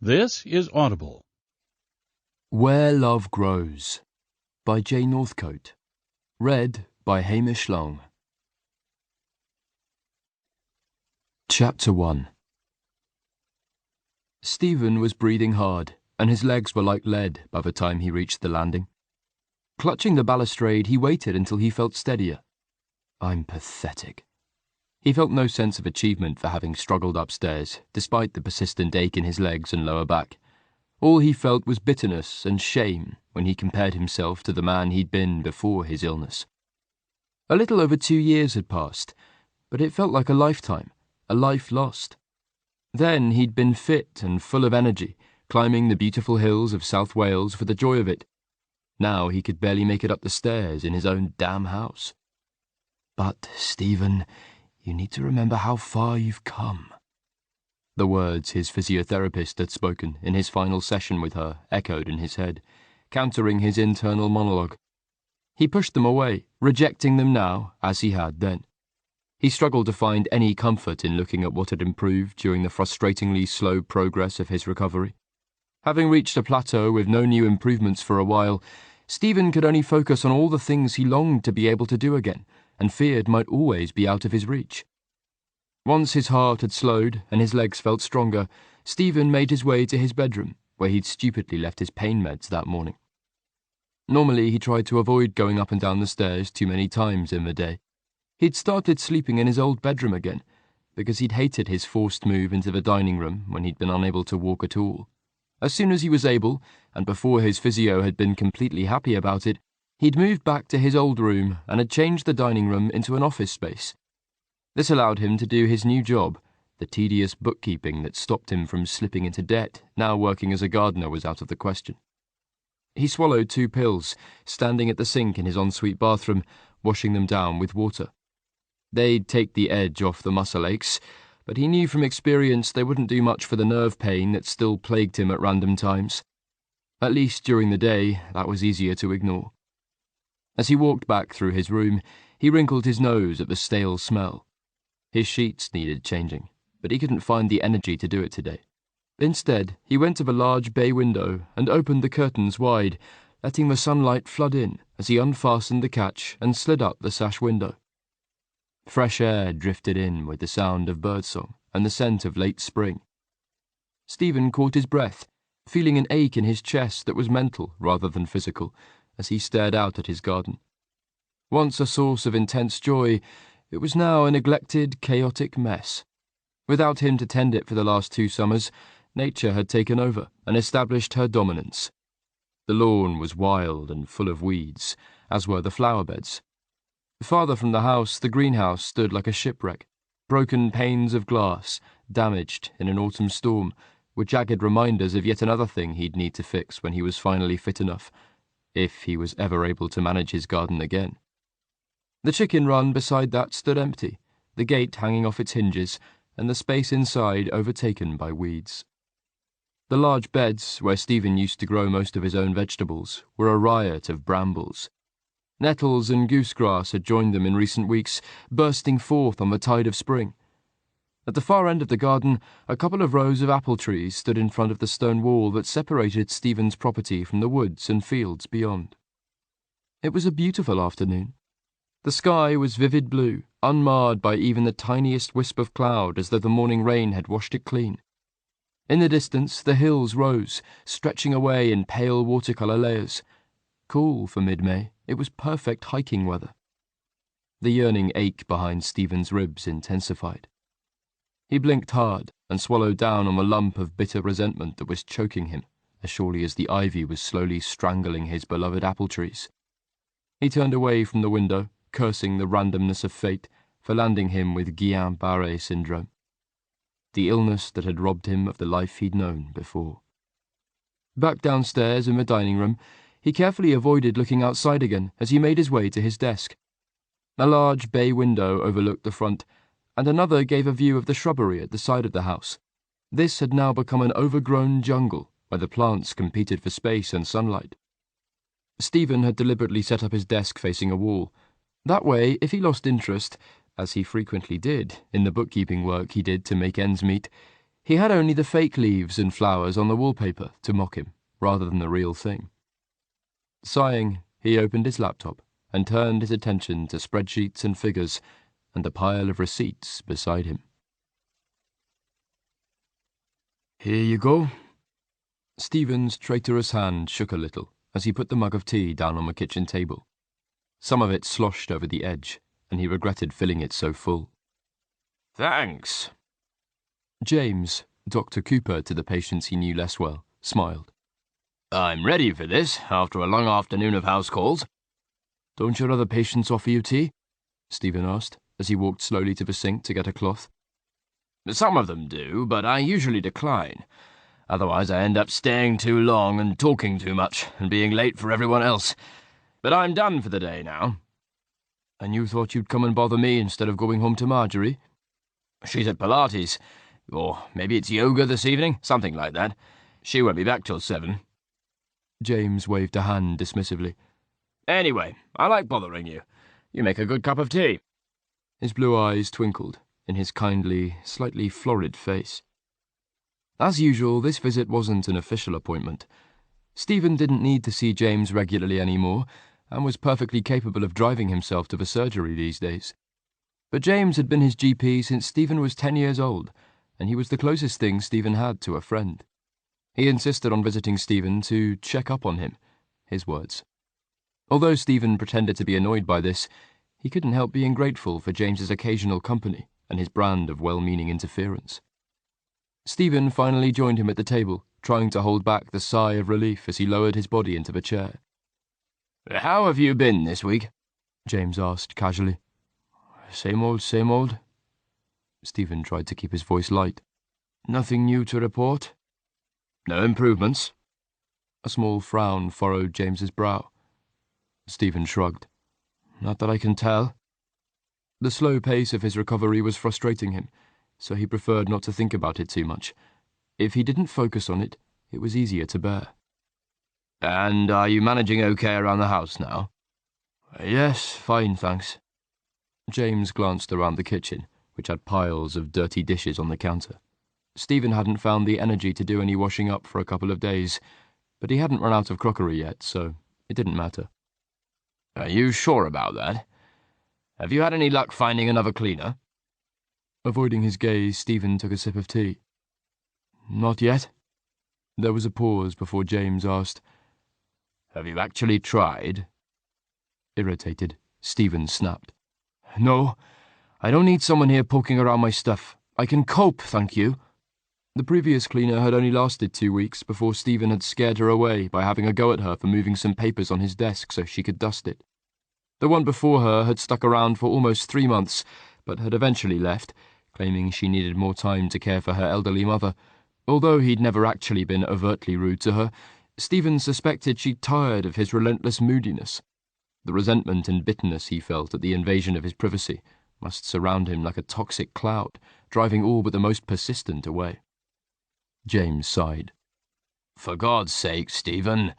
This is Audible. Where Love Grows by J. Northcote. Read by Hamish Long. Chapter 1. Stephen was breathing hard, and his legs were like lead by the time he reached the landing. Clutching the balustrade, he waited until he felt steadier. I'm pathetic. He felt no sense of achievement for having struggled upstairs, despite the persistent ache in his legs and lower back. All he felt was bitterness and shame when he compared himself to the man he'd been before his illness. A little over 2 years had passed, but it felt like a lifetime, a life lost. Then he'd been fit and full of energy, climbing the beautiful hills of South Wales for the joy of it. Now he could barely make it up the stairs in his own damn house. But, Stephen, you need to remember how far you've come. The words his physiotherapist had spoken in his final session with her echoed in his head, countering his internal monologue. He pushed them away, rejecting them now as he had then. He struggled to find any comfort in looking at what had improved during the frustratingly slow progress of his recovery. Having reached a plateau with no new improvements for a while, Stephen could only focus on all the things he longed to be able to do again, and feared might always be out of his reach. Once his heart had slowed and his legs felt stronger, Stephen made his way to his bedroom, where he'd stupidly left his pain meds that morning. Normally he tried to avoid going up and down the stairs too many times in the day. He'd started sleeping in his old bedroom again, because he'd hated his forced move into the dining room when he'd been unable to walk at all. As soon as he was able, and before his physio had been completely happy about it, he'd moved back to his old room and had changed the dining room into an office space. This allowed him to do his new job, the tedious bookkeeping that stopped him from slipping into debt now working as a gardener was out of the question. He swallowed 2 pills, standing at the sink in his ensuite bathroom, washing them down with water. They'd take the edge off the muscle aches, but he knew from experience they wouldn't do much for the nerve pain that still plagued him at random times. At least during the day, that was easier to ignore. As he walked back through his room, he wrinkled his nose at the stale smell. His sheets needed changing, but he couldn't find the energy to do it today. Instead, he went to the large bay window and opened the curtains wide, letting the sunlight flood in as he unfastened the catch and slid up the sash window. Fresh air drifted in with the sound of birdsong and the scent of late spring. Stephen caught his breath, feeling an ache in his chest that was mental rather than physical, as he stared out at his garden. Once a source of intense joy, it was now a neglected, chaotic mess. Without him to tend it for the last 2 summers, nature had taken over and established her dominance. The lawn was wild and full of weeds, as were the flower beds. Farther from the house, the greenhouse stood like a shipwreck. Broken panes of glass, damaged in an autumn storm, were jagged reminders of yet another thing he'd need to fix when he was finally fit enough, if he was ever able to manage his garden again. The chicken run beside that stood empty, the gate hanging off its hinges, and the space inside overtaken by weeds. The large beds, where Stephen used to grow most of his own vegetables, were a riot of brambles. Nettles and goosegrass had joined them in recent weeks, bursting forth on the tide of spring. At the far end of the garden, a couple of rows of apple trees stood in front of the stone wall that separated Stephen's property from the woods and fields beyond. It was a beautiful afternoon. The sky was vivid blue, unmarred by even the tiniest wisp of cloud, as though the morning rain had washed it clean. In the distance, the hills rose, stretching away in pale watercolour layers. Cool for mid-May, it was perfect hiking weather. The yearning ache behind Stephen's ribs intensified. He blinked hard and swallowed down on the lump of bitter resentment that was choking him, as surely as the ivy was slowly strangling his beloved apple trees. He turned away from the window, cursing the randomness of fate for landing him with Guillain-Barré syndrome, the illness that had robbed him of the life he'd known before. Back downstairs in the dining room, he carefully avoided looking outside again as he made his way to his desk. A large bay window overlooked the front, and another gave a view of the shrubbery at the side of the house. This had now become an overgrown jungle where the plants competed for space and sunlight. Stephen had deliberately set up his desk facing a wall. That way, if he lost interest, as he frequently did in the bookkeeping work he did to make ends meet, He had only the fake leaves and flowers on the wallpaper to mock him, rather than the real thing. Sighing, he opened his laptop and turned his attention to spreadsheets and figures and the pile of receipts beside him. "Here you go." Stephen's traitorous hand shook a little as he put the mug of tea down on the kitchen table. Some of it sloshed over the edge, and he regretted filling it so full. "Thanks." James, Dr. Cooper to the patients he knew less well, smiled. "I'm ready for this after a long afternoon of house calls." "Don't your other patients offer you tea?" Stephen asked, as he walked slowly to the sink to get a cloth. "Some of them do, but I usually decline. Otherwise I end up staying too long and talking too much and being late for everyone else. But I'm done for the day now." "And you thought you'd come and bother me instead of going home to Marjorie?" "She's at Pilates. Or maybe it's yoga this evening, something like that. She won't be back till 7. James waved a hand dismissively. "Anyway, I like bothering you. You make a good cup of tea." His blue eyes twinkled in his kindly, slightly florid face. As usual, this visit wasn't an official appointment. Stephen didn't need to see James regularly anymore, and was perfectly capable of driving himself to the surgery these days. But James had been his GP since Stephen was 10 years old, and he was the closest thing Stephen had to a friend. He insisted on visiting Stephen to check up on him, his words. Although Stephen pretended to be annoyed by this, he couldn't help being grateful for James's occasional company and his brand of well-meaning interference. Stephen finally joined him at the table, trying to hold back the sigh of relief as he lowered his body into the chair. "How have you been this week?" James asked casually. Same old, same old." Stephen tried to keep his voice light. "Nothing new to report?" "No improvements?" A small frown furrowed James's brow. Stephen shrugged. "Not that I can tell." The slow pace of his recovery was frustrating him, so he preferred not to think about it too much. If he didn't focus on it, it was easier to bear. "And are you managing okay around the house now?" "Yes, fine, thanks." James glanced around the kitchen, which had piles of dirty dishes on the counter. Stephen hadn't found the energy to do any washing up for a couple of days, but he hadn't run out of crockery yet, so it didn't matter. "Are you sure about that? Have you had any luck finding another cleaner?" Avoiding his gaze, Stephen took a sip of tea. "Not yet." There was a pause before James asked, "Have you actually tried?" Irritated, Stephen snapped. "No, I don't need someone here poking around my stuff. I can cope, thank you." The previous cleaner had only lasted 2 weeks before Stephen had scared her away by having a go at her for moving some papers on his desk so she could dust it. The one before her had stuck around for almost 3 months, but had eventually left, claiming she needed more time to care for her elderly mother. Although he'd never actually been overtly rude to her, Stephen suspected she'd tired of his relentless moodiness. The resentment and bitterness he felt at the invasion of his privacy must surround him like a toxic cloud, driving all but the most persistent away. James sighed. "For God's sake, Stephen,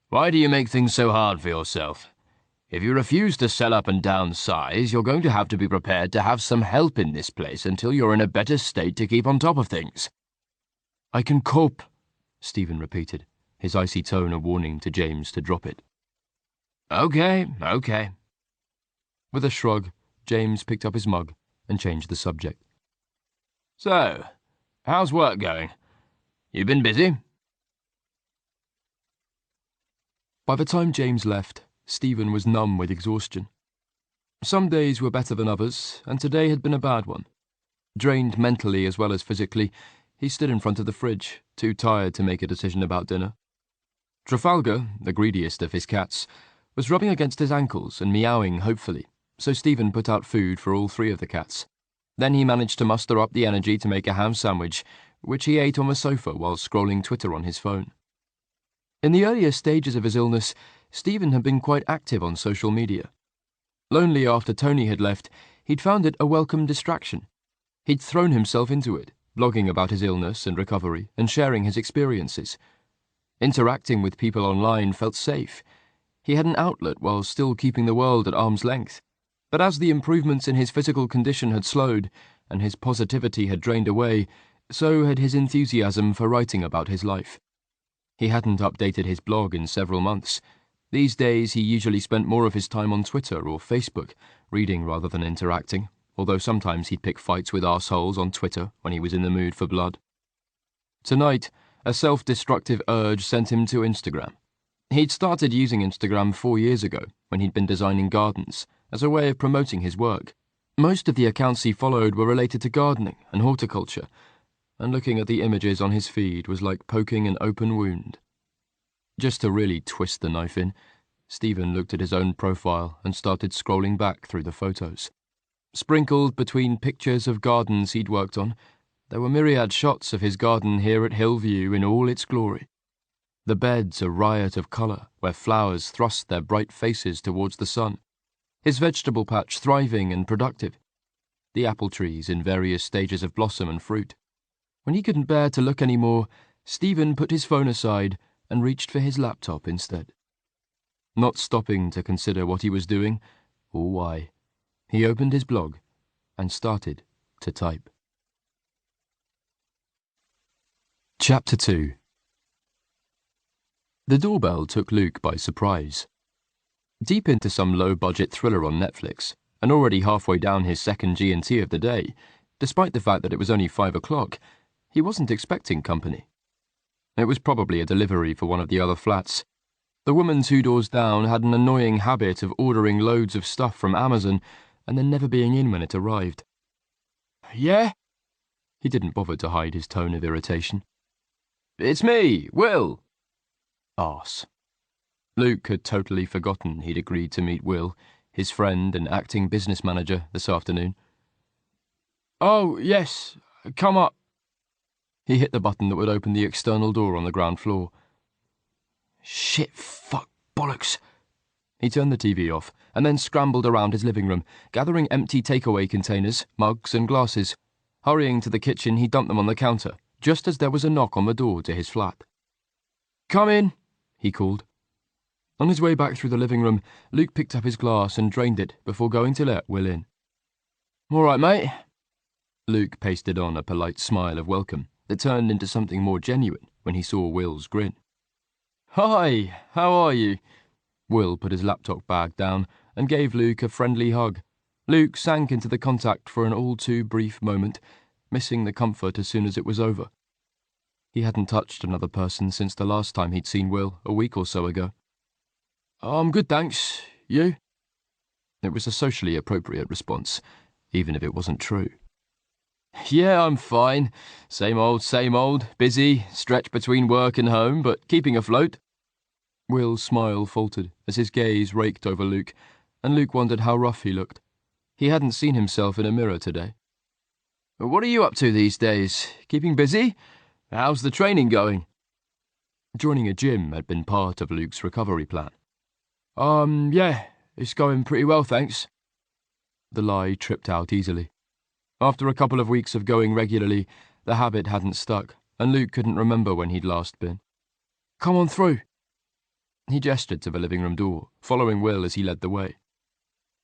why do you make things so hard for yourself? If you refuse to sell up and downsize, you're going to have be prepared to have some help in this place until you're in a better state to keep on top of things." "I can cope," Stephen repeated, his icy tone a warning to James to drop it. Okay. With a shrug, James picked up his mug and changed the subject. "So, how's work going? You been busy?" By the time James left, Stephen was numb with exhaustion. Some days were better than others, and today had been a bad one. Drained mentally as well as physically, he stood in front of the fridge, too tired to make a decision about dinner. Trafalgar, the greediest of his cats, was rubbing against his ankles and meowing hopefully, so Stephen put out food for all 3 of the cats. Then he managed to muster up the energy to make a ham sandwich, which he ate on the sofa while scrolling Twitter on his phone. In the earlier stages of his illness, Stephen had been quite active on social media. Lonely after Tony had left, he'd found it a welcome distraction. He'd thrown himself into it, blogging about his illness and recovery and sharing his experiences. Interacting with people online felt safe. He had an outlet while still keeping the world at arm's length. But as the improvements in his physical condition had slowed, and his positivity had drained away, So had his enthusiasm for writing about his life. He hadn't updated his blog in several months. These days he usually spent more of his time on Twitter or Facebook, reading rather than interacting, although sometimes he'd pick fights with arseholes on Twitter when he was in the mood for blood. Tonight, a self-destructive urge sent him to Instagram. He'd started using Instagram 4 years ago, when he'd been designing gardens, as a way of promoting his work. Most of the accounts he followed were related to gardening and horticulture, and looking at the images on his feed was like poking an open wound. Just to really twist the knife in, Stephen looked at his own profile and started scrolling back through the photos. Sprinkled between pictures of gardens he'd worked on, there were myriad shots of his garden here at Hillview in all its glory. The beds a riot of colour, where flowers thrust their bright faces towards the sun. His vegetable patch thriving and productive. The apple trees in various stages of blossom and fruit. When he couldn't bear to look any more, Stephen put his phone aside and reached for his laptop instead. Not stopping to consider what he was doing, or why, he opened his blog and started to type. Chapter 2. The doorbell took Luke by surprise. Deep into some low-budget thriller on Netflix, and already halfway down his second G&T of the day, despite the fact that it was only 5 o'clock, he wasn't expecting company. It was probably a delivery for one of the other flats. The woman 2 doors down had an annoying habit of ordering loads of stuff from Amazon and then never being in when it arrived. Yeah? He didn't bother to hide his tone of irritation. It's me, Will. Arse. Luke had totally forgotten he'd agreed to meet Will, his friend and acting business manager, this afternoon. Oh, yes, come up. He hit the button that would open the external door on the ground floor. Shit, fuck, bollocks. He turned the TV off and then scrambled around his living room, gathering empty takeaway containers, mugs and glasses. Hurrying to the kitchen, he dumped them on the counter, just as there was a knock on the door to his flat. Come in, he called. On his way back through the living room, Luke picked up his glass and drained it before going to let Will in. All right, mate. Luke pasted on a polite smile of welcome that turned into something more genuine when he saw Will's grin. Hi, how are you? Will put his laptop bag down and gave Luke a friendly hug. Luke sank into the contact for an all-too-brief moment, missing the comfort as soon as it was over. He hadn't touched another person since the last time he'd seen Will a week or so ago. I'm good, thanks. You? It was a socially appropriate response, even if it wasn't true. Yeah, I'm fine. Same old, busy, stretched between work and home, but keeping afloat. Will's smile faltered as his gaze raked over Luke, and Luke wondered how rough he looked. He hadn't seen himself in a mirror today. What are you up to these days? Keeping busy? How's the training going? Joining a gym had been part of Luke's recovery plan. Yeah, it's going pretty well, thanks. The lie tripped out easily. After a couple of weeks of going regularly, the habit hadn't stuck, and Luke couldn't remember when he'd last been. Come on through. He gestured to the living room door, following Will as he led the way.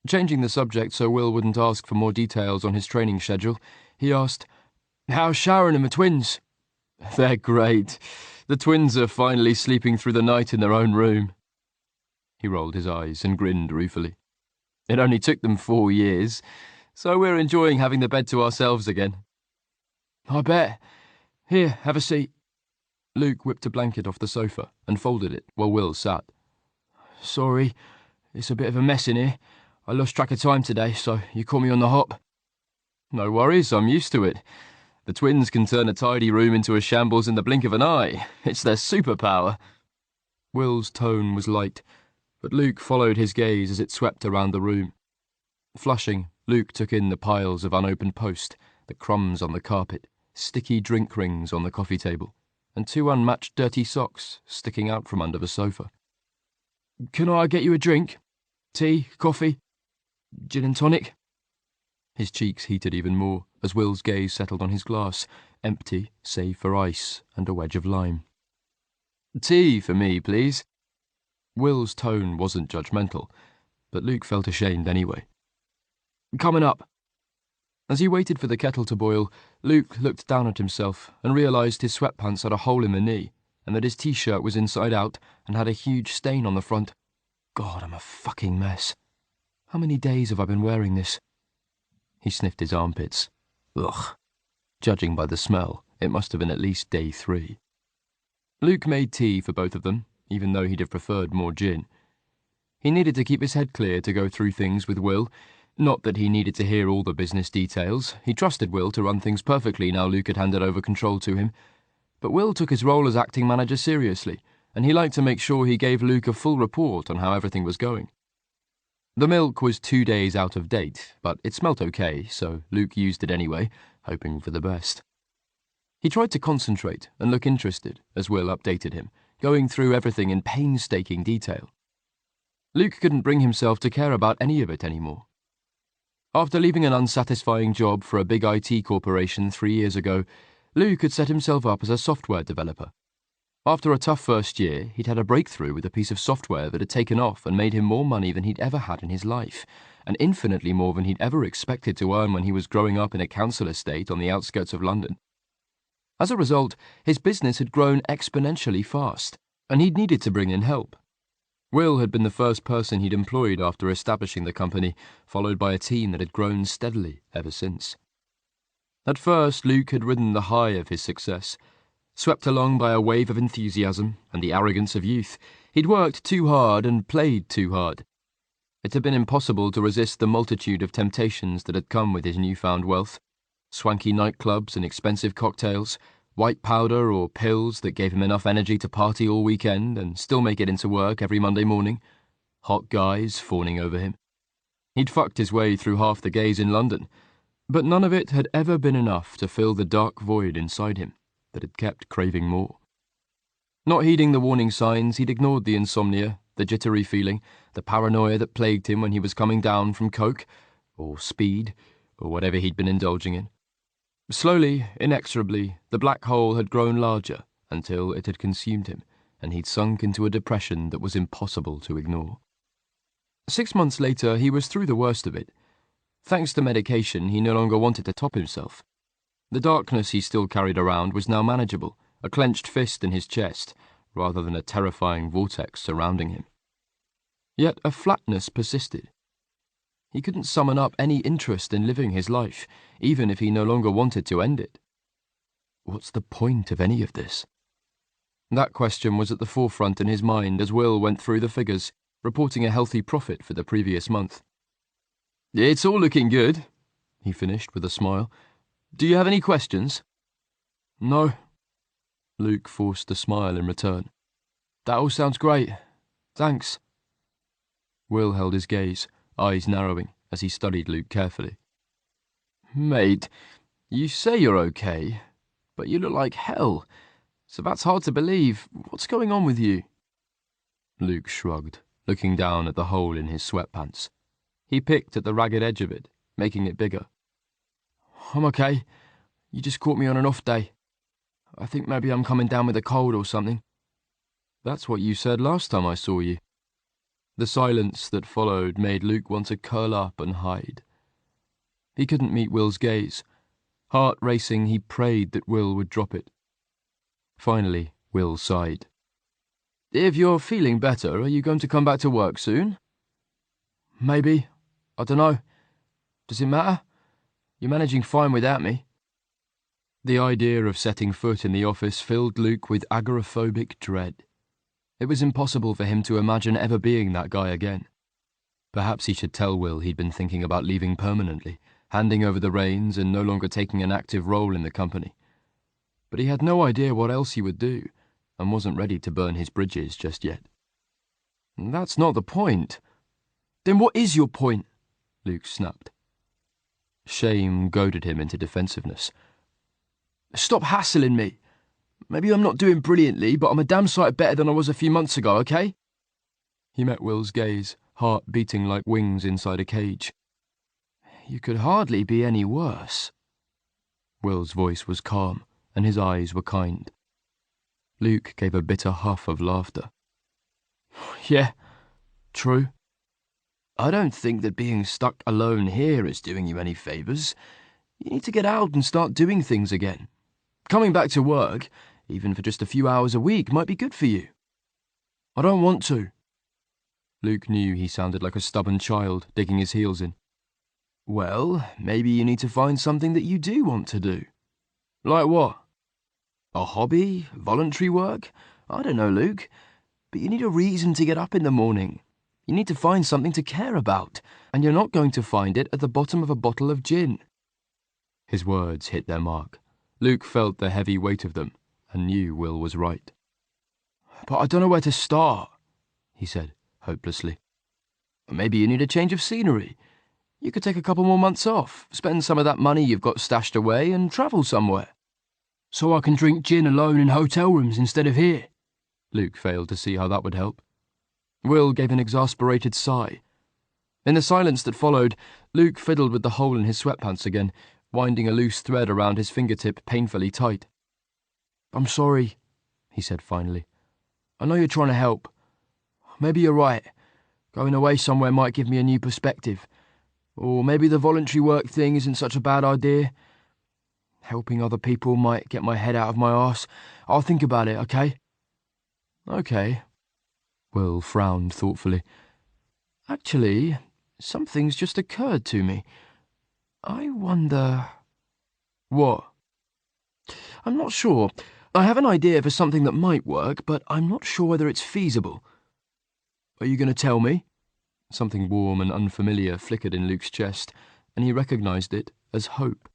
Changing the subject so Will wouldn't ask for more details on his training schedule, he asked, How's Sharon and the twins? They're great. The twins are finally sleeping through the night in their own room. He rolled his eyes and grinned ruefully. It only took them 4 years, so we're enjoying having the bed to ourselves again. I bet. Here, have a seat. Luke whipped a blanket off the sofa and folded it while Will sat. Sorry, it's a bit of a mess in here. I lost track of time today, so you caught me on the hop. No worries, I'm used to it. The twins can turn a tidy room into a shambles in the blink of an eye. It's their superpower. Will's tone was light, but Luke followed his gaze as it swept around the room. Flushing, Luke took in the piles of unopened post, the crumbs on the carpet, sticky drink rings on the coffee table, and 2 unmatched dirty socks sticking out from under the sofa. Can I get you a drink? Tea, coffee, gin and tonic? His cheeks heated even more as Will's gaze settled on his glass, empty save for ice and a wedge of lime. Tea for me, please. Will's tone wasn't judgmental, but Luke felt ashamed anyway. Coming up. As he waited for the kettle to boil, Luke looked down at himself and realised his sweatpants had a hole in the knee and that his t-shirt was inside out and had a huge stain on the front. God, I'm a fucking mess. How many days have I been wearing this? He sniffed his armpits. Ugh. Judging by the smell, it must have been at least day 3. Luke made tea for both of them, even though he'd have preferred more gin. He needed to keep his head clear to go through things with Will. Not that he needed to hear all the business details. He trusted Will to run things perfectly now Luke had handed over control to him. But Will took his role as acting manager seriously, and he liked to make sure he gave Luke a full report on how everything was going. The milk was 2 days out of date, but it smelt okay, so Luke used it anyway, hoping for the best. He tried to concentrate and look interested as Will updated him, going through everything in painstaking detail. Luke couldn't bring himself to care about any of it anymore. After leaving an unsatisfying job for a big IT corporation 3 years ago, Luke had set himself up as a software developer. After a tough first year, he'd had a breakthrough with a piece of software that had taken off and made him more money than he'd ever had in his life, and infinitely more than he'd ever expected to earn when he was growing up in a council estate on the outskirts of London. As a result, his business had grown exponentially fast, and he'd needed to bring in help. Will had been the first person he'd employed after establishing the company, followed by a team that had grown steadily ever since. At first, Luke had ridden the high of his success. Swept along by a wave of enthusiasm and the arrogance of youth, he'd worked too hard and played too hard. It had been impossible to resist the multitude of temptations that had come with his newfound wealth. Swanky nightclubs and expensive cocktails, white powder or pills that gave him enough energy to party all weekend and still make it into work every Monday morning. Hot guys fawning over him. He'd fucked his way through half the gays in London, but none of it had ever been enough to fill the dark void inside him that had kept craving more. Not heeding the warning signs, he'd ignored the insomnia, the jittery feeling, the paranoia that plagued him when he was coming down from coke, or speed, or whatever he'd been indulging in. Slowly, inexorably, the black hole had grown larger until it had consumed him, and he'd sunk into a depression that was impossible to ignore. 6 months later, he was through the worst of it. Thanks to medication, he no longer wanted to top himself. The darkness he still carried around was now manageable, a clenched fist in his chest, rather than a terrifying vortex surrounding him. Yet a flatness persisted. He couldn't summon up any interest in living his life, even if he no longer wanted to end it. What's the point of any of this? That question was at the forefront in his mind as Will went through the figures, reporting a healthy profit for the previous month. "It's all looking good," he finished with a smile. "Do you have any questions?" "No." Luke forced a smile in return. "That all sounds great. Thanks." Will held his gaze, eyes narrowing, as he studied Luke carefully. "Mate, you say you're okay, but you look like hell, so that's hard to believe. What's going on with you?" Luke shrugged, looking down at the hole in his sweatpants. He picked at the ragged edge of it, making it bigger. "I'm okay. You just caught me on an off day. I think maybe I'm coming down with a cold or something." "That's what you said last time I saw you." The silence that followed made Luke want to curl up and hide. He couldn't meet Will's gaze. Heart racing, he prayed that Will would drop it. Finally, Will sighed. "If you're feeling better, are you going to come back to work soon?" "Maybe. I don't know. Does it matter? You're managing fine without me." The idea of setting foot in the office filled Luke with agoraphobic dread. It was impossible for him to imagine ever being that guy again. Perhaps he should tell Will he'd been thinking about leaving permanently, handing over the reins and no longer taking an active role in the company. But he had no idea what else he would do, and wasn't ready to burn his bridges just yet. "That's not the point." "Then what is your point?" Luke snapped. Shame goaded him into defensiveness. "Stop hassling me. Maybe I'm not doing brilliantly, but I'm a damn sight better than I was a few months ago, okay?" He met Will's gaze, heart beating like wings inside a cage. "You could hardly be any worse." Will's voice was calm, and his eyes were kind. Luke gave a bitter huff of laughter. "Yeah, true. I don't think that being stuck alone here is doing you any favours. You need to get out and start doing things again. Coming back to work, even for just a few hours a week, might be good for you." "I don't want to." Luke knew he sounded like a stubborn child digging his heels in. "Well, maybe you need to find something that you do want to do." "Like what?" "A hobby? Voluntary work? I don't know, Luke. But you need a reason to get up in the morning. You need to find something to care about, and you're not going to find it at the bottom of a bottle of gin." His words hit their mark. Luke felt the heavy weight of them, and knew Will was right. "But I don't know where to start," he said, hopelessly. "Maybe you need a change of scenery. You could take a couple more months off, spend some of that money you've got stashed away, and travel somewhere." "So I can drink gin alone in hotel rooms instead of here." Luke failed to see how that would help. Will gave an exasperated sigh. In the silence that followed, Luke fiddled with the hole in his sweatpants again, winding a loose thread around his fingertip painfully tight. "I'm sorry," he said finally. "I know you're trying to help. Maybe you're right. Going away somewhere might give me a new perspective. Or maybe the voluntary work thing isn't such a bad idea. Helping other people might get my head out of my arse. I'll think about it, okay?" "Okay." Will frowned thoughtfully. "Actually, something's just occurred to me. I wonder—" "What?" "I'm not sure. I have an idea for something that might work, but I'm not sure whether it's feasible." "Are you going to tell me?" Something warm and unfamiliar flickered in Luke's chest, and he recognized it as hope.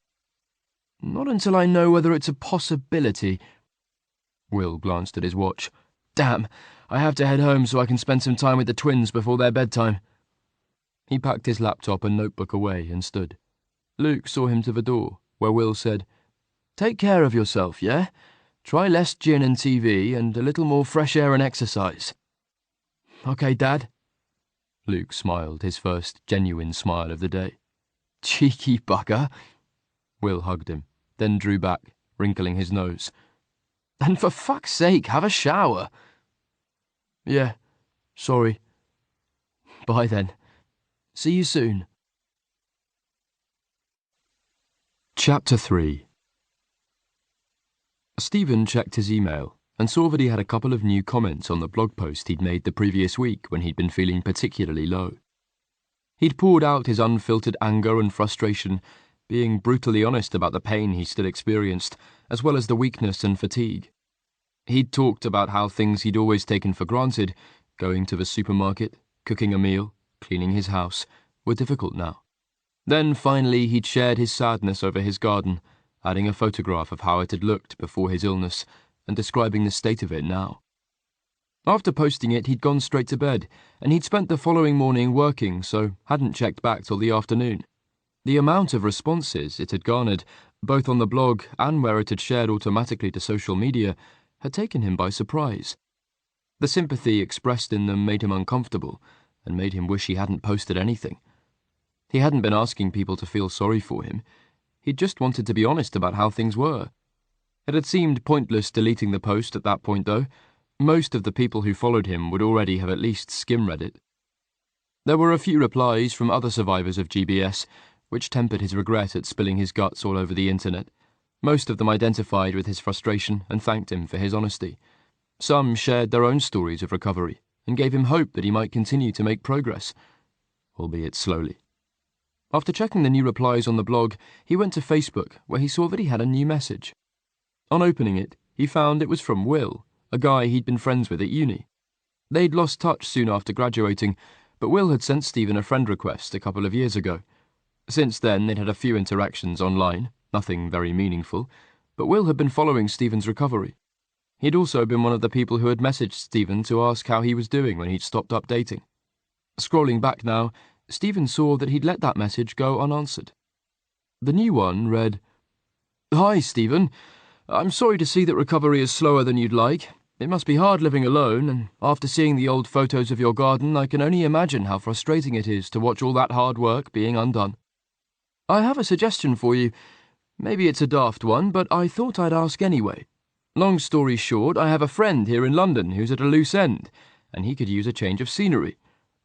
"Not until I know whether it's a possibility." Will glanced at his watch. "Damn, I have to head home so I can spend some time with the twins before their bedtime." He packed his laptop and notebook away and stood. Luke saw him to the door, where Will said, "Take care of yourself, yeah? Try less gin and TV and a little more fresh air and exercise." "Okay, Dad." Luke smiled, his first genuine smile of the day. "Cheeky bugger." Will hugged him, then drew back, wrinkling his nose. "And for fuck's sake, have a shower." "Yeah, sorry. Bye then. See you soon." Chapter 3. Stephen checked his email and saw that he had a couple of new comments on the blog post he'd made the previous week when he'd been feeling particularly low. He'd poured out his unfiltered anger and frustration, being brutally honest about the pain he still experienced, as well as the weakness and fatigue. He'd talked about how things he'd always taken for granted, going to the supermarket, cooking a meal, cleaning his house, were difficult now. Then finally he'd shared his sadness over his garden, adding a photograph of how it had looked before his illness and describing the state of it now. After posting it, he'd gone straight to bed, and he'd spent the following morning working, so hadn't checked back till the afternoon. The amount of responses it had garnered, both on the blog and where it had shared automatically to social media, had taken him by surprise. The sympathy expressed in them made him uncomfortable, and made him wish he hadn't posted anything. He hadn't been asking people to feel sorry for him. He'd just wanted to be honest about how things were. It had seemed pointless deleting the post at that point, though. Most of the people who followed him would already have at least skim-read it. There were a few replies from other survivors of GBS, which tempered his regret at spilling his guts all over the internet. Most of them identified with his frustration and thanked him for his honesty. Some shared their own stories of recovery and gave him hope that he might continue to make progress, albeit slowly. After checking the new replies on the blog, he went to Facebook, where he saw that he had a new message. On opening it, he found it was from Will, a guy he'd been friends with at uni. They'd lost touch soon after graduating, but Will had sent Stephen a friend request a couple of years ago. Since then, they'd had a few interactions online, nothing very meaningful, but Will had been following Stephen's recovery. He'd also been one of the people who had messaged Stephen to ask how he was doing when he'd stopped updating. Scrolling back now, Stephen saw that he'd let that message go unanswered. The new one read, "Hi, Stephen. I'm sorry to see that recovery is slower than you'd like. It must be hard living alone, and after seeing the old photos of your garden, I can only imagine how frustrating it is to watch all that hard work being undone. I have a suggestion for you. Maybe it's a daft one, but I thought I'd ask anyway. Long story short, I have a friend here in London who's at a loose end, and he could use a change of scenery.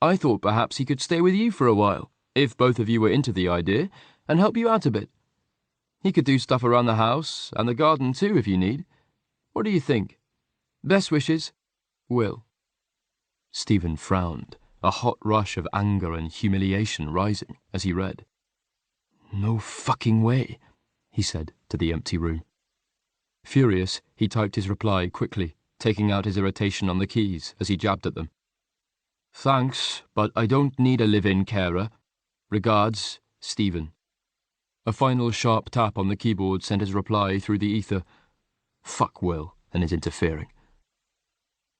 I thought perhaps he could stay with you for a while, if both of you were into the idea, and help you out a bit. He could do stuff around the house, and the garden too if you need. What do you think? Best wishes, Will. Stephen frowned, a hot rush of anger and humiliation rising as he read. No fucking way, he said to the empty room. Furious, he typed his reply quickly, taking out his irritation on the keys as he jabbed at them. Thanks, but I don't need a live-in carer. Regards, Stephen. A final sharp tap on the keyboard sent his reply through the ether. Fuck Will and his interfering.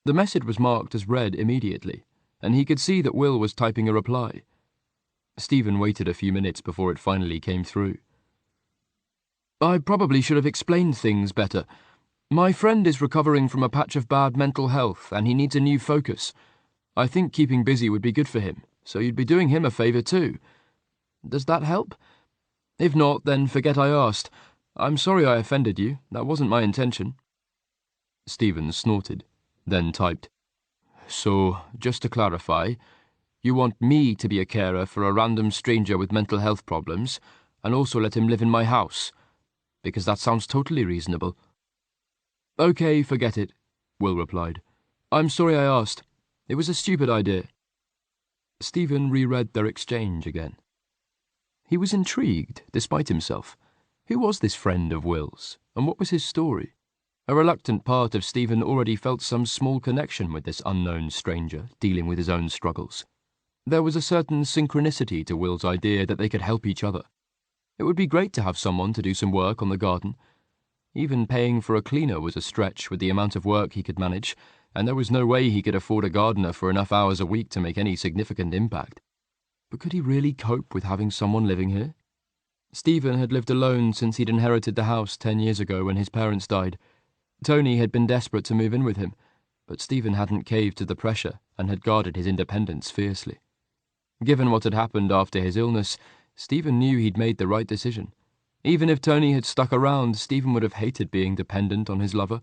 The message was marked as read immediately, and he could see that Will was typing a reply. Stephen waited a few minutes before it finally came through. I probably should have explained things better. My friend is recovering from a patch of bad mental health, and he needs a new focus. I think keeping busy would be good for him, so you'd be doing him a favour too. Does that help? If not, then forget I asked. I'm sorry I offended you. That wasn't my intention. Stephen snorted, then typed. So, just to clarify, you want me to be a carer for a random stranger with mental health problems, and also let him live in my house? Because that sounds totally reasonable. Okay, forget it, Will replied. I'm sorry I asked. It was a stupid idea. Stephen reread their exchange again. He was intrigued, despite himself. Who was this friend of Will's, and what was his story? A reluctant part of Stephen already felt some small connection with this unknown stranger, dealing with his own struggles. There was a certain synchronicity to Will's idea that they could help each other. It would be great to have someone to do some work on the garden. Even paying for a cleaner was a stretch with the amount of work he could manage, and there was no way he could afford a gardener for enough hours a week to make any significant impact. But could he really cope with having someone living here? Stephen had lived alone since he'd inherited the house 10 years ago when his parents died. Tony had been desperate to move in with him, but Stephen hadn't caved to the pressure and had guarded his independence fiercely. Given what had happened after his illness, Stephen knew he'd made the right decision. Even if Tony had stuck around, Stephen would have hated being dependent on his lover.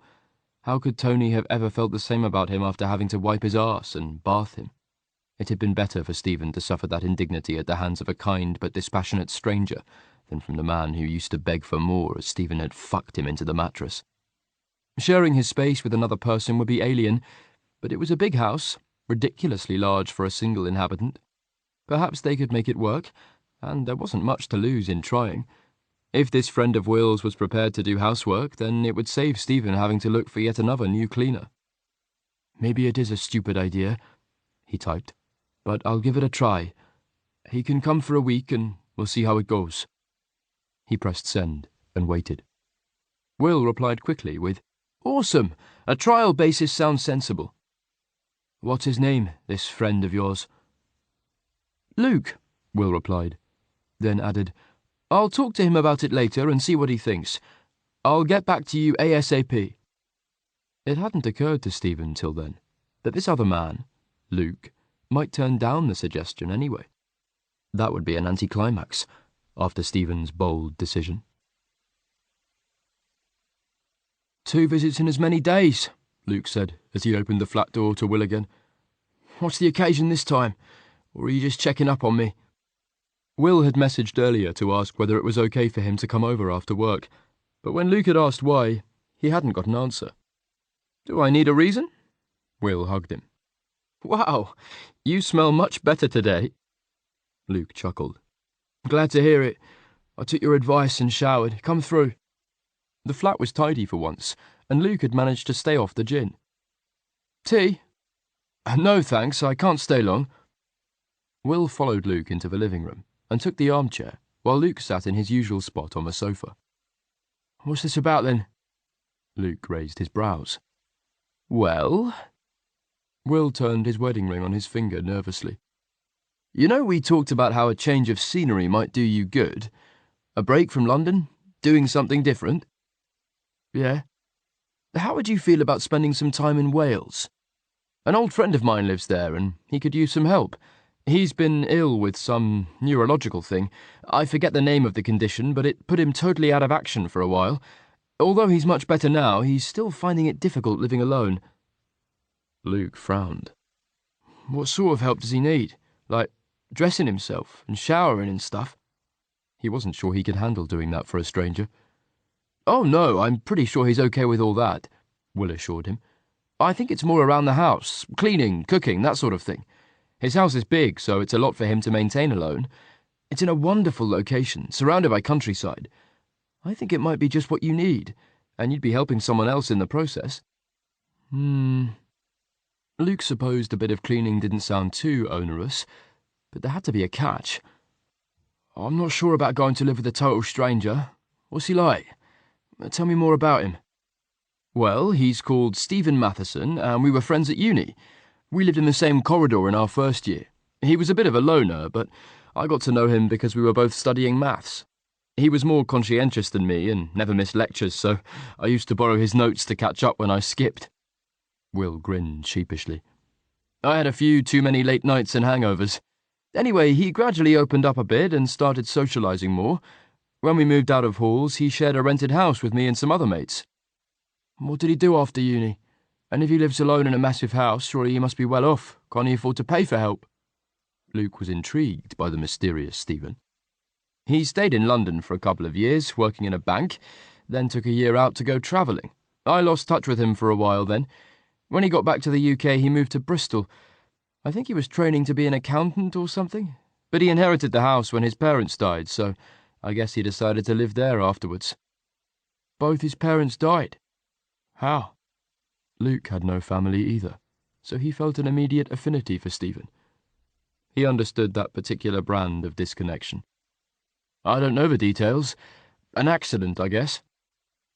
How could Tony have ever felt the same about him after having to wipe his arse and bath him? It had been better for Stephen to suffer that indignity at the hands of a kind but dispassionate stranger than from the man who used to beg for more as Stephen had fucked him into the mattress. Sharing his space with another person would be alien, but it was a big house, ridiculously large for a single inhabitant. Perhaps they could make it work, and there wasn't much to lose in trying. If this friend of Will's was prepared to do housework, then it would save Stephen having to look for yet another new cleaner. Maybe it is a stupid idea, he typed, but I'll give it a try. He can come for a week and we'll see how it goes. He pressed send and waited. Will replied quickly with, Awesome! A trial basis sounds sensible. What's his name, this friend of yours? Luke, Will replied, then added, I'll talk to him about it later and see what he thinks. I'll get back to you ASAP. It hadn't occurred to Stephen till then that this other man, Luke, might turn down the suggestion anyway. That would be an anticlimax after Stephen's bold decision. 2 visits in as many days, Luke said as he opened the flat door to Will again. What's the occasion this time? Or are you just checking up on me? Will had messaged earlier to ask whether it was okay for him to come over after work, but when Luke had asked why, he hadn't got an answer. Do I need a reason? Will hugged him. Wow, you smell much better today. Luke chuckled. Glad to hear it. I took your advice and showered. Come through. The flat was tidy for once, and Luke had managed to stay off the gin. Tea? No, thanks, I can't stay long. Will followed Luke into the living room and took the armchair, while Luke sat in his usual spot on the sofa. What's this about, then? Luke raised his brows. Well? Will turned his wedding ring on his finger nervously. You know we talked about how a change of scenery might do you good? A break from London? Doing something different? Yeah. How would you feel about spending some time in Wales? An old friend of mine lives there, and he could use some help. He's been ill with some neurological thing. I forget the name of the condition, but it put him totally out of action for a while. Although he's much better now, he's still finding it difficult living alone. Luke frowned. What sort of help does he need? Like, dressing himself and showering and stuff? He wasn't sure he could handle doing that for a stranger. "Oh, no, I'm pretty sure he's okay with all that," Will assured him. "I think it's more around the house, cleaning, cooking, that sort of thing. His house is big, so it's a lot for him to maintain alone. It's in a wonderful location, surrounded by countryside. I think it might be just what you need, and you'd be helping someone else in the process." Luke supposed a bit of cleaning didn't sound too onerous, but there had to be a catch. "I'm not sure about going to live with a total stranger. What's he like? Tell me more about him." "Well, he's called Stephen Matheson, and we were friends at uni. We lived in the same corridor in our first year. He was a bit of a loner, but I got to know him because we were both studying maths. He was more conscientious than me and never missed lectures, so I used to borrow his notes to catch up when I skipped." Will grinned sheepishly. "I had a few too many late nights and hangovers. Anyway, he gradually opened up a bit and started socialising more. When we moved out of halls, he shared a rented house with me and some other mates." "What did he do after uni? And if he lives alone in a massive house, surely he must be well off. Can't he afford to pay for help?" Luke was intrigued by the mysterious Stephen. "He stayed in London for a couple of years, working in a bank, then took a year out to go travelling. I lost touch with him for a while then. When he got back to the UK, he moved to Bristol. I think he was training to be an accountant or something, but he inherited the house when his parents died, so I guess he decided to live there afterwards." "Both his parents died? How?" Luke had no family either, so he felt an immediate affinity for Stephen. He understood that particular brand of disconnection. "I don't know the details. An accident, I guess."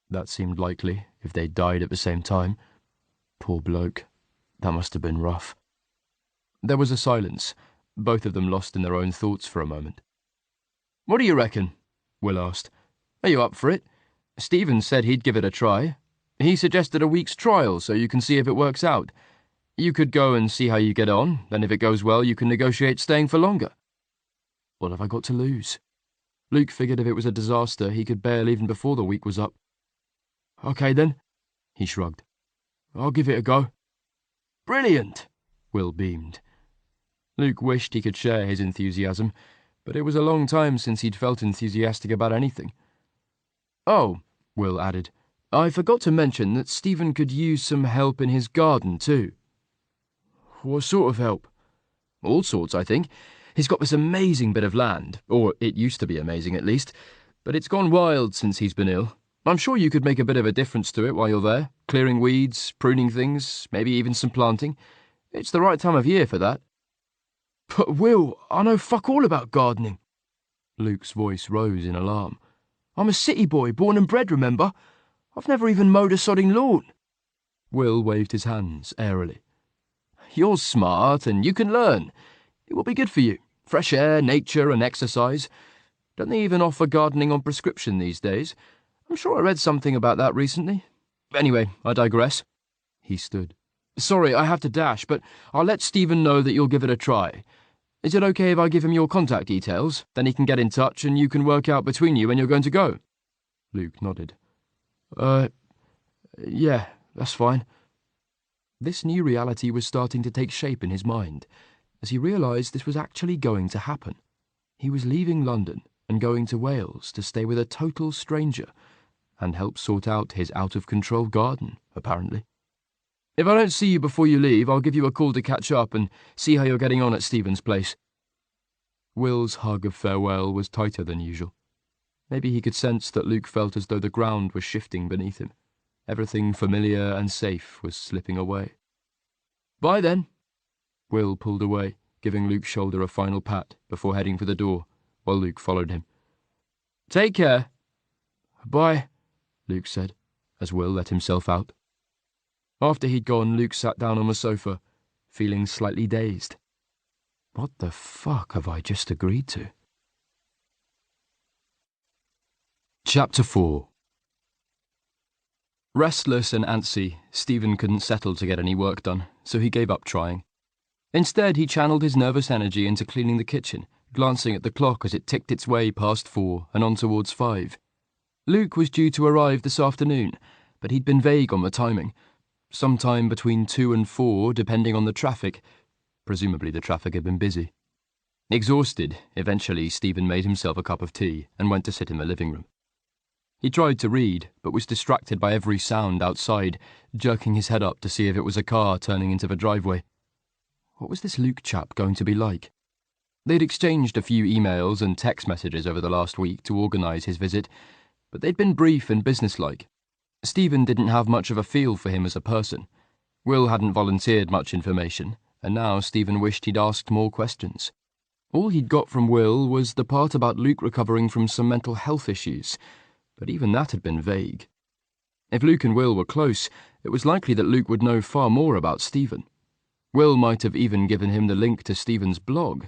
That seemed likely, if they died at the same time. Poor bloke. That must have been rough. There was a silence, both of them lost in their own thoughts for a moment. "What do you reckon?" Will asked. "Are you up for it? Stephen said he'd give it a try. He suggested a week's trial so you can see if it works out. You could go and see how you get on, then if it goes well you can negotiate staying for longer." What have I got to lose? Luke figured if it was a disaster he could bail even before the week was up. "Okay then," he shrugged. "I'll give it a go." "Brilliant!" Will beamed. Luke wished he could share his enthusiasm, but it was a long time since he'd felt enthusiastic about anything. "Oh," Will added, "I forgot to mention that Stephen could use some help in his garden too." "What sort of help?" "All sorts, I think. He's got this amazing bit of land, or it used to be amazing at least, but it's gone wild since he's been ill. I'm sure you could make a bit of a difference to it while you're there, clearing weeds, pruning things, maybe even some planting. It's the right time of year for that." "But Will, I know fuck all about gardening." Luke's voice rose in alarm. "I'm a city boy, born and bred, remember? I've never even mowed a sodding lawn." Will waved his hands airily. "You're smart and you can learn. It will be good for you. Fresh air, nature and exercise. Don't they even offer gardening on prescription these days? I'm sure I read something about that recently. Anyway, I digress." He stood. "Sorry, I have to dash, but I'll let Stephen know that you'll give it a try. Is it okay if I give him your contact details? Then he can get in touch and you can work out between you when you're going to go." Luke nodded. Yeah, that's fine." This new reality was starting to take shape in his mind, as he realised this was actually going to happen. He was leaving London and going to Wales to stay with a total stranger and help sort out his out-of-control garden, apparently. "If I don't see you before you leave, I'll give you a call to catch up and see how you're getting on at Stephen's place." Will's hug of farewell was tighter than usual. Maybe he could sense that Luke felt as though the ground was shifting beneath him. Everything familiar and safe was slipping away. "Bye then." Will pulled away, giving Luke's shoulder a final pat before heading for the door, while Luke followed him. "Take care." "Bye," Luke said, as Will let himself out. After he'd gone, Luke sat down on the sofa, feeling slightly dazed. What the fuck have I just agreed to? Chapter 4. Restless and antsy, Stephen couldn't settle to get any work done, so he gave up trying. Instead, he channeled his nervous energy into cleaning the kitchen, glancing at the clock as it ticked its way past 4 and on towards 5. Luke was due to arrive this afternoon, but he'd been vague on the timing. Sometime between 2 and 4, depending on the traffic. Presumably the traffic had been busy. Exhausted, eventually Stephen made himself a cup of tea and went to sit in the living room. He tried to read, but was distracted by every sound outside, jerking his head up to see if it was a car turning into the driveway. What was this Luke chap going to be like? They'd exchanged a few emails and text messages over the last week to organise his visit, but they'd been brief and businesslike. Stephen didn't have much of a feel for him as a person. Will hadn't volunteered much information, and now Stephen wished he'd asked more questions. All he'd got from Will was the part about Luke recovering from some mental health issues, but even that had been vague. If Luke and Will were close, it was likely that Luke would know far more about Stephen. Will might have even given him the link to Stephen's blog.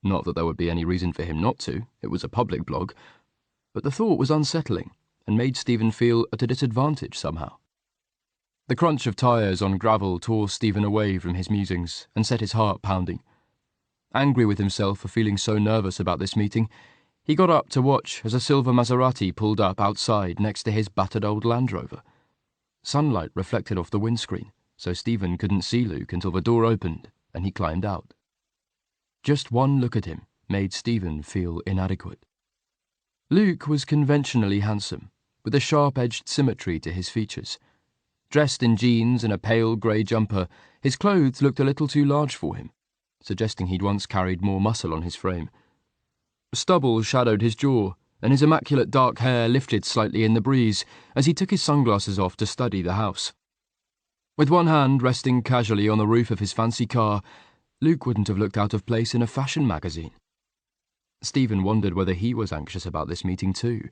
Not that there would be any reason for him not to, it was a public blog, but the thought was unsettling and made Stephen feel at a disadvantage somehow. The crunch of tyres on gravel tore Stephen away from his musings and set his heart pounding. Angry with himself for feeling so nervous about this meeting, he got up to watch as a silver Maserati pulled up outside next to his battered old Land Rover. Sunlight reflected off the windscreen, so Stephen couldn't see Luke until the door opened and he climbed out. Just one look at him made Stephen feel inadequate. Luke was conventionally handsome, with a sharp-edged symmetry to his features. Dressed in jeans and a pale grey jumper, his clothes looked a little too large for him, suggesting he'd once carried more muscle on his frame. Stubble shadowed his jaw, and his immaculate dark hair lifted slightly in the breeze as he took his sunglasses off to study the house. With one hand resting casually on the roof of his fancy car, Luke wouldn't have looked out of place in a fashion magazine. Stephen wondered whether he was anxious about this meeting too.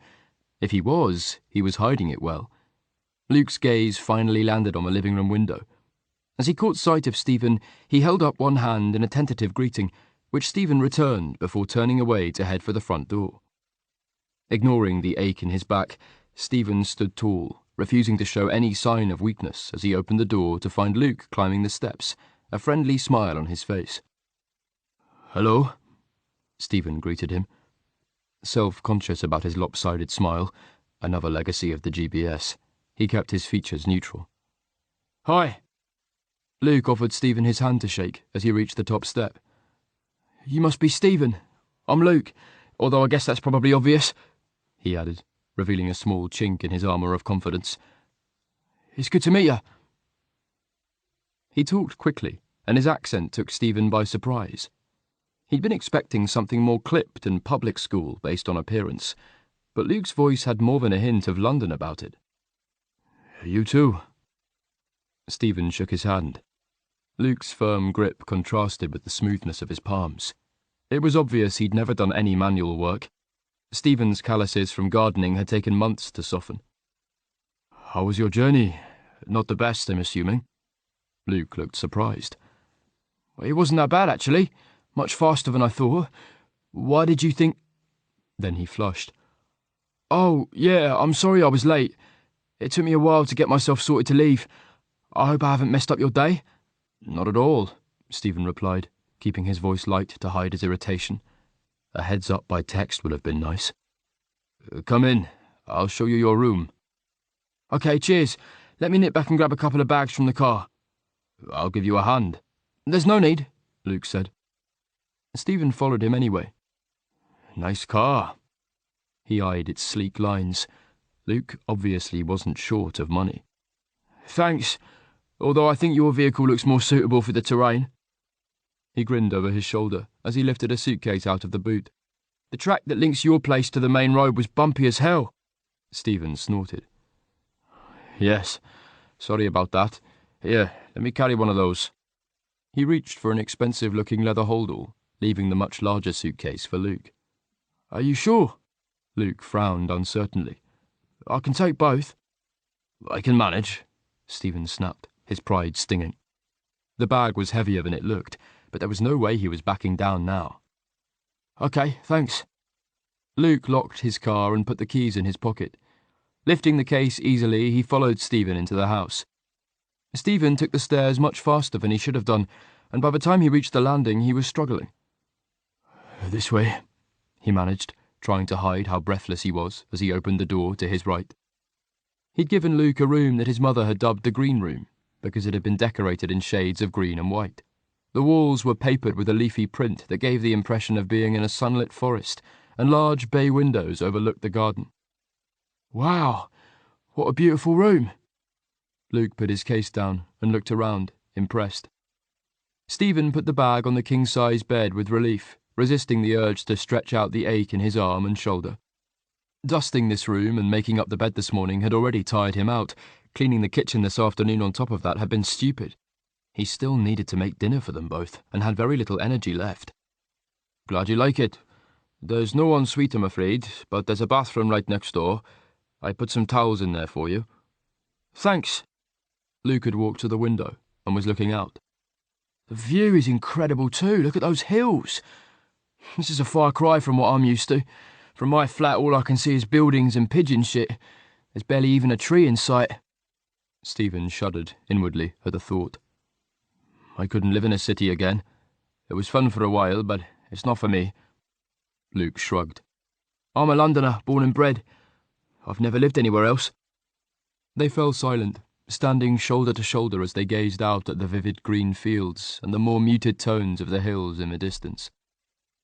If he was hiding it well. Luke's gaze finally landed on the living room window. As he caught sight of Stephen, he held up one hand in a tentative greeting, which Stephen returned before turning away to head for the front door. Ignoring the ache in his back, Stephen stood tall, refusing to show any sign of weakness as he opened the door to find Luke climbing the steps, a friendly smile on his face. "Hello," Stephen greeted him. Self-conscious about his lopsided smile, another legacy of the GBS, he kept his features neutral. "Hi." Luke offered Stephen his hand to shake as he reached the top step. "You must be Stephen. I'm Luke, although I guess that's probably obvious," he added, revealing a small chink in his armour of confidence. "It's good to meet you." He talked quickly, and his accent took Stephen by surprise. He'd been expecting something more clipped and public school based on appearance, but Luke's voice had more than a hint of London about it. "You too." Stephen shook his hand. Luke's firm grip contrasted with the smoothness of his palms. It was obvious he'd never done any manual work. Stephen's calluses from gardening had taken months to soften. "How was your journey? Not the best, I'm assuming." Luke looked surprised. "It wasn't that bad, actually. Much faster than I thought. Why did you think—" Then he flushed. "Oh, yeah, I'm sorry I was late. It took me a while to get myself sorted to leave. I hope I haven't messed up your day." "Not at all," Stephen replied, keeping his voice light to hide his irritation. A heads-up by text would have been nice. "Come in. I'll show you your room." "Okay, cheers. Let me nip back and grab a couple of bags from the car." "I'll give you a hand." "There's no need," Luke said. Stephen followed him anyway. "Nice car." He eyed its sleek lines. Luke obviously wasn't short of money. "Thanks, although I think your vehicle looks more suitable for the terrain." He grinned over his shoulder as he lifted a suitcase out of the boot. "The track that links your place to the main road was bumpy as hell." Stephen snorted. "Yes, sorry about that. Here, let me carry one of those." He reached for an expensive-looking leather holdall, leaving the much larger suitcase for Luke. "Are you sure?" Luke frowned uncertainly. "I can take both." "I can manage," Stephen snapped, his pride stinging. The bag was heavier than it looked, but there was no way he was backing down now. "Okay, thanks." Luke locked his car and put the keys in his pocket. Lifting the case easily, he followed Stephen into the house. Stephen took the stairs much faster than he should have done, and by the time he reached the landing, he was struggling. "This way," he managed, trying to hide how breathless he was as he opened the door to his right. He'd given Luke a room that his mother had dubbed the Green Room, because it had been decorated in shades of green and white. The walls were papered with a leafy print that gave the impression of being in a sunlit forest, and large bay windows overlooked the garden. "Wow, what a beautiful room!" Luke put his case down and looked around, impressed. Stephen put the bag on the king-size bed with relief, resisting the urge to stretch out the ache in his arm and shoulder. Dusting this room and making up the bed this morning had already tired him out. Cleaning the kitchen this afternoon on top of that had been stupid. He still needed to make dinner for them both, and had very little energy left. "Glad you like it. There's no ensuite, I'm afraid, but there's a bathroom right next door. I put some towels in there for you." "Thanks." Luke had walked to the window and was looking out. "The view is incredible too. Look at those hills. This is a far cry from what I'm used to. From my flat, all I can see is buildings and pigeon shit. There's barely even a tree in sight." Stephen shuddered inwardly at the thought. "I couldn't live in a city again. It was fun for a while, but it's not for me." Luke shrugged. "I'm a Londoner, born and bred. I've never lived anywhere else." They fell silent, standing shoulder to shoulder as they gazed out at the vivid green fields and the more muted tones of the hills in the distance.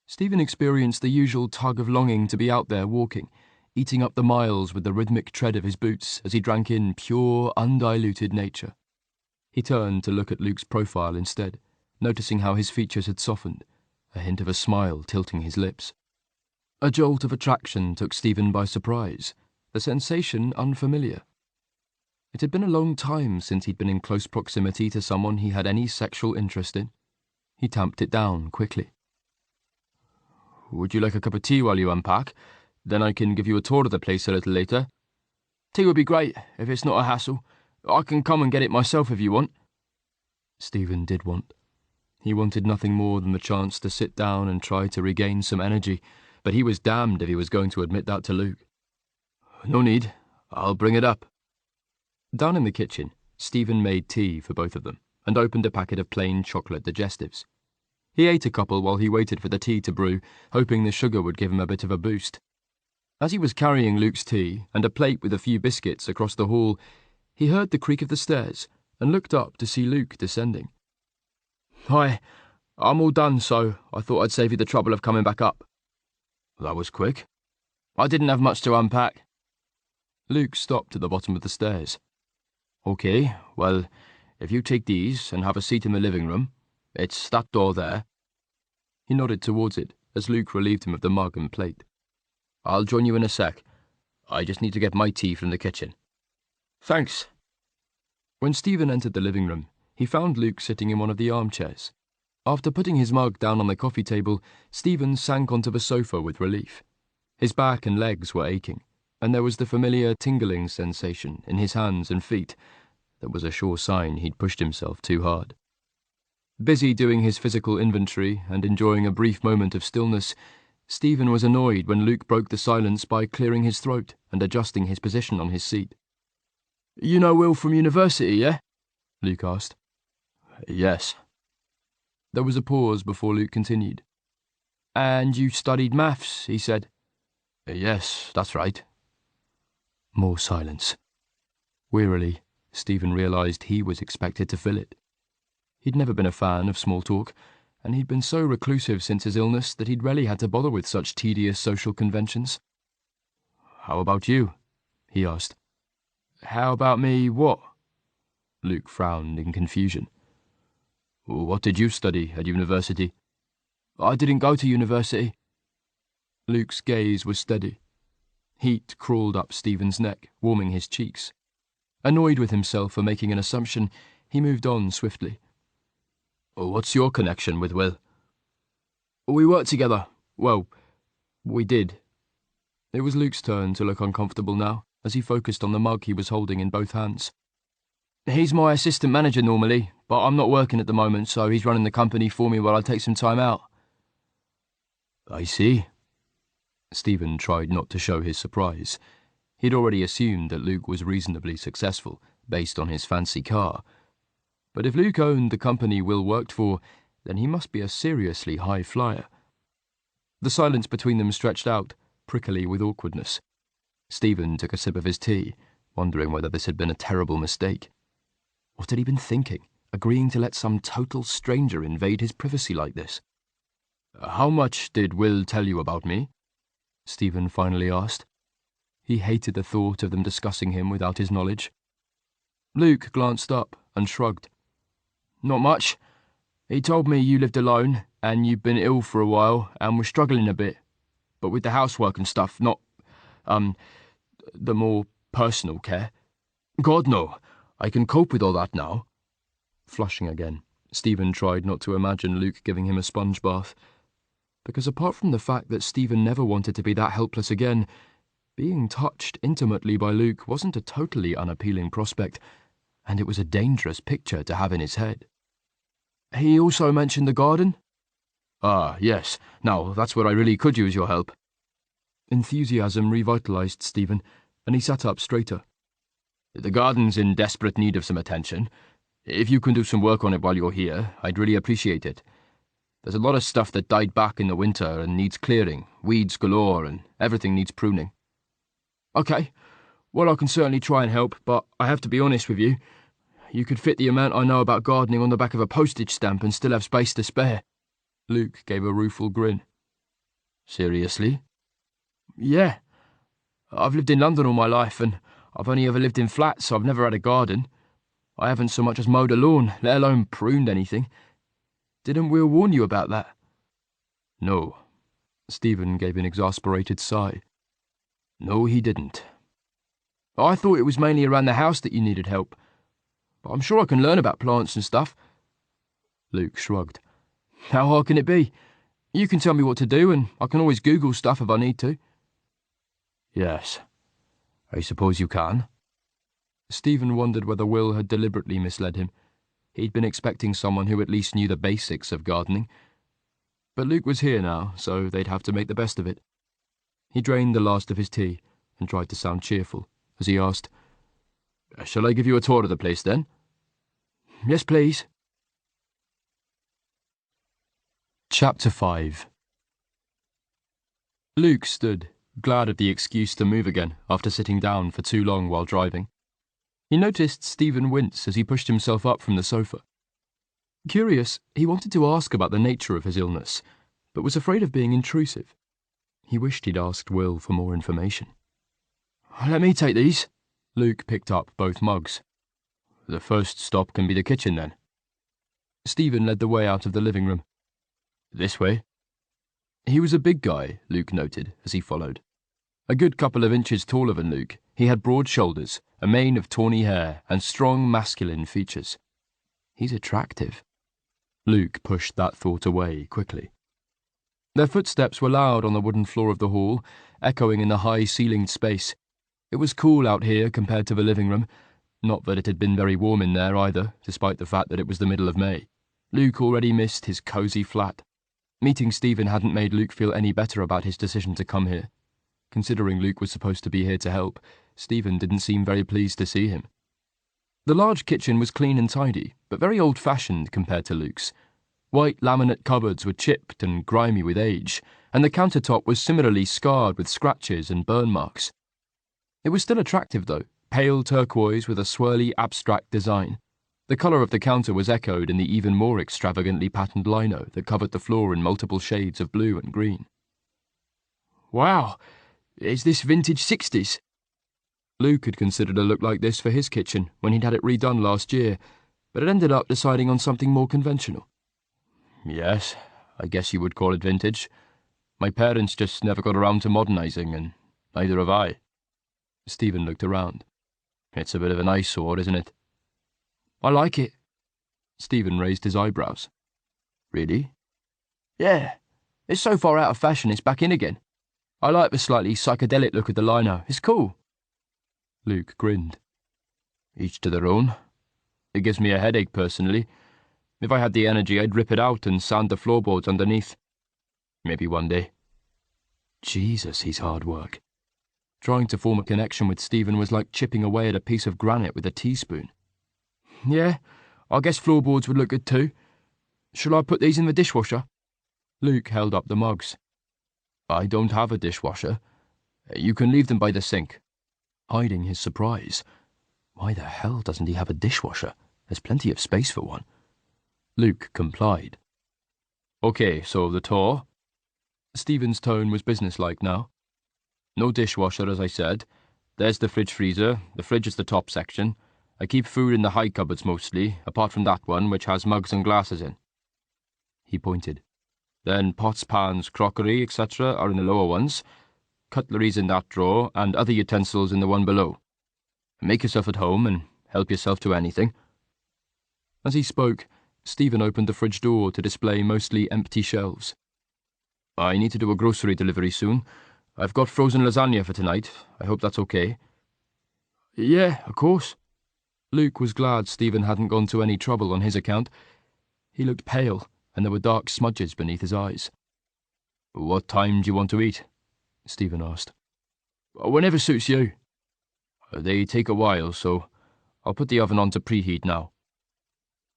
Stephen experienced the usual tug of longing to be out there walking, eating up the miles with the rhythmic tread of his boots as he drank in pure, undiluted nature. He turned to look at Luke's profile instead, noticing how his features had softened, a hint of a smile tilting his lips. A jolt of attraction took Stephen by surprise, the sensation unfamiliar. It had been a long time since he'd been in close proximity to someone he had any sexual interest in. He tamped it down quickly. "Would you like a cup of tea while you unpack? Then I can give you a tour of the place a little later." "Tea would be great, if it's not a hassle. I can come and get it myself if you want." Stephen did want. He wanted nothing more than the chance to sit down and try to regain some energy, but he was damned if he was going to admit that to Luke. "No need. I'll bring it up." Down in the kitchen, Stephen made tea for both of them and opened a packet of plain chocolate digestives. He ate a couple while he waited for the tea to brew, hoping the sugar would give him a bit of a boost. As he was carrying Luke's tea and a plate with a few biscuits across the hall, he heard the creak of the stairs and looked up to see Luke descending. "Hi, I'm all done, so I thought I'd save you the trouble of coming back up." "That was quick." "I didn't have much to unpack." Luke stopped at the bottom of the stairs. "Okay, well, if you take these and have a seat in the living room, it's that door there." He nodded towards it as Luke relieved him of the mug and plate. "I'll join you in a sec. I just need to get my tea from the kitchen." "Thanks." When Stephen entered the living room, he found Luke sitting in one of the armchairs. After putting his mug down on the coffee table, Stephen sank onto the sofa with relief. His back and legs were aching, and there was the familiar tingling sensation in his hands and feet that was a sure sign he'd pushed himself too hard. Busy doing his physical inventory and enjoying a brief moment of stillness, Stephen was annoyed when Luke broke the silence by clearing his throat and adjusting his position on his seat. "You know Will from university, yeah?" Luke asked. "Yes." There was a pause before Luke continued. "And you studied maths," he said. "Yes, that's right." More silence. Wearily, Stephen realised he was expected to fill it. He'd never been a fan of small talk, and he'd been so reclusive since his illness that he'd rarely had to bother with such tedious social conventions. "How about you?" he asked. "How about me what?" Luke frowned in confusion. "What did you study at university?" "I didn't go to university." Luke's gaze was steady. Heat crawled up Stephen's neck, warming his cheeks. Annoyed with himself for making an assumption, he moved on swiftly. "What's your connection with Will?" "We work together. Well, we did." It was Luke's turn to look uncomfortable now, as he focused on the mug he was holding in both hands. "He's my assistant manager normally, but I'm not working at the moment, so he's running the company for me while I take some time out." "I see." Stephen tried not to show his surprise. He'd already assumed that Luke was reasonably successful, based on his fancy car. But if Luke owned the company Will worked for, then he must be a seriously high flyer. The silence between them stretched out, prickly with awkwardness. Stephen took a sip of his tea, wondering whether this had been a terrible mistake. What had he been thinking? agreeing to let some total stranger invade his privacy like this. "How much did Will tell you about me?" Stephen finally asked. He hated the thought of them discussing him without his knowledge. Luke glanced up and shrugged. "Not much. He told me you lived alone, and you'd been ill for a while, and were struggling a bit. But with the housework and stuff, not, the more personal care. God, no. I can cope with all that now." Flushing again, Stephen tried not to imagine Luke giving him a sponge bath. Because apart from the fact that Stephen never wanted to be that helpless again, being touched intimately by Luke wasn't a totally unappealing prospect, and it was a dangerous picture to have in his head. "He also mentioned the garden?" "Ah, yes. Now, that's where I really could use your help." Enthusiasm revitalized Stephen, and he sat up straighter. "The garden's in desperate need of some attention. If you can do some work on it while you're here, I'd really appreciate it. There's a lot of stuff that died back in the winter and needs clearing, weeds galore, and everything needs pruning." "Okay. Well, I can certainly try and help, but I have to be honest with you. You could fit the amount I know about gardening on the back of a postage stamp and still have space to spare." Luke gave a rueful grin. "Seriously?" "Yeah. I've lived in London all my life, and I've only ever lived in flats, so I've never had a garden. I haven't so much as mowed a lawn, let alone pruned anything. Didn't Will warn you about that?" "No." Stephen gave an exasperated sigh. "No, he didn't." "I thought it was mainly around the house that you needed help. But I'm sure I can learn about plants and stuff." Luke shrugged. "How hard can it be? You can tell me what to do, and I can always Google stuff if I need to." "Yes, I suppose you can." Stephen wondered whether Will had deliberately misled him. He'd been expecting someone who at least knew the basics of gardening. But Luke was here now, so they'd have to make the best of it. He drained the last of his tea and tried to sound cheerful as he asked, "Shall I give you a tour of the place, then?" "Yes, please." Chapter 5. Luke stood, glad of the excuse to move again after sitting down for too long while driving. He noticed Stephen wince as he pushed himself up from the sofa. Curious, he wanted to ask about the nature of his illness, but was afraid of being intrusive. He wished he'd asked Will for more information. "Let me take these." Luke picked up both mugs. "The first stop can be the kitchen, then." Stephen led the way out of the living room. "This way." He was a big guy, Luke noted as he followed. A good couple of inches taller than Luke, he had broad shoulders, a mane of tawny hair, and strong masculine features. He's attractive. Luke pushed that thought away quickly. Their footsteps were loud on the wooden floor of the hall, echoing in the high-ceilinged space. It was cool out here compared to the living room. Not that it had been very warm in there either, despite the fact that it was the middle of May. Luke already missed his cosy flat. Meeting Stephen hadn't made Luke feel any better about his decision to come here. Considering Luke was supposed to be here to help, Stephen didn't seem very pleased to see him. The large kitchen was clean and tidy, but very old-fashioned compared to Luke's. White laminate cupboards were chipped and grimy with age, and the countertop was similarly scarred with scratches and burn marks. It was still attractive, though, pale turquoise with a swirly, abstract design. The colour of the counter was echoed in the even more extravagantly patterned lino that covered the floor in multiple shades of blue and green. "Wow, is this vintage 60s? Luke had considered a look like this for his kitchen when he'd had it redone last year, but had ended up deciding on something more conventional. "Yes, I guess you would call it vintage. My parents just never got around to modernising, and neither have I." Stephen looked around. "It's a bit of an eyesore, isn't it?" "I like it." Stephen raised his eyebrows. "Really?" "Yeah. It's so far out of fashion it's back in again. I like the slightly psychedelic look of the lino. It's cool." Luke grinned. "Each to their own. It gives me a headache, personally. If I had the energy, I'd rip it out and sand the floorboards underneath. Maybe one day." Jesus, he's hard work. Trying to form a connection with Stephen was like chipping away at a piece of granite with a teaspoon. "Yeah, I guess floorboards would look good too. Shall I put these in the dishwasher?" Luke held up the mugs. "I don't have a dishwasher. You can leave them by the sink." Hiding his surprise. Why the hell doesn't he have a dishwasher? There's plenty of space for one. Luke complied. Okay, so the tour? Stephen's tone was businesslike now. No dishwasher, as I said. There's the fridge-freezer. The fridge is the top section. I keep food in the high cupboards mostly, apart from that one which has mugs and glasses in. He pointed. Then pots, pans, crockery, etc. are in the lower ones. Cutlery's in that drawer, and other utensils in the one below. Make yourself at home and help yourself to anything. As he spoke, Stephen opened the fridge door to display mostly empty shelves. I need to do a grocery delivery soon. I've got frozen lasagna for tonight. I hope that's okay. Yeah, of course. Luke was glad Stephen hadn't gone to any trouble on his account. He looked pale, and there were dark smudges beneath his eyes. What time do you want to eat? Stephen asked. Whenever suits you. They take a while, so I'll put the oven on to preheat now.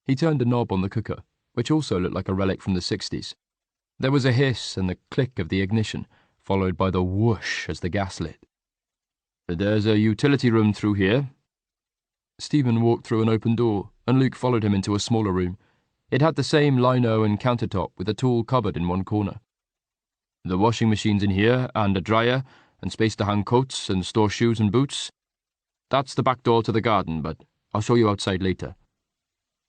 He turned a knob on the cooker, which also looked like a relic from the 60s. There was a hiss and the click of the ignition, followed by the whoosh as the gas lit. There's a utility room through here. Stephen walked through an open door, and Luke followed him into a smaller room. It had the same lino and countertop with a tall cupboard in one corner. The washing machine's in here, and a dryer, and space to hang coats and store shoes and boots. That's the back door to the garden, but I'll show you outside later.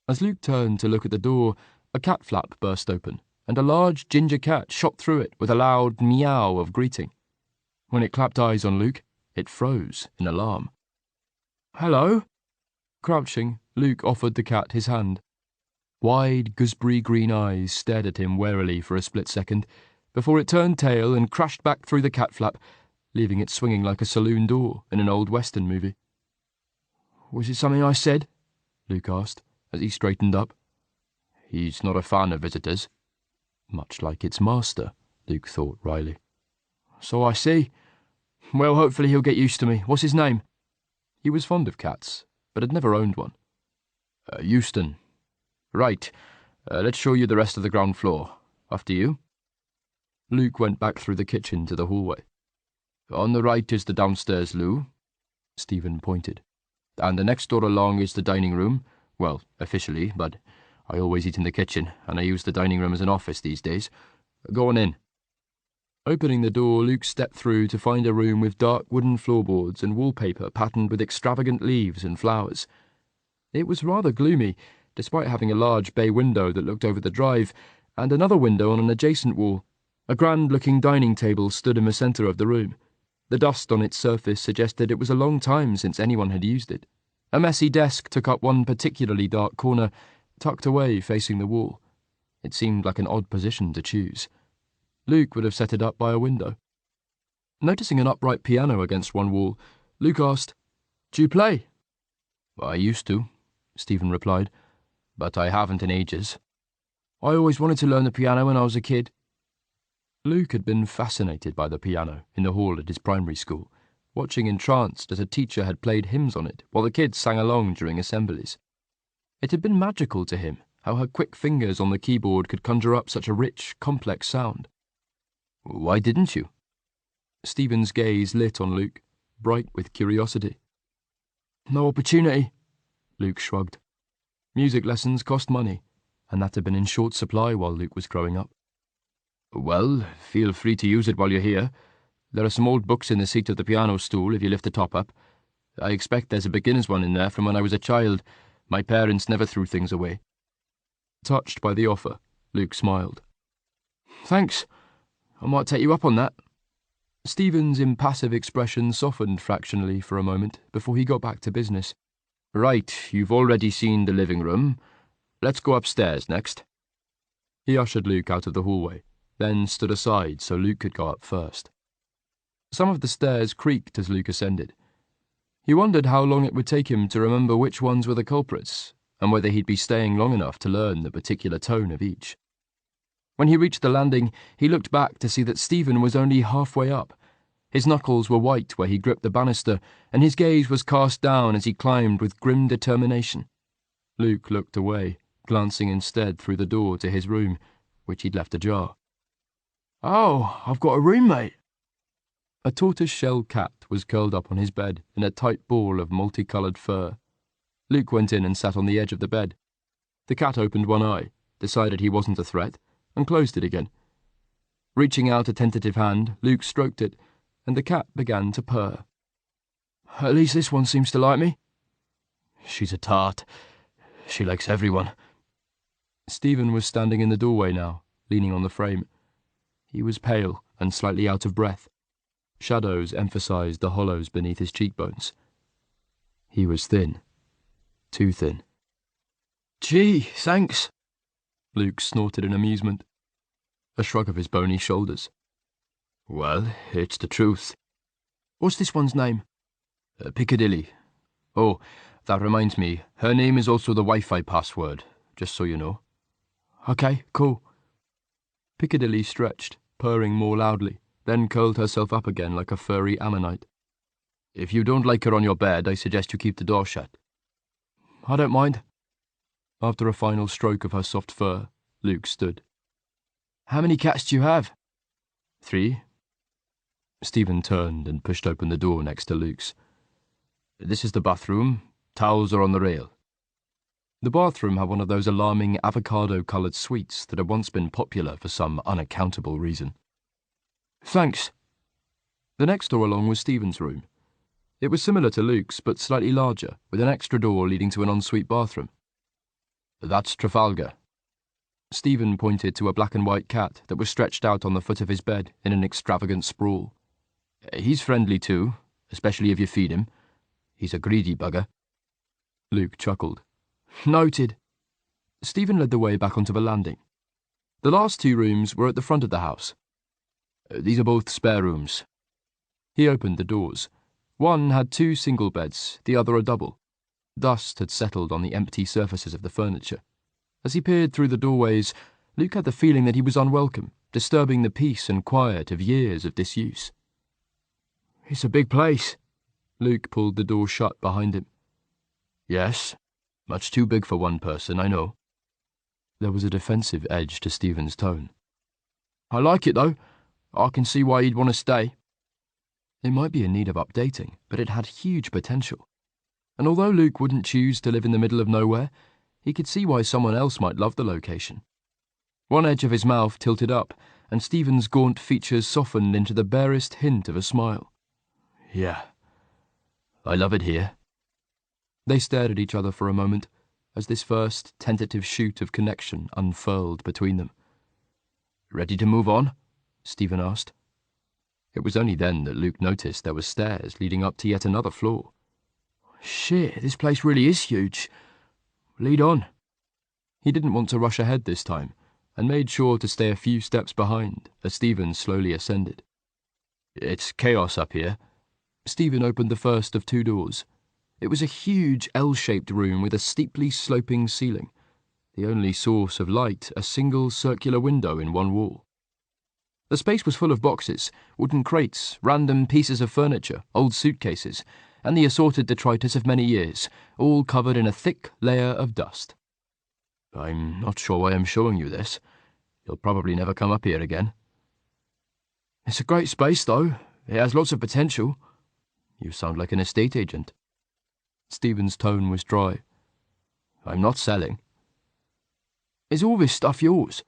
As Luke turned to look at the door, a cat flap burst open, and a large ginger cat shot through it with a loud meow of greeting. When it clapped eyes on Luke, it froze in alarm. Hello? Crouching, Luke offered the cat his hand. Wide, gooseberry green eyes stared at him warily for a split second, before it turned tail and crashed back through the cat flap, leaving it swinging like a saloon door in an old Western movie. Was it something I said? Luke asked, as he straightened up. He's not a fan of visitors. Much like its master, Luke thought wryly. So I see. Well, hopefully he'll get used to me. What's his name? He was fond of cats, but had never owned one. Euston. Right, let's show you the rest of the ground floor. After you. Luke went back through the kitchen to the hallway. On the right is the downstairs loo. Stephen pointed. And the next door along is the dining room. Well, officially, but I always eat in the kitchen, and I use the dining room as an office these days. Go on in. Opening the door, Luke stepped through to find a room with dark wooden floorboards and wallpaper patterned with extravagant leaves and flowers. It was rather gloomy, despite having a large bay window that looked over the drive, and another window on an adjacent wall. A grand-looking dining table stood in the centre of the room. The dust on its surface suggested it was a long time since anyone had used it. A messy desk took up one particularly dark corner, tucked away facing the wall. It seemed like an odd position to choose. Luke would have set it up by a window. Noticing an upright piano against one wall, Luke asked, Do you play? I used to, Stephen replied, but I haven't in ages. I always wanted to learn the piano when I was a kid. Luke had been fascinated by the piano in the hall at his primary school, watching entranced as a teacher had played hymns on it while the kids sang along during assemblies. It had been magical to him how her quick fingers on the keyboard could conjure up such a rich, complex sound. Why didn't you? Stephen's gaze lit on Luke, bright with curiosity. No opportunity, Luke shrugged. Music lessons cost money, and that had been in short supply while Luke was growing up. Well, feel free to use it while you're here. There are some old books in the seat of the piano stool if you lift the top up. I expect there's a beginner's one in there from when I was a child. My parents never threw things away. Touched by the offer, Luke smiled. Thanks. I might take you up on that. Stephen's impassive expression softened fractionally for a moment before he got back to business. Right, you've already seen the living room. Let's go upstairs next. He ushered Luke out of the hallway, then stood aside so Luke could go up first. Some of the stairs creaked as Luke ascended. He wondered how long it would take him to remember which ones were the culprits, and whether he'd be staying long enough to learn the particular tone of each. When he reached the landing, he looked back to see that Stephen was only halfway up. His knuckles were white where he gripped the banister, and his gaze was cast down as he climbed with grim determination. Luke looked away, glancing instead through the door to his room, which he'd left ajar. Oh, I've got a roommate. A tortoise-shell cat was curled up on his bed in a tight ball of multicoloured fur. Luke went in and sat on the edge of the bed. The cat opened one eye, decided he wasn't a threat, and closed it again. Reaching out a tentative hand, Luke stroked it, and the cat began to purr. "At least this one seems to like me." "She's a tart. She likes everyone." Stephen was standing in the doorway now, leaning on the frame. He was pale and slightly out of breath. Shadows emphasized the hollows beneath his cheekbones. He was thin. Too thin. "Gee, thanks," Luke snorted in amusement. A shrug of his bony shoulders. "Well, it's the truth." "What's this one's name?" "Piccadilly. Oh, that reminds me, her name is also the Wi-Fi password, just so you know." "Okay, cool." Piccadilly stretched, purring more loudly, then curled herself up again like a furry ammonite. "If you don't like her on your bed, I suggest you keep the door shut." "I don't mind." After a final stroke of her soft fur, Luke stood. "How many cats do you have?" "3. Stephen turned and pushed open the door next to Luke's. "This is the bathroom. Towels are on the rail." The bathroom had one of those alarming avocado-coloured suites that had once been popular for some unaccountable reason. "Thanks." The next door along was Stephen's room. It was similar to Luke's, but slightly larger, with an extra door leading to an ensuite bathroom. "That's Trafalgar." Stephen pointed to a black and white cat that was stretched out on the foot of his bed in an extravagant sprawl. "He's friendly too, especially if you feed him. He's a greedy bugger." Luke chuckled. "Noted." Stephen led the way back onto the landing. The last 2 rooms were at the front of the house. "These are both spare rooms." He opened the doors. One had 2 single beds, the other a double. Dust had settled on the empty surfaces of the furniture. As he peered through the doorways, Luke had the feeling that he was unwelcome, disturbing the peace and quiet of years of disuse. "It's a big place." Luke pulled the door shut behind him. "Yes, much too big for one person, I know." There was a defensive edge to Stephen's tone. "I like it, though. I can see why you'd want to stay." It might be in need of updating, but it had huge potential. And although Luke wouldn't choose to live in the middle of nowhere, he could see why someone else might love the location. One edge of his mouth tilted up, and Stephen's gaunt features softened into the barest hint of a smile. "Yeah, I love it here." They stared at each other for a moment, as this first tentative shoot of connection unfurled between them. "Ready to move on?" Stephen asked. It was only then that Luke noticed there were stairs leading up to yet another floor. "Shit, this place really is huge. Lead on." He didn't want to rush ahead this time, and made sure to stay a few steps behind as Stephen slowly ascended. "It's chaos up here." Stephen opened the first of 2 doors. It was a huge L-shaped room with a steeply sloping ceiling, the only source of light a single circular window in one wall. The space was full of boxes, wooden crates, random pieces of furniture, old suitcases, and the assorted detritus of many years, all covered in a thick layer of dust. "I'm not sure why I'm showing you this. You'll probably never come up here again." "It's a great space, though. It has lots of potential." "You sound like an estate agent." Stephen's tone was dry. "I'm not selling." "Is all this stuff yours?"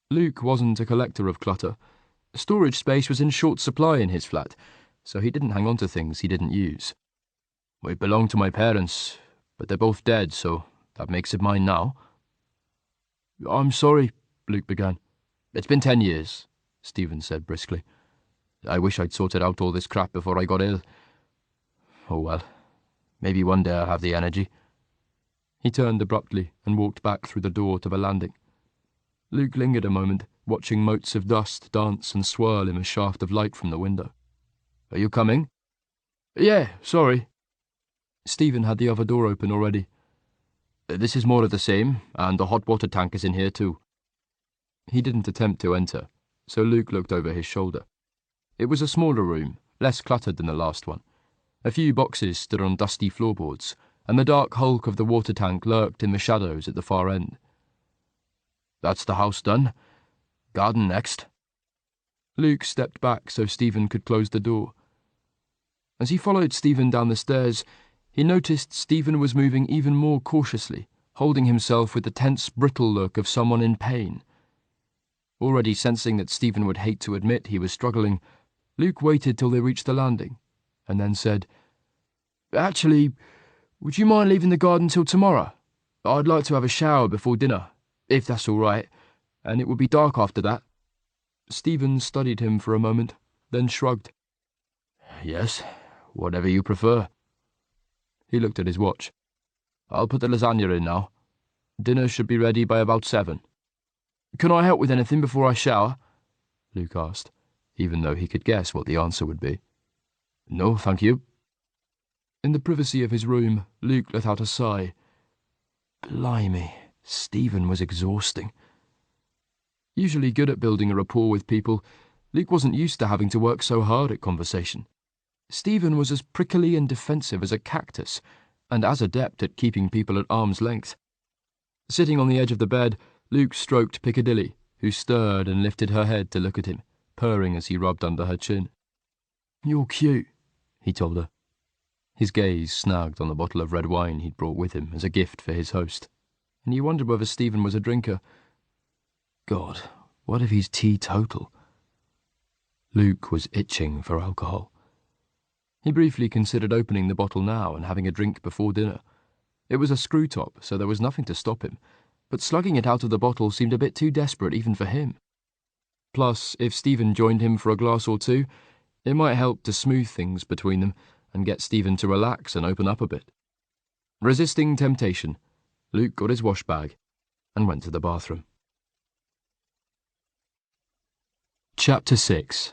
Luke wasn't a collector of clutter. Storage space was in short supply in his flat, so he didn't hang on to things he didn't use. "It belonged to my parents, but they're both dead, so that makes it mine now." "I'm sorry," Luke began. "It's been 10 years, Stephen said briskly. "I wish I'd sorted out all this crap before I got ill. Oh well, maybe one day I'll have the energy." He turned abruptly and walked back through the door to the landing. Luke lingered a moment, watching motes of dust dance and swirl in a shaft of light from the window. "Are you coming?" "Yeah, sorry." Stephen had the other door open already. "This is more of the same, and the hot water tank is in here too." He didn't attempt to enter, so Luke looked over his shoulder. It was a smaller room, less cluttered than the last one. A few boxes stood on dusty floorboards, and the dark hulk of the water tank lurked in the shadows at the far end. "That's the house done. Garden next." Luke stepped back so Stephen could close the door. As he followed Stephen down the stairs, he noticed Stephen was moving even more cautiously, holding himself with the tense, brittle look of someone in pain. Already sensing that Stephen would hate to admit he was struggling, Luke waited till they reached the landing, and then said, "Actually, would you mind leaving the garden till tomorrow? I'd like to have a shower before dinner, if that's all right, and it would be dark after that." Stephen studied him for a moment, then shrugged. "Yes, whatever you prefer." He looked at his watch. "I'll put the lasagna in now. Dinner should be ready by about 7. "Can I help with anything before I shower?" Luke asked, even though he could guess what the answer would be. "No, thank you." In the privacy of his room, Luke let out a sigh. Blimey, Stephen was exhausting. Usually good at building a rapport with people, Luke wasn't used to having to work so hard at conversation. Stephen was as prickly and defensive as a cactus, and as adept at keeping people at arm's length. Sitting on the edge of the bed, Luke stroked Piccadilly, who stirred and lifted her head to look at him, purring as he rubbed under her chin. "You're cute," he told her. His gaze snagged on the bottle of red wine he'd brought with him as a gift for his host, and he wondered whether Stephen was a drinker. God, what if he's teetotal? Luke was itching for alcohol. He briefly considered opening the bottle now and having a drink before dinner. It was a screw top, so there was nothing to stop him, but slugging it out of the bottle seemed a bit too desperate even for him. Plus, if Stephen joined him for a glass or two, it might help to smooth things between them and get Stephen to relax and open up a bit. Resisting temptation, Luke got his wash bag and went to the bathroom. Chapter 6.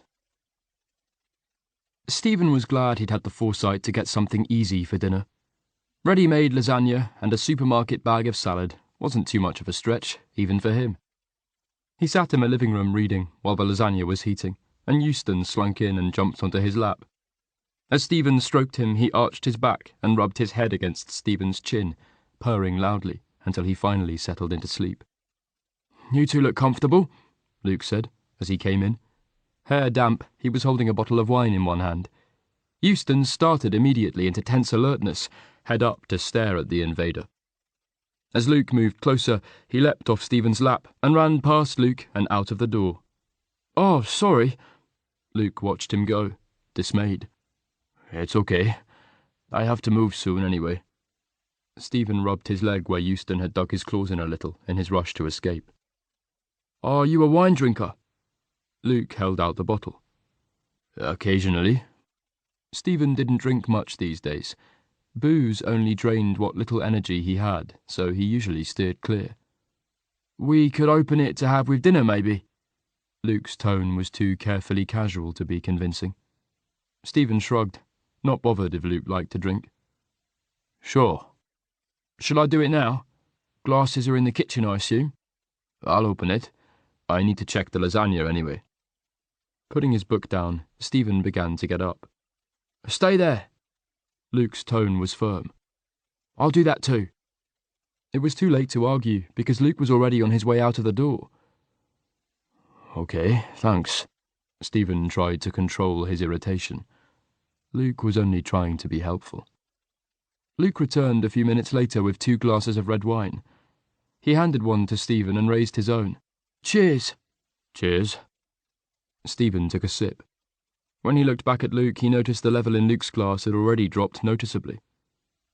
Stephen was glad he'd had the foresight to get something easy for dinner. Ready-made lasagna and a supermarket bag of salad wasn't too much of a stretch, even for him. He sat in the living room reading while the lasagna was heating, and Euston slunk in and jumped onto his lap. As Stephen stroked him, he arched his back and rubbed his head against Stephen's chin, purring loudly until he finally settled into sleep. "You two look comfortable," Luke said, as he came in. Hair damp, he was holding a bottle of wine in one hand. Euston started immediately into tense alertness, head up to stare at the invader. As Luke moved closer, he leapt off Stephen's lap and ran past Luke and out of the door. "Oh, sorry." Luke watched him go, dismayed. "It's okay. I have to move soon anyway." Stephen rubbed his leg where Euston had dug his claws in a little in his rush to escape. "Are you a wine drinker?" Luke held out the bottle. "Occasionally." Stephen didn't drink much these days. Booze only drained what little energy he had, so he usually steered clear. "We could open it to have with dinner, maybe." Luke's tone was too carefully casual to be convincing. Stephen shrugged, not bothered if Luke liked to drink. "Sure." "Shall I do it now? Glasses are in the kitchen, I assume." "I'll open it. I need to check the lasagna anyway." Putting his book down, Stephen began to get up. "Stay there." Luke's tone was firm. "I'll do that too." It was too late to argue, because Luke was already on his way out of the door. "Okay, thanks." Stephen tried to control his irritation. Luke was only trying to be helpful. Luke returned a few minutes later with 2 glasses of red wine. He handed one to Stephen and raised his own. "Cheers." "Cheers." Stephen took a sip. When he looked back at Luke, he noticed the level in Luke's glass had already dropped noticeably.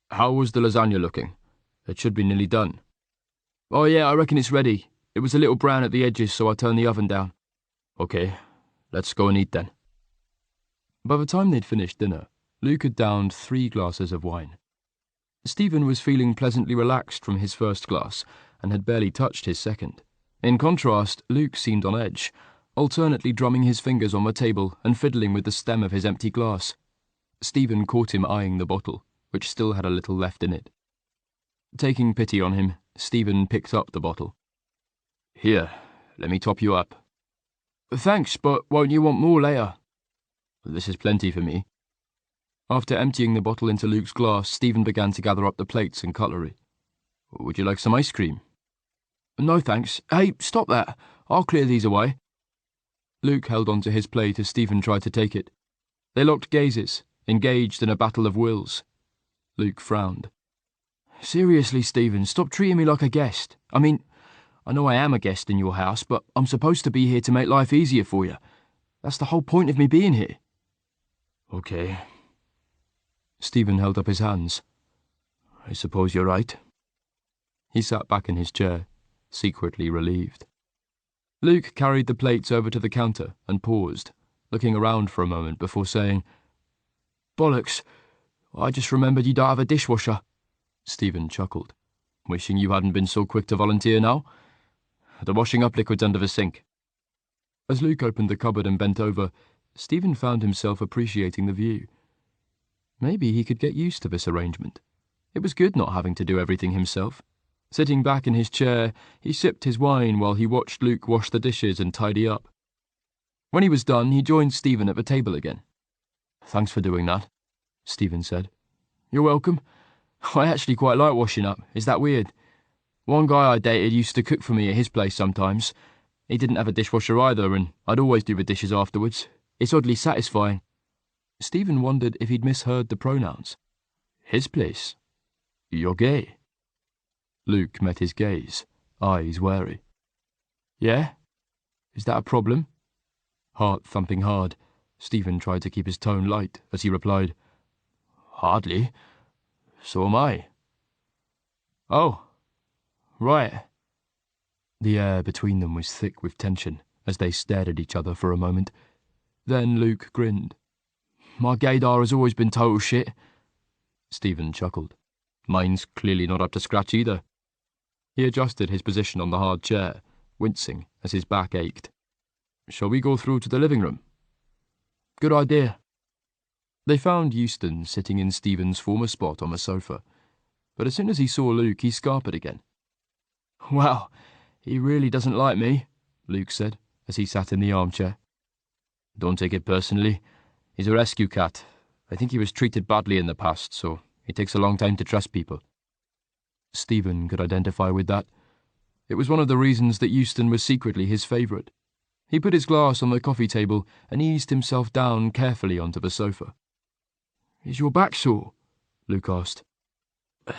"How was the lasagna looking? It should be nearly done." "Oh yeah, I reckon it's ready. It was a little brown at the edges, so I turned the oven down." "Okay, let's go and eat then." By the time they'd finished dinner, Luke had downed 3 glasses of wine. Stephen was feeling pleasantly relaxed from his first glass and had barely touched his second. In contrast, Luke seemed on edge, alternately drumming his fingers on the table and fiddling with the stem of his empty glass. Stephen caught him eyeing the bottle, which still had a little left in it. Taking pity on him, Stephen picked up the bottle. "Here, let me top you up." "Thanks, but won't you want more later?" "This is plenty for me." After emptying the bottle into Luke's glass, Stephen began to gather up the plates and cutlery. "Would you like some ice cream?" "No thanks. Hey, stop that. I'll clear these away." Luke held onto his plate as Stephen tried to take it. They locked gazes, engaged in a battle of wills. Luke frowned. Seriously, Stephen, stop treating me like a guest. I mean, I know I am a guest in your house, but I'm supposed to be here to make life easier for you. That's the whole point of me being here. Okay. Stephen held up his hands. I suppose you're right. He sat back in his chair, secretly relieved. Luke carried the plates over to the counter and paused, looking around for a moment before saying, Bollocks, I just remembered you don't have a dishwasher. Stephen chuckled. Wishing you hadn't been so quick to volunteer now. The washing up liquid's under the sink. As Luke opened the cupboard and bent over, Stephen found himself appreciating the view. Maybe he could get used to this arrangement. It was good not having to do everything himself. Sitting back in his chair, he sipped his wine while he watched Luke wash the dishes and tidy up. When he was done, he joined Stephen at the table again. Thanks for doing that, Stephen said. You're welcome. I actually quite like washing up. Is that weird? One guy I dated used to cook for me at his place sometimes. He didn't have a dishwasher either, and I'd always do the dishes afterwards. It's oddly satisfying. Stephen wondered if he'd misheard the pronouns. His place? You're gay? Luke met his gaze, eyes wary. Yeah? Is that a problem? Heart thumping hard, Stephen tried to keep his tone light as he replied, Hardly. So am I. Oh, right. The air between them was thick with tension as they stared at each other for a moment. Then Luke grinned. My gaydar has always been total shit. Stephen chuckled. Mine's clearly not up to scratch either. He adjusted his position on the hard chair, wincing as his back ached. Shall we go through to the living room? Good idea. They found Euston sitting in Stephen's former spot on the sofa, but as soon as he saw Luke, he scarpered again. Well, he really doesn't like me, Luke said, as he sat in the armchair. Don't take it personally. He's a rescue cat. I think he was treated badly in the past, so it takes a long time to trust people. Stephen could identify with that. It was one of the reasons that Euston was secretly his favourite. He put his glass on the coffee table and eased himself down carefully onto the sofa. Is your back sore? Luke asked.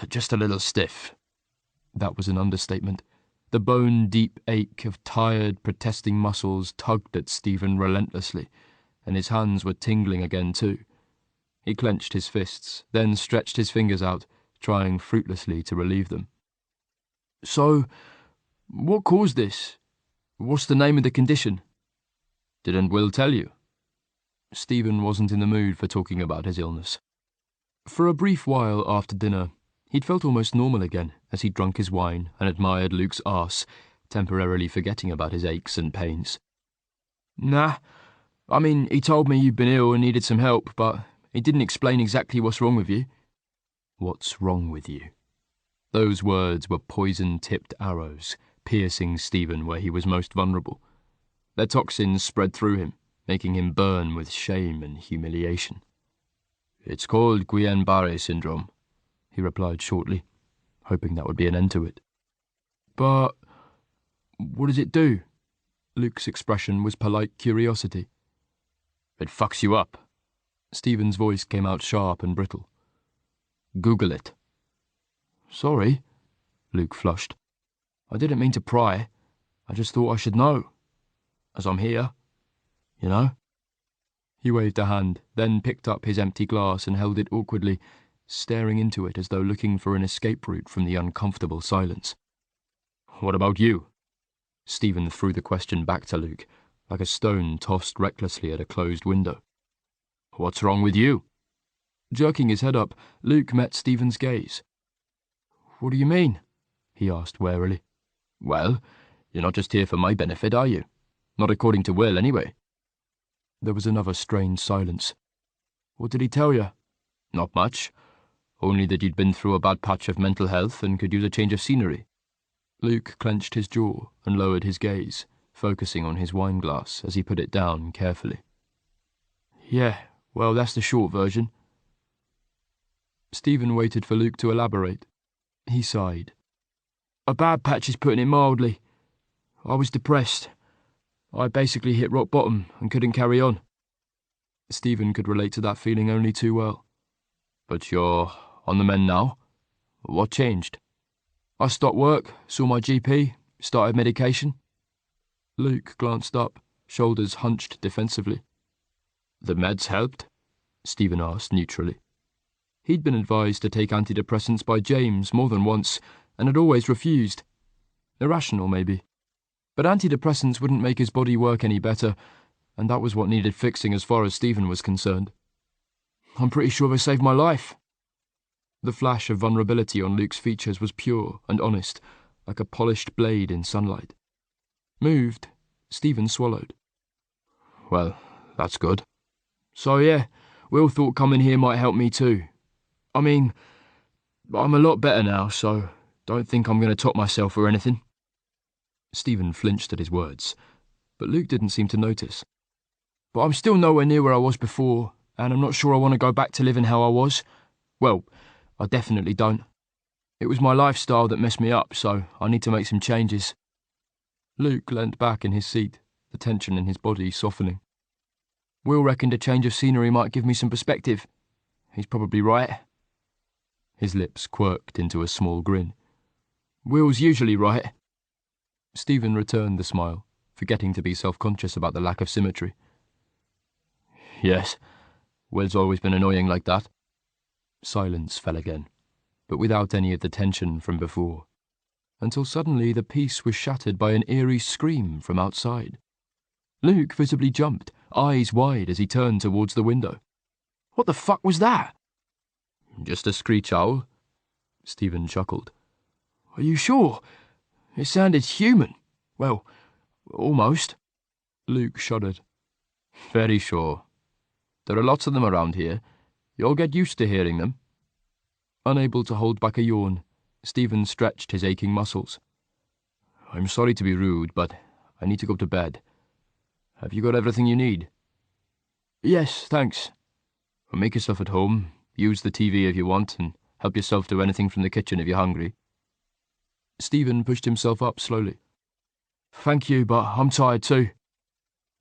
Just a little stiff. That was an understatement. The bone-deep ache of tired, protesting muscles tugged at Stephen relentlessly, and his hands were tingling again too. He clenched his fists, then stretched his fingers out, trying fruitlessly to relieve them. So, what caused this? What's the name of the condition? Didn't Will tell you? Stephen wasn't in the mood for talking about his illness. For a brief while after dinner, he'd felt almost normal again as he'd drunk his wine and admired Luke's arse, temporarily forgetting about his aches and pains. Nah, I mean, he told me you'd been ill and needed some help, but he didn't explain exactly what's wrong with you. What's wrong with you? Those words were poison-tipped arrows, piercing Stephen where he was most vulnerable. Their toxins spread through him, making him burn with shame and humiliation. It's called Guillain-Barré syndrome, he replied shortly, hoping that would be an end to it. But what does it do? Luke's expression was polite curiosity. It fucks you up. Stephen's voice came out sharp and brittle. Google it. Sorry, Luke flushed. I didn't mean to pry. I just thought I should know. As I'm here, you know? He waved a hand, then picked up his empty glass and held it awkwardly, staring into it as though looking for an escape route from the uncomfortable silence. What about you? Stephen threw the question back to Luke, like a stone tossed recklessly at a closed window. What's wrong with you? Jerking his head up, Luke met Stephen's gaze. What do you mean? He asked warily. Well, you're not just here for my benefit, are you? Not according to Will, anyway. There was another strange silence. What did he tell you? Not much. Only that you'd been through a bad patch of mental health and could use a change of scenery. Luke clenched his jaw and lowered his gaze, focusing on his wine glass as he put it down carefully. Yeah, well, that's the short version. Stephen waited for Luke to elaborate. He sighed. A bad patch is putting it mildly. I was depressed. I basically hit rock bottom and couldn't carry on. Stephen could relate to that feeling only too well. But you're On the mend now. What changed? I stopped work, saw my GP, started medication. Luke glanced up, shoulders hunched defensively. The meds helped? Stephen asked neutrally. He'd been advised to take antidepressants by James more than once, and had always refused. Irrational, maybe. But antidepressants wouldn't make his body work any better, and that was what needed fixing as far as Stephen was concerned. I'm pretty sure they saved my life. The flash of vulnerability on Luke's features was pure and honest, like a polished blade in sunlight. Moved, Stephen swallowed. Well, that's good. So yeah, Will thought coming here might help me too. I mean, I'm a lot better now, so don't think I'm going to top myself or anything. Stephen flinched at his words, but Luke didn't seem to notice. But I'm still nowhere near where I was before, and I'm not sure I want to go back to living how I was. Well, I definitely don't. It was my lifestyle that messed me up, so I need to make some changes. Luke leant back in his seat, the tension in his body softening. Will reckoned a change of scenery might give me some perspective. He's probably right. His lips quirked into a small grin. Will's usually right. Stephen returned the smile, forgetting to be self-conscious about the lack of symmetry. Yes, Will's always been annoying like that. Silence fell again, but without any of the tension from before, until suddenly the peace was shattered by an eerie scream from outside. Luke visibly jumped, eyes wide as he turned towards the window. What the fuck was that? Just a screech owl. Stephen chuckled. Are you sure? It sounded human. Well, almost. Luke shuddered. Very sure. There are lots of them around here. You'll get used to hearing them. Unable to hold back a yawn, Stephen stretched his aching muscles. I'm sorry to be rude, but I need to go to bed. Have you got everything you need? Yes, thanks. Well, make yourself at home, use the TV if you want, and help yourself to anything from the kitchen if you're hungry. Stephen pushed himself up slowly. Thank you, but I'm tired too.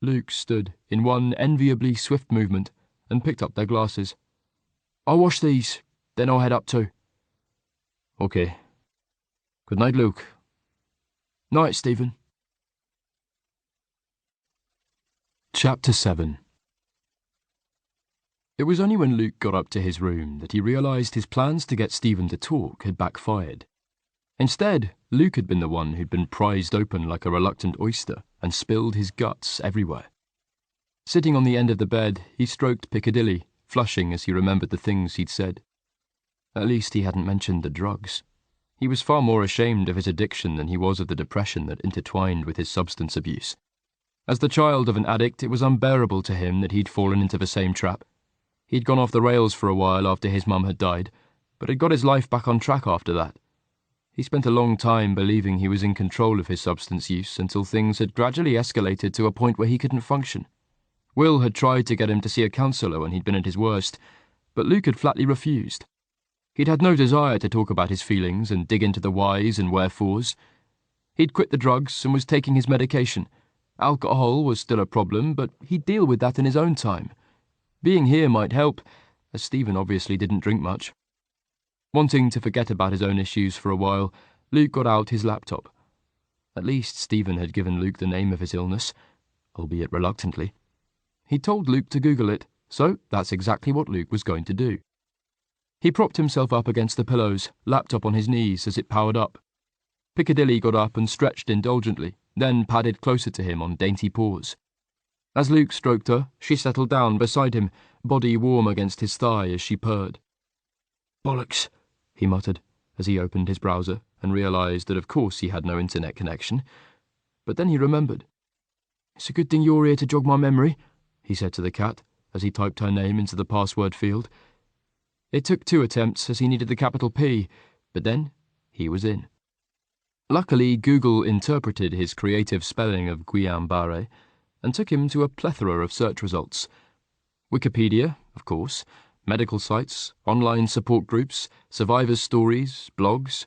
Luke stood in one enviably swift movement and picked up their glasses. I'll wash these, then I'll head up too. Okay. Good night, Luke. Night, Stephen. Chapter 7. It was only when Luke got up to his room that he realised his plans to get Stephen to talk had backfired. Instead, Luke had been the one who'd been prized open like a reluctant oyster and spilled his guts everywhere. Sitting on the end of the bed, he stroked Piccadilly, flushing as he remembered the things he'd said. At least he hadn't mentioned the drugs. He was far more ashamed of his addiction than he was of the depression that intertwined with his substance abuse. As the child of an addict, it was unbearable to him that he'd fallen into the same trap. He'd gone off the rails for a while after his mum had died, but had got his life back on track after that. He spent a long time believing he was in control of his substance use until things had gradually escalated to a point where he couldn't function. Will had tried to get him to see a counsellor when he'd been at his worst, but Luke had flatly refused. He'd had no desire to talk about his feelings and dig into the whys and wherefores. He'd quit the drugs and was taking his medication. Alcohol was still a problem, but he'd deal with that in his own time. Being here might help, as Stephen obviously didn't drink much. Wanting to forget about his own issues for a while, Luke got out his laptop. At least Stephen had given Luke the name of his illness, albeit reluctantly. He told Luke to Google it, so that's exactly what Luke was going to do. He propped himself up against the pillows, laptop on his knees as it powered up. Piccadilly got up and stretched indulgently, then padded closer to him on dainty paws. As Luke stroked her, she settled down beside him, body warm against his thigh as she purred. Bollocks, he muttered, as he opened his browser and realised that of course he had no internet connection. But then he remembered. It's a good thing you're here to jog my memory, he said to the cat, as he typed her name into the password field. It took 2 attempts as he needed the capital P, but then he was in. Luckily, Google interpreted his creative spelling of Guillain-Barré and took him to a plethora of search results. Wikipedia, of course, medical sites, online support groups, survivors' stories, blogs.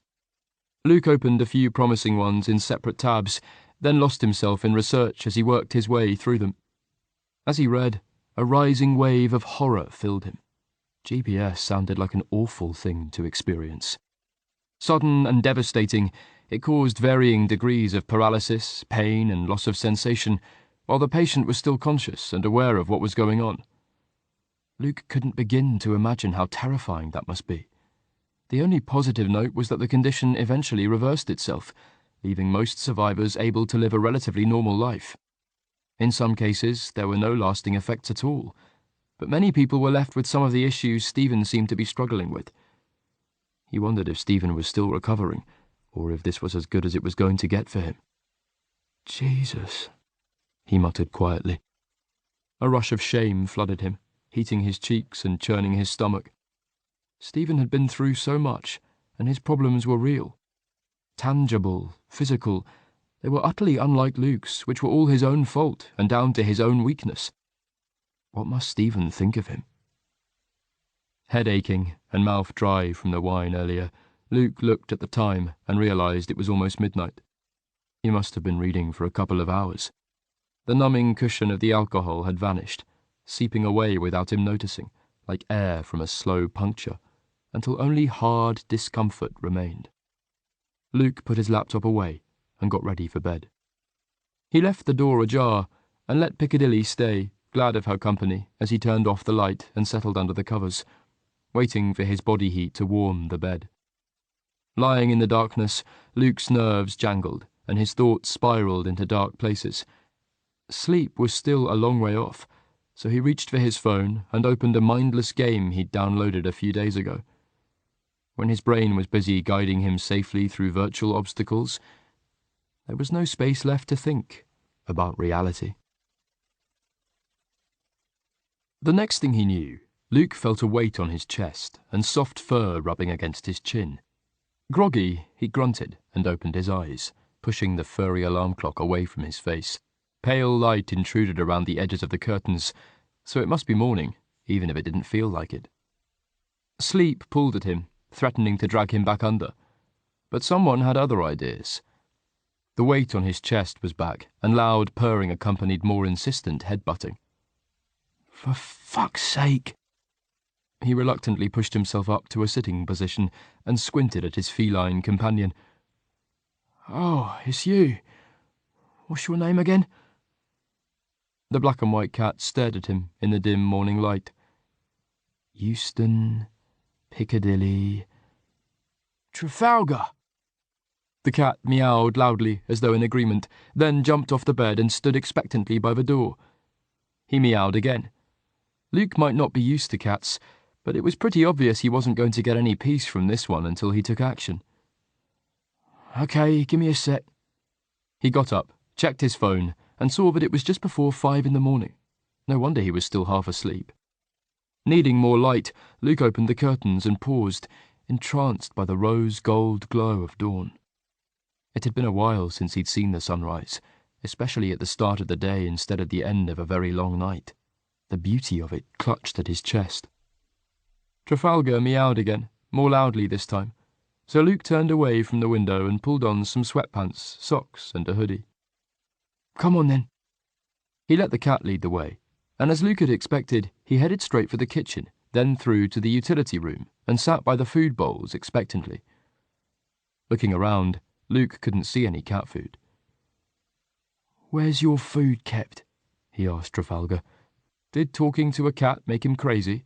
Luke opened a few promising ones in separate tabs, then lost himself in research as he worked his way through them. As he read, a rising wave of horror filled him. GPS sounded like an awful thing to experience. Sudden and devastating, it caused varying degrees of paralysis, pain, and loss of sensation, while the patient was still conscious and aware of what was going on. Luke couldn't begin to imagine how terrifying that must be. The only positive note was that the condition eventually reversed itself, leaving most survivors able to live a relatively normal life. In some cases, there were no lasting effects at all, but many people were left with some of the issues Stephen seemed to be struggling with. He wondered if Stephen was still recovering, or if this was as good as it was going to get for him. Jesus, he muttered quietly. A rush of shame flooded him, heating his cheeks and churning his stomach. Stephen had been through so much, and his problems were real. Tangible, physical, they were utterly unlike Luke's, which were all his own fault and down to his own weakness. What must Stephen think of him? Head aching and mouth dry from the wine earlier, Luke looked at the time and realized it was almost midnight. He must have been reading for a couple of hours. The numbing cushion of the alcohol had vanished, seeping away without him noticing, like air from a slow puncture, until only hard discomfort remained. Luke put his laptop away and got ready for bed. He left the door ajar and let Piccadilly stay, glad of her company, as he turned off the light and settled under the covers, waiting for his body heat to warm the bed. Lying in the darkness, Luke's nerves jangled and his thoughts spiraled into dark places. Sleep was still a long way off, so he reached for his phone and opened a mindless game he'd downloaded a few days ago. When his brain was busy guiding him safely through virtual obstacles, there was no space left to think about reality. The next thing he knew, Luke felt a weight on his chest and soft fur rubbing against his chin. Groggy, he grunted and opened his eyes, pushing the furry alarm clock away from his face. Pale light intruded around the edges of the curtains, so it must be morning, even if it didn't feel like it. Sleep pulled at him, threatening to drag him back under, but someone had other ideas. The weight on his chest was back, and loud purring accompanied more insistent headbutting. For fuck's sake! He reluctantly pushed himself up to a sitting position and squinted at his feline companion. Oh, it's you. What's your name again? The black and white cat stared at him in the dim morning light. Euston, Piccadilly, Trafalgar. The cat meowed loudly as though in agreement, then jumped off the bed and stood expectantly by the door. He meowed again. Luke might not be used to cats, but it was pretty obvious he wasn't going to get any peace from this one until he took action. Okay, give me a sec. He got up, checked his phone, and saw that it was just before 5 a.m. No wonder he was still half asleep. Needing more light, Luke opened the curtains and paused, entranced by the rose-gold glow of dawn. It had been a while since he'd seen the sunrise, especially at the start of the day instead of the end of a very long night. The beauty of it clutched at his chest. Trafalgar meowed again, more loudly this time, so Luke turned away from the window and pulled on some sweatpants, socks, and a hoodie. Come on, then. He let the cat lead the way, and as Luke had expected, he headed straight for the kitchen, then through to the utility room, and sat by the food bowls expectantly. Looking around, Luke couldn't see any cat food. Where's your food kept? He asked Trafalgar. Did talking to a cat make him crazy?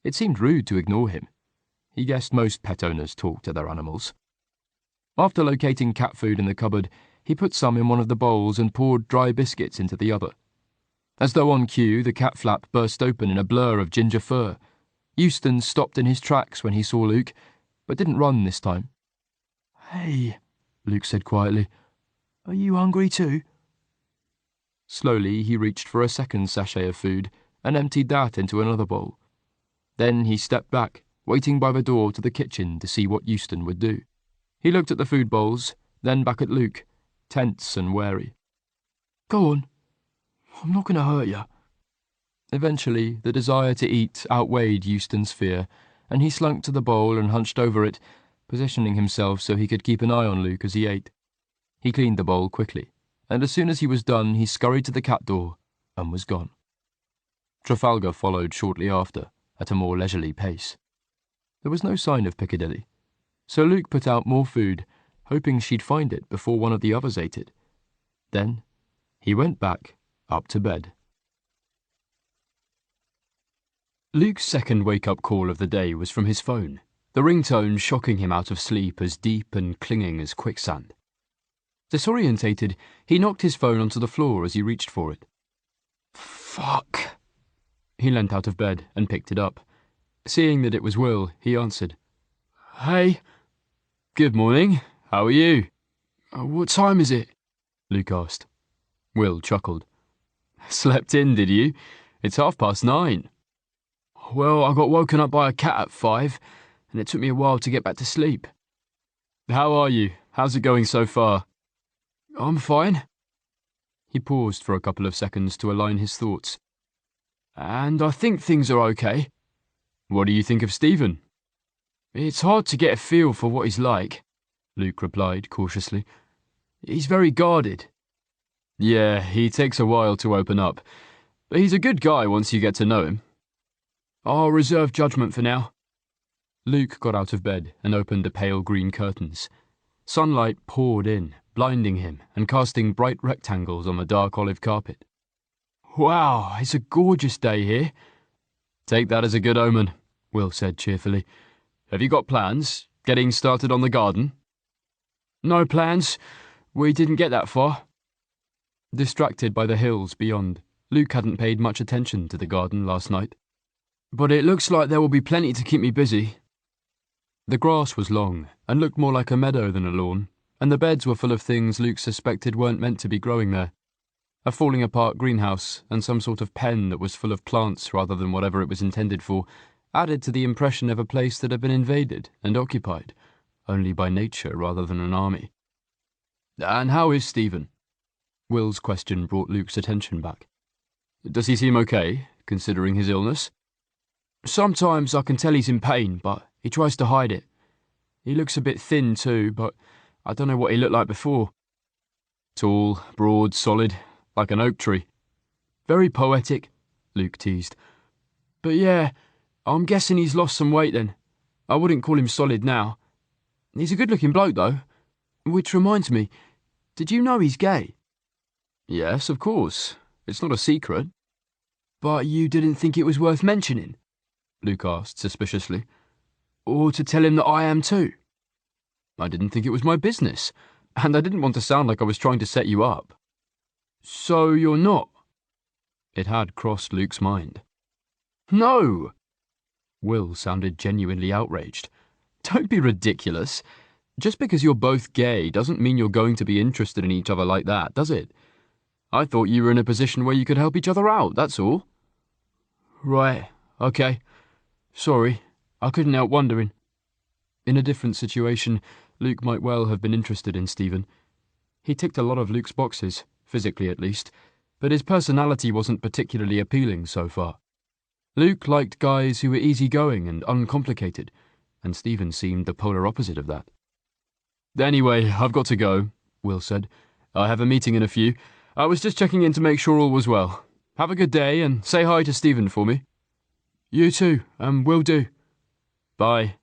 It seemed rude to ignore him. He guessed most pet owners talk to their animals. After locating cat food in the cupboard, he put some in one of the bowls and poured dry biscuits into the other. As though on cue, the cat flap burst open in a blur of ginger fur. Euston stopped in his tracks when he saw Luke, but didn't run this time. Hey, Luke said quietly. Are you hungry too? Slowly, he reached for a second sachet of food and emptied that into another bowl. Then he stepped back, waiting by the door to the kitchen to see what Euston would do. He looked at the food bowls, then back at Luke, tense and wary. Go on. I'm not going to hurt you. Eventually, the desire to eat outweighed Euston's fear, and he slunk to the bowl and hunched over it, positioning himself so he could keep an eye on Luke as he ate. He cleaned the bowl quickly, and as soon as he was done, he scurried to the cat door and was gone. Trafalgar followed shortly after, at a more leisurely pace. There was no sign of Piccadilly, so Luke put out more food, hoping she'd find it before one of the others ate it. Then he went back up to bed. Luke's second wake-up call of the day was from his phone, the ringtone shocking him out of sleep as deep and clinging as quicksand. Disorientated, he knocked his phone onto the floor as he reached for it. Fuck! He leant out of bed and picked it up. Seeing that it was Will, he answered. Hey. Good morning. How are you? What time is it? Luke asked. Will chuckled. Slept in, did you? It's 9:30. Well, I got woken up by a cat at 5, and it took me a while to get back to sleep. How are you? How's it going so far? I'm fine. He paused for a couple of seconds to align his thoughts. And I think things are okay. What do you think of Stephen? It's hard to get a feel for what he's like, Luke replied cautiously. He's very guarded. Yeah, he takes a while to open up, but he's a good guy once you get to know him. I'll reserve judgment for now. Luke got out of bed and opened the pale green curtains. Sunlight poured in, blinding him and casting bright rectangles on the dark olive carpet. Wow, it's a gorgeous day here. Take that as a good omen, Will said cheerfully. Have you got plans? Getting started on the garden? No plans. We didn't get that far. Distracted by the hills beyond, Luke hadn't paid much attention to the garden last night. But it looks like there will be plenty to keep me busy. The grass was long and looked more like a meadow than a lawn, and the beds were full of things Luke suspected weren't meant to be growing there. A falling-apart greenhouse and some sort of pen that was full of plants rather than whatever it was intended for added to the impression of a place that had been invaded and occupied, only by nature rather than an army. And how is Stephen? Will's question brought Luke's attention back. Does he seem okay, considering his illness? Sometimes I can tell he's in pain, but he tries to hide it. He looks a bit thin too, but I don't know what he looked like before. Tall, broad, solid, like an oak tree. Very poetic, Luke teased. But yeah, I'm guessing he's lost some weight then. I wouldn't call him solid now. He's a good-looking bloke though. Which reminds me, did you know he's gay? Yes, of course. It's not a secret. But you didn't think it was worth mentioning? Luke asked suspiciously. Or to tell him that I am too? I didn't think it was my business, and I didn't want to sound like I was trying to set you up. So you're not? It had crossed Luke's mind. No! Will sounded genuinely outraged. Don't be ridiculous. Just because you're both gay doesn't mean you're going to be interested in each other like that, does it? I thought you were in a position where you could help each other out, that's all. Right, okay. Sorry, I couldn't help wondering. In a different situation, Luke might well have been interested in Stephen. He ticked a lot of Luke's boxes, physically at least, but his personality wasn't particularly appealing so far. Luke liked guys who were easygoing and uncomplicated, and Stephen seemed the polar opposite of that. Anyway, I've got to go, Will said. I have a meeting in a few. I was just checking in to make sure all was well. Have a good day and say hi to Stephen for me. You too, will do. Bye.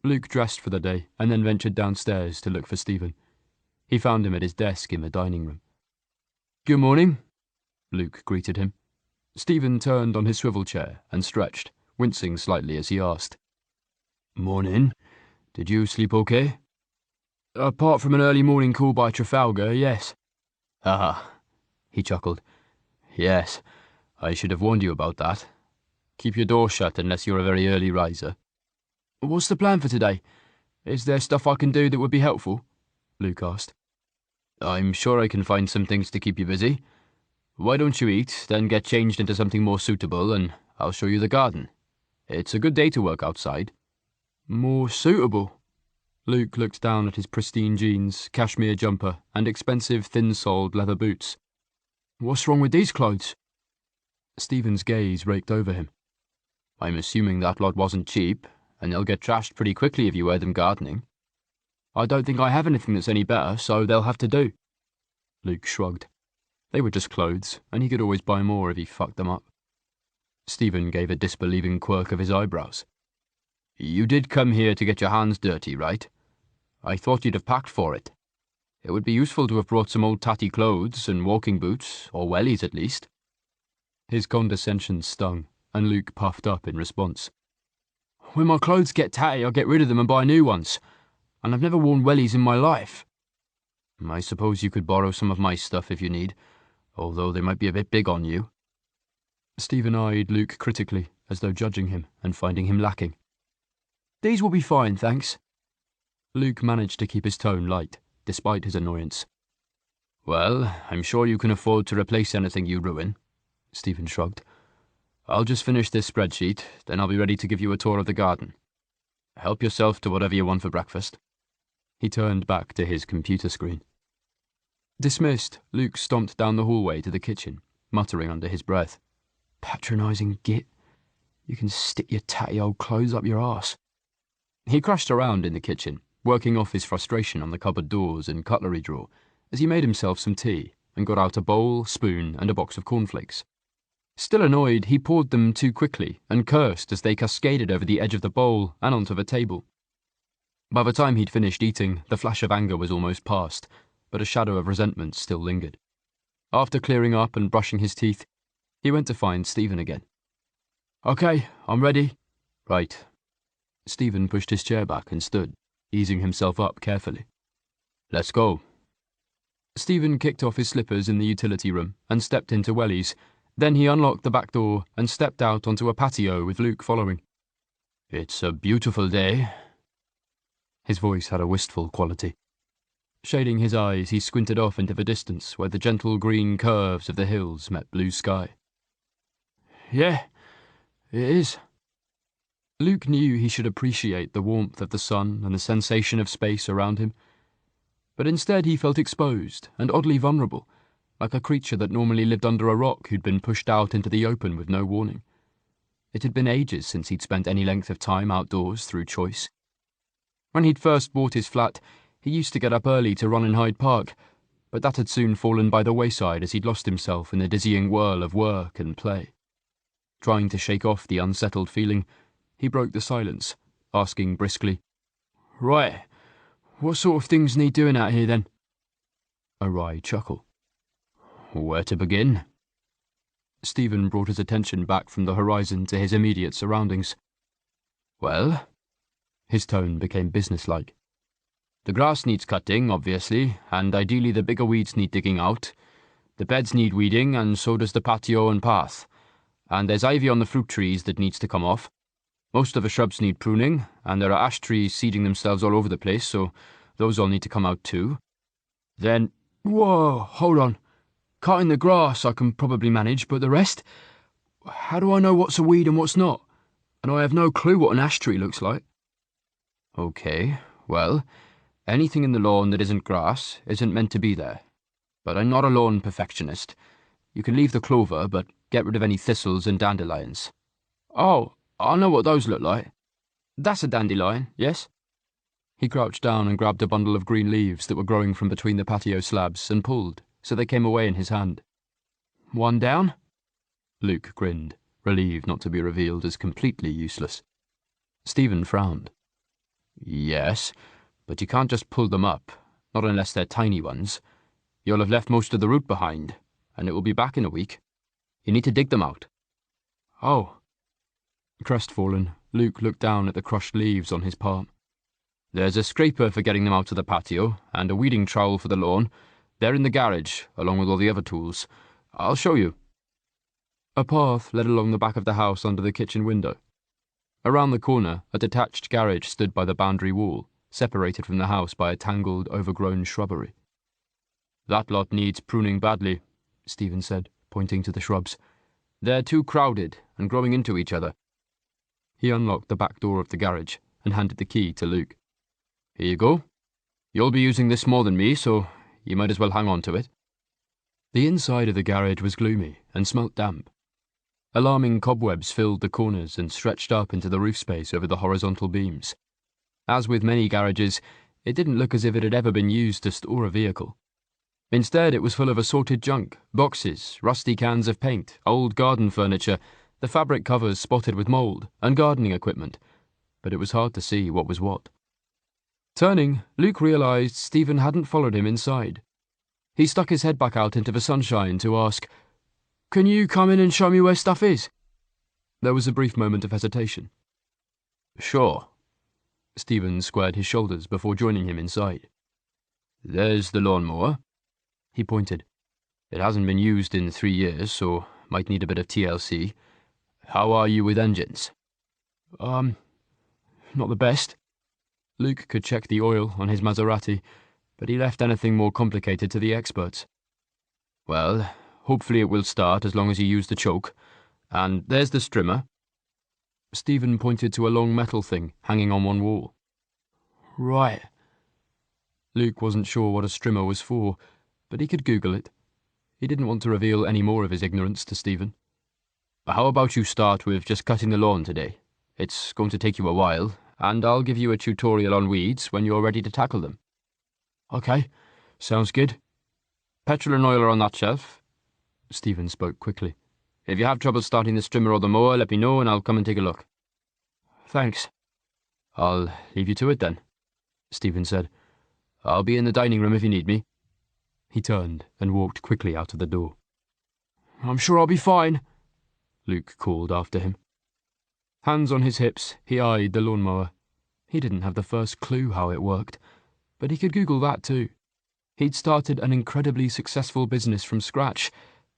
Luke dressed for the day and then ventured downstairs to look for Stephen. He found him at his desk in the dining room. Good morning, Luke greeted him. Stephen turned on his swivel chair and stretched, wincing slightly as he asked. Morning. Did you sleep okay? Apart from an early morning call by Trafalgar, yes. Ah, he chuckled. Yes, I should have warned you about that. Keep your door shut unless you're a very early riser. What's the plan for today? Is there stuff I can do that would be helpful? Luke asked. I'm sure I can find some things to keep you busy. Why don't you eat, then get changed into something more suitable, and I'll show you the garden. It's a good day to work outside. More suitable? Luke looked down at his pristine jeans, cashmere jumper, and expensive thin-soled leather boots. What's wrong with these clothes? Stephen's gaze raked over him. I'm assuming that lot wasn't cheap, and they'll get trashed pretty quickly if you wear them gardening. I don't think I have anything that's any better, so they'll have to do. Luke shrugged. They were just clothes, and he could always buy more if he fucked them up. Stephen gave a disbelieving quirk of his eyebrows. You did come here to get your hands dirty, right? I thought you'd have packed for it. It would be useful to have brought some old tatty clothes and walking boots, or wellies at least. His condescension stung, and Luke puffed up in response. When my clothes get tatty, I'll get rid of them and buy new ones, and I've never worn wellies in my life. I suppose you could borrow some of my stuff if you need, although they might be a bit big on you. Stephen eyed Luke critically, as though judging him and finding him lacking. These will be fine, thanks. Luke managed to keep his tone light, despite his annoyance. Well, I'm sure you can afford to replace anything you ruin, Stephen shrugged. I'll just finish this spreadsheet, then I'll be ready to give you a tour of the garden. Help yourself to whatever you want for breakfast. He turned back to his computer screen. Dismissed, Luke stomped down the hallway to the kitchen, muttering under his breath. Patronising git. You can stick your tatty old clothes up your arse. He crashed around in the kitchen, working off his frustration on the cupboard doors and cutlery drawer, as he made himself some tea and got out a bowl, spoon, and a box of cornflakes. Still annoyed, he poured them too quickly and cursed as they cascaded over the edge of the bowl and onto the table. By the time he'd finished eating, the flash of anger was almost past, but a shadow of resentment still lingered. After clearing up and brushing his teeth, he went to find Stephen again. Okay, I'm ready. Right. Stephen pushed his chair back and stood, easing himself up carefully. Let's go. Stephen kicked off his slippers in the utility room and stepped into wellies. Then he unlocked the back door and stepped out onto a patio with Luke following. It's a beautiful day. His voice had a wistful quality. Shading his eyes, he squinted off into the distance where the gentle green curves of the hills met blue sky. Yeah, it is. Luke knew he should appreciate the warmth of the sun and the sensation of space around him. But instead he felt exposed and oddly vulnerable, like a creature that normally lived under a rock who'd been pushed out into the open with no warning. It had been ages since he'd spent any length of time outdoors through choice. When he'd first bought his flat, he used to get up early to run in Hyde Park, but that had soon fallen by the wayside as he'd lost himself in the dizzying whirl of work and play. Trying to shake off the unsettled feeling, he broke the silence, asking briskly, Right, what sort of things need doing out here then? A wry chuckle. Where to begin? Stephen brought his attention back from the horizon to his immediate surroundings. Well? His tone became businesslike. The grass needs cutting, obviously, and ideally the bigger weeds need digging out. The beds need weeding, and so does the patio and path. And there's ivy on the fruit trees that needs to come off. Most of the shrubs need pruning, and there are ash trees seeding themselves all over the place, so those all need to come out too. Then, whoa, hold on. Cutting the grass I can probably manage, but the rest? How do I know what's a weed and what's not? And I have no clue what an ash tree looks like. Okay, well, anything in the lawn that isn't grass isn't meant to be there. But I'm not a lawn perfectionist. You can leave the clover, but get rid of any thistles and dandelions. Oh, I know what those look like. That's a dandelion, yes? He crouched down and grabbed a bundle of green leaves that were growing from between the patio slabs and pulled, so they came away in his hand. One down? Luke grinned, relieved not to be revealed as completely useless. Stephen frowned. Yes, but you can't just pull them up, not unless they're tiny ones. You'll have left most of the root behind, and it will be back in a week. You need to dig them out. Oh. Crestfallen, Luke looked down at the crushed leaves on his palm. There's a scraper for getting them out to the patio, and a weeding trowel for the lawn. They're in the garage, along with all the other tools. I'll show you. A path led along the back of the house under the kitchen window. Around the corner, a detached garage stood by the boundary wall, separated from the house by a tangled, overgrown shrubbery. That lot needs pruning badly, Stephen said, pointing to the shrubs. They're too crowded and growing into each other. He unlocked the back door of the garage and handed the key to Luke. Here you go. You'll be using this more than me, so you might as well hang on to it. The inside of the garage was gloomy and smelt damp. Alarming cobwebs filled the corners and stretched up into the roof space over the horizontal beams. As with many garages, it didn't look as if it had ever been used to store a vehicle. Instead, it was full of assorted junk, boxes, rusty cans of paint, old garden furniture, the fabric covers spotted with mould, and gardening equipment, but it was hard to see what was what. Turning, Luke realised Stephen hadn't followed him inside. He stuck his head back out into the sunshine to ask, "Can you come in and show me where stuff is?" There was a brief moment of hesitation. "Sure." Stephen squared his shoulders before joining him inside. "There's the lawnmower." He pointed. "It hasn't been used in 3 years, so might need a bit of TLC. How are you with engines?" Not the best." Luke could check the oil on his Maserati, but he left anything more complicated to the experts. "Well, hopefully it will start as long as you use the choke. And there's the strimmer." Stephen pointed to a long metal thing hanging on one wall. "Right." Luke wasn't sure what a strimmer was for, but he could Google it. He didn't want to reveal any more of his ignorance to Stephen. "How about you start with just cutting the lawn today? It's going to take you a while, and I'll give you a tutorial on weeds when you're ready to tackle them." "Okay, sounds good." "Petrol and oil are on that shelf." Stephen spoke quickly. "If you have trouble starting the strimmer or the mower, let me know and I'll come and take a look." "Thanks." "I'll leave you to it then," Stephen said. "I'll be in the dining room if you need me." He turned and walked quickly out of the door. "I'm sure I'll be fine," Luke called after him. Hands on his hips, he eyed the lawnmower. He didn't have the first clue how it worked, but he could Google that too. He'd started an incredibly successful business from scratch,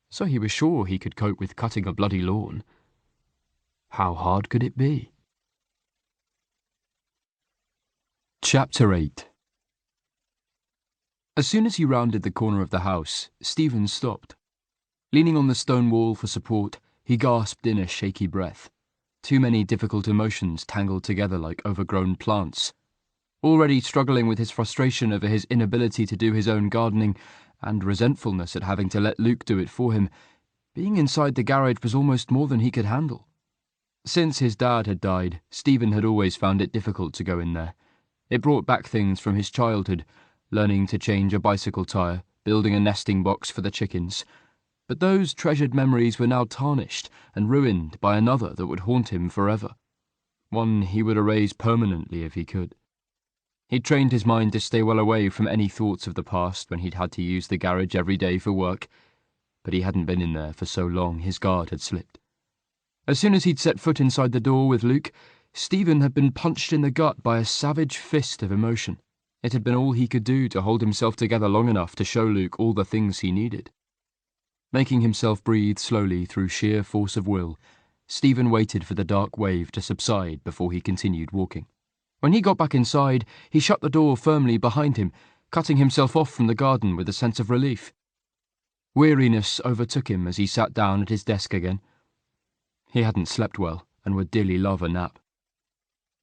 so he was sure he could cope with cutting a bloody lawn. How hard could it be? Chapter 8. As soon as he rounded the corner of the house, Stephen stopped. Leaning on the stone wall for support, he gasped in a shaky breath. Too many difficult emotions tangled together like overgrown plants. Already struggling with his frustration over his inability to do his own gardening and resentfulness at having to let Luke do it for him, being inside the garage was almost more than he could handle. Since his dad had died, Stephen had always found it difficult to go in there. It brought back things from his childhood, learning to change a bicycle tire, building a nesting box for the chickens. But those treasured memories were now tarnished and ruined by another that would haunt him forever. One he would erase permanently if he could. He'd trained his mind to stay well away from any thoughts of the past when he'd had to use the garage every day for work, but he hadn't been in there for so long his guard had slipped. As soon as he'd set foot inside the door with Luke, Stephen had been punched in the gut by a savage fist of emotion. It had been all he could do to hold himself together long enough to show Luke all the things he needed. Making himself breathe slowly through sheer force of will, Stephen waited for the dark wave to subside before he continued walking. When he got back inside, he shut the door firmly behind him, cutting himself off from the garden with a sense of relief. Weariness overtook him as he sat down at his desk again. He hadn't slept well and would dearly love a nap.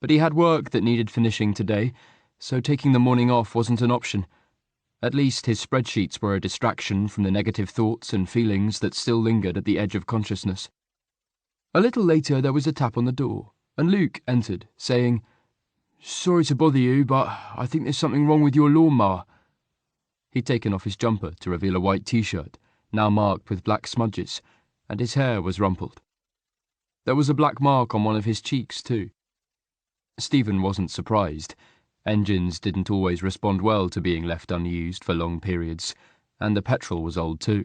But he had work that needed finishing today, so taking the morning off wasn't an option. At least his spreadsheets were a distraction from the negative thoughts and feelings that still lingered at the edge of consciousness. A little later there was a tap on the door, and Luke entered, saying, "Sorry to bother you, but I think there's something wrong with your lawnmower." He'd taken off his jumper to reveal a white t-shirt, now marked with black smudges, and his hair was rumpled. There was a black mark on one of his cheeks too. Stephen wasn't surprised. Engines didn't always respond well to being left unused for long periods, and the petrol was old too.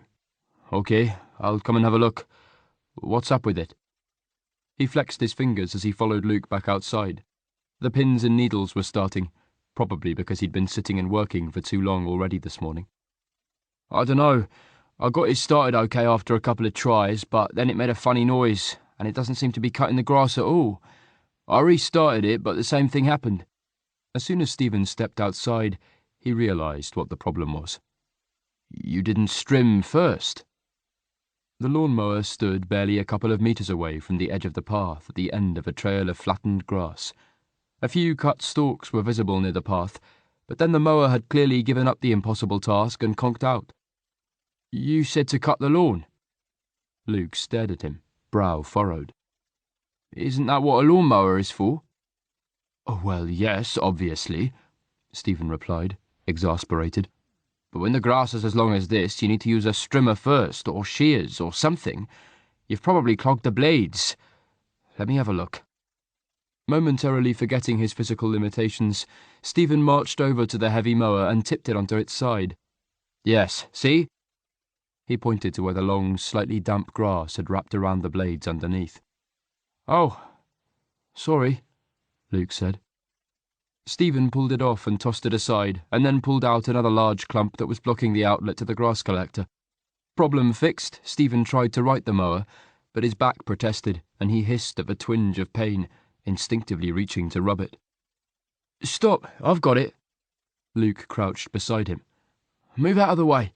"Okay, I'll come and have a look. What's up with it?" He flexed his fingers as he followed Luke back outside. The pins and needles were starting, probably because he'd been sitting and working for too long already this morning. "I dunno. I got it started okay after a couple of tries, but then it made a funny noise, and it doesn't seem to be cutting the grass at all. I restarted it, but the same thing happened." As soon as Stephen stepped outside, he realised what the problem was. "You didn't strim first?" The lawnmower stood barely a couple of metres away from the edge of the path at the end of a trail of flattened grass. A few cut stalks were visible near the path, but then the mower had clearly given up the impossible task and conked out. "You said to cut the lawn." Luke stared at him, brow furrowed. "Isn't that what a lawnmower is for?" "Oh, well, yes, obviously," Stephen replied, exasperated. "But when the grass is as long as this, you need to use a strimmer first, or shears, or something. You've probably clogged the blades. Let me have a look. Momentarily forgetting his physical limitations, Stephen marched over to the heavy mower and tipped it onto its side. Yes, see? He pointed to where the long, slightly damp grass had wrapped around the blades underneath. Oh, sorry, Luke said. Stephen pulled it off and tossed it aside, and then pulled out another large clump that was blocking the outlet to the grass collector. Problem fixed, Stephen tried to right the mower, but his back protested, and he hissed of a twinge of pain, instinctively reaching to rub it. Stop, I've got it. Luke crouched beside him. Move out of the way.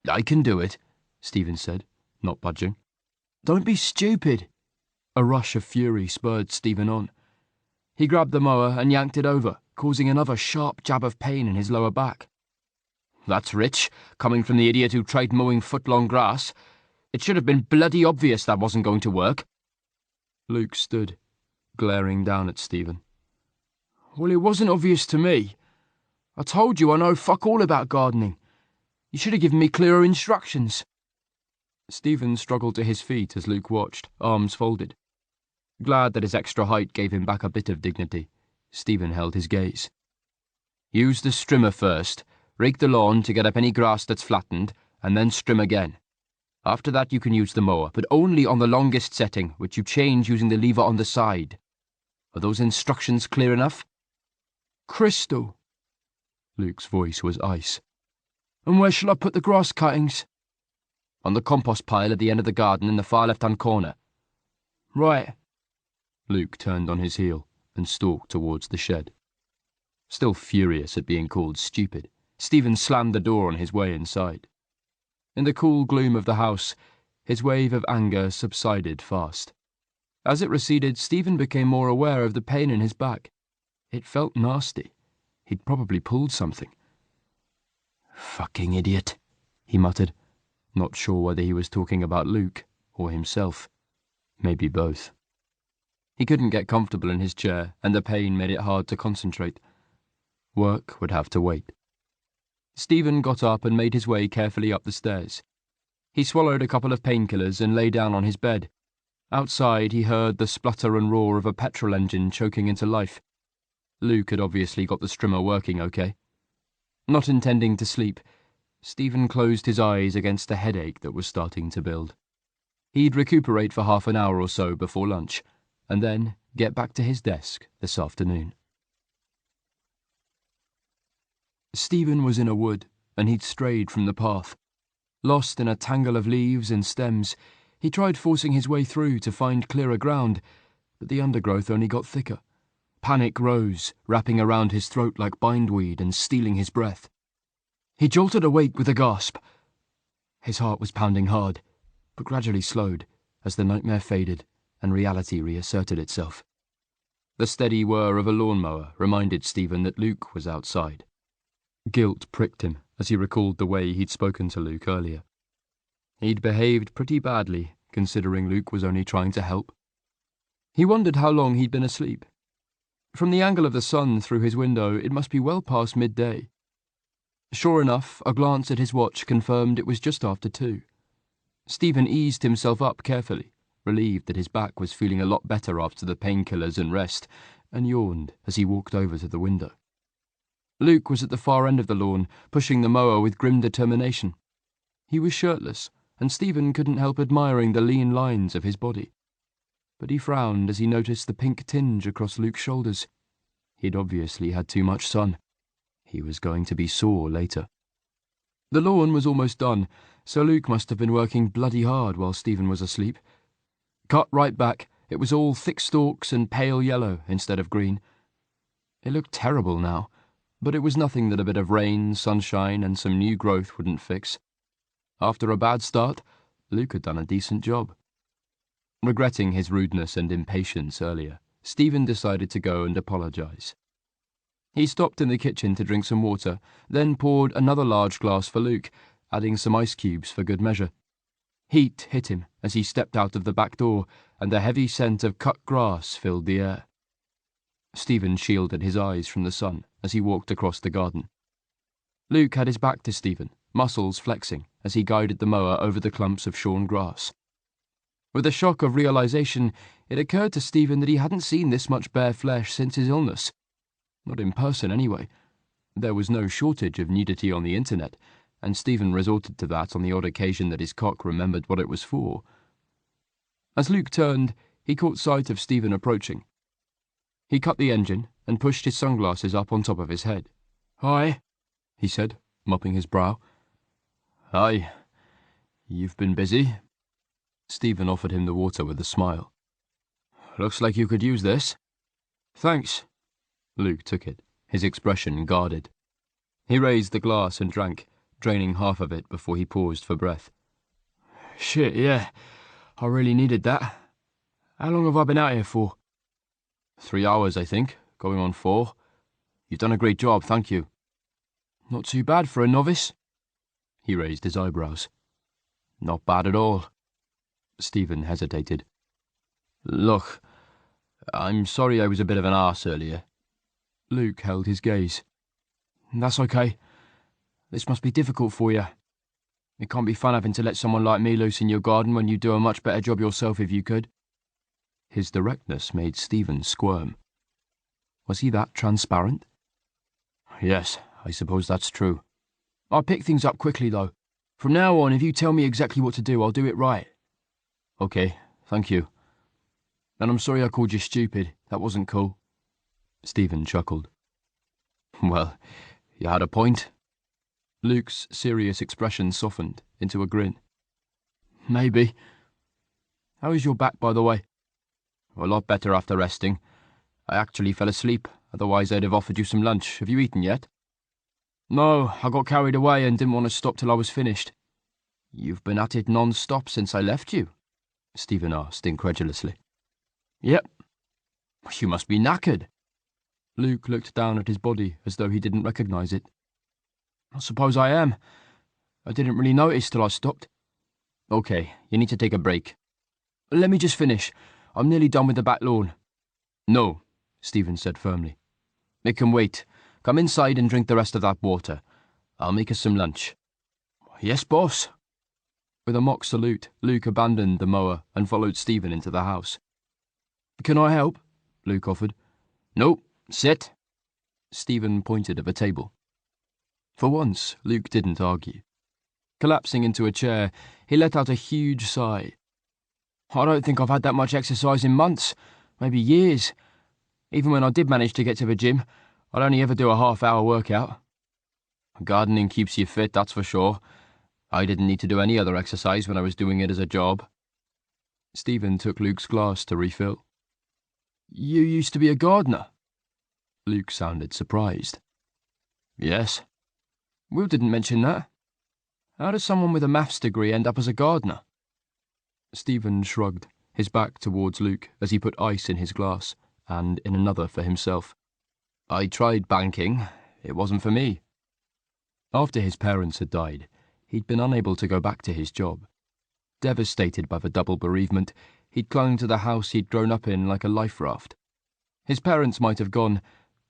I can do it, Stephen said, not budging. Don't be stupid. A rush of fury spurred Stephen on. He grabbed the mower and yanked it over, causing another sharp jab of pain in his lower back. That's rich, coming from the idiot who tried mowing foot-long grass. It should have been bloody obvious that wasn't going to work. Luke stood, glaring down at Stephen. Well, it wasn't obvious to me. I told you I know fuck all about gardening. You should have given me clearer instructions. Stephen struggled to his feet as Luke watched, arms folded. Glad that his extra height gave him back a bit of dignity, Stephen held his gaze. Use the strimmer first, rake the lawn to get up any grass that's flattened, and then strim again. After that you can use the mower, but only on the longest setting, which you change using the lever on the side. Are those instructions clear enough? Crystal. Luke's voice was ice. And where shall I put the grass cuttings? On the compost pile at the end of the garden in the far left-hand corner. Right. Luke turned on his heel and stalked towards the shed. Still furious at being called stupid, Stephen slammed the door on his way inside. In the cool gloom of the house, his wave of anger subsided fast. As it receded, Stephen became more aware of the pain in his back. It felt nasty. He'd probably pulled something. Fucking idiot, he muttered, not sure whether he was talking about Luke or himself. Maybe both. He couldn't get comfortable in his chair, and the pain made it hard to concentrate. Work would have to wait. Stephen got up and made his way carefully up the stairs. He swallowed a couple of painkillers and lay down on his bed. Outside, he heard the splutter and roar of a petrol engine choking into life. Luke had obviously got the strimmer working okay. Not intending to sleep, Stephen closed his eyes against a headache that was starting to build. He'd recuperate for half an hour or so before lunch, and then get back to his desk this afternoon. Stephen was in a wood, and he'd strayed from the path. Lost in a tangle of leaves and stems, he tried forcing his way through to find clearer ground, but the undergrowth only got thicker. Panic rose, wrapping around his throat like bindweed and stealing his breath. He jolted awake with a gasp. His heart was pounding hard, but gradually slowed as the nightmare faded and reality reasserted itself. The steady whir of a lawnmower reminded Stephen that Luke was outside. Guilt pricked him as he recalled the way he'd spoken to Luke earlier. He'd behaved pretty badly, considering Luke was only trying to help. He wondered how long he'd been asleep. From the angle of the sun through his window, it must be well past midday. Sure enough, a glance at his watch confirmed it was just after 2. Stephen eased himself up carefully, relieved that his back was feeling a lot better after the painkillers and rest, and yawned as he walked over to the window. Luke was at the far end of the lawn, pushing the mower with grim determination. He was shirtless, and Stephen couldn't help admiring the lean lines of his body. But he frowned as he noticed the pink tinge across Luke's shoulders. He'd obviously had too much sun. He was going to be sore later. The lawn was almost done, so Luke must have been working bloody hard while Stephen was asleep. Cut right back, it was all thick stalks and pale yellow instead of green. It looked terrible now, but it was nothing that a bit of rain, sunshine, and some new growth wouldn't fix. After a bad start, Luke had done a decent job. Regretting his rudeness and impatience earlier, Stephen decided to go and apologize. He stopped in the kitchen to drink some water, then poured another large glass for Luke, adding some ice cubes for good measure. Heat hit him as he stepped out of the back door, and the heavy scent of cut grass filled the air. Stephen shielded his eyes from the sun as he walked across the garden. Luke had his back to Stephen, muscles flexing as he guided the mower over the clumps of shorn grass. With a shock of realization, it occurred to Stephen that he hadn't seen this much bare flesh since his illness. Not in person, anyway. There was no shortage of nudity on the internet, and Stephen resorted to that on the odd occasion that his cock remembered what it was for. As Luke turned, he caught sight of Stephen approaching. He cut the engine and pushed his sunglasses up on top of his head. "Hi," he said, mopping his brow. "Hi. You've been busy?" Stephen offered him the water with a smile. "Looks like you could use this." "Thanks." Luke took it, his expression guarded. He raised the glass and drank, draining half of it before he paused for breath. "Shit, yeah. I really needed that. How long have I been out here for?" 3 hours, I think, going on 4. You've done a great job, thank you." "Not too bad for a novice." He raised his eyebrows. "Not bad at all." Stephen hesitated. "Look, I'm sorry I was a bit of an arse earlier." Luke held his gaze. "That's okay. This must be difficult for you. It can't be fun having to let someone like me loose in your garden when you'd do a much better job yourself if you could." His directness made Stephen squirm. Was he that transparent? "Yes, I suppose that's true." "I'll pick things up quickly, though. From now on, if you tell me exactly what to do, I'll do it right." "Okay, thank you." "And I'm sorry I called you stupid. That wasn't cool." Stephen chuckled. "Well, you had a point." Luke's serious expression softened into a grin. "Maybe. How is your back, by the way?" "A lot better after resting. I actually fell asleep, otherwise I'd have offered you some lunch. Have you eaten yet?" "No, I got carried away and didn't want to stop till I was finished." "You've been at it non-stop since I left you?" Stephen asked incredulously. "Yep." "You must be knackered." Luke looked down at his body as though he didn't recognize it. "I suppose I am. I didn't really notice till I stopped." "Okay, you need to take a break." "Let me just finish. I'm nearly done with the back lawn." "No," Stephen said firmly. "It can wait. Come inside and drink the rest of that water. I'll make us some lunch." "Yes, boss." With a mock salute, Luke abandoned the mower and followed Stephen into the house. "Can I help?" Luke offered. "Nope, sit." Stephen pointed at a table. For once, Luke didn't argue. Collapsing into a chair, he let out a huge sigh. "I don't think I've had that much exercise in months, maybe years. Even when I did manage to get to the gym, I'd only ever do a half-hour workout." "Gardening keeps you fit, that's for sure. I didn't need to do any other exercise when I was doing it as a job." Stephen took Luke's glass to refill. "You used to be a gardener?" Luke sounded surprised. "Yes." "Will didn't mention that. How does someone with a maths degree end up as a gardener?" Stephen shrugged, his back towards Luke as he put ice in his glass, and in another for himself. "I tried banking. It wasn't for me." After his parents had died, he'd been unable to go back to his job. Devastated by the double bereavement, he'd clung to the house he'd grown up in like a life raft. His parents might have gone,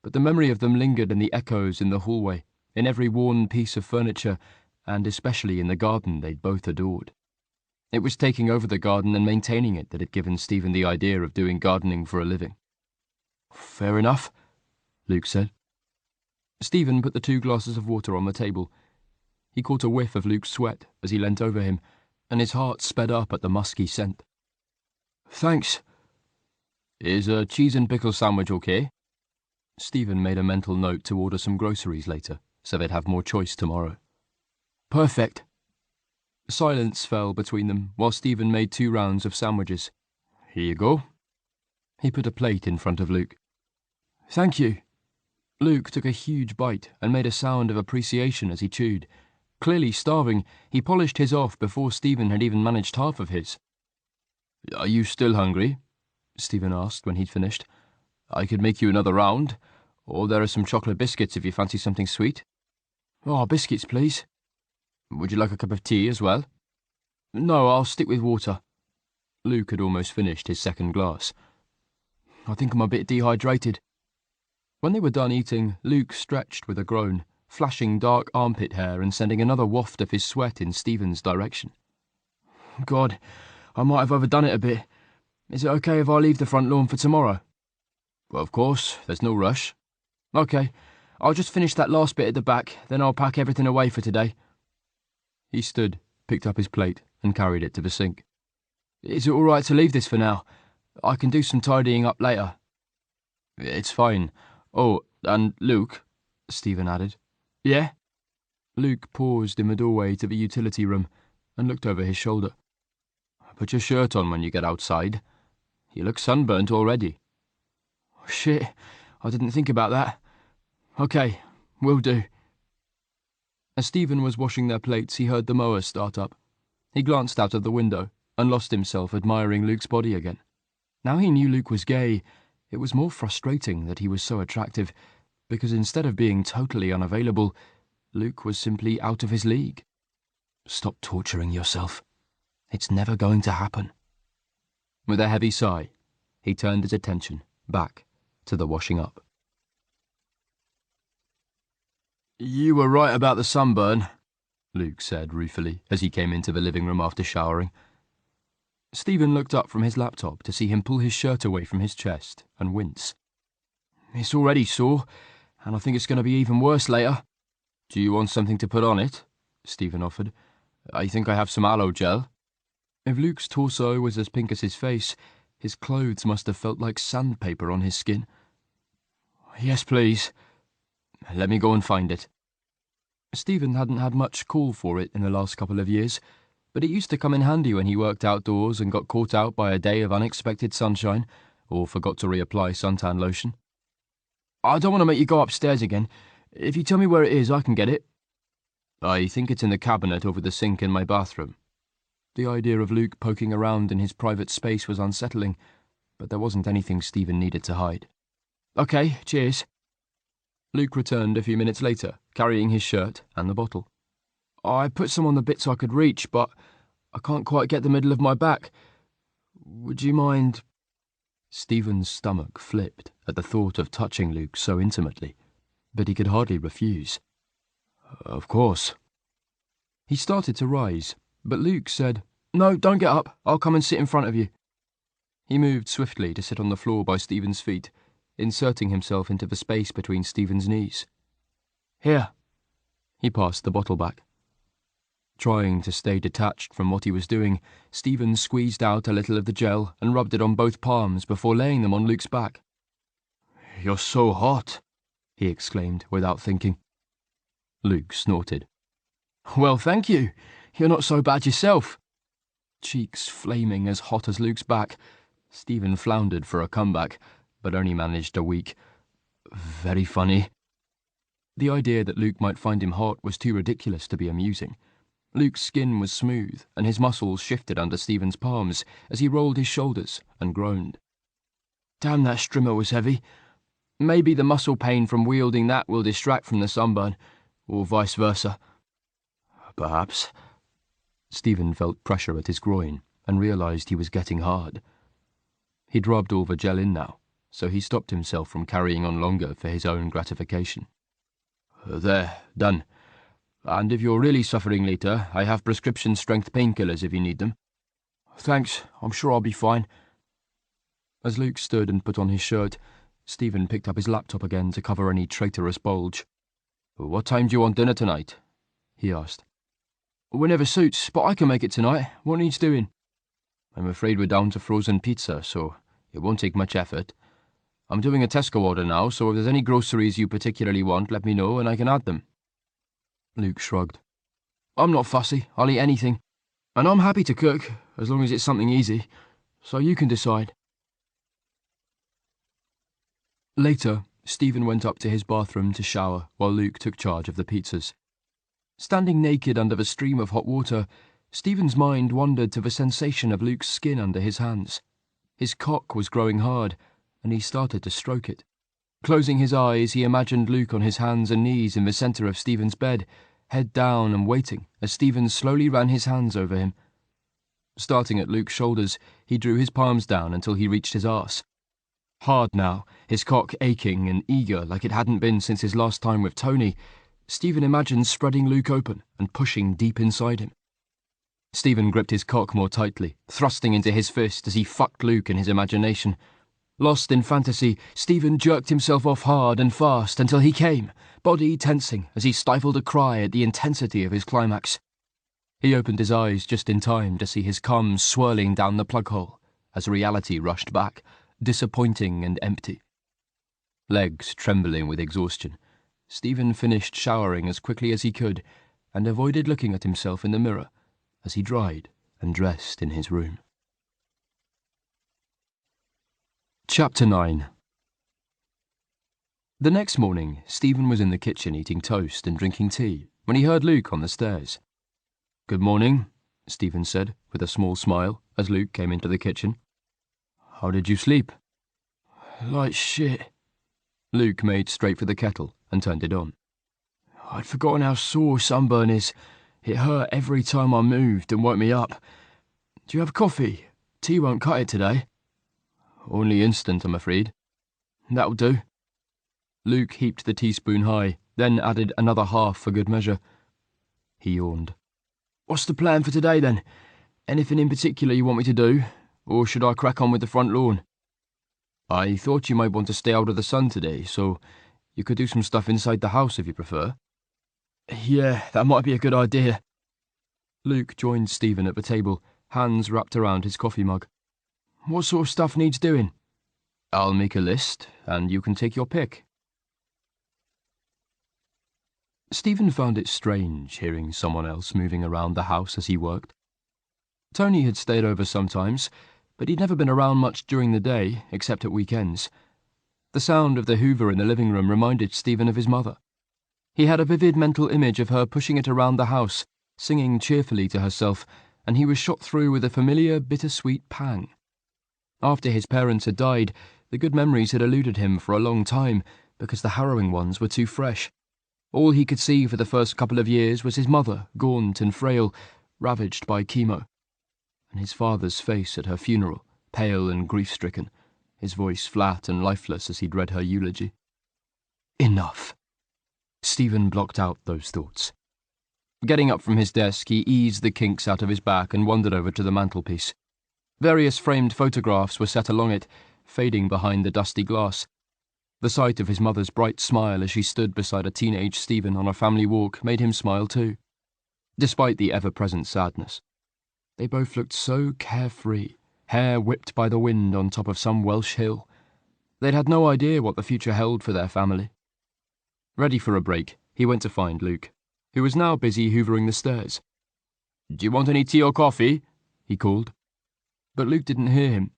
but the memory of them lingered in the echoes in the hallway, in every worn piece of furniture, and especially in the garden they'd both adored. It was taking over the garden and maintaining it that had given Stephen the idea of doing gardening for a living. "Fair enough," Luke said. Stephen put the 2 glasses of water on the table. He caught a whiff of Luke's sweat as he leant over him, and his heart sped up at the musky scent. "Thanks." "Is a cheese and pickle sandwich okay?" Stephen made a mental note to order some groceries later, so they'd have more choice tomorrow. "Perfect." Silence fell between them while Stephen made 2 rounds of sandwiches. "Here you go." He put a plate in front of Luke. "Thank you." Luke took a huge bite and made a sound of appreciation as he chewed. Clearly starving, he polished his off before Stephen had even managed half of his. "Are you still hungry?" Stephen asked when he'd finished. "I could make you another round, or there are some chocolate biscuits if you fancy something sweet." "Oh, biscuits, please." "Would you like a cup of tea as well?" "No, I'll stick with water." Luke had almost finished his second glass. "I think I'm a bit dehydrated." When they were done eating, Luke stretched with a groan, flashing dark armpit hair and sending another waft of his sweat in Stephen's direction. "God, I might have overdone it a bit. Is it okay if I leave the front lawn for tomorrow? Well, of course, there's no rush. Okay, I'll just finish that last bit at the back, then I'll pack everything away for today. He stood, picked up his plate, and carried it to the sink. Is it all right to leave this for now? I can do some tidying up later. It's fine. Oh, and Luke, Stephen added. Yeah? Luke paused in the doorway to the utility room and looked over his shoulder. Put your shirt on when you get outside. You look sunburnt already. Shit, I didn't think about that. Okay, will do. As Stephen was washing their plates, he heard the mower start up. He glanced out of the window and lost himself admiring Luke's body again. Now he knew Luke was gay, it was more frustrating that he was so attractive, because instead of being totally unavailable, Luke was simply out of his league. Stop torturing yourself. It's never going to happen. With a heavy sigh, he turned his attention back to the washing up. You were right about the sunburn, Luke said ruefully as he came into the living room after showering. Stephen looked up from his laptop to see him pull his shirt away from his chest and wince. It's already sore, and I think it's going to be even worse later. Do you want something to put on it? Stephen offered. I think I have some aloe gel. If Luke's torso was as pink as his face, his clothes must have felt like sandpaper on his skin. Yes, please. Let me go and find it. Stephen hadn't had much call for it in the last couple of years, but it used to come in handy when he worked outdoors and got caught out by a day of unexpected sunshine, or forgot to reapply suntan lotion. I don't want to make you go upstairs again. If you tell me where it is, I can get it. I think it's in the cabinet over the sink in my bathroom. The idea of Luke poking around in his private space was unsettling, but there wasn't anything Stephen needed to hide. Okay, cheers. Luke returned a few minutes later, carrying his shirt and the bottle. I put some on the bits I could reach, but I can't quite get the middle of my back. Would you mind? Stephen's stomach flipped at the thought of touching Luke so intimately, but he could hardly refuse. Of course. He started to rise, but Luke said, No, don't get up. I'll come and sit in front of you. He moved swiftly to sit on the floor by Stephen's feet, inserting himself into the space between Stephen's knees. Here. He passed the bottle back. Trying to stay detached from what he was doing, Stephen squeezed out a little of the gel and rubbed it on both palms before laying them on Luke's back. You're so hot, he exclaimed without thinking. Luke snorted. Well, thank you. You're not so bad yourself. Cheeks flaming as hot as Luke's back, Stephen floundered for a comeback, but only managed a weak, very funny. The idea that Luke might find him hot was too ridiculous to be amusing. Luke's skin was smooth, and his muscles shifted under Stephen's palms as he rolled his shoulders and groaned. Damn, that strimmer was heavy. Maybe the muscle pain from wielding that will distract from the sunburn, or vice versa. Perhaps. Stephen felt pressure at his groin and realised he was getting hard. He'd rubbed all the gel in now, so he stopped himself from carrying on longer for his own gratification. There, done. And if you're really suffering later, I have prescription-strength painkillers if you need them. Thanks, I'm sure I'll be fine. As Luke stood and put on his shirt, Stephen picked up his laptop again to cover any traitorous bulge. What time do you want dinner tonight? He asked. Whenever suits, but I can make it tonight. What needs doing? I'm afraid we're down to frozen pizza, so it won't take much effort. I'm doing a Tesco order now, so if there's any groceries you particularly want, let me know and I can add them. Luke shrugged. I'm not fussy, I'll eat anything. And I'm happy to cook, as long as it's something easy. So you can decide. Later, Stephen went up to his bathroom to shower while Luke took charge of the pizzas. Standing naked under the stream of hot water, Stephen's mind wandered to the sensation of Luke's skin under his hands. His cock was growing hard, and he started to stroke it. Closing his eyes, he imagined Luke on his hands and knees in the centre of Stephen's bed, head down and waiting as Stephen slowly ran his hands over him. Starting at Luke's shoulders, he drew his palms down until he reached his arse. Hard now, his cock aching and eager like it hadn't been since his last time with Tony, Stephen imagined spreading Luke open and pushing deep inside him. Stephen gripped his cock more tightly, thrusting into his fist as he fucked Luke in his imagination. Lost in fantasy, Stephen jerked himself off hard and fast until he came, body tensing as he stifled a cry at the intensity of his climax. He opened his eyes just in time to see his cum swirling down the plug hole as reality rushed back, disappointing and empty. Legs trembling with exhaustion, Stephen finished showering as quickly as he could and avoided looking at himself in the mirror as he dried and dressed in his room. Chapter 9. The next morning, Stephen was in the kitchen eating toast and drinking tea when he heard Luke on the stairs. "Good morning," Stephen said, with a small smile, as Luke came into the kitchen. "How did you sleep?" "Like shit." Luke made straight for the kettle and turned it on. "I'd forgotten how sore sunburn is. It hurt every time I moved and woke me up. Do you have coffee? Tea won't cut it today." "Only instant, I'm afraid." "That'll do." Luke heaped the teaspoon high, then added another half for good measure. He yawned. "What's the plan for today, then? Anything in particular you want me to do? Or should I crack on with the front lawn?" "I thought you might want to stay out of the sun today, so you could do some stuff inside the house if you prefer." "Yeah, that might be a good idea." Luke joined Stephen at the table, hands wrapped around his coffee mug. "What sort of stuff needs doing?" "I'll make a list, and you can take your pick." Stephen found it strange hearing someone else moving around the house as he worked. Tony had stayed over sometimes, but he'd never been around much during the day, except at weekends. The sound of the hoover in the living room reminded Stephen of his mother. He had a vivid mental image of her pushing it around the house, singing cheerfully to herself, and he was shot through with a familiar bittersweet pang. After his parents had died, the good memories had eluded him for a long time because the harrowing ones were too fresh. All he could see for the first couple of years was his mother, gaunt and frail, ravaged by chemo, and his father's face at her funeral, pale and grief-stricken, his voice flat and lifeless as he'd read her eulogy. Enough. Stephen blocked out those thoughts. Getting up from his desk, he eased the kinks out of his back and wandered over to the mantelpiece. Various framed photographs were set along it, fading behind the dusty glass. The sight of his mother's bright smile as she stood beside a teenage Stephen on a family walk made him smile too, despite the ever-present sadness. They both looked so carefree, hair whipped by the wind on top of some Welsh hill. They'd had no idea what the future held for their family. Ready for a break, he went to find Luke, who was now busy hoovering the stairs. "Do you want any tea or coffee?" he called. But Luke didn't hear him.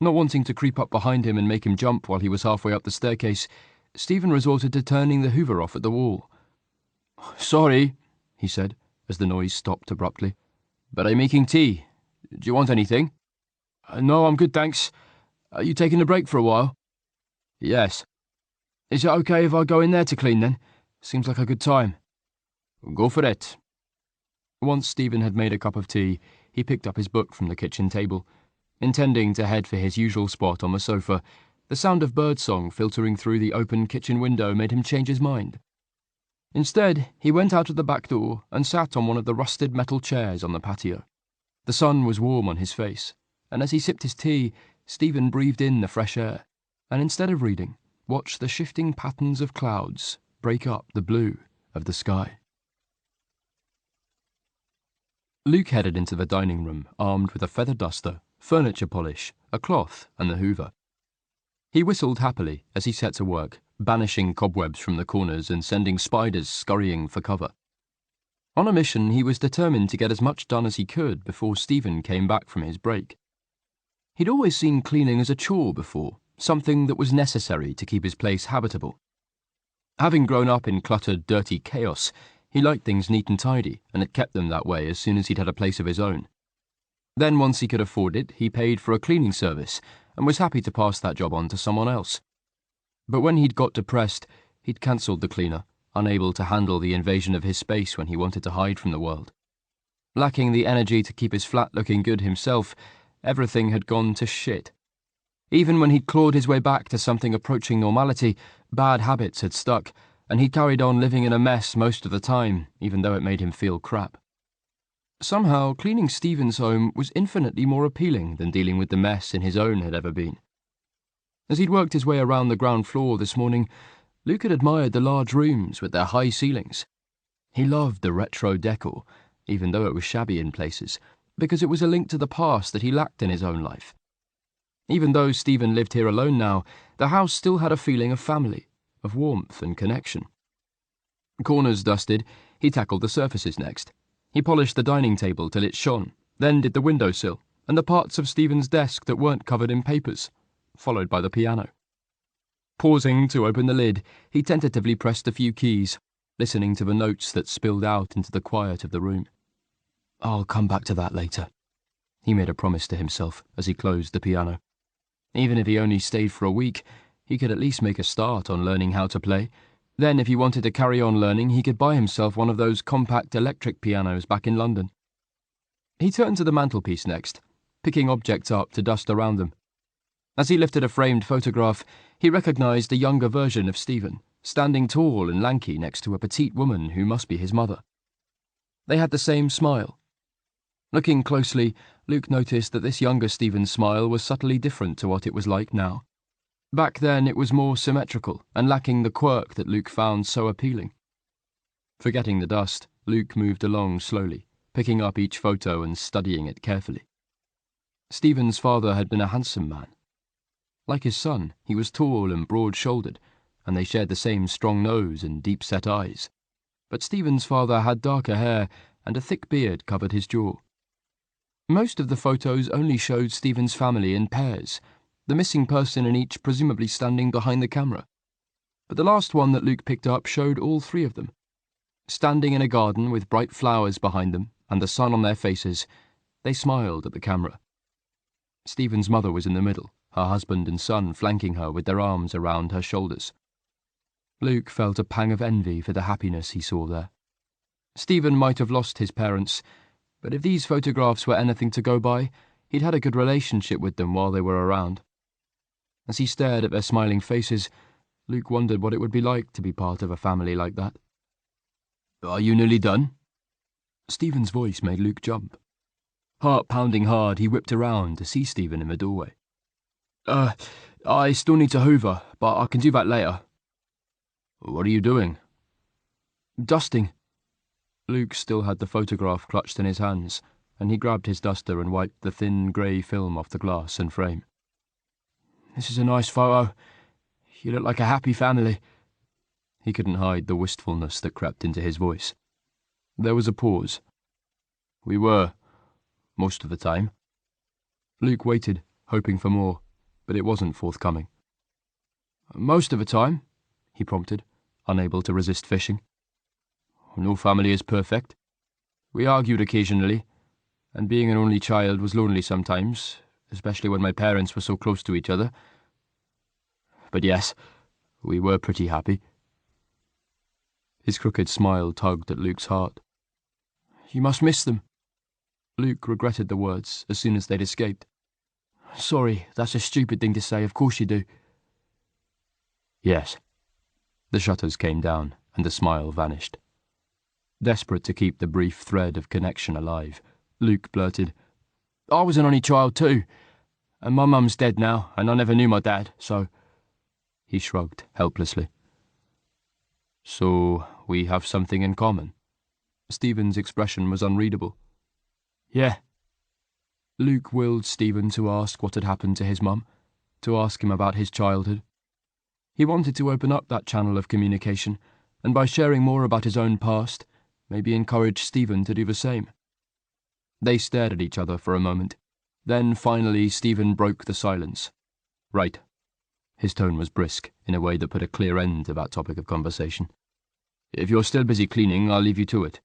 Not wanting to creep up behind him and make him jump while he was halfway up the staircase, Stephen resorted to turning the hoover off at the wall. "Sorry," he said, as the noise stopped abruptly, "but I'm making tea. Do you want anything?" "No, I'm good, thanks. Are you taking a break for a while?" "Yes." "Is it okay if I go in there to clean then? Seems like a good time." "Go for it." Once Stephen had made a cup of tea, he picked up his book from the kitchen table. Intending to head for his usual spot on the sofa, the sound of birdsong filtering through the open kitchen window made him change his mind. Instead, he went out of the back door and sat on one of the rusted metal chairs on the patio. The sun was warm on his face, and as he sipped his tea, Stephen breathed in the fresh air, and instead of reading, watched the shifting patterns of clouds break up the blue of the sky. Luke headed into the dining room, armed with a feather duster, furniture polish, a cloth, and the hoover. He whistled happily as he set to work, banishing cobwebs from the corners and sending spiders scurrying for cover. On a mission, he was determined to get as much done as he could before Stephen came back from his break. He'd always seen cleaning as a chore before, something that was necessary to keep his place habitable. Having grown up in cluttered, dirty chaos, he liked things neat and tidy, and had kept them that way as soon as he'd had a place of his own. Then, once he could afford it, he paid for a cleaning service and was happy to pass that job on to someone else. But when he'd got depressed, he'd cancelled the cleaner, unable to handle the invasion of his space when he wanted to hide from the world. Lacking the energy to keep his flat looking good himself, everything had gone to shit. Even when he'd clawed his way back to something approaching normality, bad habits had stuck, and he carried on living in a mess most of the time, even though it made him feel crap. Somehow, cleaning Stephen's home was infinitely more appealing than dealing with the mess in his own had ever been. As he'd worked his way around the ground floor this morning, Luke had admired the large rooms with their high ceilings. He loved the retro decor, even though it was shabby in places, because it was a link to the past that he lacked in his own life. Even though Stephen lived here alone now, the house still had a feeling of family, of warmth and connection. Corners dusted, he tackled the surfaces next. He polished the dining table till it shone, then did the windowsill, and the parts of Stephen's desk that weren't covered in papers, followed by the piano. Pausing to open the lid, he tentatively pressed a few keys, listening to the notes that spilled out into the quiet of the room. "I'll come back to that later," he made a promise to himself as he closed the piano. Even if he only stayed for a week, he could at least make a start on learning how to play. Then, if he wanted to carry on learning, he could buy himself one of those compact electric pianos back in London. He turned to the mantelpiece next, picking objects up to dust around them. As he lifted a framed photograph, he recognised a younger version of Stephen, standing tall and lanky next to a petite woman who must be his mother. They had the same smile. Looking closely, Luke noticed that this younger Stephen's smile was subtly different to what it was like now. Back then it was more symmetrical and lacking the quirk that Luke found so appealing. Forgetting the dust, Luke moved along slowly, picking up each photo and studying it carefully. Stephen's father had been a handsome man. Like his son, he was tall and broad-shouldered, and they shared the same strong nose and deep-set eyes. But Stephen's father had darker hair, and a thick beard covered his jaw. Most of the photos only showed Stephen's family in pairs, the missing person in each presumably standing behind the camera. But the last one that Luke picked up showed all three of them. Standing in a garden with bright flowers behind them and the sun on their faces, they smiled at the camera. Stephen's mother was in the middle, her husband and son flanking her with their arms around her shoulders. Luke felt a pang of envy for the happiness he saw there. Stephen might have lost his parents, but if these photographs were anything to go by, he'd had a good relationship with them while they were around. As he stared at their smiling faces, Luke wondered what it would be like to be part of a family like that. "Are you nearly done?" Stephen's voice made Luke jump. Heart pounding hard, he whipped around to see Stephen in the doorway. I still need to hoover, but I can do that later." "What are you doing?" "Dusting." Luke still had the photograph clutched in his hands, and he grabbed his duster and wiped the thin grey film off the glass and frame. "This is a nice photo. You look like a happy family." He couldn't hide the wistfulness that crept into his voice. There was a pause. "We were, most of the time." Luke waited, hoping for more, but it wasn't forthcoming. "Most of the time?" he prompted, unable to resist fishing. "No family is perfect. We argued occasionally, and being an only child was lonely sometimes, especially when my parents were so close to each other. But yes, we were pretty happy." His crooked smile tugged at Luke's heart. "You must miss them." Luke regretted the words as soon as they'd escaped. "Sorry, that's a stupid thing to say, of course you do." "Yes." The shutters came down, and the smile vanished. Desperate to keep the brief thread of connection alive, Luke blurted, "I was an only child too, and my mum's dead now, and I never knew my dad, so—" He shrugged helplessly. "So we have something in common?" Stephen's expression was unreadable. "Yeah." Luke willed Stephen to ask what had happened to his mum, to ask him about his childhood. He wanted to open up that channel of communication, and by sharing more about his own past, maybe encourage Stephen to do the same. They stared at each other for a moment. Then, finally, Stephen broke the silence. "Right." His tone was brisk, in a way that put a clear end to that topic of conversation. "If you're still busy cleaning, I'll leave you to it.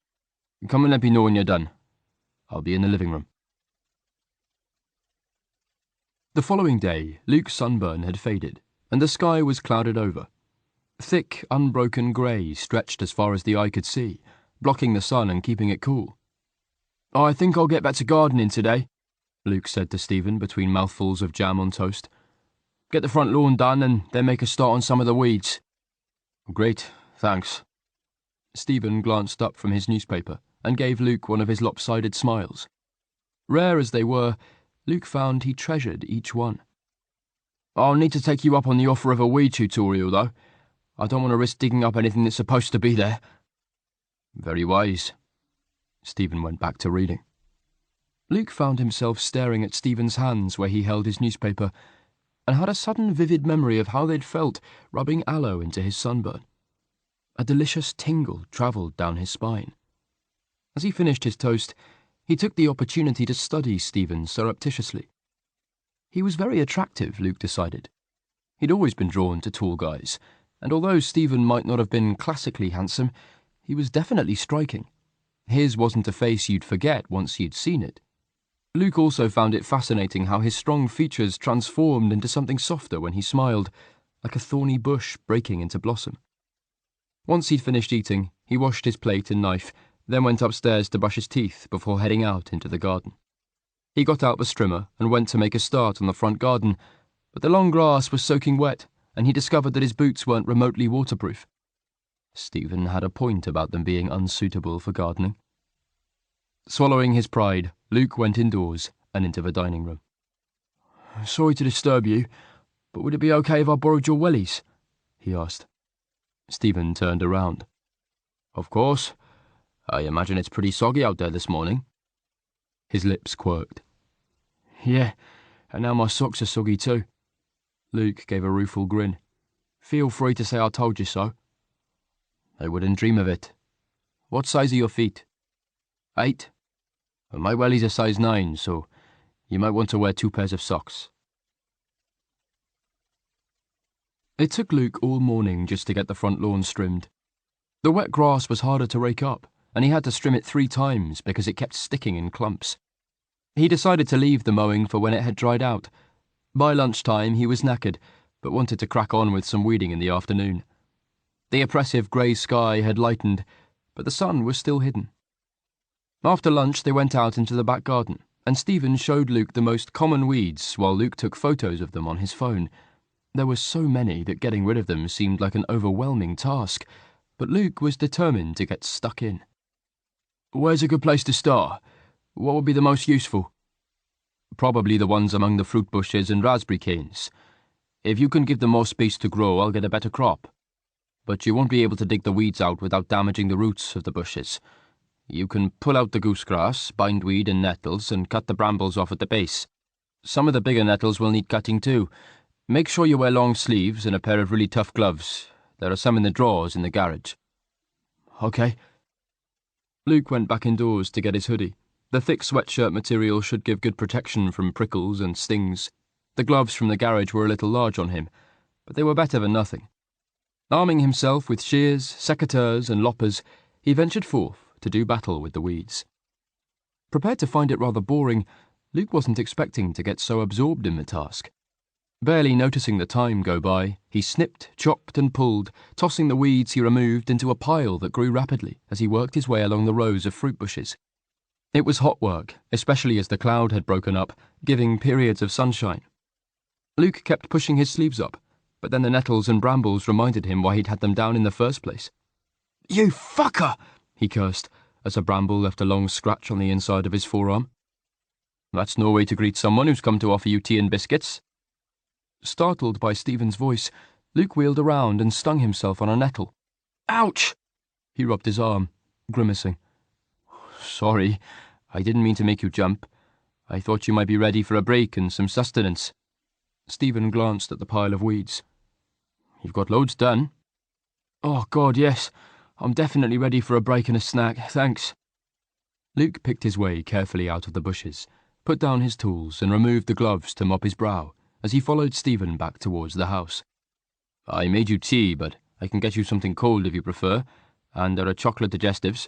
Come and let me know when you're done. I'll be in the living room." The following day, Luke's sunburn had faded, and the sky was clouded over. Thick, unbroken grey stretched as far as the eye could see, blocking the sun and keeping it cool. "I think I'll get back to gardening today," Luke said to Stephen between mouthfuls of jam on toast. "Get the front lawn done and then make a start on some of the weeds." "Great, thanks." Stephen glanced up from his newspaper and gave Luke one of his lopsided smiles. Rare as they were, Luke found he treasured each one. "I'll need to take you up on the offer of a weed tutorial, though. I don't want to risk digging up anything that's supposed to be there." "Very wise." Stephen went back to reading. Luke found himself staring at Stephen's hands where he held his newspaper, and had a sudden vivid memory of how they'd felt rubbing aloe into his sunburn. A delicious tingle travelled down his spine. As he finished his toast, he took the opportunity to study Stephen surreptitiously. He was very attractive, Luke decided. He'd always been drawn to tall guys, and although Stephen might not have been classically handsome, he was definitely striking. His wasn't a face you'd forget once you'd seen it. Luke also found it fascinating how his strong features transformed into something softer when he smiled, like a thorny bush breaking into blossom. Once he'd finished eating, he washed his plate and knife, then went upstairs to brush his teeth before heading out into the garden. He got out the strimmer and went to make a start on the front garden, but the long grass was soaking wet, and he discovered that his boots weren't remotely waterproof. Stephen had a point about them being unsuitable for gardening. Swallowing his pride, Luke went indoors and into the dining room. "Sorry to disturb you, but would it be okay if I borrowed your wellies?" he asked. Stephen turned around. "Of course. I imagine it's pretty soggy out there this morning." His lips quirked. "Yeah, and now my socks are soggy too." Luke gave a rueful grin. "Feel free to say I told you so." "I wouldn't dream of it. What size are your feet?" "8. My wellies are size 9, so you might want to wear 2 pairs of socks." It took Luke all morning just to get the front lawn trimmed. The wet grass was harder to rake up, and he had to trim it 3 times because it kept sticking in clumps. He decided to leave the mowing for when it had dried out. By lunchtime he was knackered, but wanted to crack on with some weeding in the afternoon. The oppressive grey sky had lightened, but the sun was still hidden. After lunch they went out into the back garden, and Stephen showed Luke the most common weeds while Luke took photos of them on his phone. There were so many that getting rid of them seemed like an overwhelming task, but Luke was determined to get stuck in. "Where's a good place to start? What would be the most useful?" "Probably the ones among the fruit bushes and raspberry canes. If you can give them more space to grow, I'll get a better crop. But you won't be able to dig the weeds out without damaging the roots of the bushes. You can pull out the goosegrass, bindweed and nettles, and cut the brambles off at the base. Some of the bigger nettles will need cutting too. Make sure you wear long sleeves and a pair of really tough gloves. There are some in the drawers in the garage." "Okay." Luke went back indoors to get his hoodie. The thick sweatshirt material should give good protection from prickles and stings. The gloves from the garage were a little large on him, but they were better than nothing. Arming himself with shears, secateurs and loppers, he ventured forth to do battle with the weeds. Prepared to find it rather boring, Luke wasn't expecting to get so absorbed in the task. Barely noticing the time go by, he snipped, chopped and pulled, tossing the weeds he removed into a pile that grew rapidly as he worked his way along the rows of fruit bushes. It was hot work, especially as the cloud had broken up, giving periods of sunshine. Luke kept pushing his sleeves up, but then the nettles and brambles reminded him why he'd had them down in the first place. "You fucker!" he cursed, as a bramble left a long scratch on the inside of his forearm. "That's no way to greet someone who's come to offer you tea and biscuits." Startled by Stephen's voice, Luke wheeled around and stung himself on a nettle. "Ouch!" He rubbed his arm, grimacing. "Sorry, I didn't mean to make you jump. I thought you might be ready for a break and some sustenance." Stephen glanced at the pile of weeds. "You've got loads done." "Oh, God, yes. I'm definitely ready for a break and a snack, thanks." Luke picked his way carefully out of the bushes, put down his tools and removed the gloves to mop his brow as he followed Stephen back towards the house. "I made you tea, but I can get you something cold if you prefer, and there are chocolate digestives.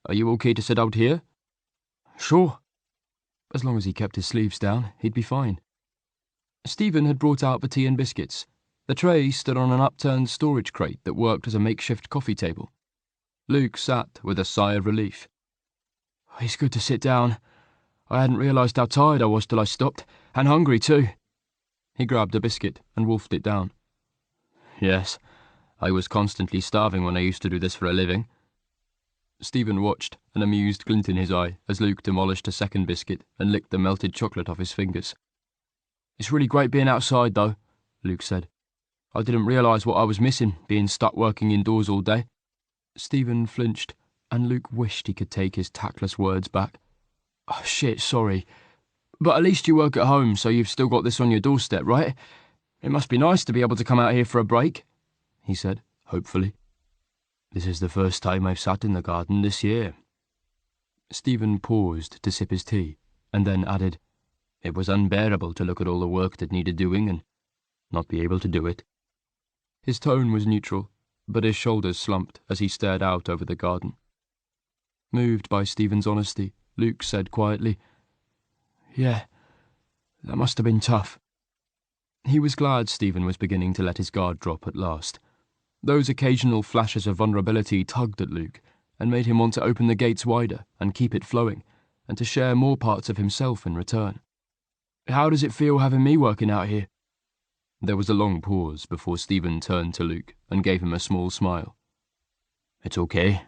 Are you okay to sit out here?" "Sure." As long as he kept his sleeves down, he'd be fine. Stephen had brought out the tea and biscuits. The tray stood on an upturned storage crate that worked as a makeshift coffee table. Luke sat with a sigh of relief. "It's good to sit down. I hadn't realised how tired I was till I stopped, and hungry too." He grabbed a biscuit and wolfed it down. "Yes, I was constantly starving when I used to do this for a living." Stephen watched, an amused glint in his eye, as Luke demolished a second biscuit and licked the melted chocolate off his fingers. "It's really great being outside, though," Luke said. "I didn't realise what I was missing, being stuck working indoors all day." Stephen flinched, and Luke wished he could take his tactless words back. "Oh, shit, sorry. But at least you work at home, so you've still got this on your doorstep, right? It must be nice to be able to come out here for a break," he said, hopefully. "This is the first time I've sat in the garden this year." Stephen paused to sip his tea, and then added, "It was unbearable to look at all the work that needed doing and not be able to do it." His tone was neutral, but his shoulders slumped as he stared out over the garden. Moved by Stephen's honesty, Luke said quietly, "Yeah, that must have been tough." He was glad Stephen was beginning to let his guard drop at last. Those occasional flashes of vulnerability tugged at Luke and made him want to open the gates wider and keep it flowing, and to share more parts of himself in return. "How does it feel having me working out here?" There was a long pause before Stephen turned to Luke and gave him a small smile. "It's okay.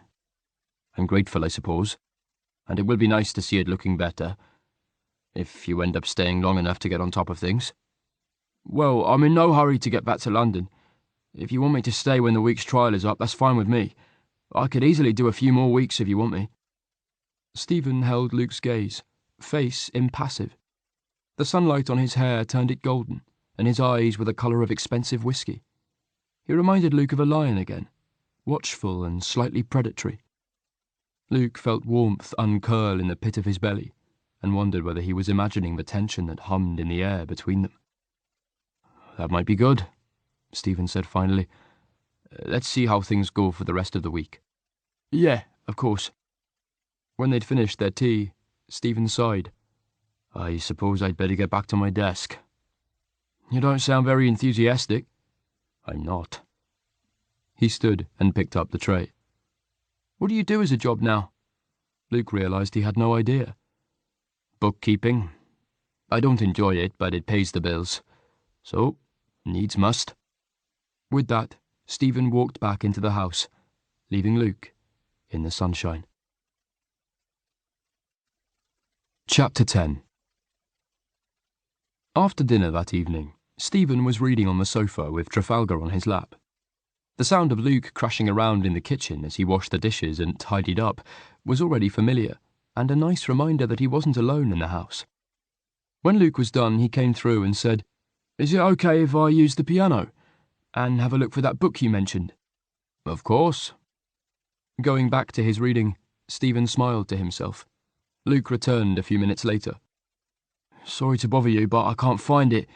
I'm grateful, I suppose, and it will be nice to see it looking better, if you end up staying long enough to get on top of things." "Well, I'm in no hurry to get back to London. If you want me to stay when the week's trial is up, that's fine with me. I could easily do a few more weeks if you want me." Stephen held Luke's gaze, face impassive. The sunlight on his hair turned it golden, and his eyes were the colour of expensive whiskey. He reminded Luke of a lion again, watchful and slightly predatory. Luke felt warmth uncurl in the pit of his belly, and wondered whether he was imagining the tension that hummed in the air between them. "That might be good," Stephen said finally. "Let's see how things go for the rest of the week." "Yeah, of course." When they'd finished their tea, Stephen sighed. "I suppose I'd better get back to my desk." "You don't sound very enthusiastic." "I'm not." He stood and picked up the tray. "What do you do as a job now?" Luke realised he had no idea. "Bookkeeping. I don't enjoy it, but it pays the bills. So, needs must." With that, Stephen walked back into the house, leaving Luke in the sunshine. Chapter 10. After dinner that evening, Stephen was reading on the sofa with Trafalgar on his lap. The sound of Luke crashing around in the kitchen as he washed the dishes and tidied up was already familiar, and a nice reminder that he wasn't alone in the house. When Luke was done, he came through and said, "Is it okay if I use the piano and have a look for that book you mentioned?" "Of course." Going back to his reading, Stephen smiled to himself. Luke returned a few minutes later. "Sorry to bother you, but I can't find it.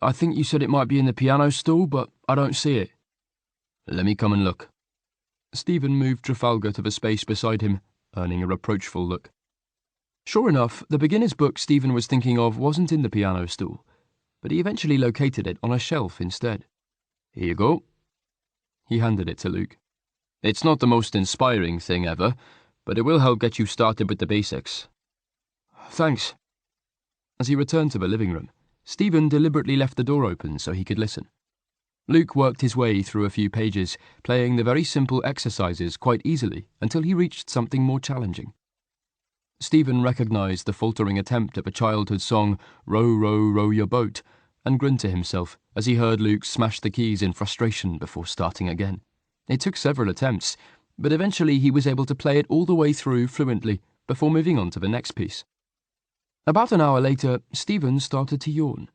I think you said it might be in the piano stool, but I don't see it." "Let me come and look." Stephen moved Trafalgar to the space beside him, earning a reproachful look. Sure enough, the beginner's book Stephen was thinking of wasn't in the piano stool, but he eventually located it on a shelf instead. "Here you go." He handed it to Luke. "It's not the most inspiring thing ever, but it will help get you started with the basics." "Thanks." As he returned to the living room, Stephen deliberately left the door open so he could listen. Luke worked his way through a few pages, playing the very simple exercises quite easily until he reached something more challenging. Stephen recognised the faltering attempt at the childhood song "Row, row, row your boat," and grinned to himself as he heard Luke smash the keys in frustration before starting again. It took several attempts, but eventually he was able to play it all the way through fluently before moving on to the next piece. About an hour later, Stephen started to yawn.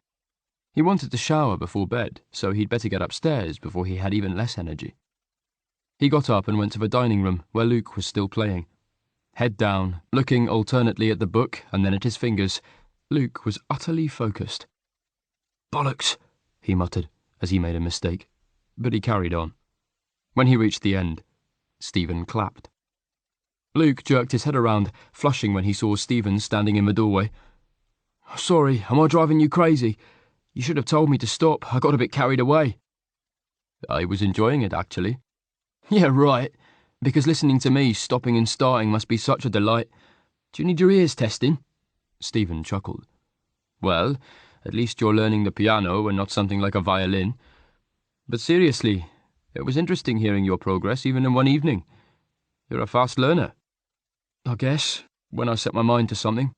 He wanted to shower before bed, so he'd better get upstairs before he had even less energy. He got up and went to the dining room, where Luke was still playing. Head down, looking alternately at the book and then at his fingers, Luke was utterly focused. "Bollocks," he muttered, as he made a mistake, but he carried on. When he reached the end, Stephen clapped. Luke jerked his head around, flushing when he saw Stephen standing in the doorway. "Sorry, am I driving you crazy? You should have told me to stop. I got a bit carried away." "I was enjoying it, actually." "Yeah, right. Because listening to me stopping and starting must be such a delight. Do you need your ears testing?" Stephen chuckled. "Well, at least you're learning the piano and not something like a violin. But seriously, it was interesting hearing your progress even in one evening. You're a fast learner." I guess, when I set my mind to something.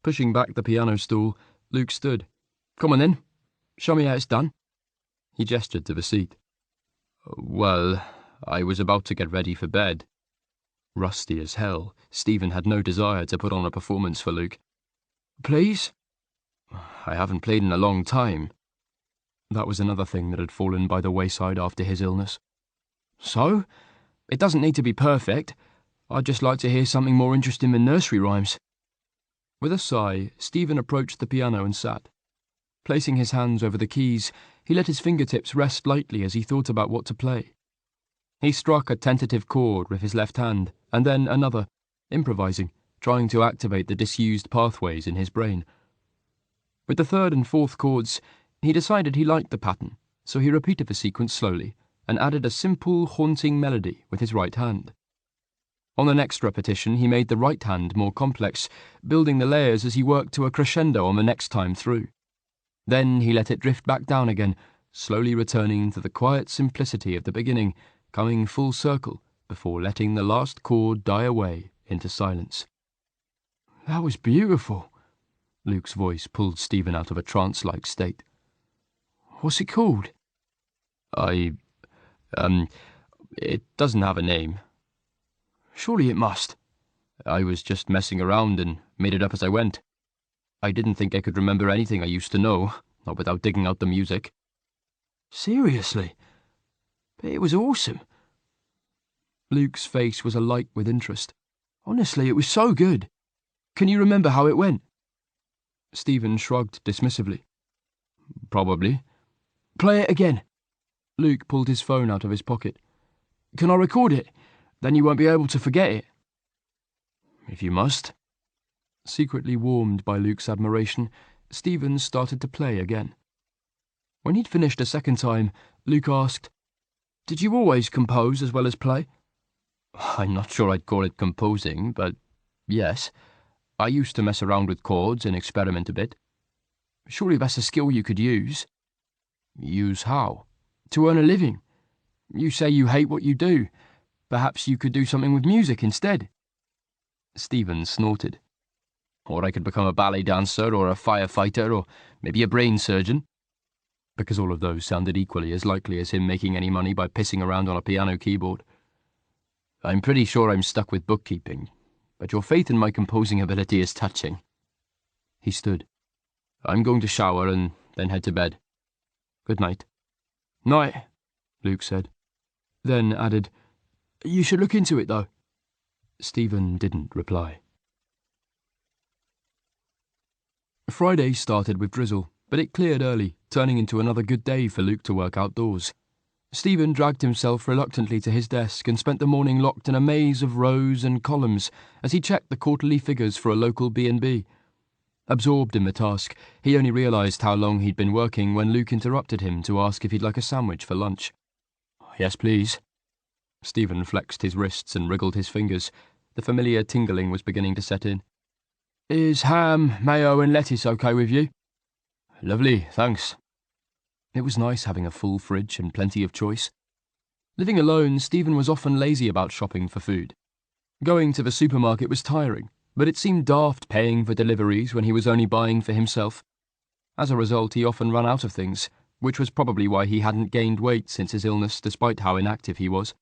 Pushing back the piano stool, Luke stood. Come on then, show me how it's done. He gestured to the seat. Well, I was about to get ready for bed. Rusty as hell, Stephen had no desire to put on a performance for Luke. Please? I haven't played in a long time. That was another thing that had fallen by the wayside after his illness. So? It doesn't need to be perfect. I'd just like to hear something more interesting than nursery rhymes. With a sigh, Stephen approached the piano and sat. Placing his hands over the keys, he let his fingertips rest lightly as he thought about what to play. He struck a tentative chord with his left hand, and then another, improvising, trying to activate the disused pathways in his brain. With the third and fourth chords, he decided he liked the pattern, so he repeated the sequence slowly and added a simple, haunting melody with his right hand. On the next repetition, he made the right hand more complex, building the layers as he worked to a crescendo on the next time through. Then he let it drift back down again, slowly returning to the quiet simplicity of the beginning, coming full circle before letting the last chord die away into silence. That was beautiful. Luke's voice pulled Stephen out of a trance-like state. What's it called? It doesn't have a name. Surely it must. I was just messing around and made it up as I went. I didn't think I could remember anything I used to know, not without digging out the music. Seriously? It was awesome. Luke's face was alight with interest. Honestly, it was so good. Can you remember how it went? Stephen shrugged dismissively. Probably. Play it again. Luke pulled his phone out of his pocket. Can I record it? Then you won't be able to forget it. If you must. Secretly warmed by Luke's admiration, Stephen started to play again. When he'd finished a second time, Luke asked, Did you always compose as well as play? I'm not sure I'd call it composing, but yes. I used to mess around with chords and experiment a bit. Surely that's a skill you could use. Use how? To earn a living. You say you hate what you do. Perhaps you could do something with music instead. Stephen snorted. Or I could become a ballet dancer or a firefighter or maybe a brain surgeon. Because all of those sounded equally as likely as him making any money by pissing around on a piano keyboard. I'm pretty sure I'm stuck with bookkeeping, but your faith in my composing ability is touching. He stood. I'm going to shower and then head to bed. Good night. Night, Luke said. Then added, You should look into it, though. Stephen didn't reply. Friday started with drizzle, but it cleared early, turning into another good day for Luke to work outdoors. Stephen dragged himself reluctantly to his desk and spent the morning locked in a maze of rows and columns as he checked the quarterly figures for a local B&B. Absorbed in the task, he only realised how long he'd been working when Luke interrupted him to ask if he'd like a sandwich for lunch. Yes, please. Stephen flexed his wrists and wriggled his fingers. The familiar tingling was beginning to set in. Is ham, mayo and lettuce okay with you? Lovely, thanks. It was nice having a full fridge and plenty of choice. Living alone, Stephen was often lazy about shopping for food. Going to the supermarket was tiring, but it seemed daft paying for deliveries when he was only buying for himself. As a result, he often ran out of things, which was probably why he hadn't gained weight since his illness despite how inactive he was.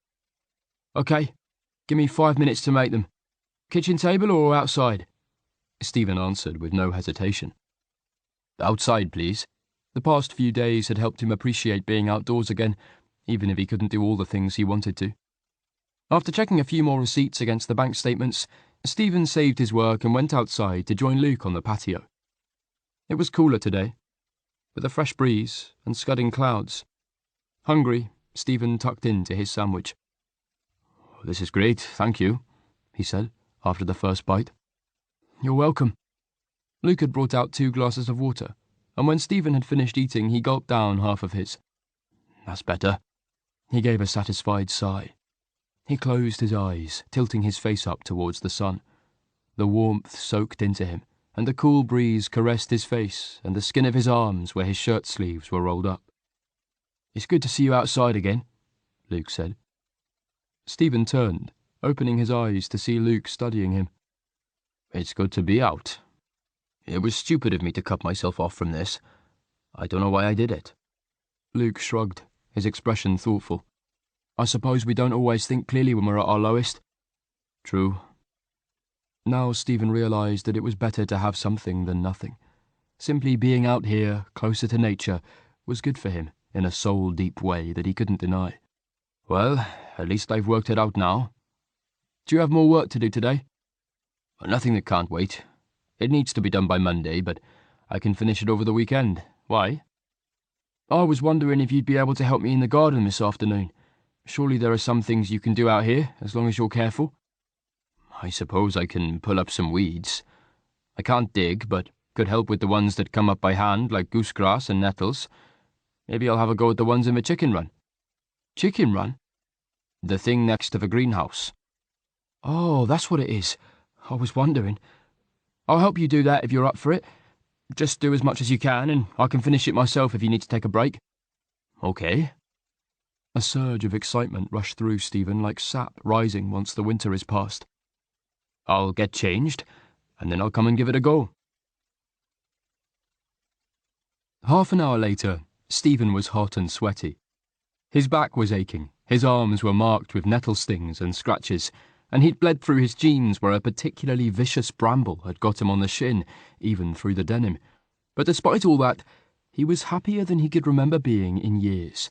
Okay, give me 5 minutes to make them. Kitchen table or outside? Stephen answered with no hesitation. Outside, please. The past few days had helped him appreciate being outdoors again, even if he couldn't do all the things he wanted to. After checking a few more receipts against the bank statements, Stephen saved his work and went outside to join Luke on the patio. It was cooler today, with a fresh breeze and scudding clouds. Hungry, Stephen tucked into his sandwich. This is great, thank you, he said, after the first bite. You're welcome. Luke had brought out 2 glasses of water, and when Stephen had finished eating, he gulped down half of his. That's better. He gave a satisfied sigh. He closed his eyes, tilting his face up towards the sun. The warmth soaked into him, and the cool breeze caressed his face and the skin of his arms where his shirt sleeves were rolled up. It's good to see you outside again, Luke said. Stephen turned, opening his eyes to see Luke studying him. It's good to be out. It was stupid of me to cut myself off from this. I don't know why I did it. Luke shrugged, his expression thoughtful. I suppose we don't always think clearly when we're at our lowest. True. Now Stephen realised that it was better to have something than nothing. Simply being out here, closer to nature, was good for him in a soul-deep way that he couldn't deny. Well, at least I've worked it out now. Do you have more work to do today? Nothing that can't wait. It needs to be done by Monday, but I can finish it over the weekend. Why? I was wondering if you'd be able to help me in the garden this afternoon. Surely there are some things you can do out here, as long as you're careful. I suppose I can pull up some weeds. I can't dig, but could help with the ones that come up by hand, like goosegrass and nettles. Maybe I'll have a go at the ones in the chicken run. Chicken run? The thing next to the greenhouse. Oh, that's what it is. I was wondering. I'll help you do that if you're up for it. Just do as much as you can, and I can finish it myself if you need to take a break. Okay. A surge of excitement rushed through Stephen like sap rising once the winter is past. I'll get changed, and then I'll come and give it a go. Half an hour later, Stephen was hot and sweaty. His back was aching, his arms were marked with nettle stings and scratches, and he'd bled through his jeans where a particularly vicious bramble had got him on the shin, even through the denim. But despite all that, he was happier than he could remember being in years.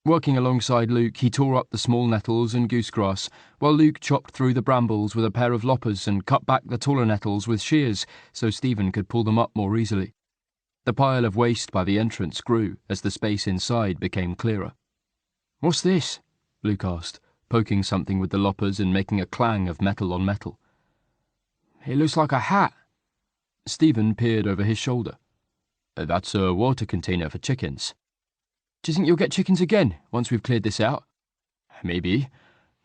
Working alongside Luke, he tore up the small nettles and goosegrass, while Luke chopped through the brambles with a pair of loppers and cut back the taller nettles with shears so Stephen could pull them up more easily. The pile of waste by the entrance grew as the space inside became clearer. "What's this?" Luke asked, poking something with the loppers and making a clang of metal on metal. "It looks like a hat." Stephen peered over his shoulder. That's a water container for chickens. Do you think you'll get chickens again once we've cleared this out? Maybe.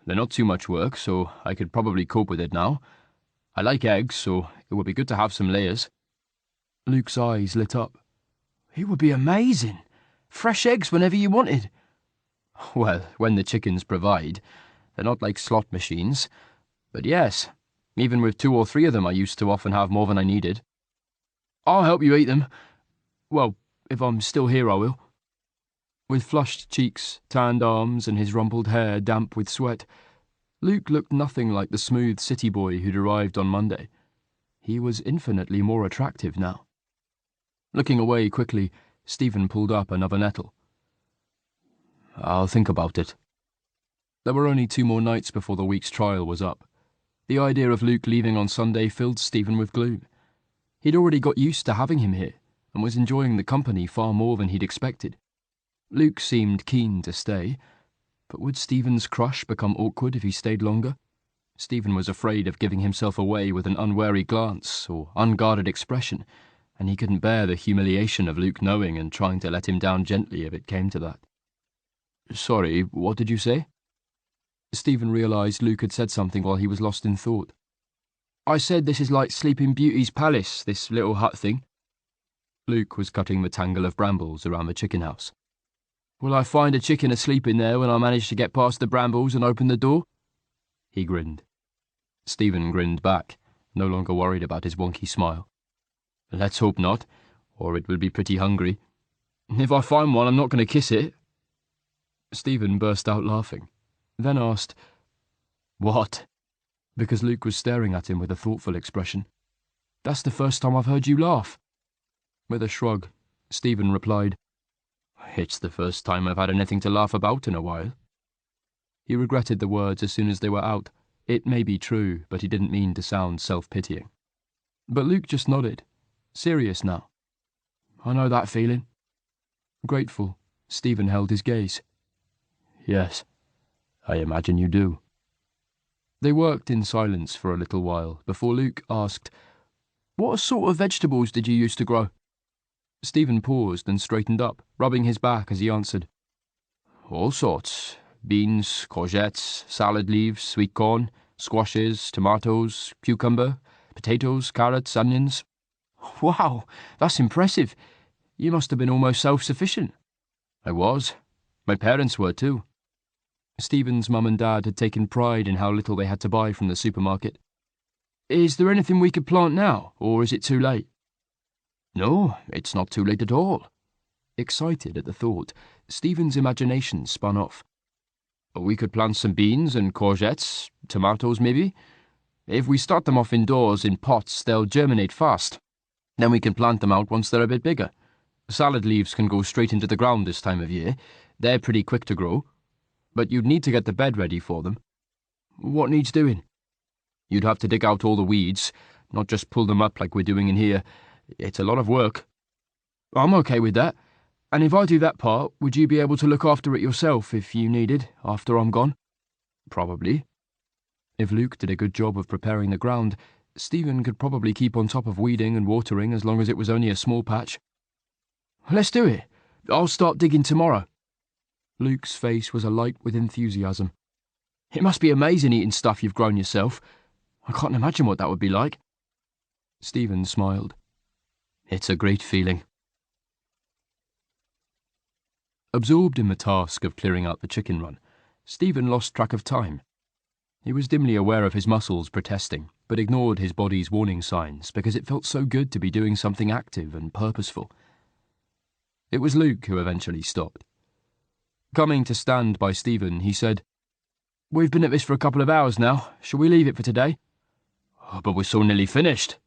They're not too much work, so I could probably cope with it now. I like eggs, so it would be good to have some layers. Luke's eyes lit up. It would be amazing. Fresh eggs whenever you wanted. Well, when the chickens provide. They're not like slot machines. But yes, even with 2 or 3 of them I used to often have more than I needed. I'll help you eat them. Well, if I'm still here, I will. With flushed cheeks, tanned arms, and his rumpled hair damp with sweat, Luke looked nothing like the smooth city boy who'd arrived on Monday. He was infinitely more attractive now. Looking away quickly, Stephen pulled up another nettle. I'll think about it. There were only 2 more nights before the week's trial was up. The idea of Luke leaving on Sunday filled Stephen with gloom. He'd already got used to having him here, and was enjoying the company far more than he'd expected. Luke seemed keen to stay, but would Stephen's crush become awkward if he stayed longer? Stephen was afraid of giving himself away with an unwary glance or unguarded expression, and he couldn't bear the humiliation of Luke knowing and trying to let him down gently if it came to that. Sorry, what did you say? Stephen realised Luke had said something while he was lost in thought. I said this is like Sleeping Beauty's palace, this little hut thing. Luke was cutting the tangle of brambles around the chicken house. Will I find a chicken asleep in there when I manage to get past the brambles and open the door? He grinned. Stephen grinned back, no longer worried about his wonky smile. Let's hope not, or it will be pretty hungry. If I find one, I'm not going to kiss it. Stephen burst out laughing, then asked, What? Because Luke was staring at him with a thoughtful expression. That's the first time I've heard you laugh. With a shrug, Stephen replied, It's the first time I've had anything to laugh about in a while. He regretted the words as soon as they were out. It may be true, but he didn't mean to sound self-pitying. But Luke just nodded, serious now. I know that feeling. Grateful, Stephen held his gaze. Yes, I imagine you do. They worked in silence for a little while before Luke asked, What sort of vegetables did you used to grow? Stephen paused and straightened up, rubbing his back as he answered. All sorts. Beans, courgettes, salad leaves, sweet corn, squashes, tomatoes, cucumber, potatoes, carrots, onions. Wow, that's impressive. You must have been almost self-sufficient. I was. My parents were too. Stephen's mum and dad had taken pride in how little they had to buy from the supermarket. "Is there anything we could plant now, or is it too late?" "No, it's not too late at all." Excited at the thought, Stephen's imagination spun off. "We could plant some beans and courgettes, tomatoes maybe. If we start them off indoors in pots, they'll germinate fast. Then we can plant them out once they're a bit bigger. Salad leaves can go straight into the ground this time of year. They're pretty quick to grow. But you'd need to get the bed ready for them." "What needs doing?" "You'd have to dig out all the weeds, not just pull them up like we're doing in here. It's a lot of work." "I'm okay with that. And if I do that part, would you be able to look after it yourself if you needed, after I'm gone?" "Probably." If Luke did a good job of preparing the ground, Stephen could probably keep on top of weeding and watering as long as it was only a small patch. "Let's do it. I'll start digging tomorrow." Luke's face was alight with enthusiasm. "It must be amazing eating stuff you've grown yourself. I can't imagine what that would be like." Stephen smiled. "It's a great feeling." Absorbed in the task of clearing out the chicken run, Stephen lost track of time. He was dimly aware of his muscles protesting, but ignored his body's warning signs because it felt so good to be doing something active and purposeful. It was Luke who eventually stopped. Coming to stand by Stephen, he said, "We've been at this for a couple of hours now. Shall we leave it for today?" "Oh, but we're so nearly finished."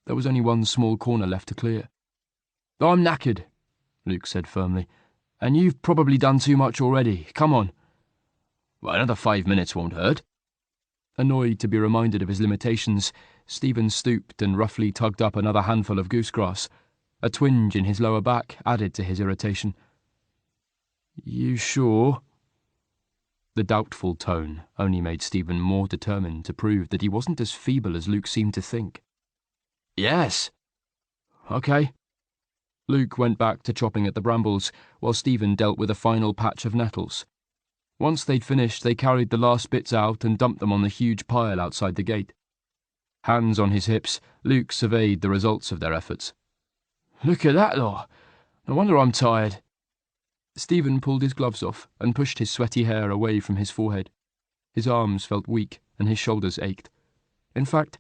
There was only one small corner left to clear. "I'm knackered," Luke said firmly, "and you've probably done too much already. Come on." "Well, another 5 minutes won't hurt." Annoyed to be reminded of his limitations, Stephen stooped and roughly tugged up another handful of goosegrass. A twinge in his lower back added to his irritation. "You sure?" The doubtful tone only made Stephen more determined to prove that he wasn't as feeble as Luke seemed to think. "Yes." "Okay." Luke went back to chopping at the brambles, while Stephen dealt with a final patch of nettles. Once they'd finished, they carried the last bits out and dumped them on the huge pile outside the gate. Hands on his hips, Luke surveyed the results of their efforts. "Look at that lot! No wonder I'm tired." Stephen pulled his gloves off and pushed his sweaty hair away from his forehead. His arms felt weak and his shoulders ached. In fact,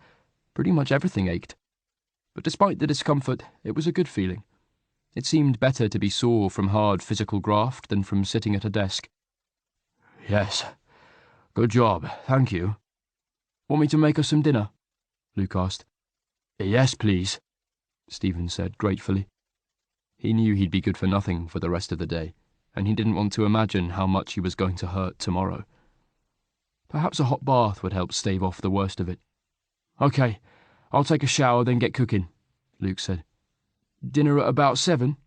pretty much everything ached. But despite the discomfort, it was a good feeling. It seemed better to be sore from hard physical graft than from sitting at a desk. "Yes, good job, thank you." "Want me to make us some dinner?" Luke asked. "Yes, please," Stephen said gratefully. He knew he'd be good for nothing for the rest of the day, and he didn't want to imagine how much he was going to hurt tomorrow. Perhaps a hot bath would help stave off the worst of it. "Okay, I'll take a shower, then get cooking," Luke said. "Dinner at about 7?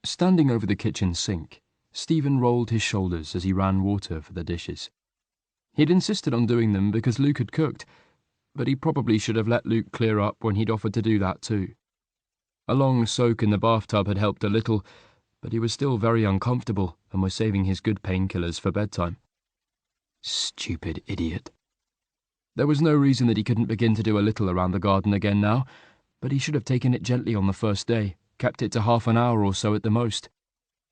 Standing over the kitchen sink, Stephen rolled his shoulders as he ran water for the dishes. He'd insisted on doing them because Luke had cooked, but he probably should have let Luke clear up when he'd offered to do that too. A long soak in the bathtub had helped a little, but he was still very uncomfortable and was saving his good painkillers for bedtime. Stupid idiot. There was no reason that he couldn't begin to do a little around the garden again now, but he should have taken it gently on the first day, kept it to half an hour or so at the most.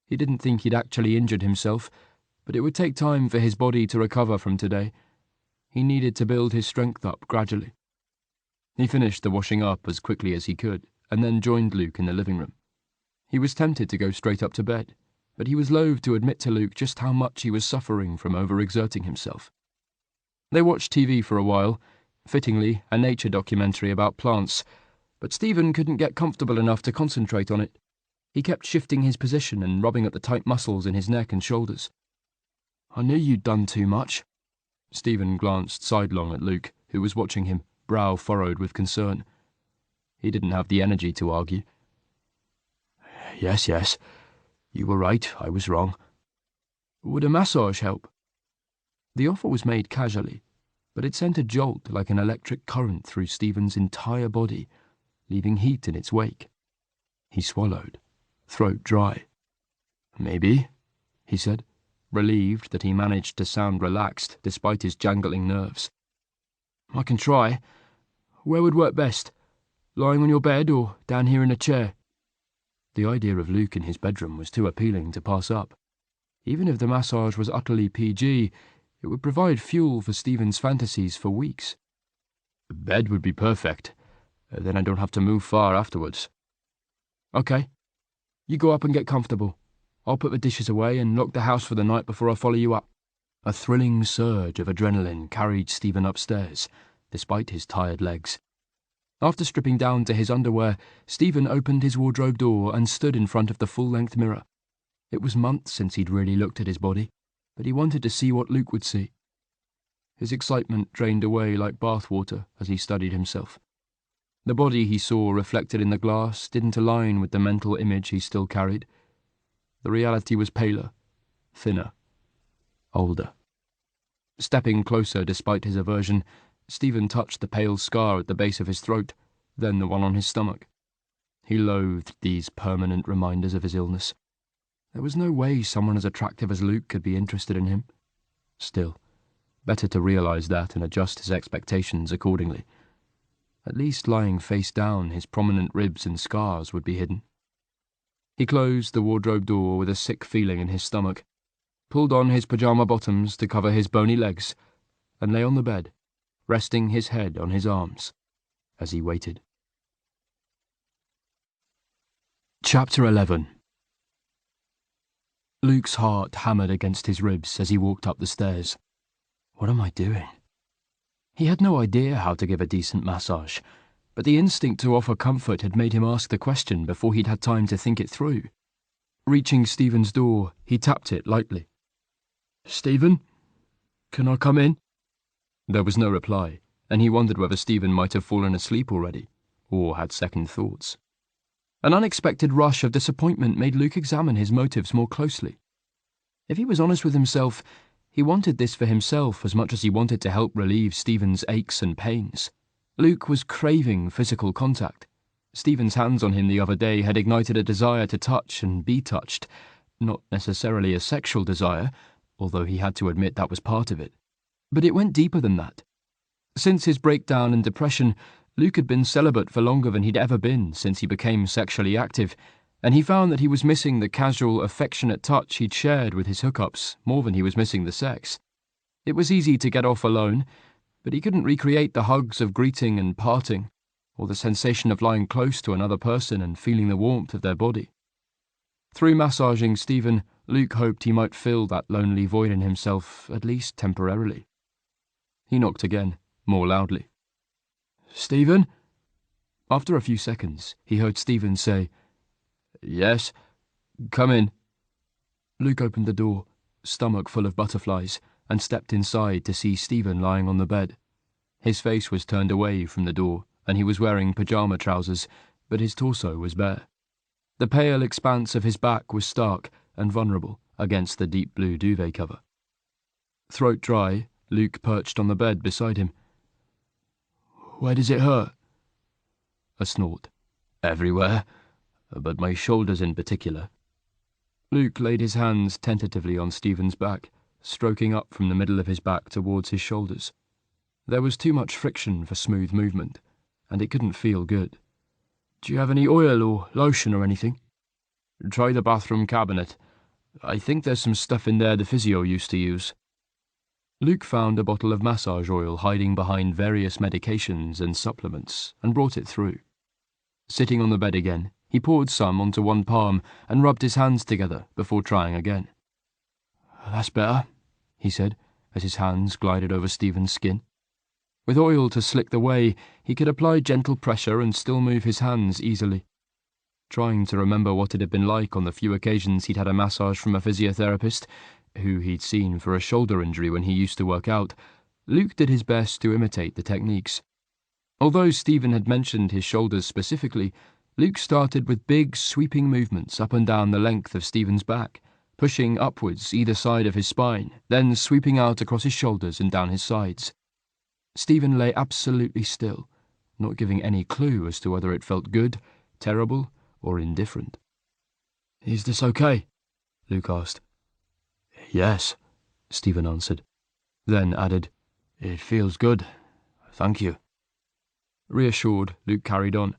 He didn't think he'd actually injured himself, but it would take time for his body to recover from today. He needed to build his strength up gradually. He finished the washing up as quickly as he could, and then joined Luke in the living room. He was tempted to go straight up to bed, but he was loath to admit to Luke just how much he was suffering from overexerting himself. They watched TV for a while, fittingly a nature documentary about plants, but Stephen couldn't get comfortable enough to concentrate on it. He kept shifting his position and rubbing at the tight muscles in his neck and shoulders. "I knew you'd done too much." Stephen glanced sidelong at Luke, who was watching him, brow furrowed with concern. He didn't have the energy to argue. Yes, you were right, I was wrong." "Would a massage help?" The offer was made casually, but it sent a jolt like an electric current through Stephen's entire body, leaving heat in its wake. He swallowed, throat dry. "Maybe," he said, relieved that he managed to sound relaxed despite his jangling nerves. "I can try. Where would work best? Lying on your bed or down here in a chair?" The idea of Luke in his bedroom was too appealing to pass up. Even if the massage was utterly PG, it would provide fuel for Stephen's fantasies for weeks. Bed would be perfect. Then I don't have to move far afterwards. Okay. You go up and get comfortable. I'll put the dishes away and lock the house for the night before I follow you up. A thrilling surge of adrenaline carried Stephen upstairs, despite his tired legs. After stripping down to his underwear, Stephen opened his wardrobe door and stood in front of the full-length mirror. It was months since he'd really looked at his body, but he wanted to see what Luke would see. His excitement drained away like bathwater as he studied himself. The body he saw reflected in the glass didn't align with the mental image he still carried. The reality was paler, thinner, older. Stepping closer despite his aversion, Stephen touched the pale scar at the base of his throat, then the one on his stomach. He loathed these permanent reminders of his illness. There was no way someone as attractive as Luke could be interested in him. Still, better to realize that and adjust his expectations accordingly. At least lying face down, his prominent ribs and scars would be hidden. He closed the wardrobe door with a sick feeling in his stomach, pulled on his pajama bottoms to cover his bony legs, and lay on the bed, resting his head on his arms as he waited. Chapter 11. Luke's heart hammered against his ribs as he walked up the stairs. What am I doing? He had no idea how to give a decent massage, but the instinct to offer comfort had made him ask the question before he'd had time to think it through. Reaching Stephen's door, he tapped it lightly. Stephen? Can I come in? There was no reply, and he wondered whether Stephen might have fallen asleep already, or had second thoughts. An unexpected rush of disappointment made Luke examine his motives more closely. If he was honest with himself, he wanted this for himself as much as he wanted to help relieve Stephen's aches and pains. Luke was craving physical contact. Stephen's hands on him the other day had ignited a desire to touch and be touched, not necessarily a sexual desire, although he had to admit that was part of it. But it went deeper than that. Since his breakdown and depression, Luke had been celibate for longer than he'd ever been since he became sexually active, and he found that he was missing the casual, affectionate touch he'd shared with his hookups more than he was missing the sex. It was easy to get off alone, but he couldn't recreate the hugs of greeting and parting, or the sensation of lying close to another person and feeling the warmth of their body. Through massaging Stephen, Luke hoped he might fill that lonely void in himself, at least temporarily. He knocked again, more loudly. Stephen? After a few seconds, he heard Stephen say, Yes, come in. Luke opened the door, stomach full of butterflies, and stepped inside to see Stephen lying on the bed. His face was turned away from the door, and he was wearing pajama trousers, but his torso was bare. The pale expanse of his back was stark and vulnerable against the deep blue duvet cover. Throat dry, Luke perched on the bed beside him. Where does it hurt? A snort. Everywhere, but my shoulders in particular. Luke laid his hands tentatively on Stephen's back, stroking up from the middle of his back towards his shoulders. There was too much friction for smooth movement, and it couldn't feel good. Do you have any oil or lotion or anything? Try the bathroom cabinet. I think there's some stuff in there the physio used to use. Luke found a bottle of massage oil hiding behind various medications and supplements, and brought it through. Sitting on the bed again, he poured some onto one palm and rubbed his hands together before trying again. That's better, he said, as his hands glided over Stephen's skin. With oil to slick the way, he could apply gentle pressure and still move his hands easily. Trying to remember what it had been like on the few occasions he'd had a massage from a physiotherapist, who he'd seen for a shoulder injury when he used to work out, Luke did his best to imitate the techniques. Although Stephen had mentioned his shoulders specifically, Luke started with big, sweeping movements up and down the length of Stephen's back, pushing upwards either side of his spine, then sweeping out across his shoulders and down his sides. Stephen lay absolutely still, not giving any clue as to whether it felt good, terrible, or indifferent. Is this okay? Luke asked. Yes, Stephen answered, then added, It feels good, thank you. Reassured, Luke carried on.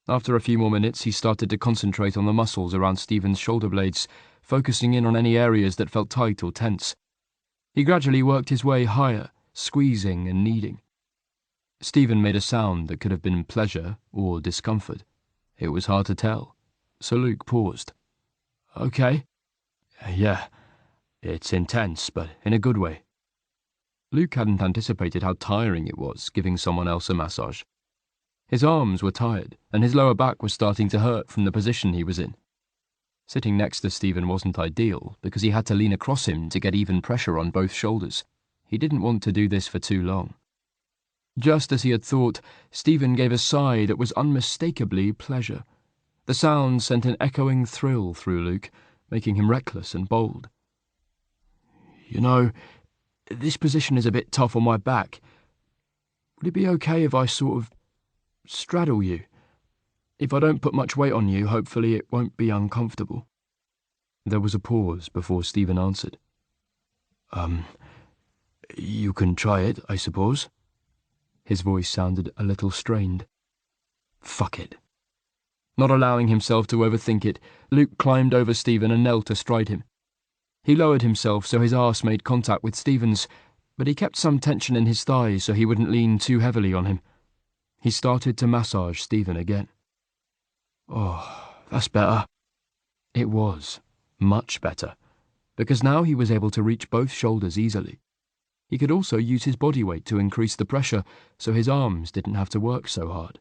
After a few more minutes, he started to concentrate on the muscles around Stephen's shoulder blades, focusing in on any areas that felt tight or tense. He gradually worked his way higher, squeezing and kneading. Stephen made a sound that could have been pleasure or discomfort. It was hard to tell, so Luke paused. "Okay." "Yeah, it's intense, but in a good way." Luke hadn't anticipated how tiring it was giving someone else a massage. His arms were tired, and his lower back was starting to hurt from the position he was in. Sitting next to Stephen wasn't ideal, because he had to lean across him to get even pressure on both shoulders. He didn't want to do this for too long. Just as he had thought, Stephen gave a sigh that was unmistakably pleasure. The sound sent an echoing thrill through Luke, making him reckless and bold. "You know, this position is a bit tough on my back. Would it be okay if I sort of straddle you? If I don't put much weight on you, hopefully it won't be uncomfortable." There was a pause before Stephen answered. You can try it, I suppose." His voice sounded a little strained. "Fuck it." Not allowing himself to overthink it, Luke climbed over Stephen and knelt astride him. He lowered himself so his arse made contact with Stephen's, but he kept some tension in his thighs so he wouldn't lean too heavily on him. He started to massage Stephen again. "Oh, that's better." It was. Much better. Because now he was able to reach both shoulders easily. He could also use his body weight to increase the pressure, so his arms didn't have to work so hard.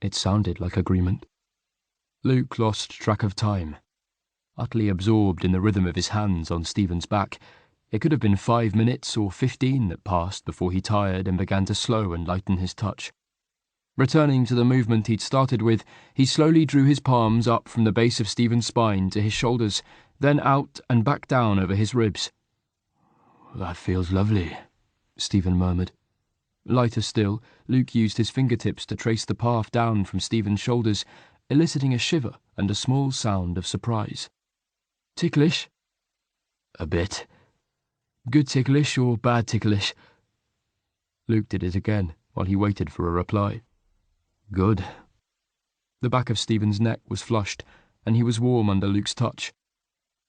It sounded like agreement. Luke lost track of time. Utterly absorbed in the rhythm of his hands on Stephen's back, it could have been 5 minutes or 15 that passed before he tired and began to slow and lighten his touch. Returning to the movement he'd started with, he slowly drew his palms up from the base of Stephen's spine to his shoulders, then out and back down over his ribs. "That feels lovely," Stephen murmured. Lighter still, Luke used his fingertips to trace the path down from Stephen's shoulders, eliciting a shiver and a small sound of surprise. "Ticklish?" "A bit." "Good ticklish or bad ticklish?" Luke did it again while he waited for a reply. "Good." The back of Stephen's neck was flushed, and he was warm under Luke's touch.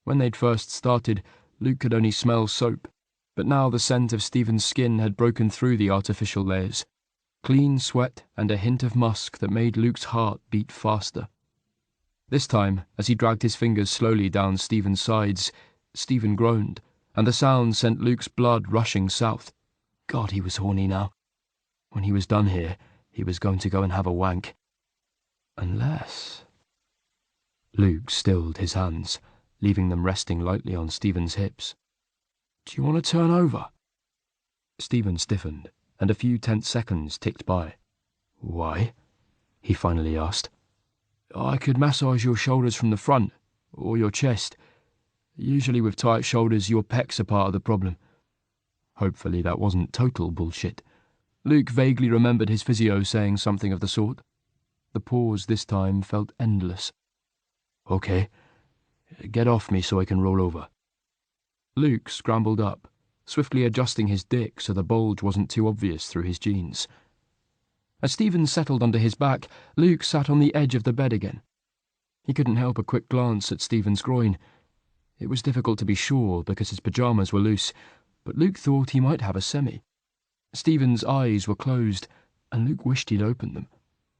When they'd first started, Luke could only smell soap, but now the scent of Stephen's skin had broken through the artificial layers. Clean sweat and a hint of musk that made Luke's heart beat faster. This time, as he dragged his fingers slowly down Stephen's sides, Stephen groaned, and the sound sent Luke's blood rushing south. God, he was horny now. When he was done here, he was going to go and have a wank. Unless... Luke stilled his hands, leaving them resting lightly on Stephen's hips. "Do you want to turn over?" Stephen stiffened, and a few tense seconds ticked by. "Why?" he finally asked. "I could massage your shoulders from the front, or your chest. Usually with tight shoulders, your pecs are part of the problem." Hopefully that wasn't total bullshit. Luke vaguely remembered his physio saying something of the sort. The pause this time felt endless. "Okay, get off me so I can roll over." Luke scrambled up, swiftly adjusting his dick so the bulge wasn't too obvious through his jeans. As Stephen settled under his back, Luke sat on the edge of the bed again. He couldn't help a quick glance at Stephen's groin. It was difficult to be sure because his pyjamas were loose, but Luke thought he might have a semi. Stephen's eyes were closed, and Luke wished he'd opened them.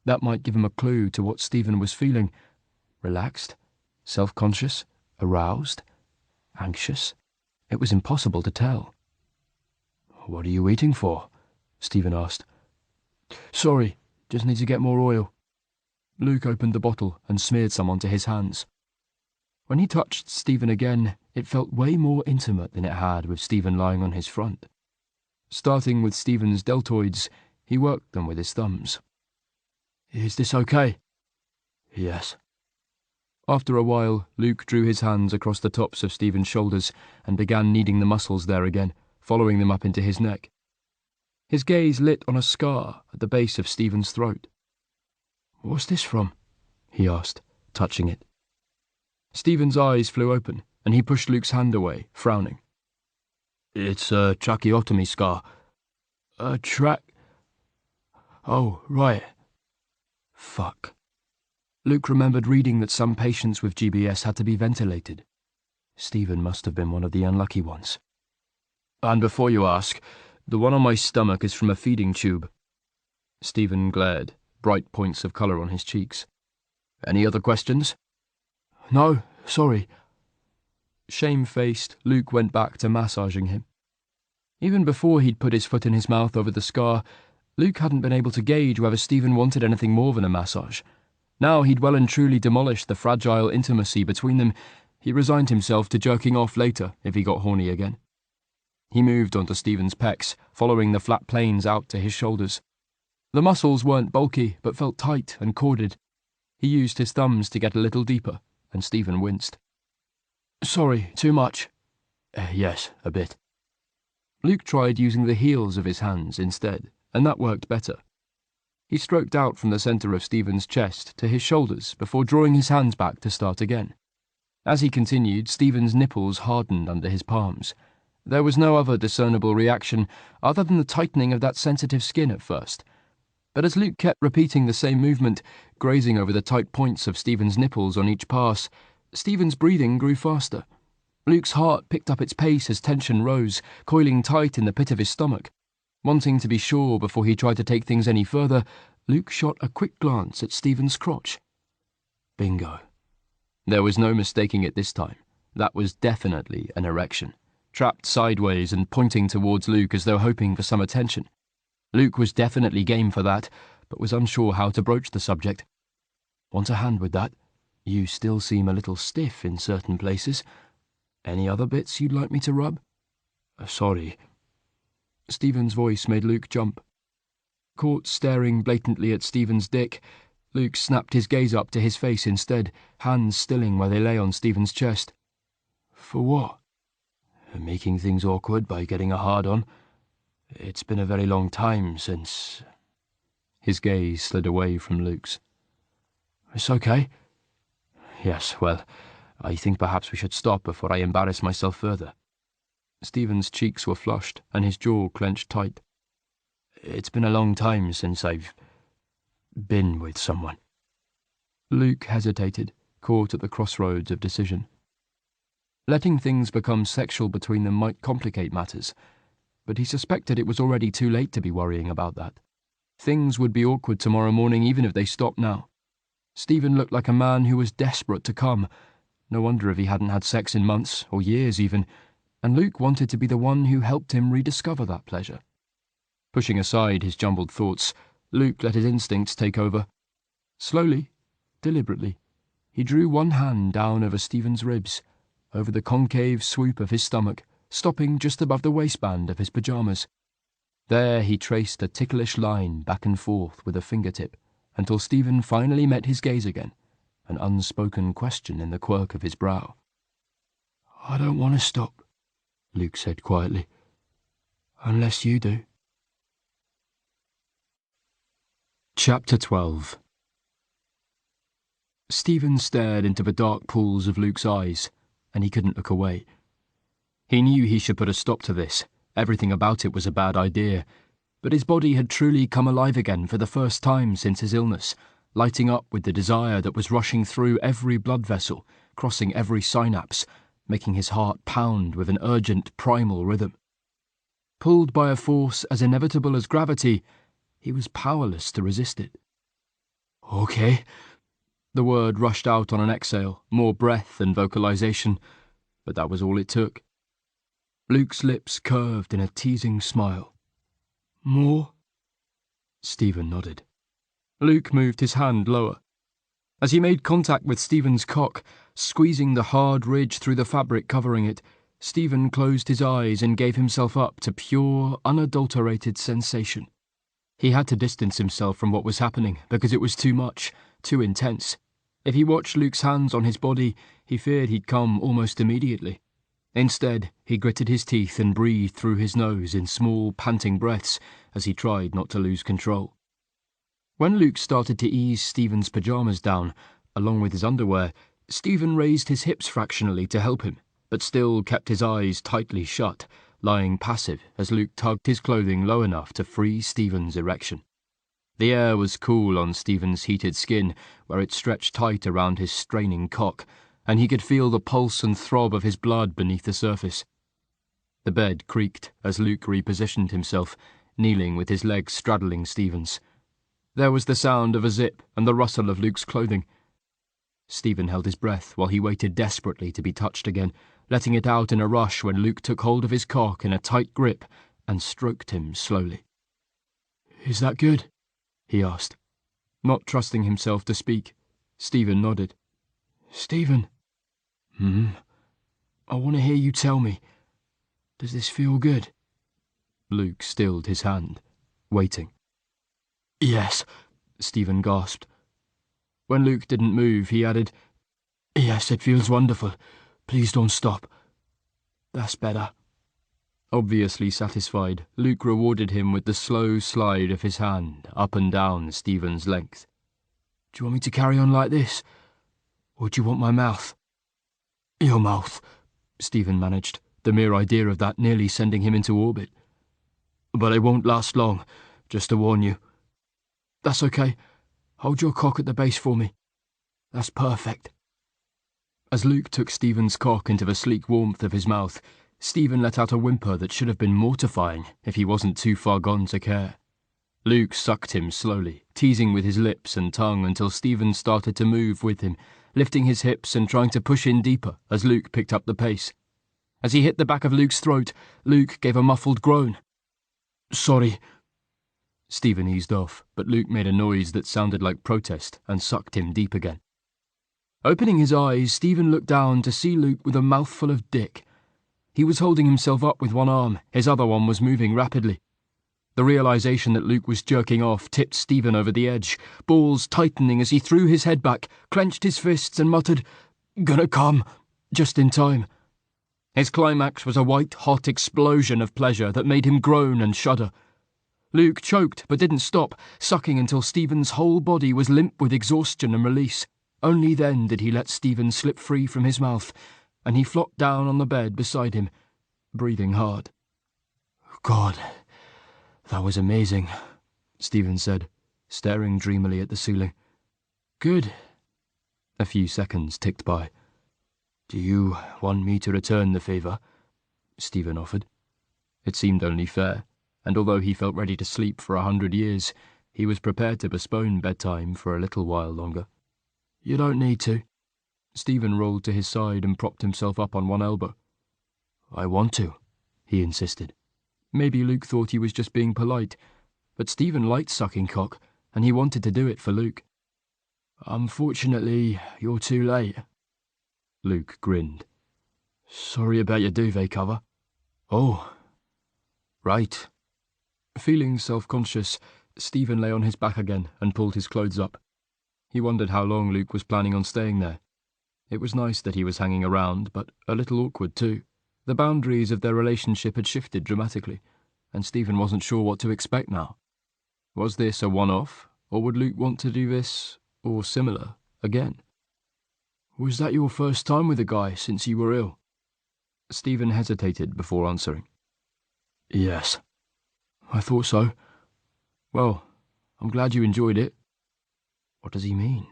That might give him a clue to what Stephen was feeling. Relaxed? Self-conscious? Aroused? Anxious? It was impossible to tell. "What are you waiting for?" Stephen asked. "Sorry, just need to get more oil." Luke opened the bottle and smeared some onto his hands. When he touched Stephen again, it felt way more intimate than it had with Stephen lying on his front. Starting with Stephen's deltoids, he worked them with his thumbs. "Is this okay?" "Yes." After a while, Luke drew his hands across the tops of Stephen's shoulders and began kneading the muscles there again, following them up into his neck. His gaze lit on a scar at the base of Stephen's throat. "What's this from?" he asked, touching it. Stephen's eyes flew open, and he pushed Luke's hand away, frowning. "It's a tracheotomy scar." "A track... Oh, right. Fuck. Luke remembered reading that some patients with GBS had to be ventilated. Stephen must have been one of the unlucky ones. And before you ask, the one on my stomach is from a feeding tube. Stephen glared, bright points of colour on his cheeks. Any other questions? No, sorry. Shamefaced, Luke went back to massaging him. Even before he'd put his foot in his mouth over the scar, Luke hadn't been able to gauge whether Stephen wanted anything more than a massage. Now he'd well and truly demolished the fragile intimacy between them. He resigned himself to jerking off later if he got horny again. He moved onto Stephen's pecs, following the flat planes out to his shoulders. The muscles weren't bulky, but felt tight and corded. He used his thumbs to get a little deeper, and Stephen winced. Sorry, too much. Yes, a bit. Luke tried using the heels of his hands instead, and that worked better. He stroked out from the centre of Stephen's chest to his shoulders before drawing his hands back to start again. As he continued, Stephen's nipples hardened under his palms. There was no other discernible reaction other than the tightening of that sensitive skin at first. But as Luke kept repeating the same movement, grazing over the tight points of Stephen's nipples on each pass, Stephen's breathing grew faster. Luke's heart picked up its pace as tension rose, coiling tight in the pit of his stomach. Wanting to be sure before he tried to take things any further, Luke shot a quick glance at Stephen's crotch. Bingo. There was no mistaking it this time. That was definitely an erection, trapped sideways and pointing towards Luke as though hoping for some attention. Luke was definitely game for that, but was unsure how to broach the subject. Want a hand with that? You still seem a little stiff in certain places. Any other bits you'd like me to rub? Sorry. Stephen's voice made Luke jump. Caught staring blatantly at Stephen's dick, Luke snapped his gaze up to his face instead, hands stilling where they lay on Stephen's chest. For what? Making things awkward by getting a hard-on. It's been a very long time since... His gaze slid away from Luke's. It's okay. Yes, well, I think perhaps we should stop before I embarrass myself further. Stephen's cheeks were flushed, and his jaw clenched tight. It's been a long time since I've been with someone. Luke hesitated, caught at the crossroads of decision. Letting things become sexual between them might complicate matters, but he suspected it was already too late to be worrying about that. Things would be awkward tomorrow morning even if they stopped now. Stephen looked like a man who was desperate to come. No wonder if he hadn't had sex in months, or years even, and Luke wanted to be the one who helped him rediscover that pleasure. Pushing aside his jumbled thoughts, Luke let his instincts take over. Slowly, deliberately, he drew one hand down over Stephen's ribs, over the concave swoop of his stomach, stopping just above the waistband of his pyjamas. There he traced a ticklish line back and forth with a fingertip, until Stephen finally met his gaze again, an unspoken question in the quirk of his brow. I don't want to stop, Luke said quietly. Unless you do. Chapter 12. Stephen stared into the dark pools of Luke's eyes, and he couldn't look away. He knew he should put a stop to this. Everything about it was a bad idea, but his body had truly come alive again for the first time since his illness, lighting up with the desire that was rushing through every blood vessel, crossing every synapse, making his heart pound with an urgent primal rhythm. Pulled by a force as inevitable as gravity, he was powerless to resist it. Okay. The word rushed out on an exhale, more breath than vocalization, but that was all it took. Luke's lips curved in a teasing smile. More? Stephen nodded. Luke moved his hand lower. As he made contact with Stephen's cock, squeezing the hard ridge through the fabric covering it, Stephen closed his eyes and gave himself up to pure, unadulterated sensation. He had to distance himself from what was happening because it was too much, too intense. If he watched Luke's hands on his body, he feared he'd come almost immediately. Instead, he gritted his teeth and breathed through his nose in small, panting breaths as he tried not to lose control. When Luke started to ease Stephen's pyjamas down, along with his underwear, Stephen raised his hips fractionally to help him, but still kept his eyes tightly shut, lying passive as Luke tugged his clothing low enough to free Stephen's erection. The air was cool on Stephen's heated skin, where it stretched tight around his straining cock, and he could feel the pulse and throb of his blood beneath the surface. The bed creaked as Luke repositioned himself, kneeling with his legs straddling Stephen's. There was the sound of a zip and the rustle of Luke's clothing. Stephen held his breath while he waited desperately to be touched again, letting it out in a rush when Luke took hold of his cock in a tight grip and stroked him slowly. "Is that good?" he asked. Not trusting himself to speak, Stephen nodded. "Stephen." "I want to hear you tell me. Does this feel good?" Luke stilled his hand, waiting. "Yes," Stephen gasped. When Luke didn't move, he added, "Yes, it feels wonderful. Please don't stop." "That's better." Obviously satisfied, Luke rewarded him with the slow slide of his hand up and down Stephen's length. "Do you want me to carry on like this? Or do you want my mouth?" "Your mouth," Stephen managed, the mere idea of that nearly sending him into orbit. "But it won't last long, just to warn you." "That's okay. Hold your cock at the base for me. That's perfect." As Luke took Stephen's cock into the sleek warmth of his mouth, Stephen let out a whimper that should have been mortifying if he wasn't too far gone to care. Luke sucked him slowly, teasing with his lips and tongue until Stephen started to move with him, lifting his hips and trying to push in deeper as Luke picked up the pace. As he hit the back of Luke's throat, Luke gave a muffled groan. "Sorry." Stephen eased off, but Luke made a noise that sounded like protest and sucked him deep again. Opening his eyes, Stephen looked down to see Luke with a mouthful of dick. He was holding himself up with one arm, his other one was moving rapidly. The realization that Luke was jerking off tipped Stephen over the edge, balls tightening as he threw his head back, clenched his fists and muttered, "Gonna come," just in time. His climax was a white-hot explosion of pleasure that made him groan and shudder. Luke choked but didn't stop, sucking until Stephen's whole body was limp with exhaustion and release. Only then did he let Stephen slip free from his mouth, and he flopped down on the bed beside him, breathing hard. "God, that was amazing," Stephen said, staring dreamily at the ceiling. "Good." A few seconds ticked by. "Do you want me to return the favour?" Stephen offered. It seemed only fair, and although he felt ready to sleep for 100 years, he was prepared to postpone bedtime for a little while longer. "You don't need to." Stephen rolled to his side and propped himself up on one elbow. "I want to," he insisted. Maybe Luke thought he was just being polite, but Stephen liked sucking cock, and he wanted to do it for Luke. "Unfortunately, you're too late." Luke grinned. "Sorry about your duvet cover." "Oh, right." Feeling self-conscious, Stephen lay on his back again and pulled his clothes up. He wondered how long Luke was planning on staying there. It was nice that he was hanging around, but a little awkward too. The boundaries of their relationship had shifted dramatically, and Stephen wasn't sure what to expect now. Was this a one-off, or would Luke want to do this, or similar, again? "Was that your first time with a guy since you were ill?" Stephen hesitated before answering. "Yes." "I thought so. Well, I'm glad you enjoyed it." What does he mean?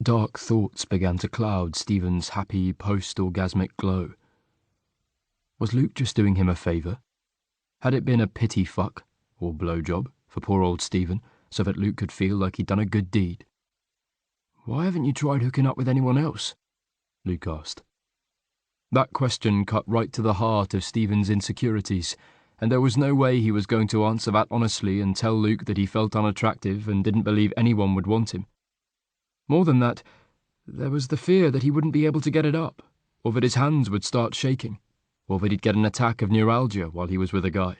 Dark thoughts began to cloud Stephen's happy post-orgasmic glow. Was Luke just doing him a favour? Had it been a pity fuck, or blowjob, for poor old Stephen, so that Luke could feel like he'd done a good deed? "Why haven't you tried hooking up with anyone else?" Luke asked. That question cut right to the heart of Stephen's insecurities, and there was no way he was going to answer that honestly and tell Luke that he felt unattractive and didn't believe anyone would want him. More than that, there was the fear that he wouldn't be able to get it up, or that his hands would start shaking, or that he'd get an attack of neuralgia while he was with a guy.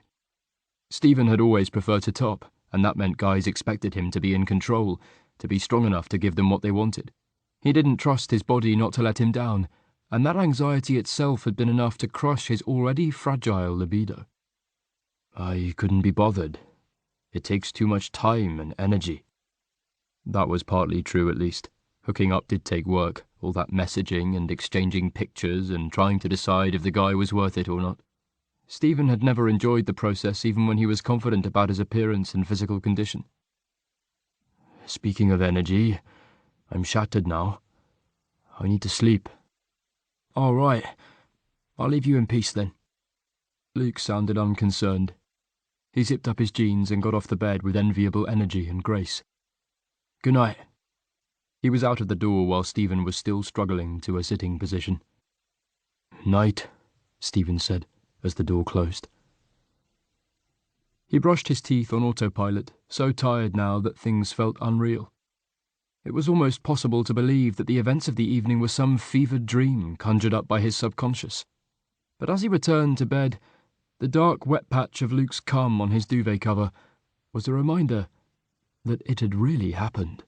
Stephen had always preferred to top, and that meant guys expected him to be in control, to be strong enough to give them what they wanted. He didn't trust his body not to let him down, and that anxiety itself had been enough to crush his already fragile libido. "I couldn't be bothered. It takes too much time and energy." That was partly true, at least. Hooking up did take work, all that messaging and exchanging pictures and trying to decide if the guy was worth it or not. Stephen had never enjoyed the process even when he was confident about his appearance and physical condition. Speaking of energy, I'm shattered now. I need to sleep. All right. I'll leave you in peace then. Luke sounded unconcerned. He zipped up his jeans and got off the bed with enviable energy and grace. Good night. He was out of the door while Stephen was still struggling to a sitting position. Night, Stephen said as the door closed. He brushed his teeth on autopilot, so tired now that things felt unreal. It was almost possible to believe that the events of the evening were some fevered dream conjured up by his subconscious. But as he returned to bed, the dark wet patch of Luke's cum on his duvet cover was a reminder that it had really happened.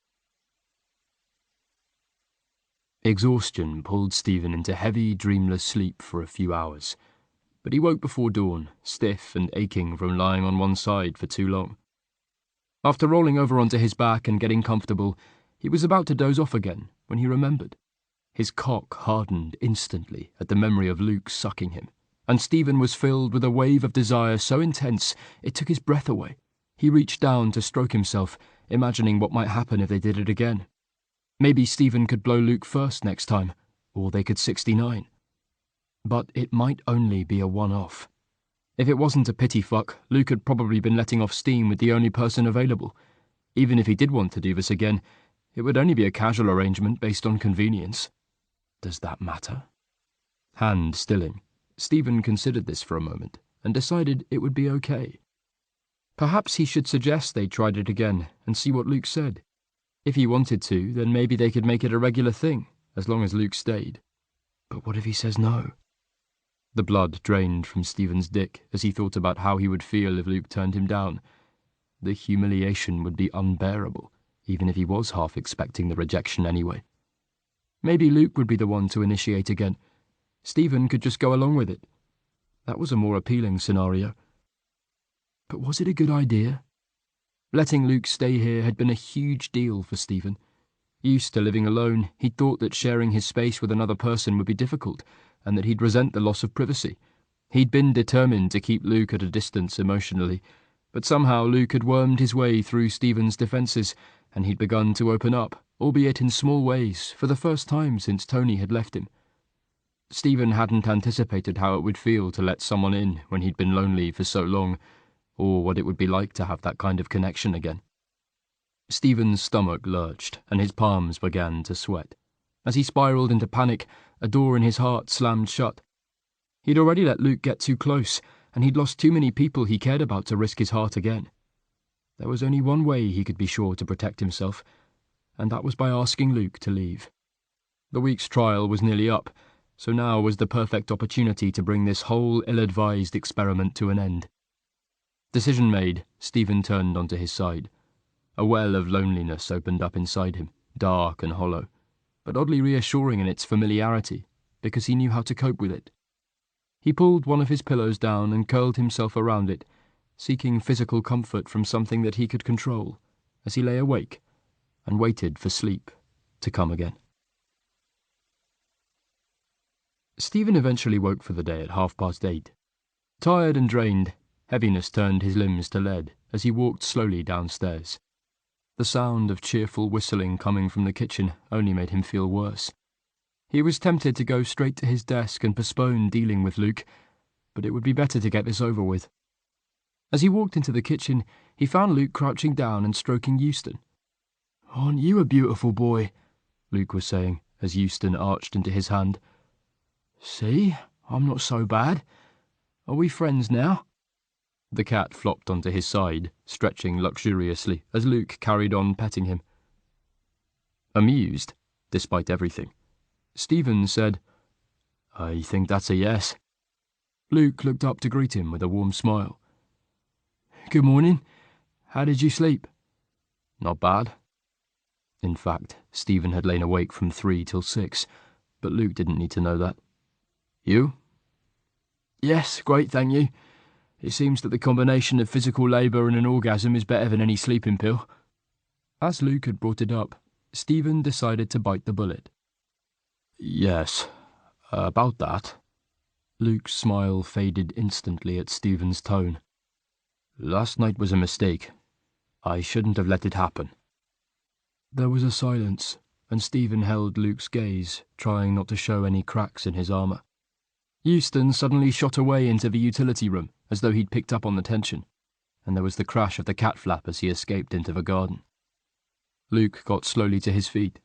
Exhaustion pulled Stephen into heavy, dreamless sleep for a few hours, but he woke before dawn, stiff and aching from lying on one side for too long. After rolling over onto his back and getting comfortable, he was about to doze off again when he remembered. His cock hardened instantly at the memory of Luke sucking him, and Stephen was filled with a wave of desire so intense it took his breath away. He reached down to stroke himself, imagining what might happen if they did it again. Maybe Stephen could blow Luke first next time, or they could 69. But it might only be a one-off. If it wasn't a pity fuck, Luke had probably been letting off steam with the only person available. Even if he did want to do this again, it would only be a casual arrangement based on convenience. Does that matter? Hand stilling, Stephen considered this for a moment and decided it would be okay. Perhaps he should suggest they tried it again and see what Luke said. If he wanted to, then maybe they could make it a regular thing, as long as Luke stayed. But what if he says no? The blood drained from Stephen's dick as he thought about how he would feel if Luke turned him down. The humiliation would be unbearable, even if he was half expecting the rejection anyway. Maybe Luke would be the one to initiate again. Stephen could just go along with it. That was a more appealing scenario. But was it a good idea? Letting Luke stay here had been a huge deal for Stephen. Used to living alone, he'd thought that sharing his space with another person would be difficult, and that he'd resent the loss of privacy. He'd been determined to keep Luke at a distance emotionally, but somehow Luke had wormed his way through Stephen's defences, and he'd begun to open up, albeit in small ways, for the first time since Tony had left him. Stephen hadn't anticipated how it would feel to let someone in when he'd been lonely for so long, or what it would be like to have that kind of connection again. Stephen's stomach lurched, and his palms began to sweat. As he spiraled into panic, a door in his heart slammed shut. He'd already let Luke get too close, and he'd lost too many people he cared about to risk his heart again. There was only one way he could be sure to protect himself, and that was by asking Luke to leave. The week's trial was nearly up, so now was the perfect opportunity to bring this whole ill-advised experiment to an end. Decision made, Stephen turned onto his side. A well of loneliness opened up inside him, dark and hollow, but oddly reassuring in its familiarity, because he knew how to cope with it. He pulled one of his pillows down and curled himself around it, seeking physical comfort from something that he could control, as he lay awake and waited for sleep to come again. Stephen eventually woke for the day at 8:30. Tired and drained, heaviness turned his limbs to lead as he walked slowly downstairs. The sound of cheerful whistling coming from the kitchen only made him feel worse. He was tempted to go straight to his desk and postpone dealing with Luke, but it would be better to get this over with. As he walked into the kitchen, he found Luke crouching down and stroking Euston. "Aren't you a beautiful boy?" Luke was saying, as Euston arched into his hand. "See, I'm not so bad. Are we friends now?" The cat flopped onto his side, stretching luxuriously as Luke carried on petting him. Amused, despite everything, Stephen said, "I think that's a yes." Luke looked up to greet him with a warm smile. "Good morning. How did you sleep?" "Not bad." In fact, Stephen had lain awake from 3 till 6, but Luke didn't need to know that. "You?" "Yes, great, thank you. It seems that the combination of physical labour and an orgasm is better than any sleeping pill." As Luke had brought it up, Stephen decided to bite the bullet. "Yes, about that." Luke's smile faded instantly at Stephen's tone. "Last night was a mistake. I shouldn't have let it happen." There was a silence, and Stephen held Luke's gaze, trying not to show any cracks in his armour. Euston suddenly shot away into the utility room, as though he'd picked up on the tension, and there was the crash of the cat flap as he escaped into the garden. Luke got slowly to his feet.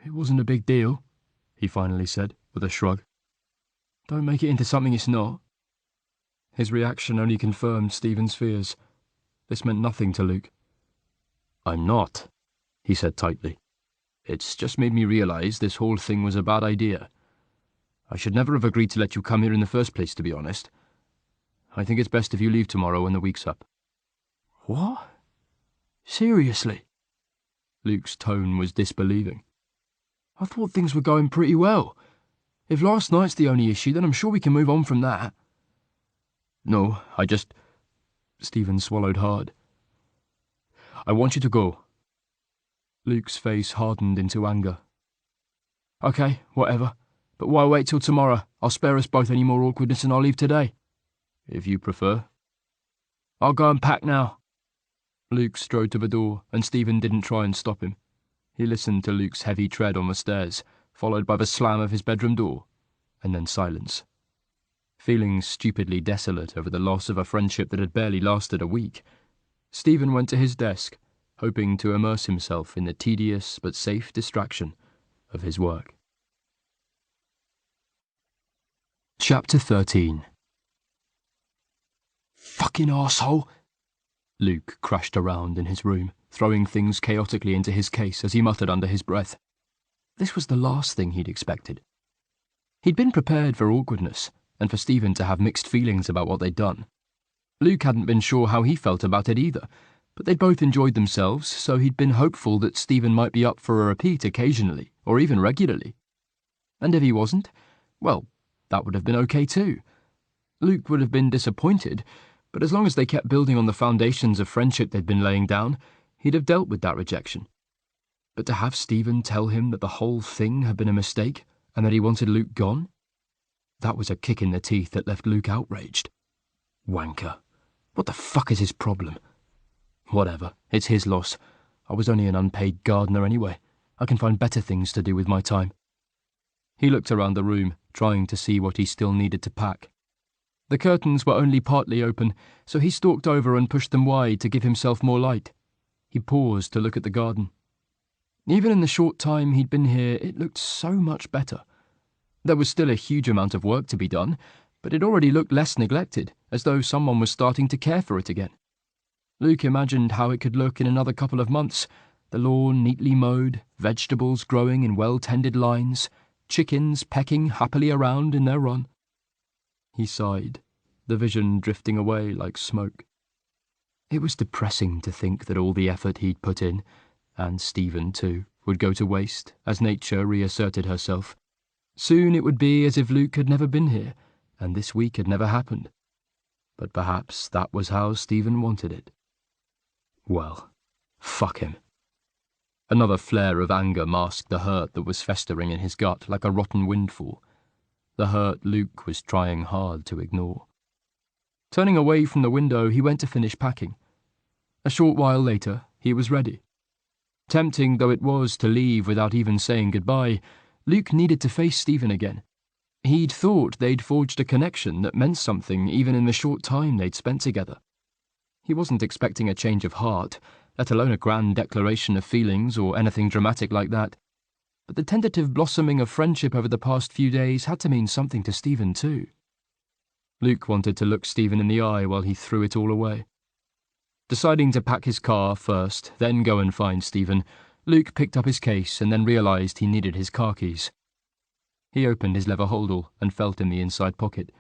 "It wasn't a big deal," he finally said, with a shrug. "Don't make it into something it's not." His reaction only confirmed Stephen's fears. This meant nothing to Luke. "I'm not," he said tightly. "It's just made me realise this whole thing was a bad idea. I should never have agreed to let you come here in the first place, to be honest. I think it's best if you leave tomorrow when the week's up." "What? Seriously?" Luke's tone was disbelieving. "I thought things were going pretty well. If last night's the only issue, then I'm sure we can move on from that." "No, Stephen swallowed hard. "I want you to go." Luke's face hardened into anger. "Okay, whatever. But why wait till tomorrow? I'll spare us both any more awkwardness and I'll leave today." "If you prefer." "I'll go and pack now." Luke strode to the door, and Stephen didn't try and stop him. He listened to Luke's heavy tread on the stairs, followed by the slam of his bedroom door, and then silence. Feeling stupidly desolate over the loss of a friendship that had barely lasted a week, Stephen went to his desk, hoping to immerse himself in the tedious but safe distraction of his work. Chapter 13. "Fucking arsehole!" Luke crashed around in his room, throwing things chaotically into his case as he muttered under his breath. This was the last thing he'd expected. He'd been prepared for awkwardness, and for Stephen to have mixed feelings about what they'd done. Luke hadn't been sure how he felt about it either, but they'd both enjoyed themselves, so he'd been hopeful that Stephen might be up for a repeat occasionally, or even regularly. And if he wasn't, well, that would have been okay too. Luke would have been disappointed, but as long as they kept building on the foundations of friendship they'd been laying down, he'd have dealt with that rejection. But to have Stephen tell him that the whole thing had been a mistake, and that he wanted Luke gone? That was a kick in the teeth that left Luke outraged. Wanker. What the fuck is his problem? Whatever, it's his loss. I was only an unpaid gardener anyway. I can find better things to do with my time. He looked around the room, trying to see what he still needed to pack. The curtains were only partly open, so he stalked over and pushed them wide to give himself more light. He paused to look at the garden. Even in the short time he'd been here, it looked so much better. There was still a huge amount of work to be done, but it already looked less neglected, as though someone was starting to care for it again. Luke imagined how it could look in another couple of months, the lawn neatly mowed, vegetables growing in well-tended lines, chickens pecking happily around in their run. He sighed, the vision drifting away like smoke. It was depressing to think that all the effort he'd put in, and Stephen too, would go to waste as nature reasserted herself. Soon it would be as if Luke had never been here, and this week had never happened. But perhaps that was how Stephen wanted it. Well, fuck him. Another flare of anger masked the hurt that was festering in his gut like a rotten windfall. The hurt Luke was trying hard to ignore. Turning away from the window, he went to finish packing. A short while later, he was ready. Tempting though it was to leave without even saying goodbye, Luke needed to face Stephen again. He'd thought they'd forged a connection that meant something even in the short time they'd spent together. He wasn't expecting a change of heart, let alone a grand declaration of feelings or anything dramatic like that. But the tentative blossoming of friendship over the past few days had to mean something to Stephen too. Luke wanted to look Stephen in the eye while he threw it all away. Deciding to pack his car first, then go and find Stephen, Luke picked up his case and then realised he needed his car keys. He opened his leather holdall and felt in the inside pocket.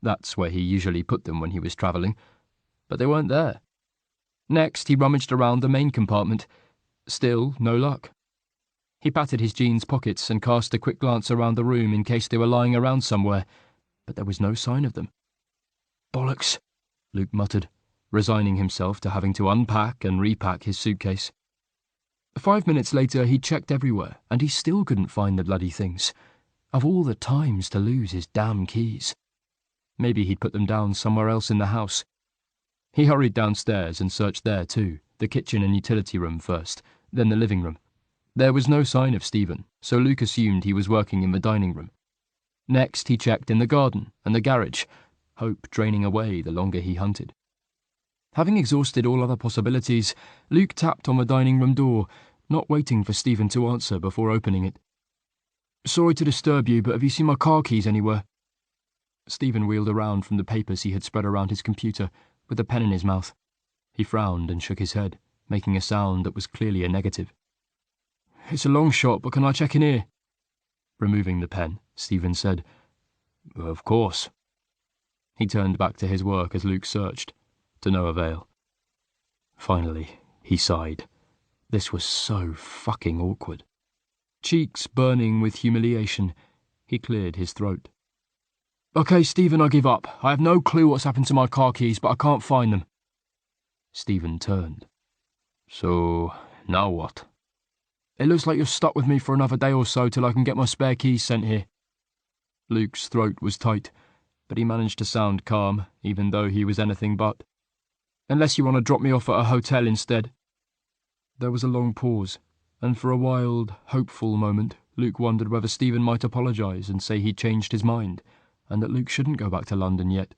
That's where he usually put them when he was travelling. But they weren't there. Next, he rummaged around the main compartment. Still, no luck. He patted his jeans pockets and cast a quick glance around the room in case they were lying around somewhere, but there was no sign of them. "Bollocks," Luke muttered, resigning himself to having to unpack and repack his suitcase. 5 minutes later, he checked everywhere, and he still couldn't find the bloody things. Of all the times to lose his damn keys. Maybe he'd put them down somewhere else in the house. He hurried downstairs and searched there too, the kitchen and utility room first, then the living room. There was no sign of Stephen, so Luke assumed he was working in the dining room. Next, he checked in the garden and the garage, hope draining away the longer he hunted. Having exhausted all other possibilities, Luke tapped on the dining room door, not waiting for Stephen to answer before opening it. "Sorry to disturb you, but have you seen my car keys anywhere?" Stephen wheeled around from the papers he had spread around his computer, with a pen in his mouth. He frowned and shook his head, making a sound that was clearly a negative. "It's a long shot, but can I check in here?" Removing the pen, Stephen said, "Of course." He turned back to his work as Luke searched, to no avail. Finally, he sighed. This was so fucking awkward. Cheeks burning with humiliation, he cleared his throat. "Okay, Stephen, I give up. I have no clue what's happened to my car keys, but I can't find them." Stephen turned. "So, now what?" "It looks like you're stuck with me for another day or so till I can get my spare keys sent here." Luke's throat was tight, but he managed to sound calm, even though he was anything but. "Unless you want to drop me off at a hotel instead." There was a long pause, and for a wild, hopeful moment, Luke wondered whether Stephen might apologise and say he'd changed his mind, and that Luke shouldn't go back to London yet.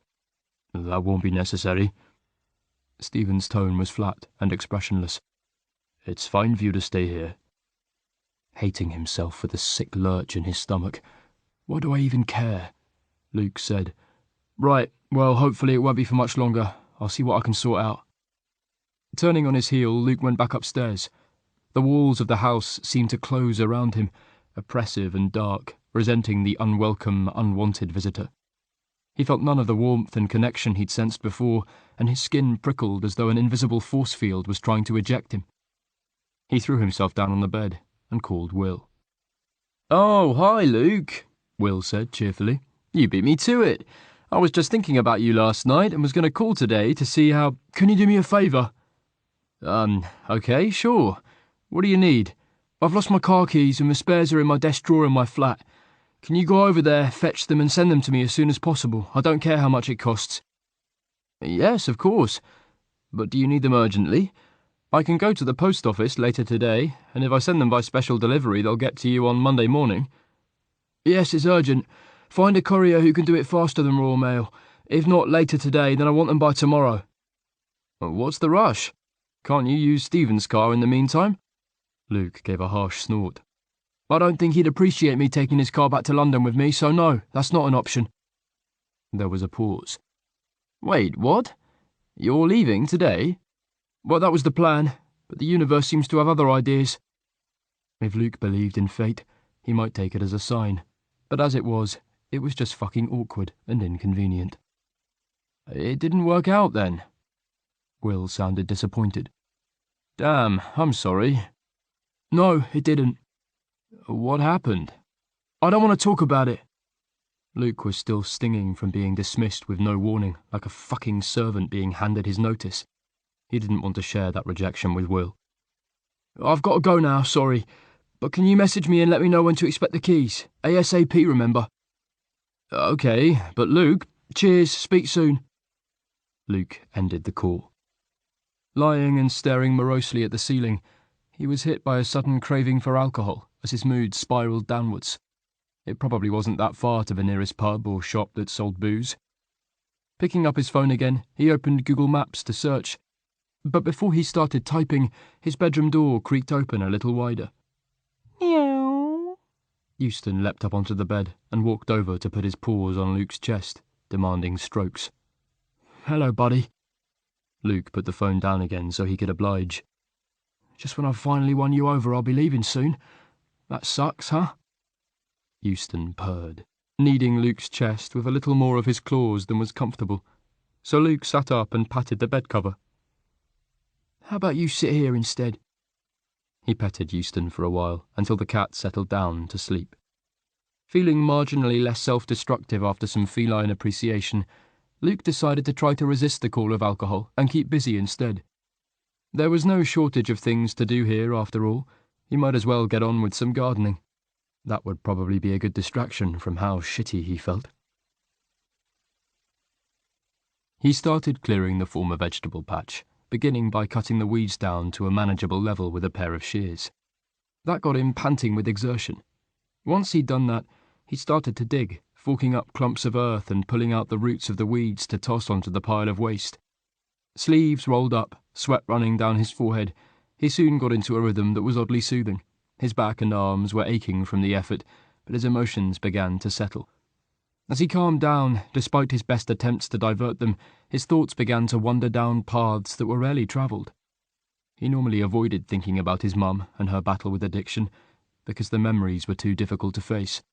"That won't be necessary." Stephen's tone was flat and expressionless. "It's fine for you to stay here." Hating himself for the sick lurch in his stomach. "Why do I even care?" Luke said. "Right, well, hopefully it won't be for much longer. I'll see what I can sort out." Turning on his heel, Luke went back upstairs. The walls of the house seemed to close around him, oppressive and dark, resenting the unwelcome, unwanted visitor. He felt none of the warmth and connection he'd sensed before, and his skin prickled as though an invisible force field was trying to eject him. He threw himself down on the bed and called Will. "Oh, hi, Luke," Will said cheerfully. "You beat me to it. I was just thinking about you last night and was going to call today to see how—" "Can you do me a favour?" Okay, sure. What do you need?" "I've lost my car keys and the spares are in my desk drawer in my flat. Can you go over there, fetch them and send them to me as soon as possible? I don't care how much it costs." "Yes, of course. But do you need them urgently? I can go to the post office later today, and if I send them by special delivery, they'll get to you on Monday morning." "Yes, it's urgent. Find a courier who can do it faster than Royal Mail. If not later today, then I want them by tomorrow." "What's the rush? Can't you use Stephen's car in the meantime?" Luke gave a harsh snort. "I don't think he'd appreciate me taking his car back to London with me, so no, that's not an option." There was a pause. "Wait, what? You're leaving today?" "Well, that was the plan, but the universe seems to have other ideas." If Luke believed in fate, he might take it as a sign, but as it was just fucking awkward and inconvenient. "It didn't work out then?" Will sounded disappointed. "Damn, I'm sorry." "No, it didn't." "What happened?" "I don't want to talk about it." Luke was still stinging from being dismissed with no warning, like a fucking servant being handed his notice. He didn't want to share that rejection with Will. "I've got to go now, sorry. But can you message me and let me know when to expect the keys? ASAP, remember." "Okay, but Luke..." "Cheers, speak soon." Luke ended the call. Lying and staring morosely at the ceiling, he was hit by a sudden craving for alcohol as his mood spiraled downwards. It probably wasn't that far to the nearest pub or shop that sold booze. Picking up his phone again, he opened Google Maps to search. But before he started typing, his bedroom door creaked open a little wider. Meow. Euston leapt up onto the bed and walked over to put his paws on Luke's chest, demanding strokes. "Hello, buddy." Luke put the phone down again so he could oblige. "Just when I've finally won you over, I'll be leaving soon. That sucks, huh?" Euston purred, kneading Luke's chest with a little more of his claws than was comfortable, so Luke sat up and patted the bed cover. "How about you sit here instead?" He petted Euston for a while, until the cat settled down to sleep. Feeling marginally less self-destructive after some feline appreciation, Luke decided to try to resist the call of alcohol and keep busy instead. There was no shortage of things to do here, after all. He might as well get on with some gardening. That would probably be a good distraction from how shitty he felt. He started clearing the former vegetable patch, beginning by cutting the weeds down to a manageable level with a pair of shears. That got him panting with exertion. Once he'd done that, he started to dig, forking up clumps of earth and pulling out the roots of the weeds to toss onto the pile of waste. Sleeves rolled up, sweat running down his forehead, he soon got into a rhythm that was oddly soothing. His back and arms were aching from the effort, but his emotions began to settle. As he calmed down, despite his best attempts to divert them, his thoughts began to wander down paths that were rarely travelled. He normally avoided thinking about his mum and her battle with addiction, because the memories were too difficult to face.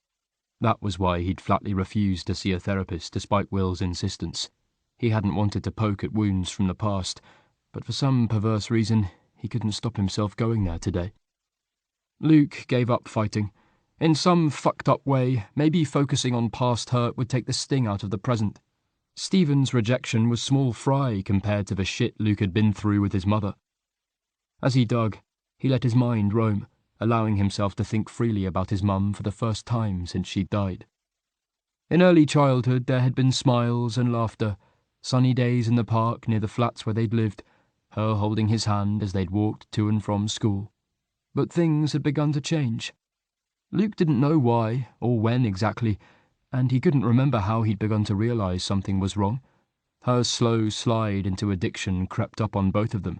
That was why he'd flatly refused to see a therapist despite Will's insistence. He hadn't wanted to poke at wounds from the past, but for some perverse reason, he couldn't stop himself going there today. Luke gave up fighting. In some fucked up way, maybe focusing on past hurt would take the sting out of the present. Stephen's rejection was small fry compared to the shit Luke had been through with his mother. As he dug, he let his mind roam, allowing himself to think freely about his mum for the first time since she'd died. In early childhood there had been smiles and laughter, sunny days in the park near the flats where they'd lived, her holding his hand as they'd walked to and from school. But things had begun to change. Luke didn't know why or when exactly, and he couldn't remember how he'd begun to realise something was wrong. Her slow slide into addiction crept up on both of them,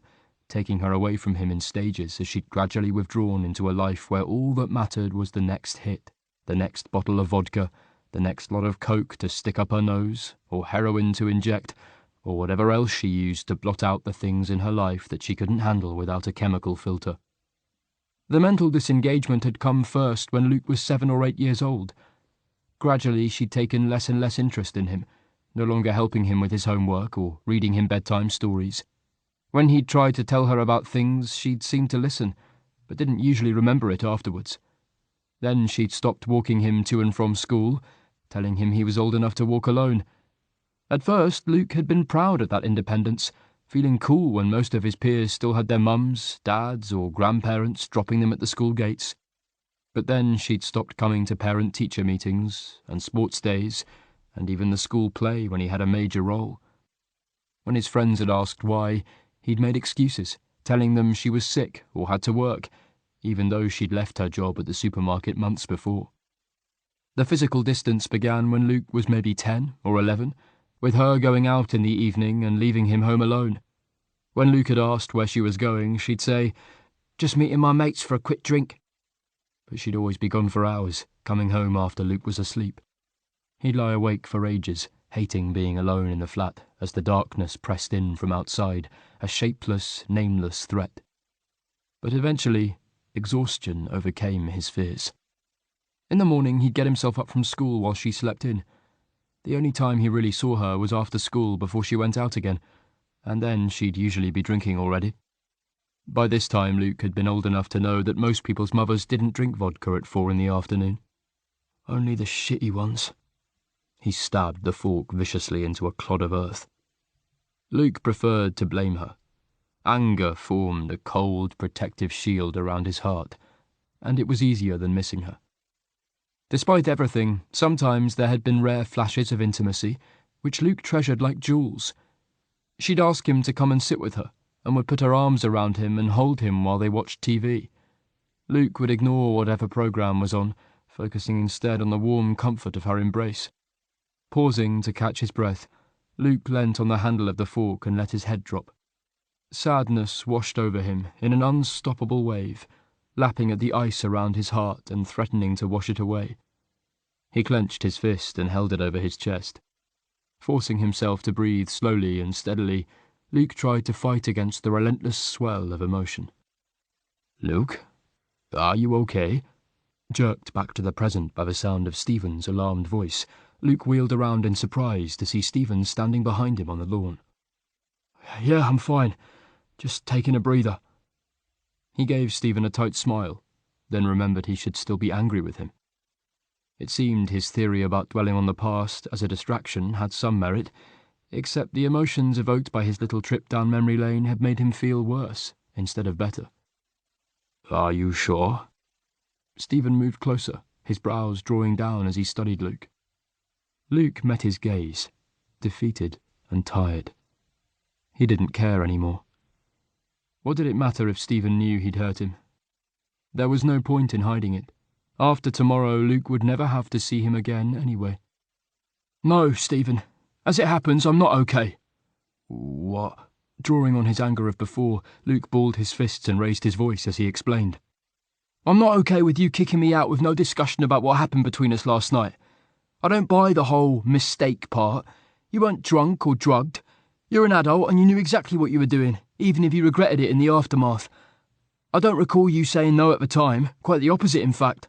taking her away from him in stages as she'd gradually withdrawn into a life where all that mattered was the next hit, the next bottle of vodka, the next lot of coke to stick up her nose, or heroin to inject, or whatever else she used to blot out the things in her life that she couldn't handle without a chemical filter. The mental disengagement had come first when Luke was 7 or 8 years old. Gradually she'd taken less and less interest in him, no longer helping him with his homework or reading him bedtime stories. When he'd tried to tell her about things, she'd seemed to listen, but didn't usually remember it afterwards. Then she'd stopped walking him to and from school, telling him he was old enough to walk alone. At first, Luke had been proud of that independence, feeling cool when most of his peers still had their mums, dads, or grandparents dropping them at the school gates. But then she'd stopped coming to parent-teacher meetings, and sports days, and even the school play when he had a major role. When his friends had asked why, he'd made excuses, telling them she was sick or had to work, even though she'd left her job at the supermarket months before. The physical distance began when Luke was maybe 10 or 11, with her going out in the evening and leaving him home alone. When Luke had asked where she was going, she'd say, "Just meeting my mates for a quick drink." But she'd always be gone for hours, coming home after Luke was asleep. He'd lie awake for ages, hating being alone in the flat as the darkness pressed in from outside, a shapeless, nameless threat. But eventually, exhaustion overcame his fears. In the morning, he'd get himself up from school while she slept in. The only time he really saw her was after school before she went out again, and then she'd usually be drinking already. By this time, Luke had been old enough to know that most people's mothers didn't drink vodka at 4 in the afternoon. Only the shitty ones. He stabbed the fork viciously into a clod of earth. Luke preferred to blame her. Anger formed a cold, protective shield around his heart, and it was easier than missing her. Despite everything, sometimes there had been rare flashes of intimacy, which Luke treasured like jewels. She'd ask him to come and sit with her, and would put her arms around him and hold him while they watched TV. Luke would ignore whatever program was on, focusing instead on the warm comfort of her embrace. Pausing to catch his breath, Luke leant on the handle of the fork and let his head drop. Sadness washed over him in an unstoppable wave, lapping at the ice around his heart and threatening to wash it away. He clenched his fist and held it over his chest. Forcing himself to breathe slowly and steadily, Luke tried to fight against the relentless swell of emotion. "Luke, are you okay?" Jerked back to the present by the sound of Stephen's alarmed voice, Luke wheeled around in surprise to see Stephen standing behind him on the lawn. "Yeah, I'm fine. Just taking a breather." He gave Stephen a tight smile, then remembered he should still be angry with him. It seemed his theory about dwelling on the past as a distraction had some merit, except the emotions evoked by his little trip down memory lane had made him feel worse instead of better. "Are you sure?" Stephen moved closer, his brows drawing down as he studied Luke. Luke met his gaze, defeated and tired. He didn't care anymore. What did it matter if Stephen knew he'd hurt him? There was no point in hiding it. After tomorrow, Luke would never have to see him again anyway. No, Stephen. As it happens, I'm not okay. What? Drawing on his anger of before, Luke balled his fists and raised his voice as he explained. I'm not okay with you kicking me out with no discussion about what happened between us last night. I don't buy the whole mistake part. You weren't drunk or drugged. You're an adult and you knew exactly what you were doing, even if you regretted it in the aftermath. I don't recall you saying no at the time, quite the opposite in fact.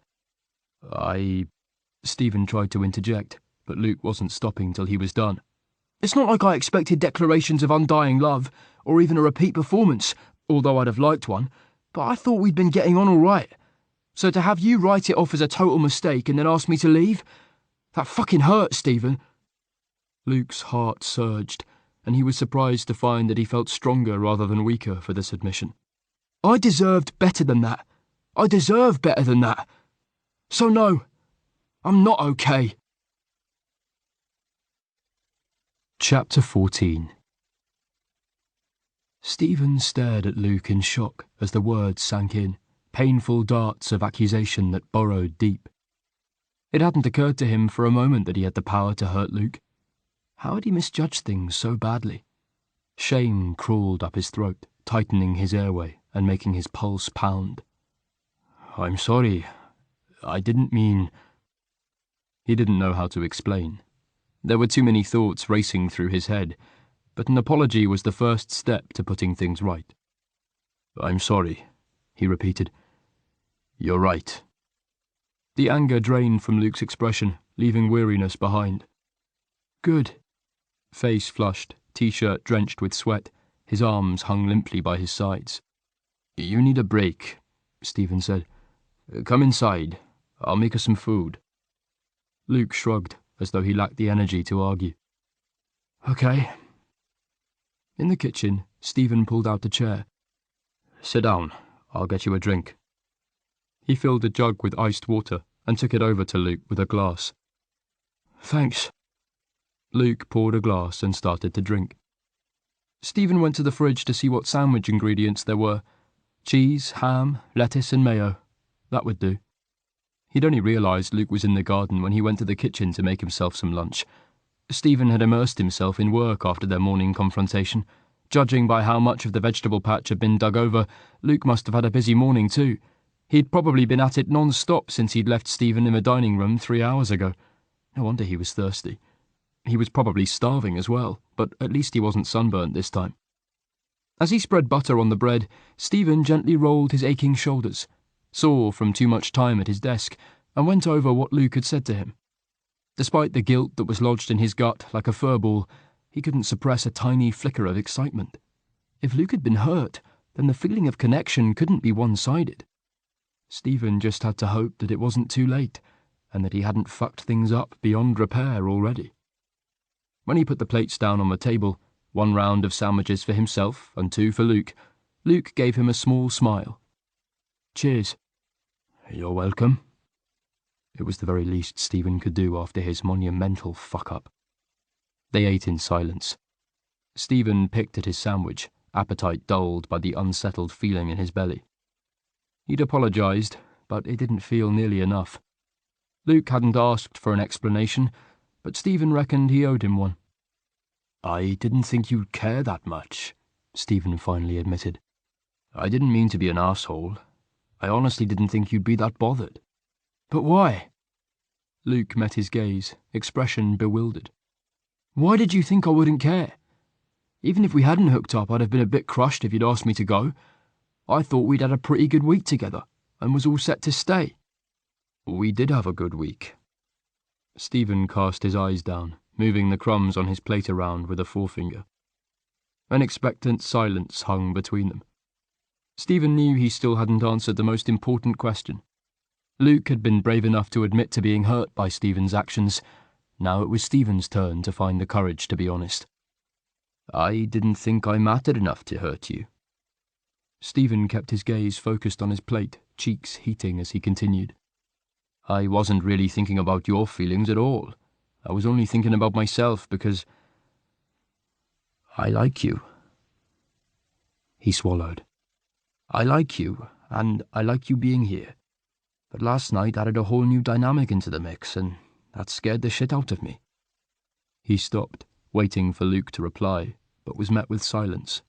Stephen tried to interject, but Luke wasn't stopping till he was done. It's not like I expected declarations of undying love, or even a repeat performance, although I'd have liked one, but I thought we'd been getting on all right. So to have you write it off as a total mistake and then ask me to leave? That fucking hurt, Stephen. Luke's heart surged, and he was surprised to find that he felt stronger rather than weaker for this admission. I deserved better than that. I deserve better than that. So no, I'm not okay. Chapter 14. Stephen stared at Luke in shock as the words sank in, painful darts of accusation that burrowed deep. It hadn't occurred to him for a moment that he had the power to hurt Luke. How had he misjudged things so badly? Shame crawled up his throat, tightening his airway and making his pulse pound. I'm sorry. I didn't mean... He didn't know how to explain. There were too many thoughts racing through his head, but an apology was the first step to putting things right. I'm sorry, he repeated. You're right. The anger drained from Luke's expression, leaving weariness behind. Good. Face flushed, t-shirt drenched with sweat, his arms hung limply by his sides. You need a break, Stephen said. Come inside. I'll make us some food. Luke shrugged, as though he lacked the energy to argue. Okay. In the kitchen, Stephen pulled out a chair. Sit down. I'll get you a drink. He filled a jug with iced water and took it over to Luke with a glass. Thanks. Luke poured a glass and started to drink. Stephen went to the fridge to see what sandwich ingredients there were. Cheese, ham, lettuce and mayo. That would do. He'd only realised Luke was in the garden when he went to the kitchen to make himself some lunch. Stephen had immersed himself in work after their morning confrontation. Judging by how much of the vegetable patch had been dug over, Luke must have had a busy morning too. He'd probably been at it non-stop since he'd left Stephen in the dining room 3 hours ago. No wonder he was thirsty. He was probably starving as well, but at least he wasn't sunburnt this time. As he spread butter on the bread, Stephen gently rolled his aching shoulders, sore from too much time at his desk, and went over what Luke had said to him. Despite the guilt that was lodged in his gut like a furball, he couldn't suppress a tiny flicker of excitement. If Luke had been hurt, then the feeling of connection couldn't be one-sided. Stephen just had to hope that it wasn't too late, and that he hadn't fucked things up beyond repair already. When he put the plates down on the table, 1 round of sandwiches for himself and 2 for Luke, Luke gave him a small smile. Cheers. You're welcome. It was the very least Stephen could do after his monumental fuck-up. They ate in silence. Stephen picked at his sandwich, appetite dulled by the unsettled feeling in his belly. He'd apologised, but it didn't feel nearly enough. Luke hadn't asked for an explanation, but Stephen reckoned he owed him one. I didn't think you'd care that much, Stephen finally admitted. I didn't mean to be an arsehole. I honestly didn't think you'd be that bothered. But why? Luke met his gaze, expression bewildered. Why did you think I wouldn't care? Even if we hadn't hooked up, I'd have been a bit crushed if you'd asked me to go. I thought we'd had a pretty good week together, and was all set to stay. We did have a good week. Stephen cast his eyes down, moving the crumbs on his plate around with a forefinger. An expectant silence hung between them. Stephen knew he still hadn't answered the most important question. Luke had been brave enough to admit to being hurt by Stephen's actions. Now it was Stephen's turn to find the courage to be honest. I didn't think I mattered enough to hurt you. Stephen kept his gaze focused on his plate, cheeks heating as he continued. I wasn't really thinking about your feelings at all. I was only thinking about myself because I like you. He swallowed. I like you, and I like you being here. But last night added a whole new dynamic into the mix, and that scared the shit out of me." He stopped, waiting for Luke to reply, but was met with silence.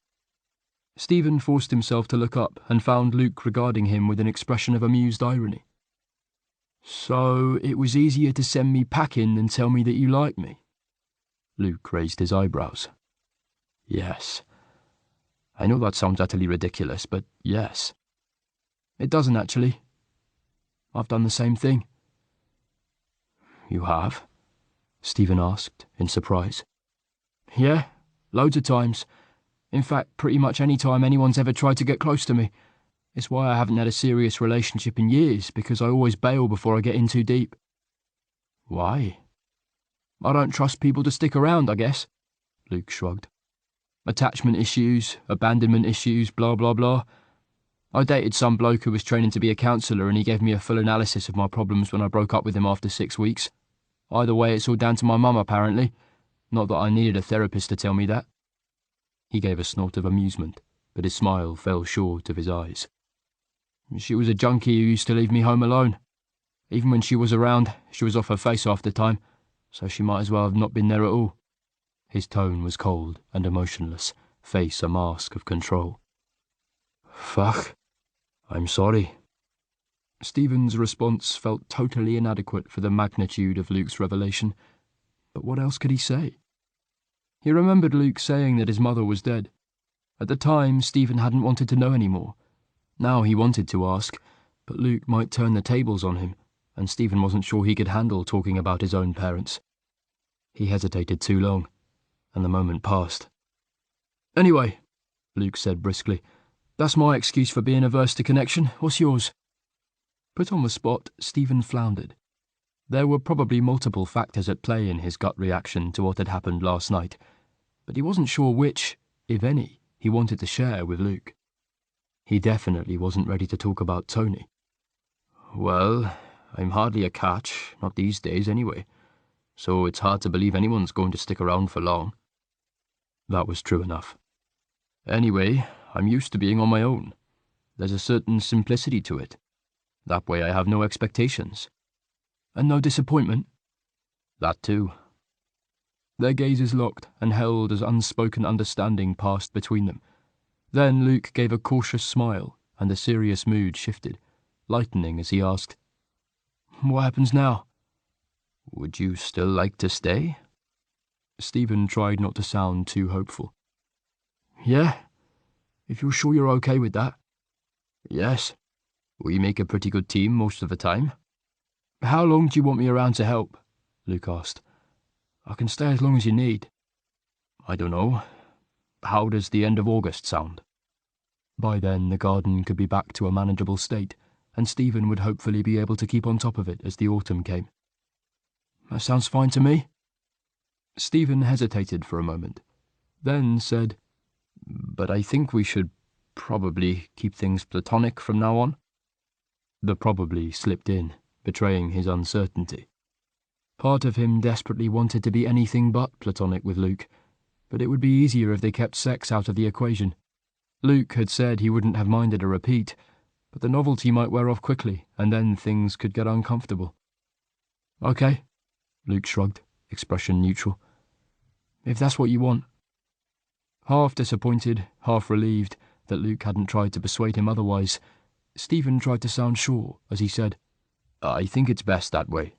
Stephen forced himself to look up and found Luke regarding him with an expression of amused irony. "So it was easier to send me packing than tell me that you like me?" Luke raised his eyebrows. "Yes. I know that sounds utterly ridiculous, but yes. It doesn't actually. I've done the same thing." "You have?" Stephen asked, in surprise. "Yeah, loads of times. In fact, pretty much any time anyone's ever tried to get close to me. It's why I haven't had a serious relationship in years, because I always bail before I get in too deep." "Why?" "I don't trust people to stick around, I guess." Luke shrugged. "Attachment issues, abandonment issues, blah, blah, blah. I dated some bloke who was training to be a counsellor, and he gave me a full analysis of my problems when I broke up with him after 6 weeks. Either way, it's all down to my mum, apparently. Not that I needed a therapist to tell me that." He gave a snort of amusement, but his smile fell short of his eyes. "She was a junkie who used to leave me home alone. Even when she was around, she was off her face half the time, so she might as well have not been there at all." His tone was cold and emotionless, face a mask of control. "Fuck. I'm sorry." Stephen's response felt totally inadequate for the magnitude of Luke's revelation, but what else could he say? He remembered Luke saying that his mother was dead. At the time, Stephen hadn't wanted to know any more. Now he wanted to ask, but Luke might turn the tables on him, and Stephen wasn't sure he could handle talking about his own parents. He hesitated too long, and the moment passed. "Anyway," Luke said briskly, "that's my excuse for being averse to connection. What's yours?" Put on the spot, Stephen floundered. There were probably multiple factors at play in his gut reaction to what had happened last night, but he wasn't sure which, if any, he wanted to share with Luke. He definitely wasn't ready to talk about Tony. "Well, I'm hardly a catch, not these days anyway, so it's hard to believe anyone's going to stick around for long." That was true enough. "Anyway, I'm used to being on my own. There's a certain simplicity to it. That way I have no expectations." "And no disappointment?" "That too." Their gazes locked and held as unspoken understanding passed between them. Then Luke gave a cautious smile, and the serious mood shifted, lightening as he asked, "What happens now?" "Would you still like to stay?" Stephen tried not to sound too hopeful. "Yeah, if you're sure you're okay with that." "Yes. We make a pretty good team most of the time." "How long do you want me around to help?" Luke asked. "I can stay as long as you need." "I don't know. How does the end of August sound?" By then the garden could be back to a manageable state, and Stephen would hopefully be able to keep on top of it as the autumn came. "That sounds fine to me." Stephen hesitated for a moment, then said, "But I think we should probably keep things platonic from now on." The probably slipped in, betraying his uncertainty. Part of him desperately wanted to be anything but platonic with Luke, but it would be easier if they kept sex out of the equation. Luke had said he wouldn't have minded a repeat, but the novelty might wear off quickly, and then things could get uncomfortable. "Okay," Luke shrugged, expression neutral. "If that's what you want." Half disappointed, half relieved that Luke hadn't tried to persuade him otherwise, Stephen tried to sound sure as he said, "I think it's best that way."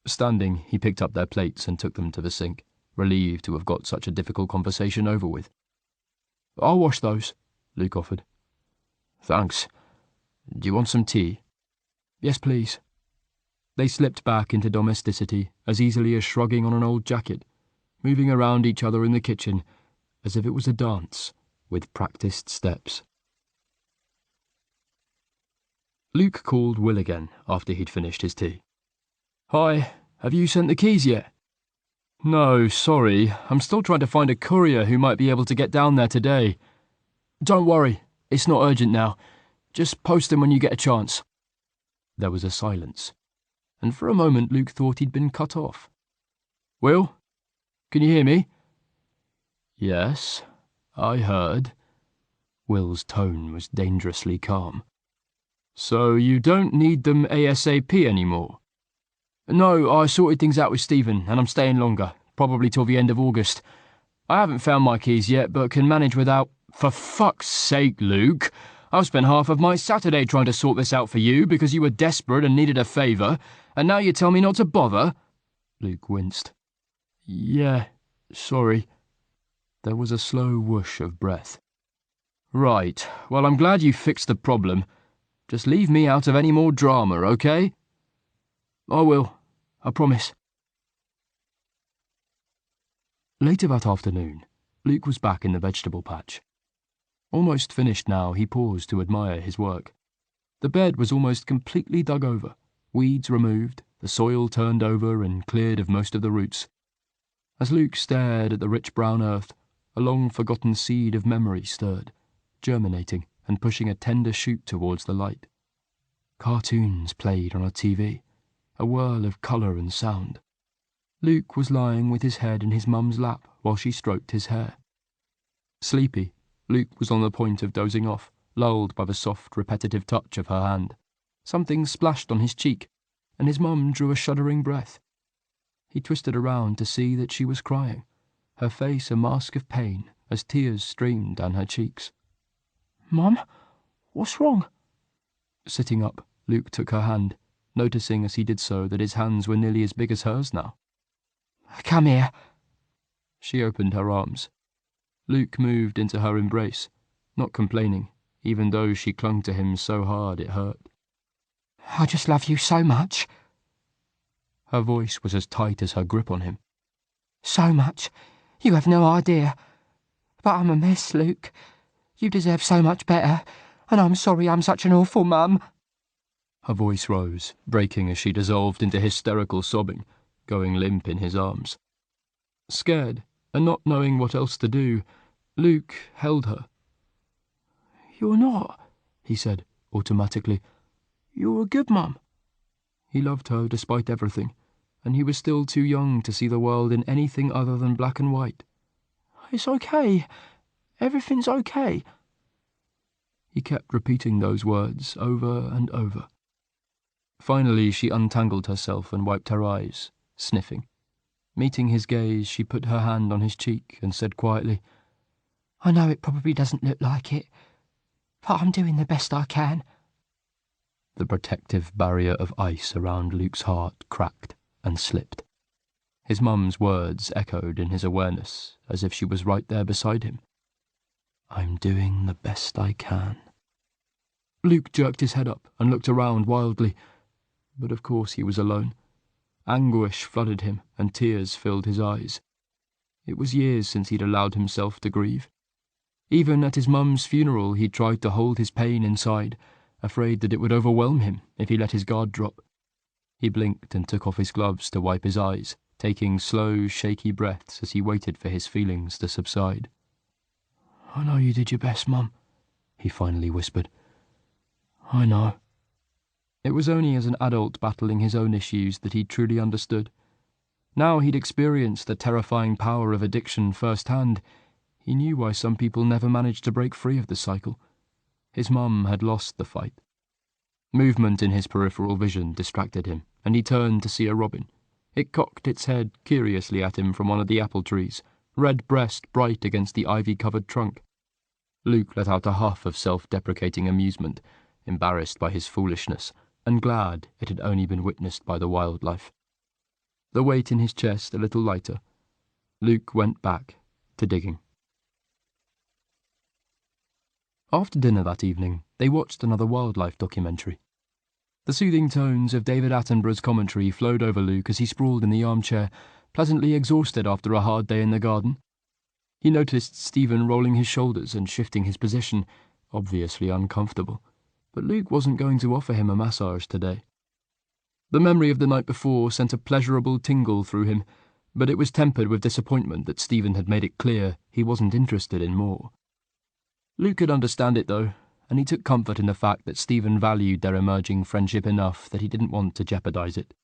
Standing, he picked up their plates and took them to the sink, relieved to have got such a difficult conversation over with. "I'll wash those," Luke offered. "Thanks. Do you want some tea?" "Yes, please." They slipped back into domesticity as easily as shrugging on an old jacket, moving around each other in the kitchen as if it was a dance with practiced steps. Luke called Will again after he'd finished his tea. "Hi, have you sent the keys yet?" "No, sorry. I'm still trying to find a courier who might be able to get down there today." "Don't worry, it's not urgent now. Just post them when you get a chance." There was a silence, and for a moment Luke thought he'd been cut off. "Will? Can you hear me?" "Yes, I heard." Will's tone was dangerously calm. "So you don't need them ASAP anymore?" "No, I sorted things out with Stephen, and I'm staying longer, probably till the end of August. I haven't found my keys yet, but can manage without—" "For fuck's sake, Luke! I've spent half of my Saturday trying to sort this out for you because you were desperate and needed a favour, and now you tell me not to bother?" Luke winced. "Yeah, sorry." There was a slow whoosh of breath. "Right, well, I'm glad you fixed the problem. Just leave me out of any more drama, okay?" "I will, I promise." Later that afternoon, Luke was back in the vegetable patch. Almost finished now, he paused to admire his work. The bed was almost completely dug over, weeds removed, the soil turned over and cleared of most of the roots. As Luke stared at the rich brown earth, a long-forgotten seed of memory stirred, germinating and pushing a tender shoot towards the light. Cartoons played on a TV, a whirl of colour and sound. Luke was lying with his head in his mum's lap while she stroked his hair. Sleepy, Luke was on the point of dozing off, lulled by the soft, repetitive touch of her hand. Something splashed on his cheek, and his mum drew a shuddering breath. He twisted around to see that she was crying, her face a mask of pain as tears streamed down her cheeks. "Mum, what's wrong?" Sitting up, Luke took her hand, noticing as he did so that his hands were nearly as big as hers now. "Come here." She opened her arms. Luke moved into her embrace, not complaining, even though she clung to him so hard it hurt. "I just love you so much." Her voice was as tight as her grip on him. "So much. You have no idea. But I'm a mess, Luke. You deserve so much better, and I'm sorry I'm such an awful mum." Her voice rose, breaking as she dissolved into hysterical sobbing, going limp in his arms. Scared, and not knowing what else to do, Luke held her. "You're not," he said, automatically. "You're a good mum." He loved her despite everything, and he was still too young to see the world in anything other than black and white. "It's okay. Everything's okay." He kept repeating those words over and over. Finally, she untangled herself and wiped her eyes, sniffing. Meeting his gaze, she put her hand on his cheek and said quietly, "I know it probably doesn't look like it, but I'm doing the best I can." The protective barrier of ice around Luke's heart cracked and slipped. His mum's words echoed in his awareness, as if she was right there beside him. "I'm doing the best I can." Luke jerked his head up and looked around wildly, but of course he was alone. Anguish flooded him, and tears filled his eyes. It was years since he'd allowed himself to grieve. Even at his mum's funeral he'd tried to hold his pain inside, afraid that it would overwhelm him if he let his guard drop. He blinked and took off his gloves to wipe his eyes, taking slow, shaky breaths as he waited for his feelings to subside. "I know you did your best, Mum," he finally whispered. "I know." It was only as an adult battling his own issues that he truly understood. Now he'd experienced the terrifying power of addiction firsthand. He knew why some people never managed to break free of the cycle. His mum had lost the fight. Movement in his peripheral vision distracted him, and he turned to see a robin. It cocked its head curiously at him from one of the apple trees, red breast bright against the ivy-covered trunk. Luke let out a huff of self-deprecating amusement, embarrassed by his foolishness, and glad it had only been witnessed by the wildlife. The weight in his chest a little lighter, Luke went back to digging. After dinner that evening, they watched another wildlife documentary. The soothing tones of David Attenborough's commentary flowed over Luke as he sprawled in the armchair, pleasantly exhausted after a hard day in the garden. He noticed Stephen rolling his shoulders and shifting his position, obviously uncomfortable, but Luke wasn't going to offer him a massage today. The memory of the night before sent a pleasurable tingle through him, but it was tempered with disappointment that Stephen had made it clear he wasn't interested in more. Luke could understand it, though, and he took comfort in the fact that Stephen valued their emerging friendship enough that he didn't want to jeopardize it.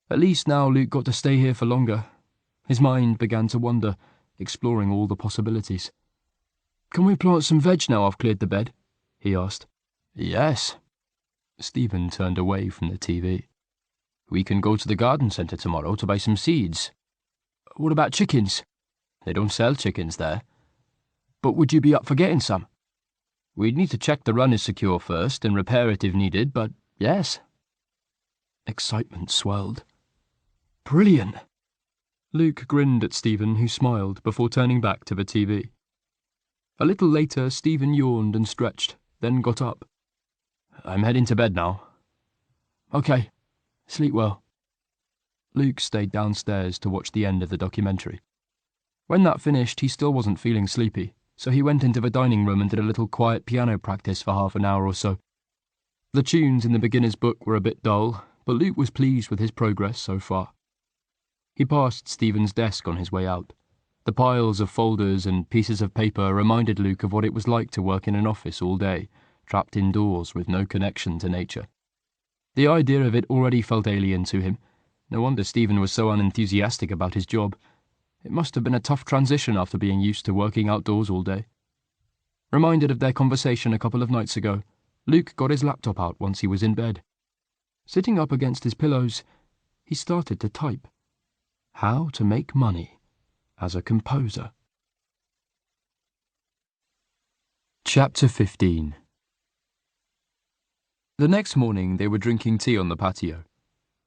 At least now Luke got to stay here for longer. His mind began to wander, exploring all the possibilities. Can we plant some veg now I've cleared the bed? He asked. Yes. Stephen turned away from the TV. We can go to the garden centre tomorrow to buy some seeds. What about chickens? They don't sell chickens there. But would you be up for getting some? We'd need to check the run is secure first and repair it if needed, but yes. Excitement swelled. Brilliant! Luke grinned at Stephen, who smiled before turning back to the TV. A little later, Stephen yawned and stretched, then got up. I'm heading to bed now. Okay. Sleep well. Luke stayed downstairs to watch the end of the documentary. When that finished, he still wasn't feeling sleepy, so he went into the dining room and did a little quiet piano practice for half an hour or so. The tunes in the beginner's book were a bit dull, but Luke was pleased with his progress so far. He passed Stephen's desk on his way out. The piles of folders and pieces of paper reminded Luke of what it was like to work in an office all day, trapped indoors with no connection to nature. The idea of it already felt alien to him. No wonder Stephen was so unenthusiastic about his job. It must have been a tough transition after being used to working outdoors all day. Reminded of their conversation a couple of nights ago, Luke got his laptop out once he was in bed. Sitting up against his pillows, he started to type. How to make money as a composer. Chapter 15. The next morning they were drinking tea on the patio.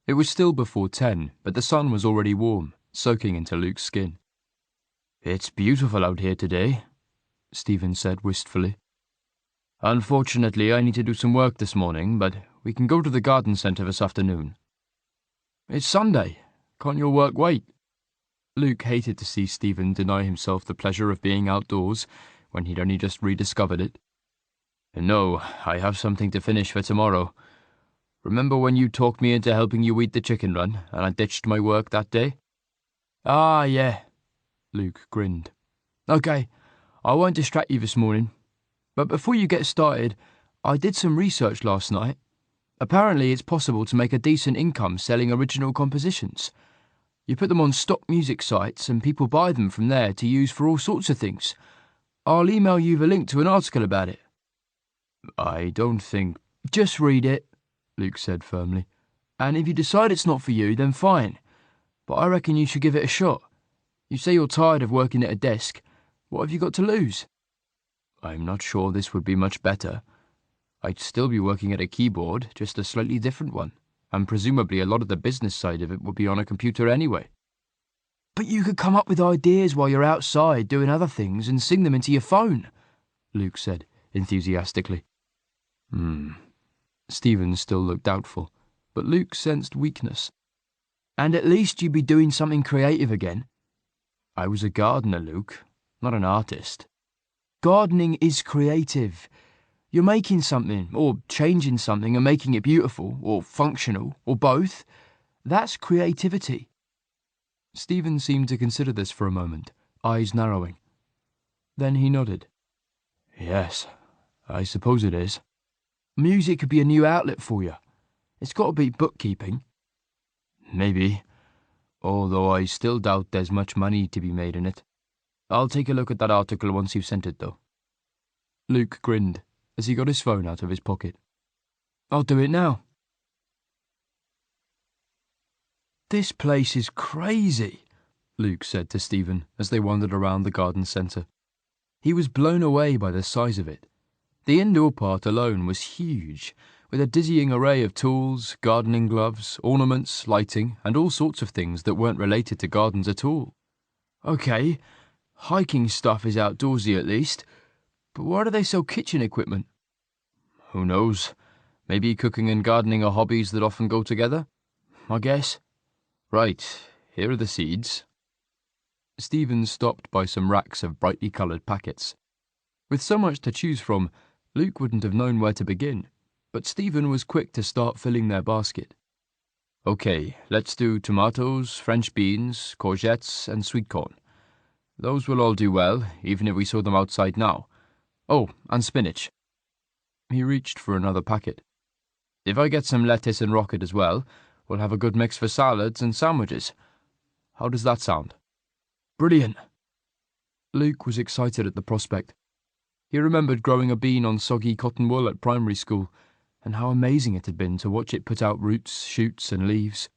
It was still before 10, but the sun was already warm, soaking into Luke's skin. It's beautiful out here today, Stephen said wistfully. Unfortunately, I need to do some work this morning, but we can go to the garden centre this afternoon. It's Sunday. Can't your work wait? Luke hated to see Stephen deny himself the pleasure of being outdoors when he'd only just rediscovered it. No, I have something to finish for tomorrow. Remember when you talked me into helping you weed the chicken run, and I ditched my work that day? Ah, yeah. Luke grinned. Okay, I won't distract you this morning. But before you get started, I did some research last night. Apparently it's possible to make a decent income selling original compositions. You put them on stock music sites and people buy them from there to use for all sorts of things. I'll email you the link to an article about it. I don't think... Just read it, Luke said firmly. And if you decide it's not for you, then fine. But I reckon you should give it a shot. You say you're tired of working at a desk. What have you got to lose? I'm not sure this would be much better. I'd still be working at a keyboard, just a slightly different one, and presumably a lot of the business side of it would be on a computer anyway. But you could come up with ideas while you're outside doing other things and sing them into your phone, Luke said enthusiastically. Stephen still looked doubtful, but Luke sensed weakness. And at least you'd be doing something creative again. I was a gardener, Luke, not an artist. Gardening is creative. You're making something, or changing something and making it beautiful, or functional, or both. That's creativity. Stephen seemed to consider this for a moment, eyes narrowing. Then he nodded. Yes, I suppose it is. Music could be a new outlet for you. It's got to beat bookkeeping. Maybe, although I still doubt there's much money to be made in it. I'll take a look at that article once you've sent it, though. Luke grinned as he got his phone out of his pocket. I'll do it now. This place is crazy, Luke said to Stephen as they wandered around the garden centre. He was blown away by the size of it. The indoor part alone was huge, with a dizzying array of tools, gardening gloves, ornaments, lighting, and all sorts of things that weren't related to gardens at all. Okay, hiking stuff is outdoorsy at least, but why do they sell kitchen equipment? Who knows? Maybe cooking and gardening are hobbies that often go together? I guess. Right, here are the seeds. Stephen stopped by some racks of brightly coloured packets. With so much to choose from, Luke wouldn't have known where to begin, but Stephen was quick to start filling their basket. Okay, let's do tomatoes, French beans, courgettes, and sweet corn. Those will all do well, even if we sow them outside now. Oh, and spinach. He reached for another packet. If I get some lettuce and rocket as well, we'll have a good mix for salads and sandwiches. How does that sound? Brilliant. Luke was excited at the prospect. He remembered growing a bean on soggy cotton wool at primary school, and how amazing it had been to watch it put out roots, shoots, and leaves.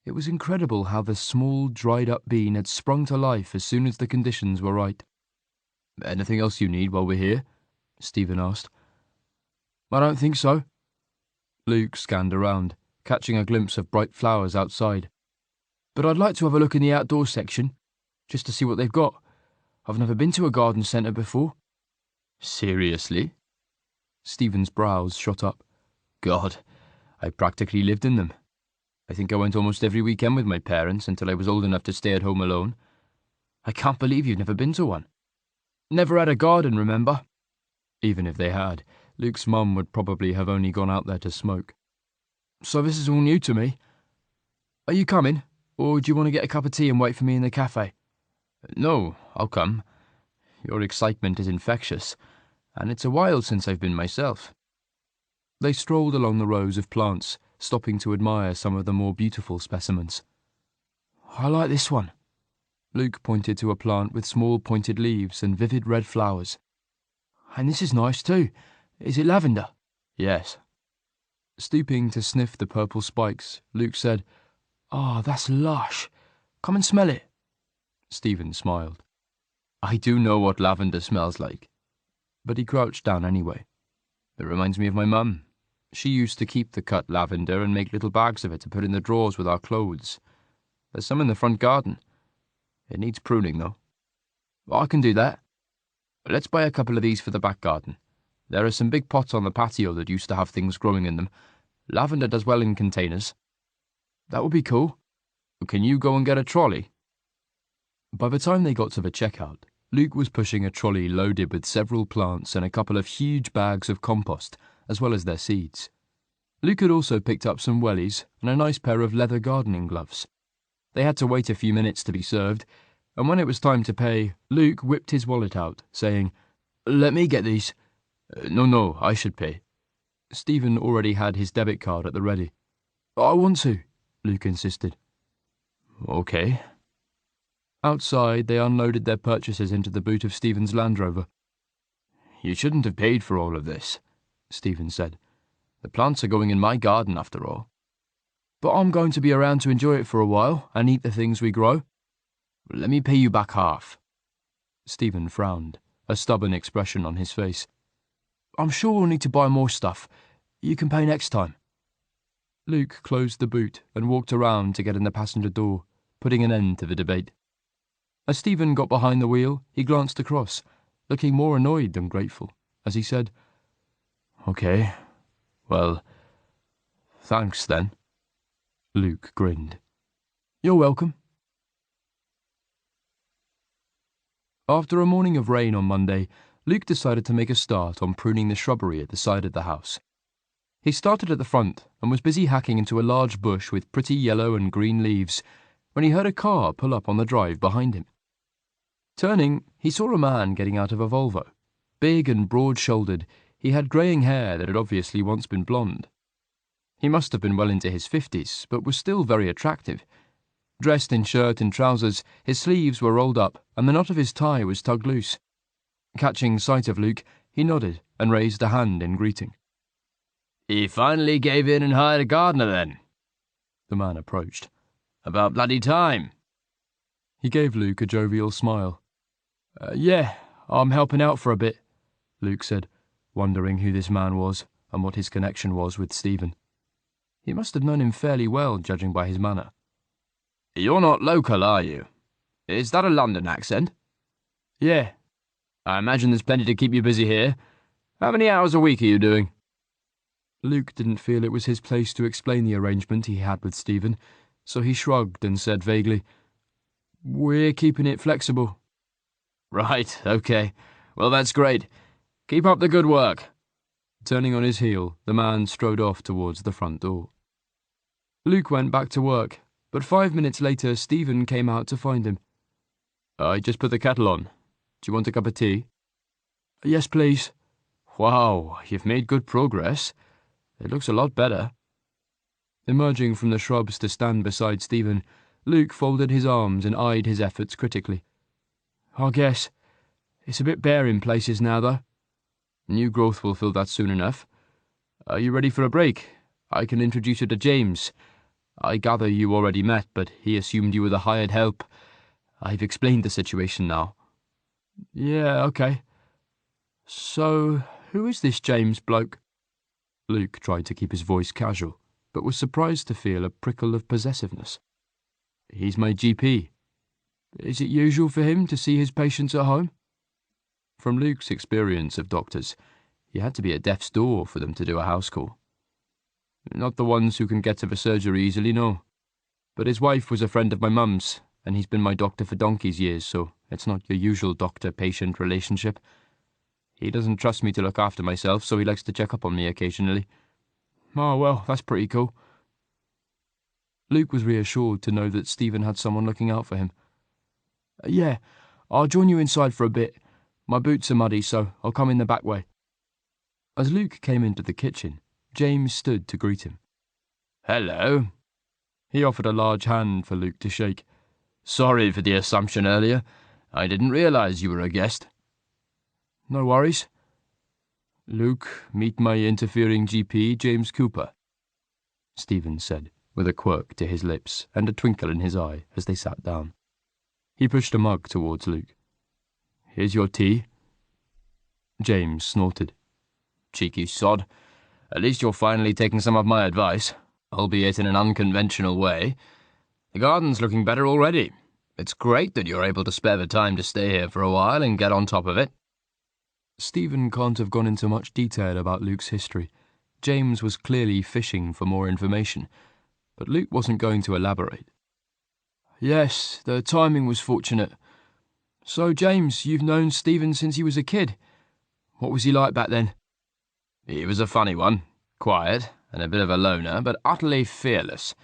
It was incredible how the small, dried-up bean had sprung to life as soon as the conditions were right. "Anything else you need while we're here?" Stephen asked. "I don't think so." Luke scanned around, catching a glimpse of bright flowers outside. "But I'd like to have a look in the outdoor section, just to see what they've got. I've never been to a garden centre before." "Seriously?" Stephen's brows shot up. "God, I practically lived in them. I think I went almost every weekend with my parents until I was old enough to stay at home alone. I can't believe you've never been to one." "Never had a garden, remember?" Even if they had, Luke's mum would probably have only gone out there to smoke. "So this is all new to me. Are you coming, or do you want to get a cup of tea and wait for me in the cafe?" "No, I'll come. Your excitement is infectious, and it's a while since I've been myself." They strolled along the rows of plants, stopping to admire some of the more beautiful specimens. "I like this one." Luke pointed to a plant with small pointed leaves and vivid red flowers. "And this is nice too. Is it lavender?" "Yes." Stooping to sniff the purple spikes, Luke said, "Ah, that's lush. Come and smell it." Stephen smiled. "I do know what lavender smells like." But he crouched down anyway. "It reminds me of my mum. She used to keep the cut lavender and make little bags of it to put in the drawers with our clothes. There's some in the front garden. It needs pruning, though." "I can do that." "Let's buy a couple of these for the back garden. There are some big pots on the patio that used to have things growing in them. Lavender does well in containers." "That would be cool." "Can you go and get a trolley?" By the time they got to the checkout, Luke was pushing a trolley loaded with several plants and a couple of huge bags of compost, as well as their seeds. Luke had also picked up some wellies and a nice pair of leather gardening gloves. They had to wait a few minutes to be served, and when it was time to pay, Luke whipped his wallet out, saying, "Let me get these." No, I should pay." Stephen already had his debit card at the ready. "I want to," Luke insisted. "Okay." Outside, they unloaded their purchases into the boot of Stephen's Land Rover. "You shouldn't have paid for all of this," Stephen said. "The plants are going in my garden, after all." "But I'm going to be around to enjoy it for a while and eat the things we grow." "Let me pay you back half." Stephen frowned, a stubborn expression on his face. "I'm sure we'll need to buy more stuff. You can pay next time." Luke closed the boot and walked around to get in the passenger door, putting an end to the debate. As Stephen got behind the wheel, he glanced across, looking more annoyed than grateful, as he said, "Okay, well, thanks then." Luke grinned. "You're welcome." After a morning of rain on Monday, Luke decided to make a start on pruning the shrubbery at the side of the house. He started at the front and was busy hacking into a large bush with pretty yellow and green leaves when he heard a car pull up on the drive behind him. Turning, he saw a man getting out of a Volvo. Big and broad-shouldered, he had greying hair that had obviously once been blonde. He must have been well into his 50s, but was still very attractive. Dressed in shirt and trousers, his sleeves were rolled up and the knot of his tie was tugged loose. Catching sight of Luke, he nodded and raised a hand in greeting. "He finally gave in and hired a gardener, then?" The man approached. "About bloody time." He gave Luke a jovial smile. Yeah, I'm helping out for a bit," Luke said, wondering who this man was and what his connection was with Stephen. He must have known him fairly well, judging by his manner. "You're not local, are you? Is that a London accent?" "Yeah." "I imagine there's plenty to keep you busy here. How many hours a week are you doing?" Luke didn't feel it was his place to explain the arrangement he had with Stephen, so he shrugged and said vaguely, "We're keeping it flexible." "Right, okay. Well, that's great. Keep up the good work." Turning on his heel, the man strode off towards the front door. Luke went back to work, but 5 minutes later Stephen came out to find him. "I just put the kettle on. Do you want a cup of tea?" "Yes, please." "Wow, you've made good progress. It looks a lot better." Emerging from the shrubs to stand beside Stephen, Luke folded his arms and eyed his efforts critically. "I guess. It's a bit bare in places now, though." New growth will fill that soon enough. Are you ready for a break? I can introduce you to James. I gather you already met, but he assumed you were the hired help. I've explained the situation now. Yeah, okay. So, who is this James bloke? Luke tried to keep his voice casual, but was surprised to feel a prickle of possessiveness. He's my GP. Is it usual for him to see his patients at home? From Luke's experience of doctors, he had to be at death's door for them to do a house call. Not the ones who can get to the surgery easily, no. But his wife was a friend of my mum's, and he's been my doctor for donkey's years, so it's not your usual doctor-patient relationship. He doesn't trust me to look after myself, so he likes to check up on me occasionally. Oh, well, that's pretty cool. Luke was reassured to know that Stephen had someone looking out for him. Yeah, I'll join you inside for a bit. My boots are muddy, so I'll come in the back way. As Luke came into the kitchen, James stood to greet him. Hello. He offered a large hand for Luke to shake. Sorry for the assumption earlier. I didn't realise you were a guest. No worries. Luke, meet my interfering GP, James Cooper, Stephen said, with a quirk to his lips and a twinkle in his eye as they sat down. He pushed a mug towards Luke. Here's your tea. James snorted. Cheeky sod. At least you're finally taking some of my advice, albeit in an unconventional way. The garden's looking better already. It's great that you're able to spare the time to stay here for a while and get on top of it. Stephen can't have gone into much detail about Luke's history. James was clearly fishing for more information, but Luke wasn't going to elaborate. Yes, the timing was fortunate. So, James, you've known Stephen since he was a kid. What was he like back then? He was a funny one, quiet and a bit of a loner, but utterly fearless,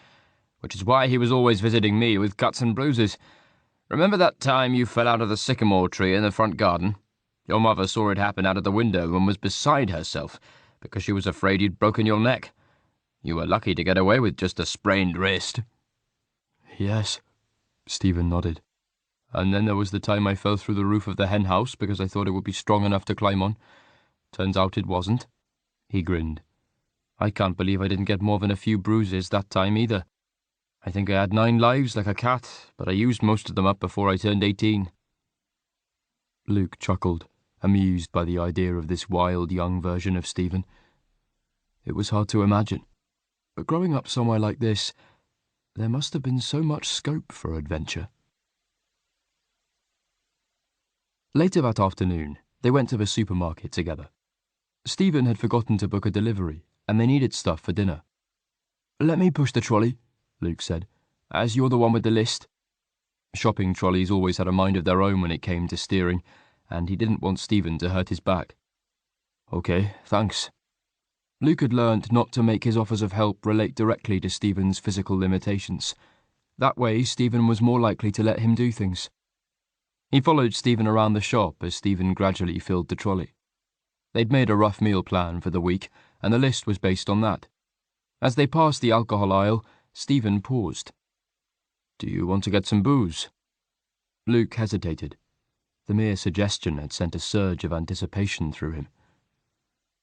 which is why he was always visiting me with cuts and bruises. Remember that time you fell out of the sycamore tree in the front garden? Your mother saw it happen out of the window and was beside herself because she was afraid you'd broken your neck. You were lucky to get away with just a sprained wrist. Yes, Stephen nodded. And then there was the time I fell through the roof of the hen house because I thought it would be strong enough to climb on. Turns out it wasn't. He grinned. I can't believe I didn't get more than a few bruises that time either. I think I had 9 lives like a cat, but I used most of them up before I turned 18. Luke chuckled, amused by the idea of this wild young version of Stephen. It was hard to imagine, but growing up somewhere like this, there must have been so much scope for adventure. Later that afternoon, they went to the supermarket together. Stephen had forgotten to book a delivery, and they needed stuff for dinner. Let me push the trolley, Luke said, as you're the one with the list. Shopping trolleys always had a mind of their own when it came to steering, and he didn't want Stephen to hurt his back. Okay, thanks. Luke had learned not to make his offers of help relate directly to Stephen's physical limitations. That way, Stephen was more likely to let him do things. He followed Stephen around the shop as Stephen gradually filled the trolley. They'd made a rough meal plan for the week, and the list was based on that. As they passed the alcohol aisle, Stephen paused. Do you want to get some booze? Luke hesitated. The mere suggestion had sent a surge of anticipation through him.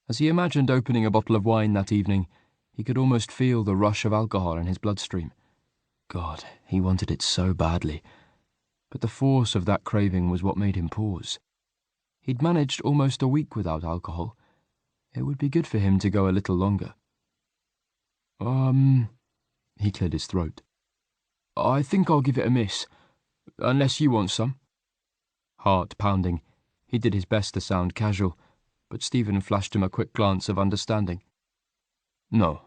As he imagined opening a bottle of wine that evening, he could almost feel the rush of alcohol in his bloodstream. God, he wanted it so badly. But the force of that craving was what made him pause. He'd managed almost a week without alcohol. It would be good for him to go a little longer. He cleared his throat. I think I'll give it a miss, unless you want some. Heart pounding, he did his best to sound casual, but Stephen flashed him a quick glance of understanding. No,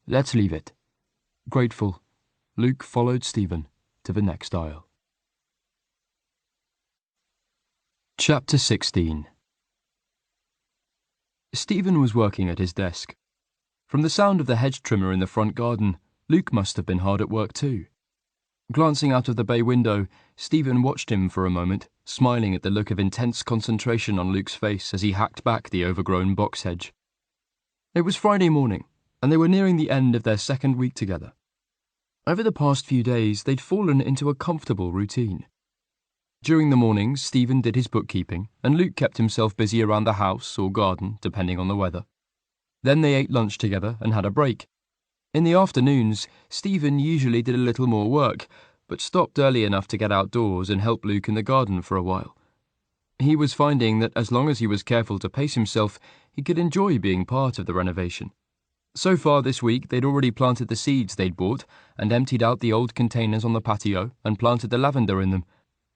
let's leave it. Grateful, Luke followed Stephen to the next aisle. Chapter 16. Stephen was working at his desk. From the sound of the hedge trimmer in the front garden, Luke must have been hard at work too. Glancing out of the bay window, Stephen watched him for a moment, smiling at the look of intense concentration on Luke's face as he hacked back the overgrown box hedge. It was Friday morning, and they were nearing the end of their second week together. Over the past few days, they'd fallen into a comfortable routine. During the mornings, Stephen did his bookkeeping, and Luke kept himself busy around the house or garden, depending on the weather. Then they ate lunch together and had a break. In the afternoons, Stephen usually did a little more work, but stopped early enough to get outdoors and help Luke in the garden for a while. He was finding that as long as he was careful to pace himself, he could enjoy being part of the renovation. So far this week, they'd already planted the seeds they'd bought and emptied out the old containers on the patio and planted the lavender in them.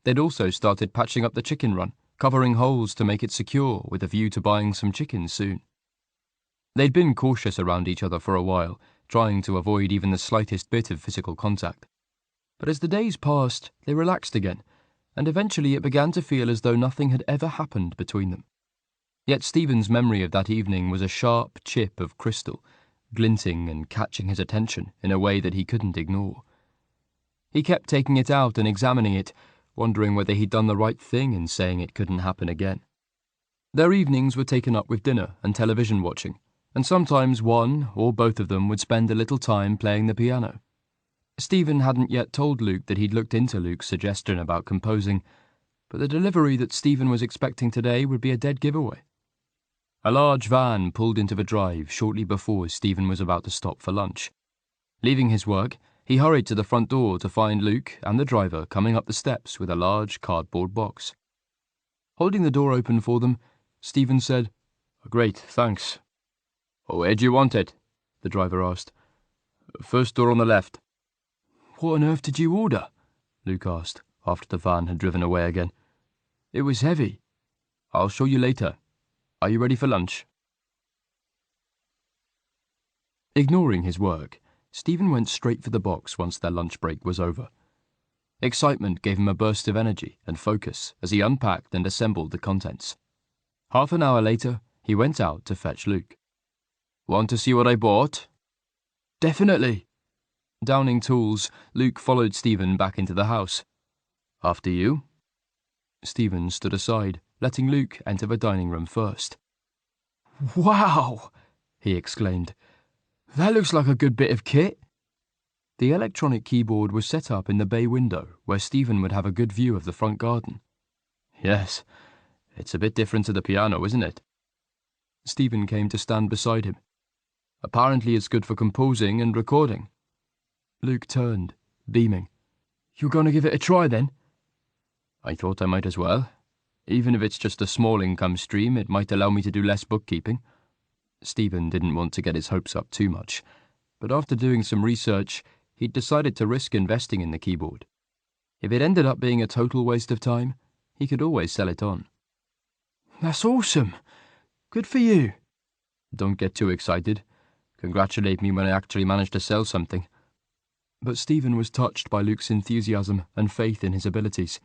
They'd also started patching up the chicken run, covering holes to make it secure with a view to buying some chickens soon. They'd been cautious around each other for a while, trying to avoid even the slightest bit of physical contact. But as the days passed, they relaxed again, and eventually it began to feel as though nothing had ever happened between them. Yet Stephen's memory of that evening was a sharp chip of crystal, glinting and catching his attention in a way that he couldn't ignore. He kept taking it out and examining it, wondering whether he'd done the right thing in saying it couldn't happen again. Their evenings were taken up with dinner and television watching, and sometimes one or both of them would spend a little time playing the piano. Stephen hadn't yet told Luke that he'd looked into Luke's suggestion about composing, but the delivery that Stephen was expecting today would be a dead giveaway. A large van pulled into the drive shortly before Stephen was about to stop for lunch. Leaving his work, he hurried to the front door to find Luke and the driver coming up the steps with a large cardboard box. Holding the door open for them, Stephen said, "Great, thanks." "Where do you want it?" the driver asked. "First door on the left." "What on earth did you order?" Luke asked, after the van had driven away again. "It was heavy." "I'll show you later. Are you ready for lunch?" Ignoring his work, Stephen went straight for the box once their lunch break was over. Excitement gave him a burst of energy and focus as he unpacked and assembled the contents. Half an hour later, he went out to fetch Luke. "Want to see what I bought?" "Definitely." Downing tools, Luke followed Stephen back into the house. "After you." Stephen stood aside, letting Luke enter the dining room first. "Wow!" he exclaimed. "That looks like a good bit of kit." The electronic keyboard was set up in the bay window where Stephen would have a good view of the front garden. "Yes, it's a bit different to the piano, isn't it?" Stephen came to stand beside him. "Apparently it's good for composing and recording." Luke turned, beaming. "You're going to give it a try, then?" "I thought I might as well. Even if it's just a small income stream, it might allow me to do less bookkeeping." Stephen didn't want to get his hopes up too much, but after doing some research, he'd decided to risk investing in the keyboard. If it ended up being a total waste of time, he could always sell it on. "That's awesome! Good for you." "Don't get too excited. Congratulate me when I actually manage to sell something." But Stephen was touched by Luke's enthusiasm and faith in his abilities.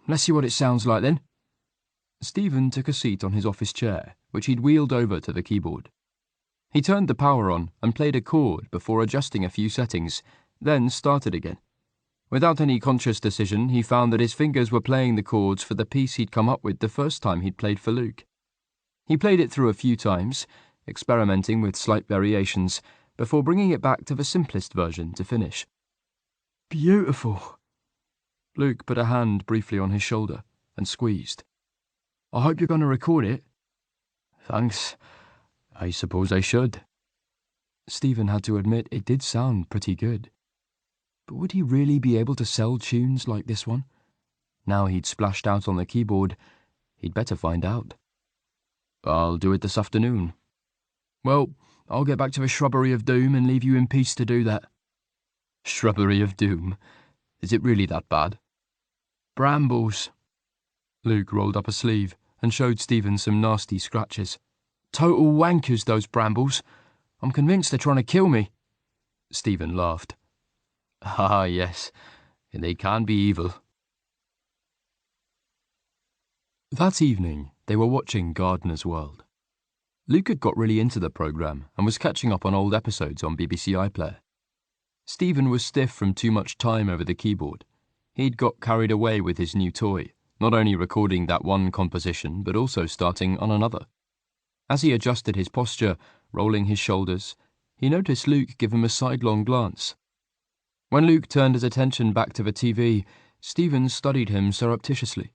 "Let's see what it sounds like, then." Stephen took a seat on his office chair, which he'd wheeled over to the keyboard. He turned the power on and played a chord before adjusting a few settings, then started again. Without any conscious decision, he found that his fingers were playing the chords for the piece he'd come up with the first time he'd played for Luke. He played it through a few times, experimenting with slight variations, before bringing it back to the simplest version to finish. "Beautiful." Luke put a hand briefly on his shoulder and squeezed. "I hope you're going to record it." "Thanks. I suppose I should." Stephen had to admit it did sound pretty good. But would he really be able to sell tunes like this one? Now he'd splashed out on the keyboard, he'd better find out. "I'll do it this afternoon." "Well, I'll get back to the Shrubbery of Doom and leave you in peace to do that." "Shrubbery of Doom? Is it really that bad?" "Brambles." Luke rolled up a sleeve and showed Stephen some nasty scratches. "Total wankers, those brambles. I'm convinced they're trying to kill me." Stephen laughed. "Ah, yes, they can be evil." That evening, they were watching Gardener's World. Luke had got really into the programme and was catching up on old episodes on BBC iPlayer. Stephen was stiff from too much time over the keyboard. He'd got carried away with his new toy, not only recording that one composition but also starting on another. As he adjusted his posture, rolling his shoulders, he noticed Luke give him a sidelong glance. When Luke turned his attention back to the TV, Stephen studied him surreptitiously.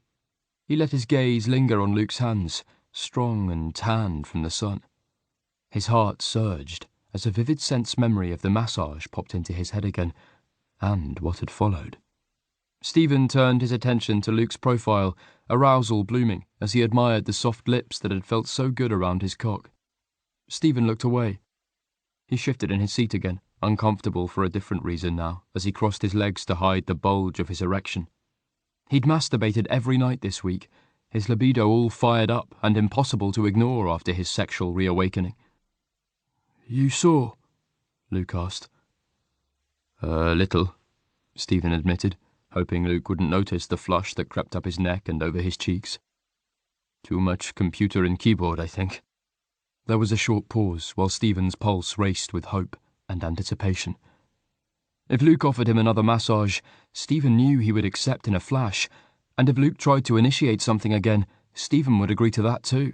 He let his gaze linger on Luke's hands, strong and tanned from the sun. His heart surged as a vivid sense memory of the massage popped into his head again, and what had followed. Stephen turned his attention to Luke's profile, arousal blooming as he admired the soft lips that had felt so good around his cock. Stephen looked away. He shifted in his seat again, uncomfortable for a different reason now, as he crossed his legs to hide the bulge of his erection. He'd masturbated every night this week, his libido all fired up and impossible to ignore after his sexual reawakening. "You saw?" Luke asked. "A little," Stephen admitted, hoping Luke wouldn't notice the flush that crept up his neck and over his cheeks. "Too much computer and keyboard, I think." There was a short pause while Stephen's pulse raced with hope and anticipation. If Luke offered him another massage, Stephen knew he would accept in a flash, and if Luke tried to initiate something again, Stephen would agree to that too.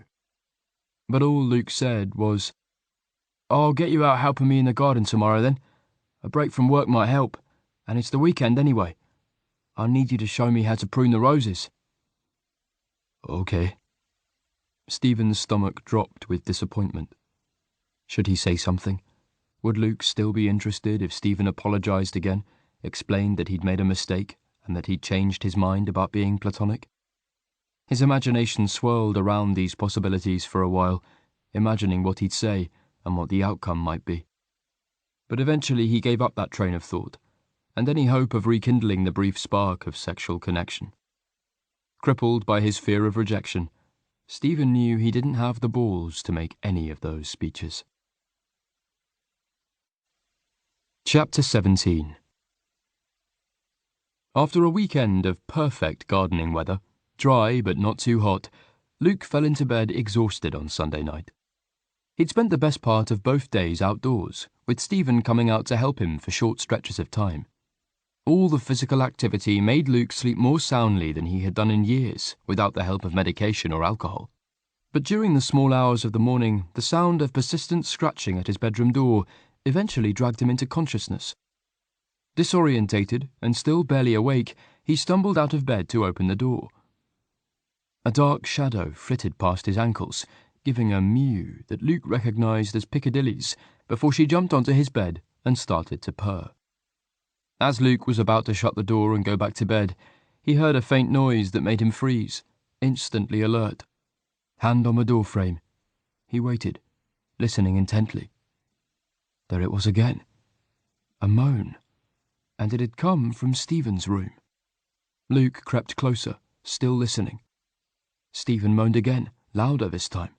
But all Luke said was, "I'll get you out helping me in the garden tomorrow then. A break from work might help, and it's the weekend anyway. I need you to show me how to prune the roses." "Okay." Stephen's stomach dropped with disappointment. Should he say something? Would Luke still be interested if Stephen apologized again, explained that he'd made a mistake and that he'd changed his mind about being platonic? His imagination swirled around these possibilities for a while, imagining what he'd say and what the outcome might be. But eventually he gave up that train of thought, and any hope of rekindling the brief spark of sexual connection. Crippled by his fear of rejection, Stephen knew he didn't have the balls to make any of those speeches. Chapter 17. After a weekend of perfect gardening weather, dry but not too hot, Luke fell into bed exhausted on Sunday night. He'd spent the best part of both days outdoors, with Stephen coming out to help him for short stretches of time. All the physical activity made Luke sleep more soundly than he had done in years, without the help of medication or alcohol. But during the small hours of the morning, the sound of persistent scratching at his bedroom door eventually dragged him into consciousness. Disorientated and still barely awake, he stumbled out of bed to open the door. A dark shadow flitted past his ankles, giving a mew that Luke recognized as Piccadilly's before she jumped onto his bed and started to purr. As Luke was about to shut the door and go back to bed, he heard a faint noise that made him freeze, instantly alert. Hand on the doorframe. He waited, listening intently. There it was again. A moan. And it had come from Stephen's room. Luke crept closer, still listening. Stephen moaned again, louder this time.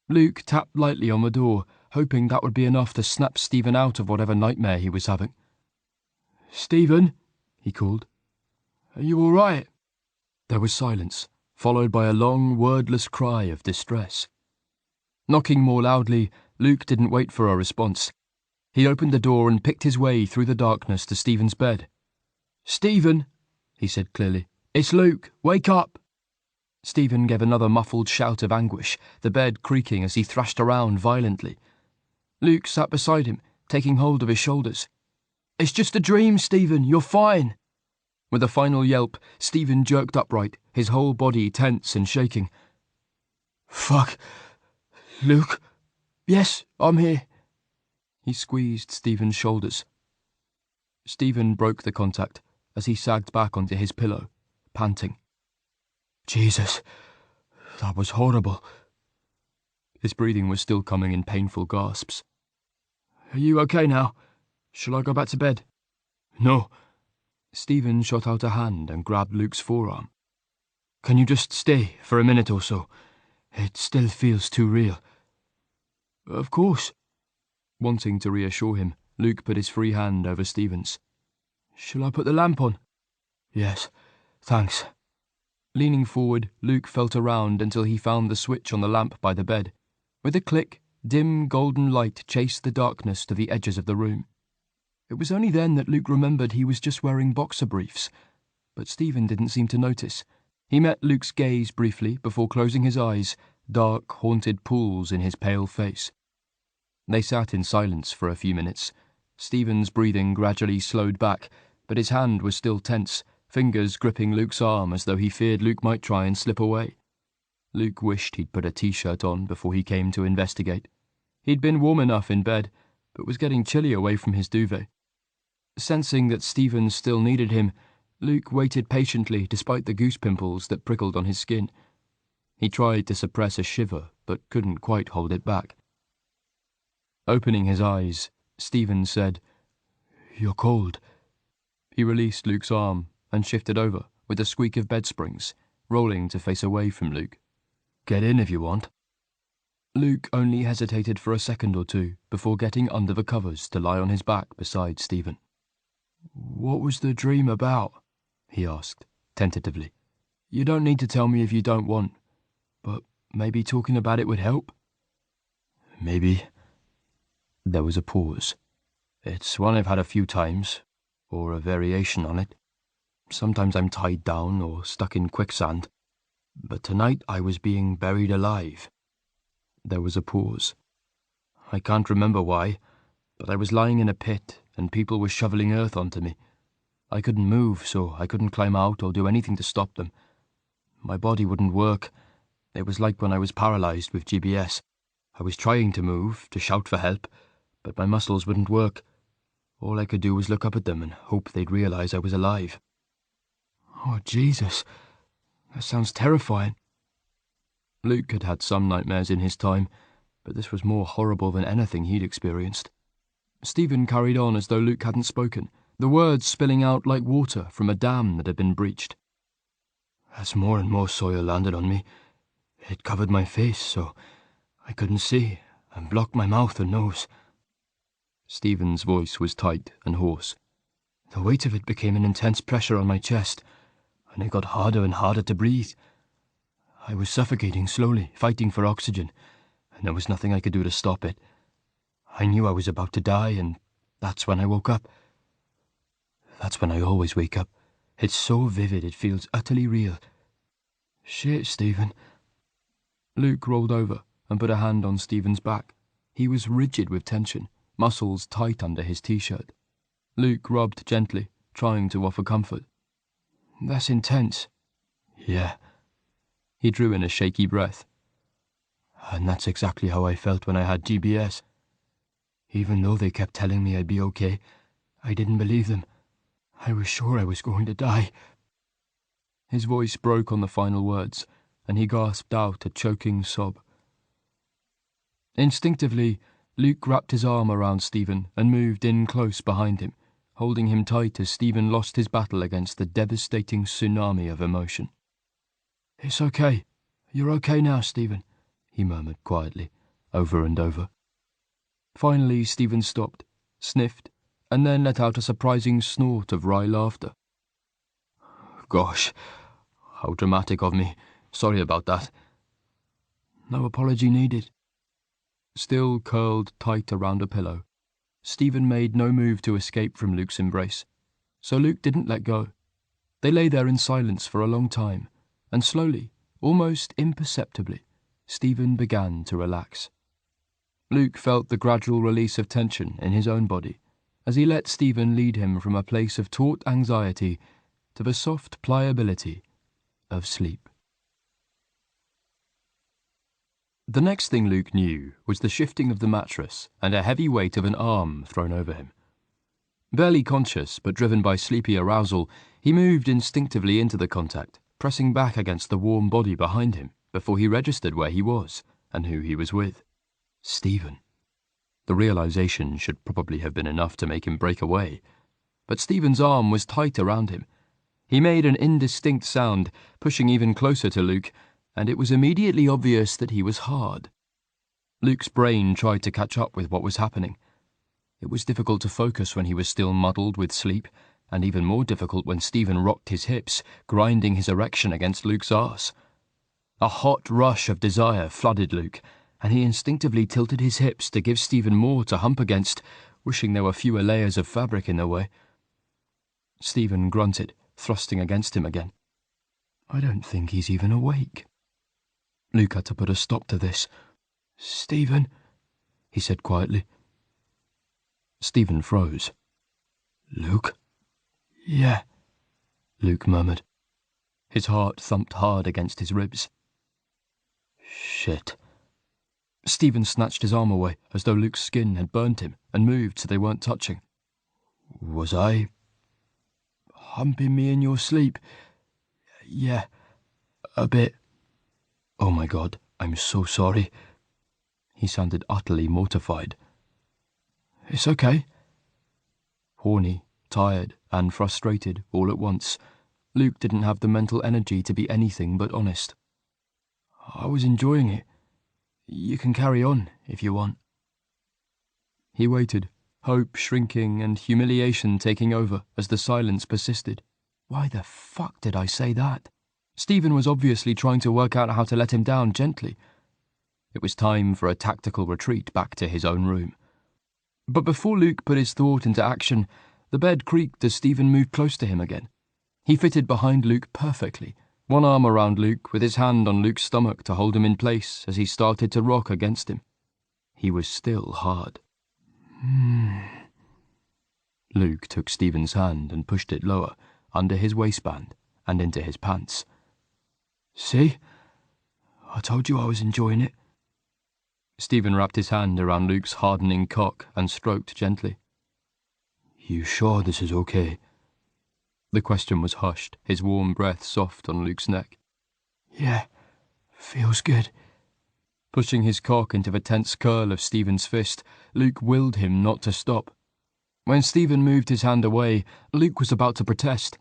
Luke tapped lightly on the door, hoping that would be enough to snap Stephen out of whatever nightmare he was having. "Stephen," he called. "Are you all right?" There was silence, followed by a long, wordless cry of distress. Knocking more loudly, Luke didn't wait for a response. He opened the door and picked his way through the darkness to Stephen's bed. "Stephen," he said clearly. "It's Luke. Wake up." Stephen gave another muffled shout of anguish, the bed creaking as he thrashed around violently. Luke sat beside him, taking hold of his shoulders. "It's just a dream, Stephen. You're fine." With a final yelp, Stephen jerked upright, his whole body tense and shaking. "Fuck. Luke. Yes, I'm here." He squeezed Stephen's shoulders. Stephen broke the contact as he sagged back onto his pillow, panting. "Jesus, that was horrible." His breathing was still coming in painful gasps. "Are you okay now? Shall I go back to bed?" "No." Stephen shot out a hand and grabbed Luke's forearm. "Can you just stay for a minute or so? It still feels too real." "Of course." Wanting to reassure him, Luke put his free hand over Stephen's. "Shall I put the lamp on?" "Yes, thanks." Leaning forward, Luke felt around until he found the switch on the lamp by the bed. With a click, dim golden light chased the darkness to the edges of the room. It was only then that Luke remembered he was just wearing boxer briefs, but Stephen didn't seem to notice. He met Luke's gaze briefly before closing his eyes, dark, haunted pools in his pale face. They sat in silence for a few minutes. Stephen's breathing gradually slowed back, but his hand was still tense, fingers gripping Luke's arm as though he feared Luke might try and slip away. Luke wished he'd put a t-shirt on before he came to investigate. He'd been warm enough in bed, but was getting chilly away from his duvet. Sensing that Stephen still needed him, Luke waited patiently despite the goose pimples that prickled on his skin. He tried to suppress a shiver, but couldn't quite hold it back. Opening his eyes, Stephen said, "You're cold." He released Luke's arm and shifted over with a squeak of bed springs, rolling to face away from Luke. "Get in if you want." Luke only hesitated for a second or two before getting under the covers to lie on his back beside Stephen. "What was the dream about?" he asked, tentatively. "You don't need to tell me if you don't want, but maybe talking about it would help." "Maybe." There was a pause. "It's one I've had a few times, or a variation on it. Sometimes I'm tied down or stuck in quicksand, but tonight I was being buried alive." There was a pause. "I can't remember why, but I was lying in a pit and people were shoveling earth onto me. I couldn't move, so I couldn't climb out or do anything to stop them. My body wouldn't work. It was like when I was paralyzed with GBS. I was trying to move, to shout for help, but my muscles wouldn't work. All I could do was look up at them and hope they'd realize I was alive." "Oh, Jesus. That sounds terrifying." Luke had had some nightmares in his time, but this was more horrible than anything he'd experienced. Stephen carried on as though Luke hadn't spoken, the words spilling out like water from a dam that had been breached. "As more and more soil landed on me, it covered my face so I couldn't see and blocked my mouth and nose." Stephen's voice was tight and hoarse. "The weight of it became an intense pressure on my chest, and it got harder and harder to breathe. I was suffocating slowly, fighting for oxygen, and there was nothing I could do to stop it. I knew I was about to die, and that's when I woke up. That's when I always wake up. It's so vivid it feels utterly real. Shit, Stephen." Luke rolled over and put a hand on Stephen's back. He was rigid with tension, muscles tight under his t-shirt. Luke rubbed gently, trying to offer comfort. "That's intense." "Yeah." He drew in a shaky breath. "And that's exactly how I felt when I had GBS. Even though they kept telling me I'd be okay, I didn't believe them. I was sure I was going to die." His voice broke on the final words, and he gasped out a choking sob. Instinctively, Luke wrapped his arm around Stephen and moved in close behind him, holding him tight as Stephen lost his battle against the devastating tsunami of emotion. "It's okay. You're okay now, Stephen," he murmured quietly, over and over. Finally, Stephen stopped, sniffed, and then let out a surprising snort of wry laughter. "Gosh, how dramatic of me. Sorry about that." "No apology needed." Still curled tight around a pillow, Stephen made no move to escape from Luke's embrace, so Luke didn't let go. They lay there in silence for a long time, and slowly, almost imperceptibly, Stephen began to relax. Luke felt the gradual release of tension in his own body as he let Stephen lead him from a place of taut anxiety to the soft pliability of sleep. The next thing Luke knew was the shifting of the mattress and a heavy weight of an arm thrown over him. Barely conscious but driven by sleepy arousal, he moved instinctively into the contact, pressing back against the warm body behind him before he registered where he was and who he was with. Stephen. The realization should probably have been enough to make him break away, but Stephen's arm was tight around him. He made an indistinct sound, pushing even closer to Luke, and it was immediately obvious that he was hard. Luke's brain tried to catch up with what was happening. It was difficult to focus when he was still muddled with sleep, and even more difficult when Stephen rocked his hips, grinding his erection against Luke's arse. A hot rush of desire flooded Luke, and he instinctively tilted his hips to give Stephen more to hump against, wishing there were fewer layers of fabric in their way. Stephen grunted, thrusting against him again. "I don't think he's even awake." Luke had to put a stop to this. "Stephen," he said quietly. Stephen froze. "Luke?" "Yeah." Luke murmured. His heart thumped hard against his ribs. Shit. Stephen snatched his arm away as though Luke's skin had burned him and moved so they weren't touching. Was I humping me in your sleep? Yeah, a bit. Oh my God, I'm so sorry. He sounded utterly mortified. It's okay. Horny, tired, and frustrated all at once, Luke didn't have the mental energy to be anything but honest. I was enjoying it. You can carry on if you want. He waited, hope shrinking and humiliation taking over as the silence persisted. Why the fuck did I say that? Stephen was obviously trying to work out how to let him down gently. It was time for a tactical retreat back to his own room. But before Luke put his thought into action, the bed creaked as Stephen moved close to him again. He fitted behind Luke perfectly, one arm around Luke with his hand on Luke's stomach to hold him in place as he started to rock against him. He was still hard. Luke took Stephen's hand and pushed it lower, under his waistband and into his pants. See? I told you I was enjoying it. Stephen wrapped his hand around Luke's hardening cock and stroked gently. You sure this is okay? The question was hushed, his warm breath soft on Luke's neck. Yeah, feels good. Pushing his cock into the tense curl of Stephen's fist, Luke willed him not to stop. When Stephen moved his hand away, Luke was about to protest.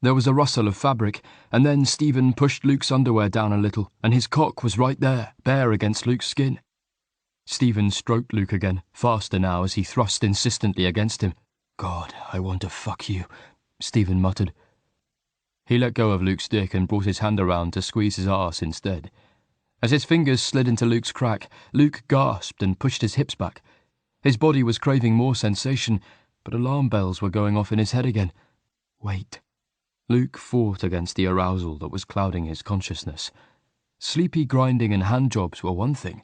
There was a rustle of fabric, and then Stephen pushed Luke's underwear down a little, and his cock was right there, bare against Luke's skin. Stephen stroked Luke again, faster now as he thrust insistently against him. God, I want to fuck you, Stephen muttered. He let go of Luke's dick and brought his hand around to squeeze his arse instead. As his fingers slid into Luke's crack, Luke gasped and pushed his hips back. His body was craving more sensation, but alarm bells were going off in his head again. Wait. Luke fought against the arousal that was clouding his consciousness. Sleepy grinding and handjobs were one thing,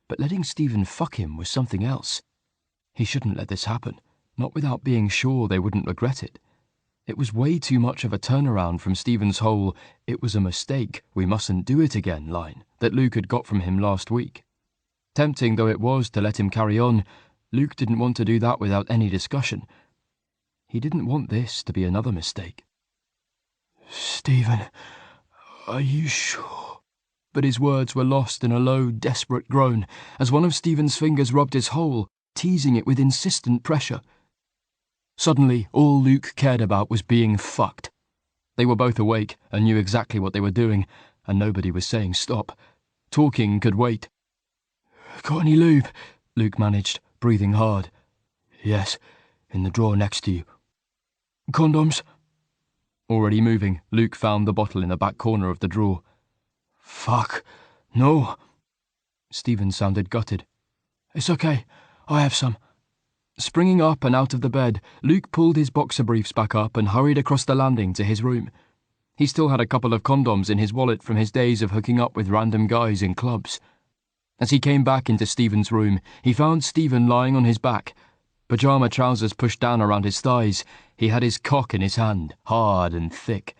but letting Stephen fuck him was something else. He shouldn't let this happen, not without being sure they wouldn't regret it. It was way too much of a turnaround from Stephen's whole "it was a mistake, we mustn't do it again" line that Luke had got from him last week. Tempting though it was to let him carry on, Luke didn't want to do that without any discussion. He didn't want this to be another mistake. Stephen, are you sure? But his words were lost in a low, desperate groan as one of Stephen's fingers rubbed his hole, teasing it with insistent pressure. Suddenly, all Luke cared about was being fucked. They were both awake and knew exactly what they were doing, and nobody was saying stop. Talking could wait. Got any lube? Luke managed, breathing hard. Yes, in the drawer next to you. Condoms? Already moving, Luke found the bottle in the back corner of the drawer. Fuck, no. Stephen sounded gutted. It's okay, I have some. Springing up and out of the bed, Luke pulled his boxer briefs back up and hurried across the landing to his room. He still had a couple of condoms in his wallet from his days of hooking up with random guys in clubs. As he came back into Stephen's room, he found Stephen lying on his back. Pyjama trousers pushed down around his thighs, he had his cock in his hand, hard and thick.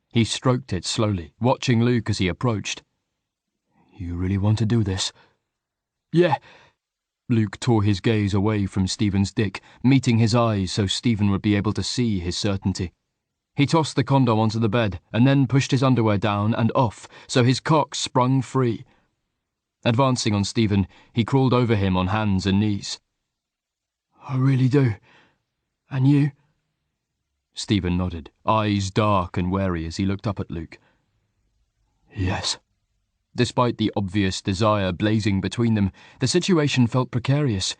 He stroked it slowly, watching Luke as he approached. You really want to do this? Yeah. Luke tore his gaze away from Stephen's dick, meeting his eyes so Stephen would be able to see his certainty. He tossed the condom onto the bed and then pushed his underwear down and off so his cock sprung free. Advancing on Stephen, he crawled over him on hands and knees. I really do. And you? Stephen nodded, eyes dark and wary as he looked up at Luke. Yes. Despite the obvious desire blazing between them, the situation felt precarious.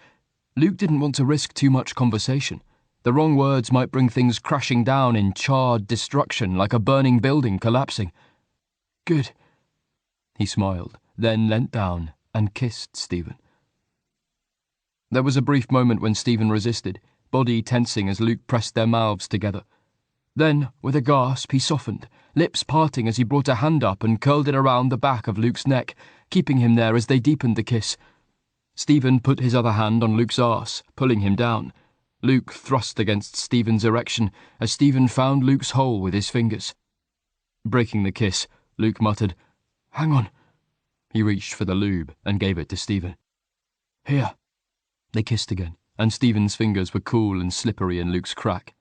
Luke didn't want to risk too much conversation. The wrong words might bring things crashing down in charred destruction like a burning building collapsing. Good. He smiled, then leant down and kissed Stephen. There was a brief moment when Stephen resisted, body tensing as Luke pressed their mouths together. Then, with a gasp, he softened, lips parting as he brought a hand up and curled it around the back of Luke's neck, keeping him there as they deepened the kiss. Stephen put his other hand on Luke's arse, pulling him down. Luke thrust against Stephen's erection as Stephen found Luke's hole with his fingers. Breaking the kiss, Luke muttered, "Hang on." He reached for the lube and gave it to Stephen. "Here." They kissed again, and Stephen's fingers were cool and slippery in Luke's crack.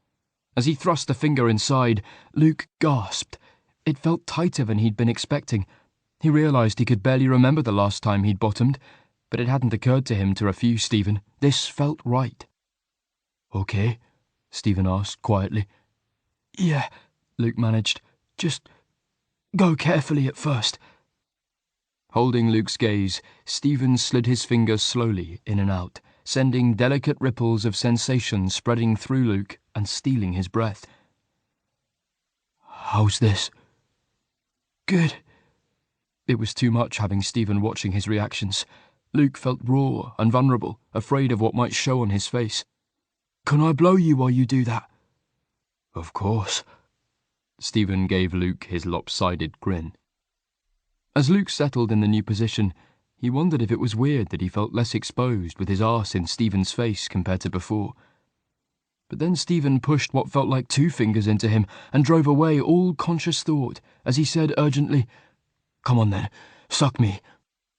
As he thrust the finger inside, Luke gasped. It felt tighter than he'd been expecting. He realised he could barely remember the last time he'd bottomed, but it hadn't occurred to him to refuse Stephen. This felt right. "Okay?" Stephen asked quietly. "Yeah," Luke managed. "Just go carefully at first." Holding Luke's gaze, Stephen slid his fingers slowly in and out, sending delicate ripples of sensation spreading through Luke and stealing his breath. "How's this?" "Good." It was too much having Stephen watching his reactions. Luke felt raw and vulnerable, afraid of what might show on his face. "Can I blow you while you do that?" "Of course." Stephen gave Luke his lopsided grin. As Luke settled in the new position, he wondered if it was weird that he felt less exposed with his arse in Stephen's face compared to before. But then Stephen pushed what felt like 2 fingers into him and drove away all conscious thought as he said urgently, "Come on then, suck me."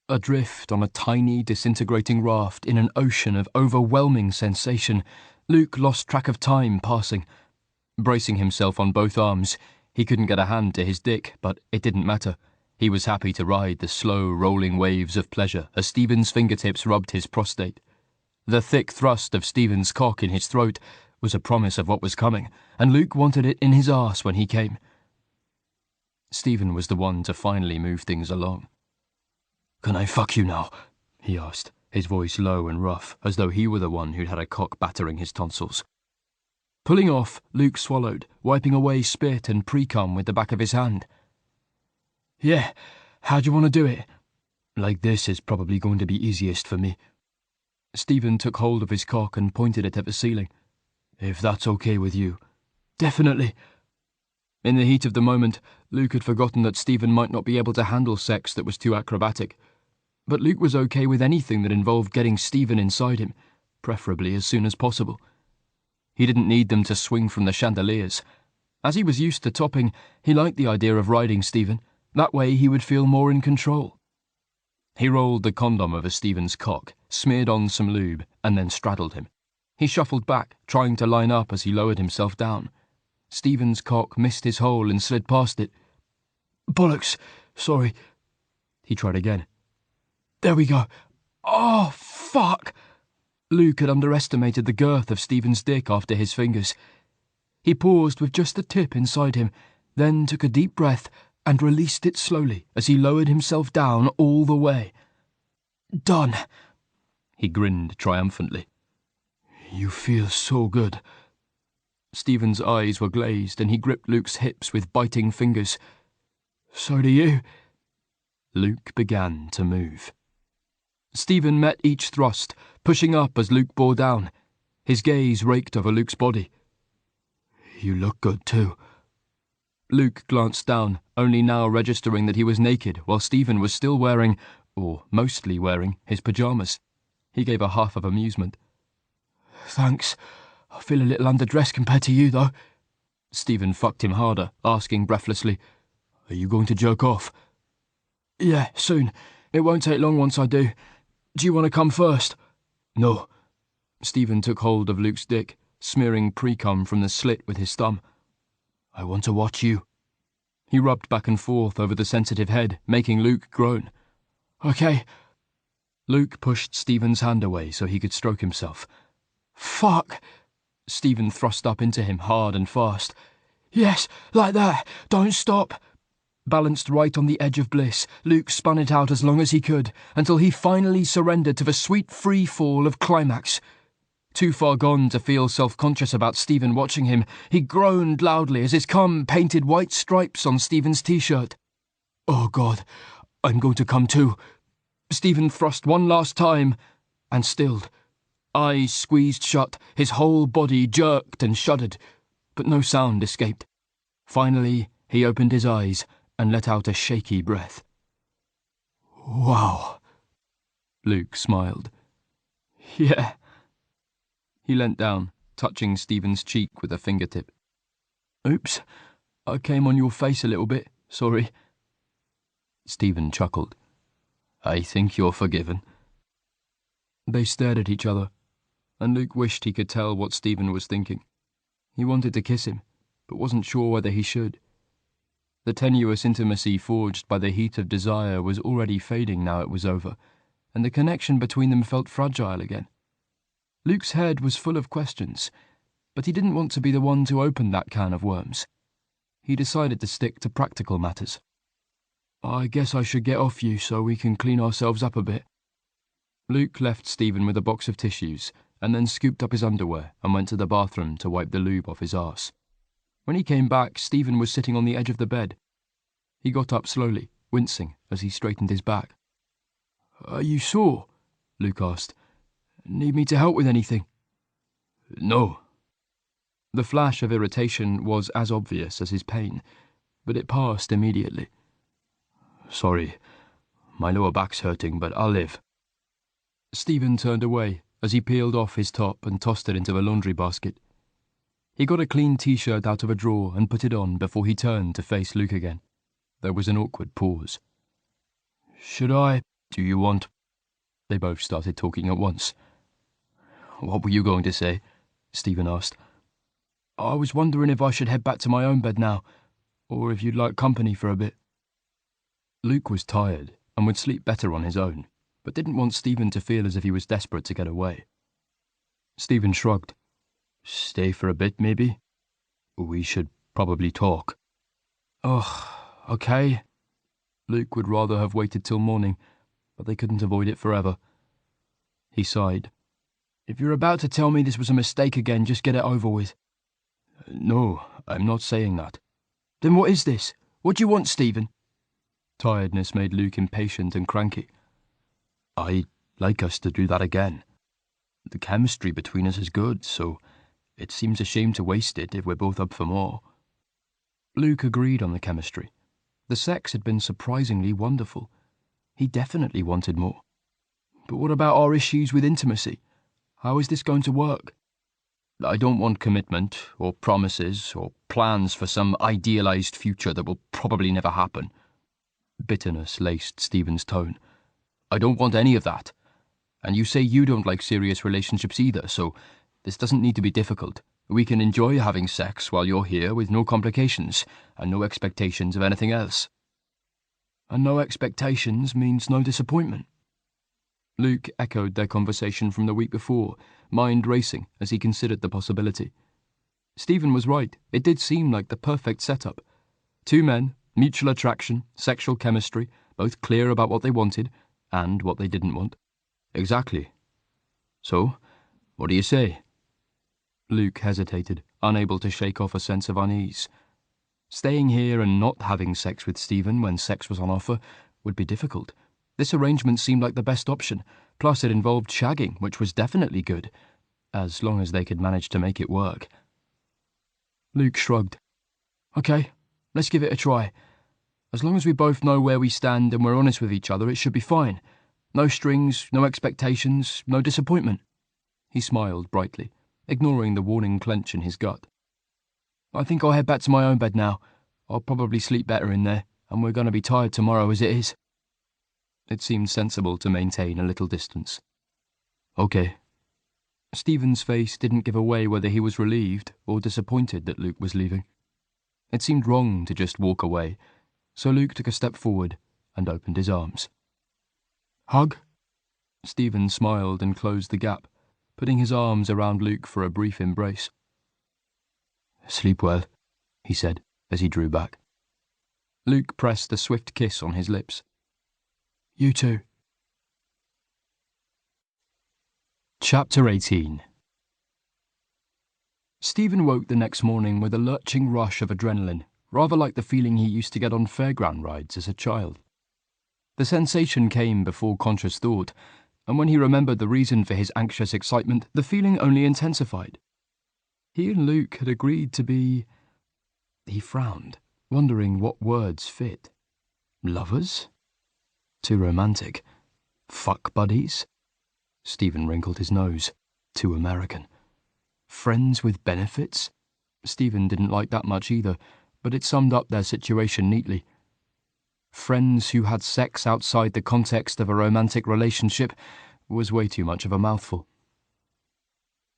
Adrift on a tiny, disintegrating raft in an ocean of overwhelming sensation, Luke lost track of time passing. Bracing himself on both arms, he couldn't get a hand to his dick, but it didn't matter. He was happy to ride the slow, rolling waves of pleasure as Stephen's fingertips rubbed his prostate. The thick thrust of Stephen's cock in his throat was a promise of what was coming, and Luke wanted it in his arse when he came. Stephen was the one to finally move things along. "Can I fuck you now?" he asked, his voice low and rough, as though he were the one who'd had a cock battering his tonsils. Pulling off, Luke swallowed, wiping away spit and pre-cum with the back of his hand. "Yeah, how'd you want to do it?" "Like this is probably going to be easiest for me." Stephen took hold of his cock and pointed it at the ceiling. "If that's okay with you." "Definitely." In the heat of the moment, Luke had forgotten that Stephen might not be able to handle sex that was too acrobatic. But Luke was okay with anything that involved getting Stephen inside him, preferably as soon as possible. He didn't need them to swing from the chandeliers. As he was used to topping, he liked the idea of riding Stephen. That way he would feel more in control. He rolled the condom over Stephen's cock, smeared on some lube, and then straddled him. He shuffled back, trying to line up as he lowered himself down. Stephen's cock missed his hole and slid past it. "Bollocks, sorry." He tried again. "There we go. Oh, fuck!" Luke had underestimated the girth of Stephen's dick after his fingers. He paused with just the tip inside him, then took a deep breath and released it slowly as he lowered himself down all the way. "Done." He grinned triumphantly. "You feel so good." Stephen's eyes were glazed and he gripped Luke's hips with biting fingers. "So do you." Luke began to move. Stephen met each thrust, pushing up as Luke bore down. His gaze raked over Luke's body. "You look good too." Luke glanced down, only now registering that he was naked while Stephen was still wearing, or mostly wearing, his pyjamas. He gave a huff of amusement. "Thanks. I feel a little underdressed compared to you, though." Stephen fucked him harder, asking breathlessly, "Are you going to jerk off?" "Yeah, soon. It won't take long once I do. Do you want to come first?" "No." Stephen took hold of Luke's dick, smearing pre-cum from the slit with his thumb. "I want to watch you." He rubbed back and forth over the sensitive head, making Luke groan. "Okay." Luke pushed Stephen's hand away so he could stroke himself. "Fuck!" Stephen thrust up into him hard and fast. "Yes, like that. Don't stop." Balanced right on the edge of bliss, Luke spun it out as long as he could, until he finally surrendered to the sweet free fall of climax. Too far gone to feel self-conscious about Stephen watching him, he groaned loudly as his cum painted white stripes on Stephen's t-shirt. "Oh God, I'm going to come too." Stephen thrust one last time, and stilled. Eyes squeezed shut, his whole body jerked and shuddered, but no sound escaped. Finally, he opened his eyes and let out a shaky breath. "Wow." Luke smiled. "Yeah." He leant down, touching Stephen's cheek with a fingertip. "Oops, I came on your face a little bit, sorry." Stephen chuckled. "I think you're forgiven." They stared at each other, and Luke wished he could tell what Stephen was thinking. He wanted to kiss him, but wasn't sure whether he should. The tenuous intimacy forged by the heat of desire was already fading now it was over, and the connection between them felt fragile again. Luke's head was full of questions, but he didn't want to be the one to open that can of worms. He decided to stick to practical matters. "I guess I should get off you so we can clean ourselves up a bit." Luke left Stephen with a box of tissues and then scooped up his underwear and went to the bathroom to wipe the lube off his arse. When he came back, Stephen was sitting on the edge of the bed. He got up slowly, wincing as he straightened his back. "Are you sore?" Luke asked. "Need me to help with anything?" "No." The flash of irritation was as obvious as his pain, but it passed immediately. "Sorry, my lower back's hurting, but I'll live." Stephen turned away as he peeled off his top and tossed it into a laundry basket. He got a clean t-shirt out of a drawer and put it on before he turned to face Luke again. There was an awkward pause. "Should I?" "Do you want?" They both started talking at once. "What were you going to say?" Stephen asked. "I was wondering if I should head back to my own bed now, or if you'd like company for a bit." Luke was tired and would sleep better on his own, but didn't want Stephen to feel as if he was desperate to get away. Stephen shrugged. "Stay for a bit, maybe? We should probably talk." "Ugh, okay." Luke would rather have waited till morning, but they couldn't avoid it forever. He sighed. "If you're about to tell me this was a mistake again, just get it over with." "No, I'm not saying that." "Then what is this? What do you want, Stephen?" Tiredness made Luke impatient and cranky. "I'd like us to do that again. The chemistry between us is good, so it seems a shame to waste it if we're both up for more." Luke agreed on the chemistry. The sex had been surprisingly wonderful. He definitely wanted more. But what about our issues with intimacy? How is this going to work? "I don't want commitment, or promises, or plans for some idealized future that will probably never happen." Bitterness laced Stephen's tone. "I don't want any of that. And you say you don't like serious relationships either, so this doesn't need to be difficult. We can enjoy having sex while you're here with no complications and no expectations of anything else." "And no expectations means no disappointment." Luke echoed their conversation from the week before, mind racing as he considered the possibility. Stephen was right. It did seem like the perfect setup. Two men, mutual attraction, sexual chemistry, both clear about what they wanted and what they didn't want. "Exactly. So, what do you say?" Luke hesitated, unable to shake off a sense of unease. Staying here and not having sex with Stephen when sex was on offer would be difficult. This arrangement seemed like the best option, plus it involved shagging, which was definitely good, as long as they could manage to make it work. Luke shrugged. "Okay, let's give it a try. As long as we both know where we stand and we're honest with each other, it should be fine. No strings, no expectations, no disappointment." He smiled brightly, ignoring the warning clench in his gut. "I think I'll head back to my own bed now. I'll probably sleep better in there, and we're going to be tired tomorrow as it is." It seemed sensible to maintain a little distance. "Okay." Stephen's face didn't give away whether he was relieved or disappointed that Luke was leaving. It seemed wrong to just walk away, so Luke took a step forward and opened his arms. "Hug?" Stephen smiled and closed the gap, putting his arms around Luke for a brief embrace. "Sleep well," he said as he drew back. Luke pressed a swift kiss on his lips. "You too." Chapter 18. Stephen woke the next morning with a lurching rush of adrenaline, rather like the feeling he used to get on fairground rides as a child. The sensation came before conscious thought, and when he remembered the reason for his anxious excitement, the feeling only intensified. He and Luke had agreed to be... He frowned, wondering what words fit. Lovers? Too romantic. Fuck buddies? Stephen wrinkled his nose. Too American. Friends with benefits? Stephen didn't like that much either, but it summed up their situation neatly. Friends who had sex outside the context of a romantic relationship was way too much of a mouthful.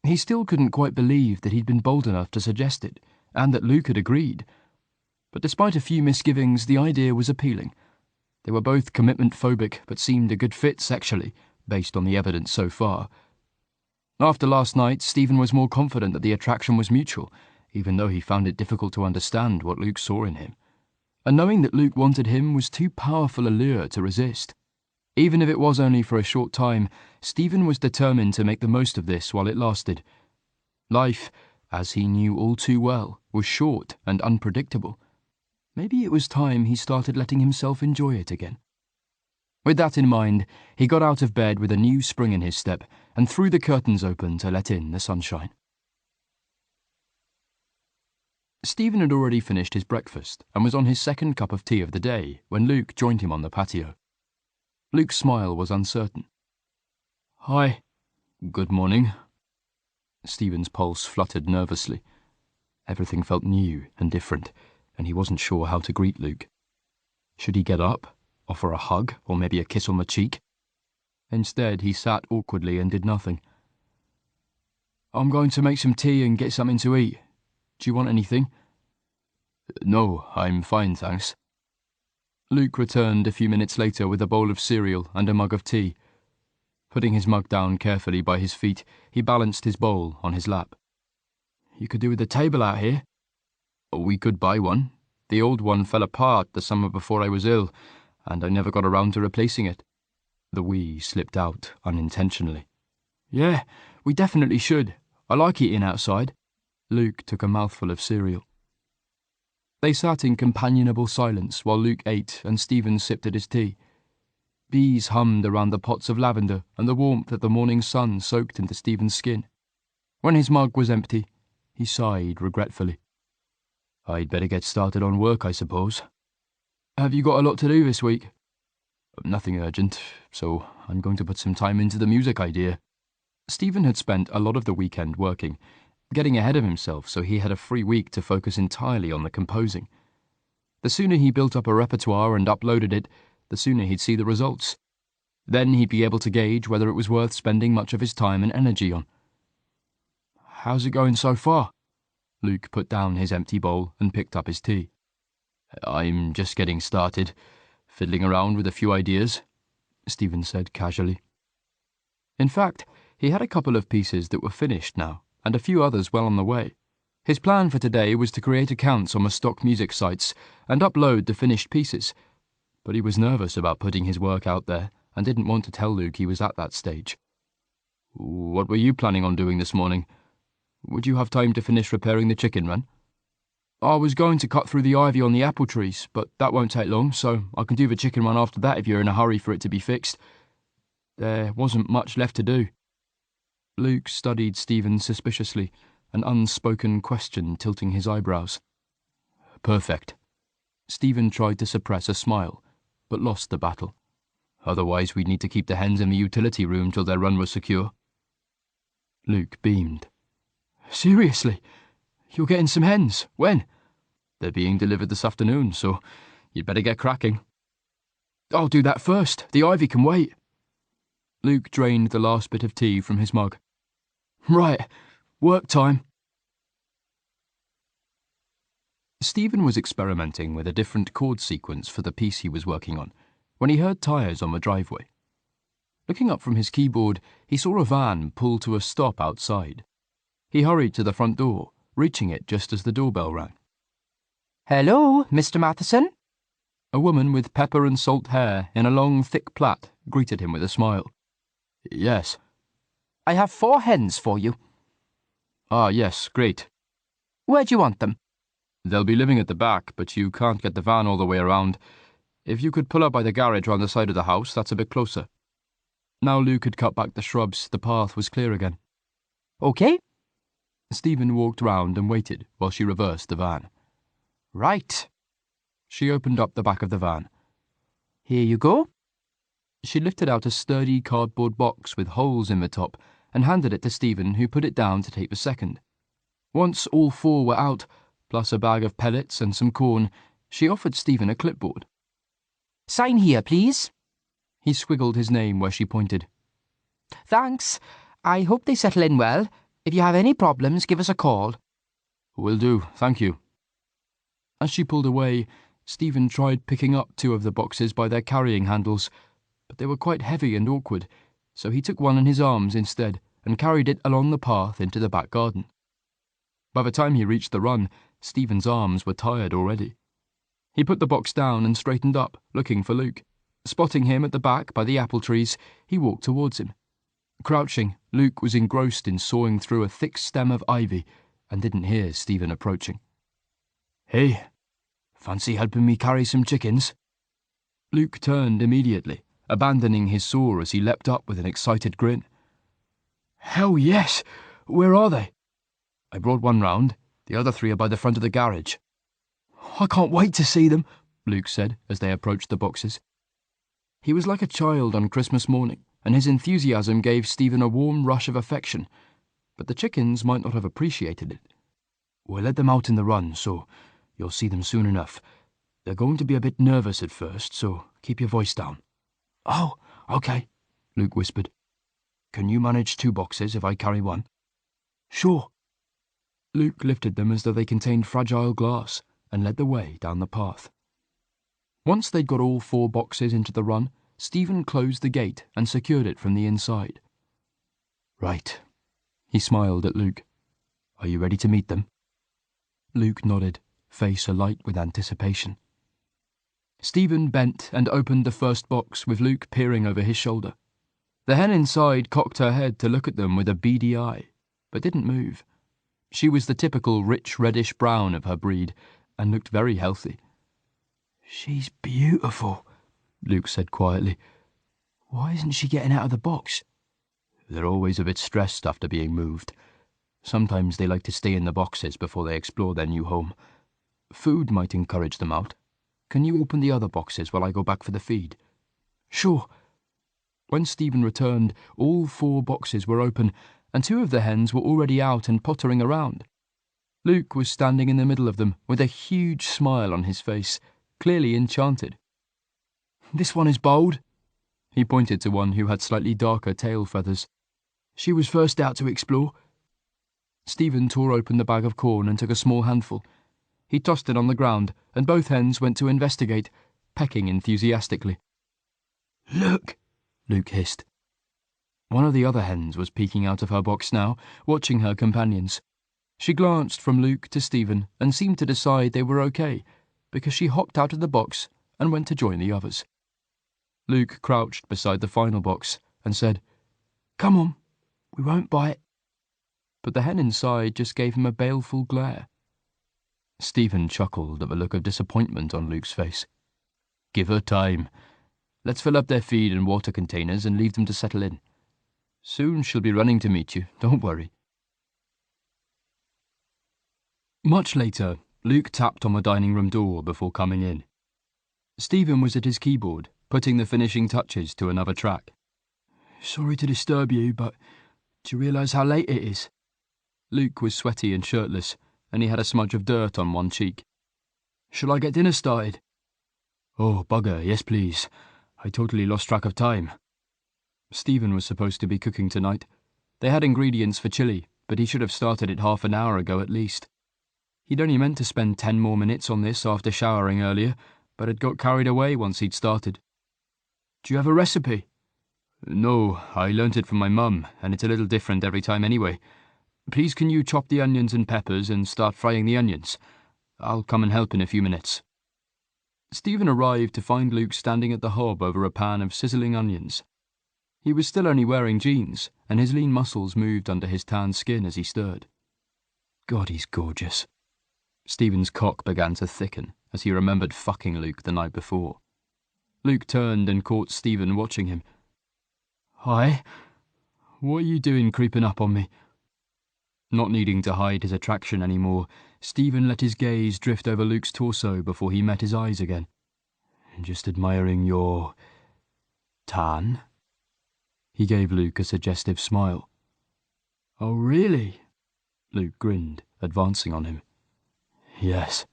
He still couldn't quite believe that he'd been bold enough to suggest it, and that Luke had agreed. But despite a few misgivings, the idea was appealing. They were both commitment-phobic, but seemed a good fit sexually, based on the evidence so far. After last night, Stephen was more confident that the attraction was mutual, even though he found it difficult to understand what Luke saw in him. And knowing that Luke wanted him was too powerful a lure to resist. Even if it was only for a short time, Stephen was determined to make the most of this while it lasted. Life, as he knew all too well, was short and unpredictable. Maybe it was time he started letting himself enjoy it again. With that in mind, he got out of bed with a new spring in his step and threw the curtains open to let in the sunshine. Stephen had already finished his breakfast and was on his second cup of tea of the day when Luke joined him on the patio. Luke's smile was uncertain. "Hi. Good morning." Stephen's pulse fluttered nervously. Everything felt new and different, and he wasn't sure how to greet Luke. Should he get up, offer a hug, or maybe a kiss on the cheek? Instead, he sat awkwardly and did nothing. "I'm going to make some tea and get something to eat. Do you want anything?" "No, I'm fine, thanks." Luke returned a few minutes later with a bowl of cereal and a mug of tea. Putting his mug down carefully by his feet, he balanced his bowl on his lap. "You could do with a table out here." "We could buy one. The old one fell apart the summer before I was ill, and I never got around to replacing it." The "we" slipped out unintentionally. "Yeah, we definitely should. I like eating outside." Luke took a mouthful of cereal. They sat in companionable silence while Luke ate and Stephen sipped at his tea. Bees hummed around the pots of lavender, and the warmth of the morning sun soaked into Stephen's skin. When his mug was empty, he sighed regretfully. "I'd better get started on work, I suppose." "Have you got a lot to do this week?" "Nothing urgent, so I'm going to put some time into the music idea." Stephen had spent a lot of the weekend working, getting ahead of himself so he had a free week to focus entirely on the composing. The sooner he built up a repertoire and uploaded it, the sooner he'd see the results. Then he'd be able to gauge whether it was worth spending much of his time and energy on. "How's it going so far?" Luke put down his empty bowl and picked up his tea. "I'm just getting started, fiddling around with a few ideas," Stephen said casually. In fact, he had a couple of pieces that were finished now, and a few others well on the way. His plan for today was to create accounts on the stock music sites and upload the finished pieces, but he was nervous about putting his work out there and didn't want to tell Luke he was at that stage. "What were you planning on doing this morning? Would you have time to finish repairing the chicken run?" "I was going to cut through the ivy on the apple trees, but that won't take long, so I can do the chicken run after that if you're in a hurry for it to be fixed." There wasn't much left to do. Luke studied Stephen suspiciously, an unspoken question tilting his eyebrows. "Perfect." Stephen tried to suppress a smile, but lost the battle. "Otherwise we'd need to keep the hens in the utility room till their run was secure." Luke beamed. "Seriously? You're getting some hens? When?" "They're being delivered this afternoon, so you'd better get cracking." "I'll do that first. The ivy can wait." Luke drained the last bit of tea from his mug. "Right, work time." Stephen was experimenting with a different chord sequence for the piece he was working on when he heard tyres on the driveway. Looking up from his keyboard, he saw a van pull to a stop outside. He hurried to the front door, reaching it just as the doorbell rang. Hello, Mr. Matheson? A woman with pepper and salt hair in a long, thick plait greeted him with a smile. "Yes." I have 4 hens for you. "Ah, yes, great." Where do you want them? "They'll be living at the back, but you can't get the van all the way around. If you could pull up by the garage round the side of the house, that's a bit closer." Now Luke had cut back the shrubs, the path was clear again. OK. Stephen walked round and waited while she reversed the van. Right. She opened up the back of the van. Here you go. She lifted out a sturdy cardboard box with holes in the top and handed it to Stephen, who put it down to take the second. Once all 4 were out, plus a bag of pellets and some corn, she offered Stephen a clipboard. Sign here, please. He squiggled his name where she pointed. Thanks. I hope they settle in well. If you have any problems, give us a call. Will do, thank you. As she pulled away, Stephen tried picking up 2 of the boxes by their carrying handles, but they were quite heavy and awkward, so he took one in his arms instead and carried it along the path into the back garden. By the time he reached the run, Stephen's arms were tired already. He put the box down and straightened up, looking for Luke. Spotting him at the back by the apple trees, he walked towards him. Crouching, Luke was engrossed in sawing through a thick stem of ivy and didn't hear Stephen approaching. "Hey, fancy helping me carry some chickens?" Luke turned immediately, abandoning his saw as he leapt up with an excited grin. "Hell yes! Where are they?" "I brought one round. The other 3 are by the front of the garage." "I can't wait to see them," Luke said as they approached the boxes. He was like a child on Christmas morning, and his enthusiasm gave Stephen a warm rush of affection, but the chickens might not have appreciated it. "We'll let them out in the run, so you'll see them soon enough. They're going to be a bit nervous at first, so keep your voice down." "Oh, okay," Luke whispered. "Can you manage 2 boxes if I carry one?" "Sure." Luke lifted them as though they contained fragile glass and led the way down the path. Once they'd got all 4 boxes into the run, Stephen closed the gate and secured it from the inside. "Right." He smiled at Luke. "Are you ready to meet them?" Luke nodded, face alight with anticipation. Stephen bent and opened the first box with Luke peering over his shoulder. The hen inside cocked her head to look at them with a beady eye, but didn't move. She was the typical rich reddish brown of her breed and looked very healthy. "She's beautiful," Luke said quietly. "Why isn't she getting out of the box?" "They're always a bit stressed after being moved. Sometimes they like to stay in the boxes before they explore their new home. Food might encourage them out. Can you open the other boxes while I go back for the feed?" "Sure." When Stephen returned, all 4 boxes were open, and 2 of the hens were already out and pottering around. Luke was standing in the middle of them with a huge smile on his face, clearly enchanted. "This one is bold." He pointed to one who had slightly darker tail feathers. "She was first out to explore." Stephen tore open the bag of corn and took a small handful. He tossed it on the ground, and both hens went to investigate, pecking enthusiastically. "Look!" Luke hissed. One of the other hens was peeking out of her box now, watching her companions. She glanced from Luke to Stephen and seemed to decide they were okay, because she hopped out of the box and went to join the others. Luke crouched beside the final box and said, "Come on, we won't bite." But the hen inside just gave him a baleful glare. Stephen chuckled at the look of disappointment on Luke's face. "Give her time. Let's fill up their feed and water containers and leave them to settle in. Soon she'll be running to meet you, don't worry." Much later, Luke tapped on the dining room door before coming in. Stephen was at his keyboard, putting the finishing touches to another track. "Sorry to disturb you, but do you realise how late it is?" Luke was sweaty and shirtless, and he had a smudge of dirt on one cheek. "Shall I get dinner started?" "Oh, bugger, yes please. I totally lost track of time." Stephen was supposed to be cooking tonight. They had ingredients for chili, but he should have started it half an hour ago at least. He'd only meant to spend 10 more minutes on this after showering earlier, but had got carried away once he'd started. "Do you have a recipe?" "No, I learnt it from my mum, and it's a little different every time anyway. Please can you chop the onions and peppers and start frying the onions? I'll come and help in a few minutes." Stephen arrived to find Luke standing at the hob over a pan of sizzling onions. He was still only wearing jeans, and his lean muscles moved under his tanned skin as he stirred. God, he's gorgeous. Stephen's cock began to thicken as he remembered fucking Luke the night before. Luke turned and caught Stephen watching him. "Hi, what are you doing creeping up on me?" Not needing to hide his attraction anymore, Stephen let his gaze drift over Luke's torso before he met his eyes again. "Just admiring your tan?" He gave Luke a suggestive smile. Oh, really? Luke grinned, advancing on him. Yes.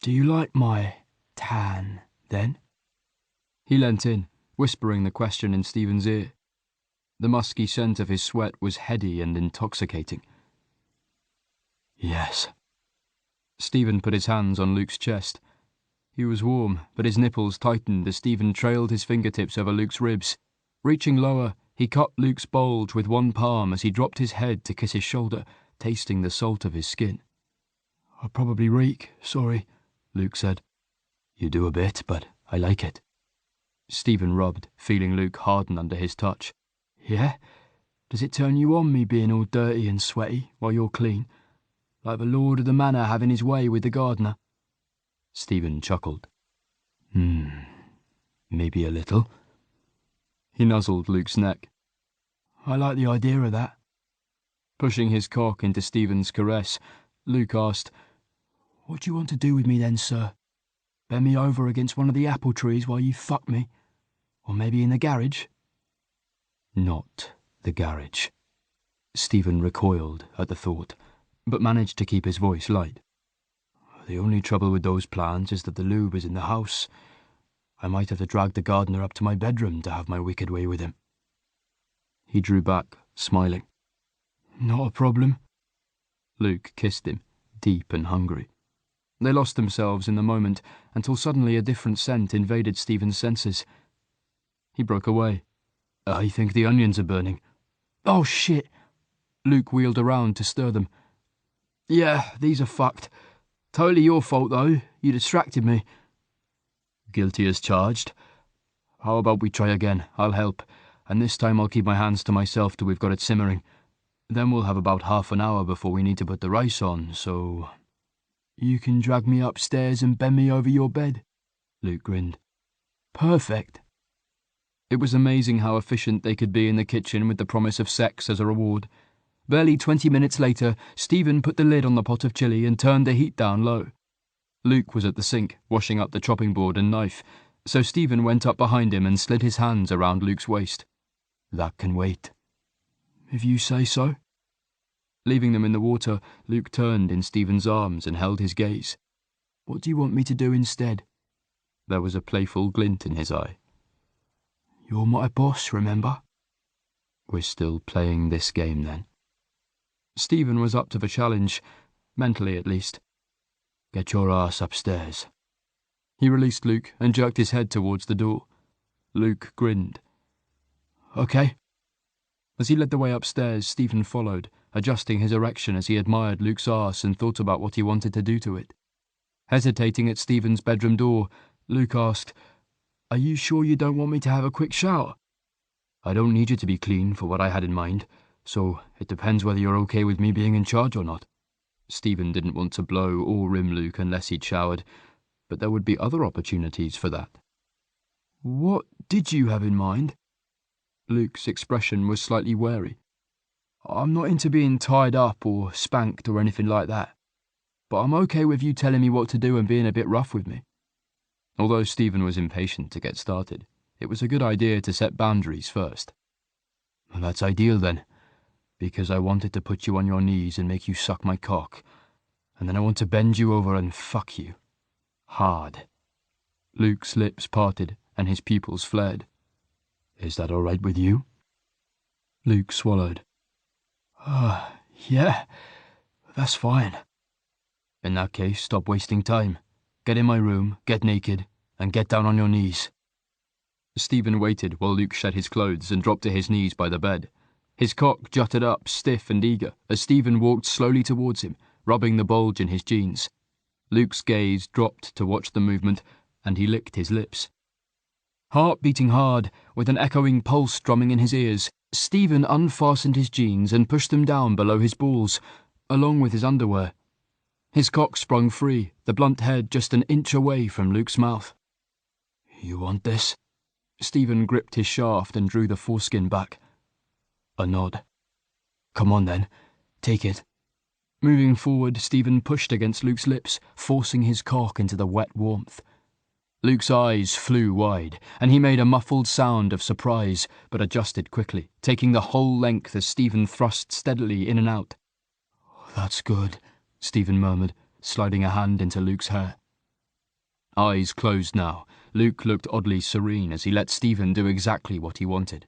Do you like my tan, then? He leant in, whispering the question in Stephen's ear. The musky scent of his sweat was heady and intoxicating. Yes. Stephen put his hands on Luke's chest. He was warm, but his nipples tightened as Stephen trailed his fingertips over Luke's ribs. Reaching lower, he cut Luke's bulge with one palm as he dropped his head to kiss his shoulder, tasting the salt of his skin. I probably reek, sorry, Luke said. You do a bit, but I like it. Stephen rubbed, feeling Luke harden under his touch. Yeah? Does it turn you on me being all dirty and sweaty while you're clean? Like the lord of the manor having his way with the gardener? Stephen chuckled. Maybe a little. He nuzzled Luke's neck. I like the idea of that. Pushing his cock into Stephen's caress, Luke asked, What do you want to do with me then, sir? Bend me over against one of the apple trees while you fuck me? Or maybe in the garage? Not the garage. Stephen recoiled at the thought, but managed to keep his voice light. The only trouble with those plans is that the lube is in the house. I might have to drag the gardener up to my bedroom to have my wicked way with him. He drew back, smiling. Not a problem. Luke kissed him, deep and hungry. They lost themselves in the moment until suddenly a different scent invaded Stephen's senses. He broke away. I think the onions are burning. Oh, shit! Luke wheeled around to stir them. Yeah, these are fucked. Totally your fault, though. You distracted me. Guilty as charged. How about we try again? I'll help, and this time I'll keep my hands to myself till we've got it simmering. Then we'll have about half an hour before we need to put the rice on, so... You can drag me upstairs and bend me over your bed, Luke grinned. Perfect. It was amazing how efficient they could be in the kitchen with the promise of sex as a reward. Barely 20 minutes later, Stephen put the lid on the pot of chili and turned the heat down low. Luke was at the sink, washing up the chopping board and knife, so Stephen went up behind him and slid his hands around Luke's waist. That can wait. If you say so. Leaving them in the water, Luke turned in Stephen's arms and held his gaze. What do you want me to do instead? There was a playful glint in his eye. You're my boss, remember? We're still playing this game, then. Stephen was up to the challenge, mentally at least. Get your ass upstairs. He released Luke and jerked his head towards the door. Luke grinned. Okay. As he led the way upstairs, Stephen followed, adjusting his erection as he admired Luke's arse and thought about what he wanted to do to it. Hesitating at Stephen's bedroom door, Luke asked, Are you sure you don't want me to have a quick shower? I don't need you to be clean for what I had in mind, so it depends whether you're okay with me being in charge or not. Stephen didn't want to blow or rim Luke unless he'd showered, but there would be other opportunities for that. What did you have in mind? Luke's expression was slightly wary. I'm not into being tied up or spanked or anything like that, but I'm okay with you telling me what to do and being a bit rough with me. Although Stephen was impatient to get started, it was a good idea to set boundaries first. Well, that's ideal then, because I wanted to put you on your knees and make you suck my cock, and then I want to bend you over and fuck you. Hard. Luke's lips parted and his pupils flared. Is that all right with you? Luke swallowed. Yeah, that's fine. In that case, stop wasting time. Get in my room, get naked, and get down on your knees. Stephen waited while Luke shed his clothes and dropped to his knees by the bed. His cock jutted up, stiff and eager, as Stephen walked slowly towards him, rubbing the bulge in his jeans. Luke's gaze dropped to watch the movement, and he licked his lips. Heart beating hard, with an echoing pulse drumming in his ears, Stephen unfastened his jeans and pushed them down below his balls, along with his underwear. His cock sprung free, the blunt head just an inch away from Luke's mouth. You want this? Stephen gripped his shaft and drew the foreskin back. A nod. Come on then, take it. Moving forward, Stephen pushed against Luke's lips, forcing his cock into the wet warmth. Luke's eyes flew wide, and he made a muffled sound of surprise, but adjusted quickly, taking the whole length as Stephen thrust steadily in and out. "That's good," Stephen murmured, sliding a hand into Luke's hair. Eyes closed now, Luke looked oddly serene as he let Stephen do exactly what he wanted.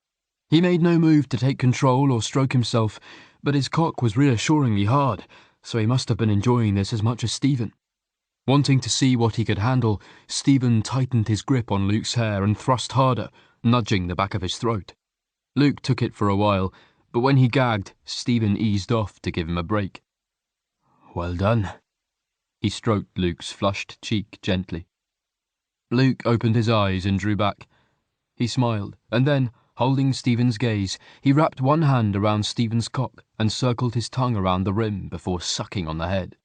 He made no move to take control or stroke himself, but his cock was reassuringly hard, so he must have been enjoying this as much as Stephen. Wanting to see what he could handle, Stephen tightened his grip on Luke's hair and thrust harder, nudging the back of his throat. Luke took it for a while, but when he gagged, Stephen eased off to give him a break. "Well done." He stroked Luke's flushed cheek gently. Luke opened his eyes and drew back. He smiled, and then, holding Stephen's gaze, he wrapped one hand around Stephen's cock and circled his tongue around the rim before sucking on the head.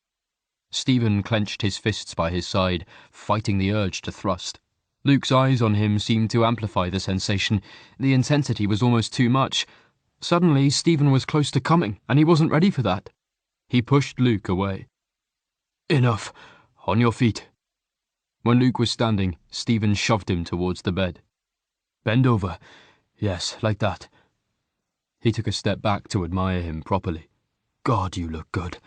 Stephen clenched his fists by his side, fighting the urge to thrust. Luke's eyes on him seemed to amplify the sensation. The intensity was almost too much. Suddenly, Stephen was close to coming, and he wasn't ready for that. He pushed Luke away. "Enough. On your feet." When Luke was standing, Stephen shoved him towards the bed. "Bend over. Yes, like that." He took a step back to admire him properly. "God, you look good."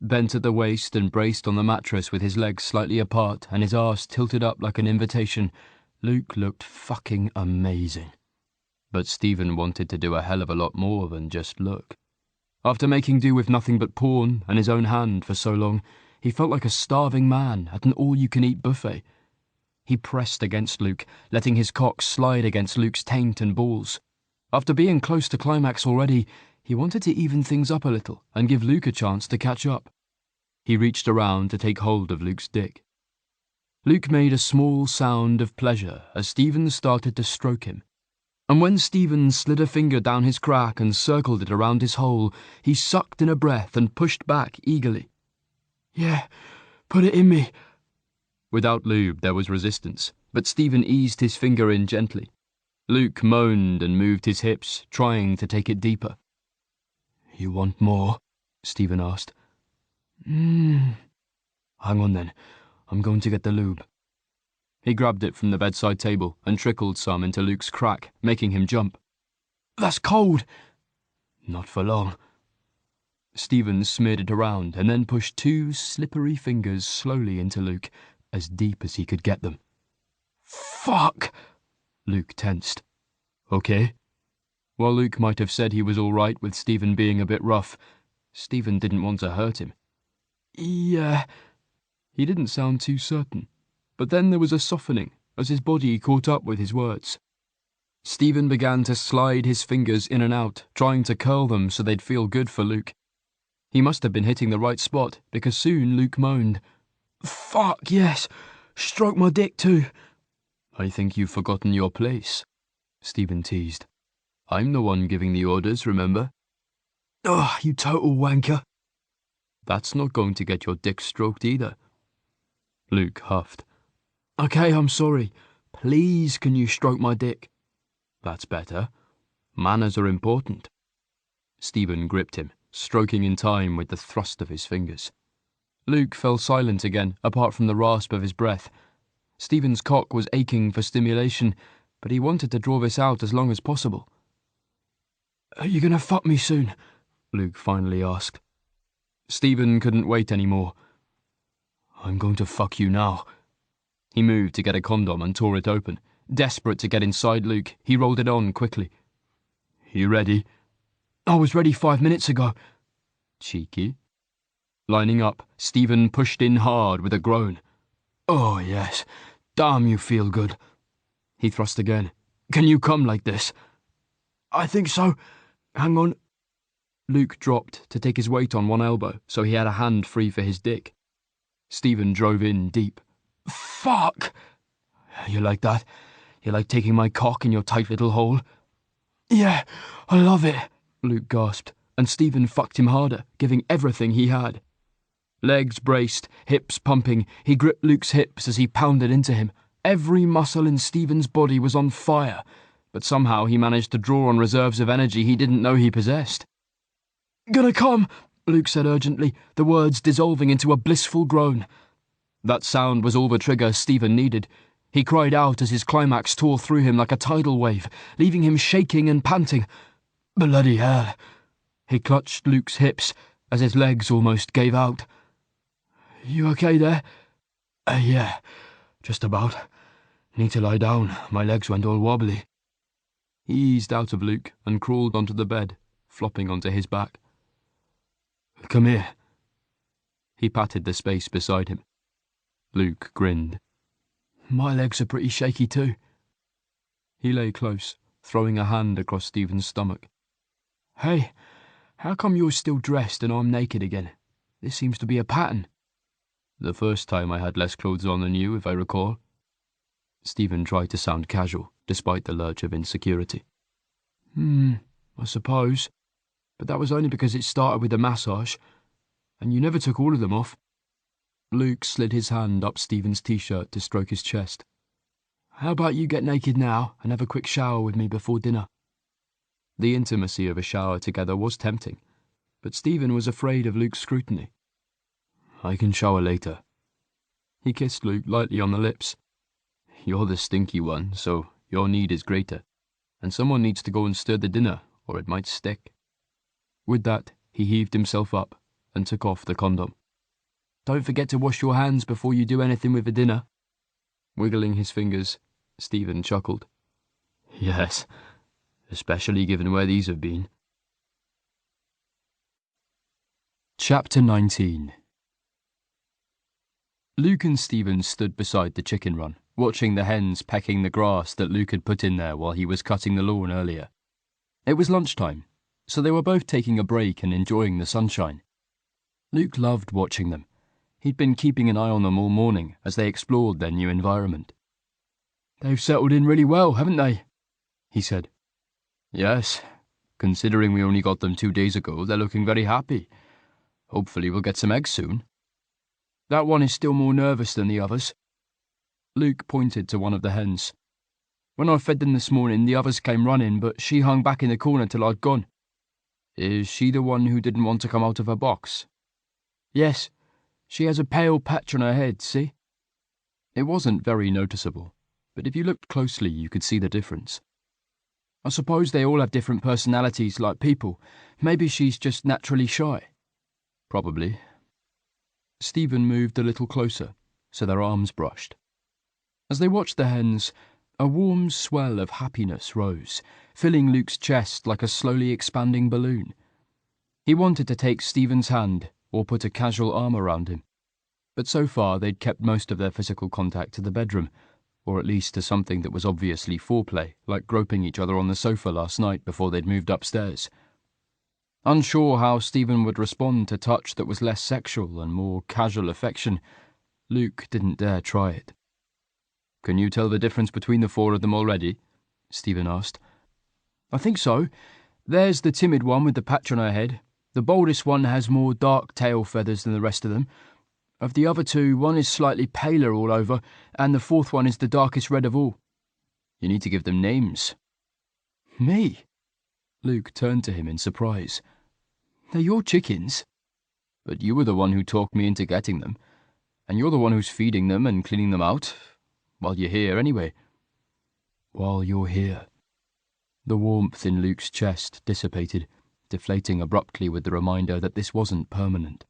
Bent at the waist and braced on the mattress with his legs slightly apart and his arse tilted up like an invitation, Luke looked fucking amazing. But Stephen wanted to do a hell of a lot more than just look. After making do with nothing but porn and his own hand for so long, he felt like a starving man at an all-you-can-eat buffet. He pressed against Luke, letting his cock slide against Luke's taint and balls. After being close to climax already, he wanted to even things up a little and give Luke a chance to catch up. He reached around to take hold of Luke's dick. Luke made a small sound of pleasure as Stephen started to stroke him. And when Stephen slid a finger down his crack and circled it around his hole, he sucked in a breath and pushed back eagerly. "Yeah, put it in me." Without lube, there was resistance, but Stephen eased his finger in gently. Luke moaned and moved his hips, trying to take it deeper. "You want more?" Stephen asked. Hang on then, I'm going to get the lube." He grabbed it from the bedside table and trickled some into Luke's crack, making him jump. "That's cold!" "Not for long." Stephen smeared it around and then pushed two slippery fingers slowly into Luke, as deep as he could get them. "Fuck!" Luke tensed. "Okay?" While Luke might have said he was all right with Stephen being a bit rough, Stephen didn't want to hurt him. "Yeah." He didn't sound too certain, but then there was a softening as his body caught up with his words. Stephen began to slide his fingers in and out, trying to curl them so they'd feel good for Luke. He must have been hitting the right spot, because soon Luke moaned. "Fuck, yes! Stroke my dick too!" "I think you've forgotten your place," Stephen teased. "I'm the one giving the orders, remember?" "Oh, you total wanker." "That's not going to get your dick stroked either." Luke huffed. "Okay, I'm sorry. Please, can you stroke my dick?" "That's better. Manners are important." Stephen gripped him, stroking in time with the thrust of his fingers. Luke fell silent again, apart from the rasp of his breath. Stephen's cock was aching for stimulation, but he wanted to draw this out as long as possible. "Are you going to fuck me soon?" Luke finally asked. Stephen couldn't wait anymore. "I'm going to fuck you now." He moved to get a condom and tore it open. Desperate to get inside Luke, he rolled it on quickly. "You ready?" "I was ready 5 minutes ago." "Cheeky." Lining up, Stephen pushed in hard with a groan. "Oh, yes. Damn, you feel good." He thrust again. "Can you come like this?" "I think so. Hang on." Luke dropped to take his weight on one elbow, so he had a hand free for his dick. Stephen drove in deep. "Fuck!" "You like that? You like taking my cock in your tight little hole?" "Yeah, I love it," Luke gasped, and Stephen fucked him harder, giving everything he had. Legs braced, hips pumping, he gripped Luke's hips as he pounded into him. Every muscle in Stephen's body was on fire, but somehow he managed to draw on reserves of energy he didn't know he possessed. "Gonna come," Luke said urgently, the words dissolving into a blissful groan. That sound was all the trigger Stephen needed. He cried out as his climax tore through him like a tidal wave, leaving him shaking and panting. Bloody hell! He clutched Luke's hips as his legs almost gave out. You okay there? Yeah, just about. Need to lie down. My legs went all wobbly. He eased out of Luke and crawled onto the bed, flopping onto his back. Come here. He patted the space beside him. Luke grinned. My legs are pretty shaky too. He lay close, throwing a hand across Stephen's stomach. Hey, how come you're still dressed and I'm naked again? This seems to be a pattern. The first time I had less clothes on than you, if I recall. Stephen tried to sound casual, despite the lurch of insecurity. I suppose. But that was only because it started with a massage, and you never took all of them off. Luke slid his hand up Stephen's t-shirt to stroke his chest. How about you get naked now and have a quick shower with me before dinner? The intimacy of a shower together was tempting, but Stephen was afraid of Luke's scrutiny. I can shower later. He kissed Luke lightly on the lips. You're the stinky one, so your need is greater, and someone needs to go and stir the dinner, or it might stick. With that, he heaved himself up and took off the condom. Don't forget to wash your hands before you do anything with the dinner. Wiggling his fingers, Stephen chuckled. Yes, especially given where these have been. Chapter 19. Luke and Stephen stood beside the chicken run, watching the hens pecking the grass that Luke had put in there while he was cutting the lawn earlier. It was lunchtime, so they were both taking a break and enjoying the sunshine. Luke loved watching them. He'd been keeping an eye on them all morning as they explored their new environment. They've settled in really well, haven't they? He said. Yes. Considering we only got them 2 days ago, they're looking very happy. Hopefully we'll get some eggs soon. That one is still more nervous than the others. Luke pointed to one of the hens. When I fed them this morning, the others came running, but she hung back in the corner till I'd gone. Is she the one who didn't want to come out of her box? Yes. She has a pale patch on her head, see? It wasn't very noticeable, but if you looked closely you could see the difference. I suppose they all have different personalities like people. Maybe she's just naturally shy. Probably. Stephen moved a little closer, so their arms brushed. As they watched the hens, a warm swell of happiness rose, filling Luke's chest like a slowly expanding balloon. He wanted to take Stephen's hand or put a casual arm around him, but so far they'd kept most of their physical contact to the bedroom, or at least to something that was obviously foreplay, like groping each other on the sofa last night before they'd moved upstairs. Unsure how Stephen would respond to touch that was less sexual and more casual affection, Luke didn't dare try it. Can you tell the difference between the 4 of them already? Stephen asked. I think so. There's the timid one with the patch on her head. The boldest one has more dark tail feathers than the rest of them. Of the other 2, one is slightly paler all over, and the 4th one is the darkest red of all. You need to give them names. Me? Luke turned to him in surprise. They're your chickens. But you were the one who talked me into getting them, and you're the one who's feeding them and cleaning them out. While you're here, anyway. While you're here. The warmth in Luke's chest dissipated, deflating abruptly with the reminder that this wasn't permanent.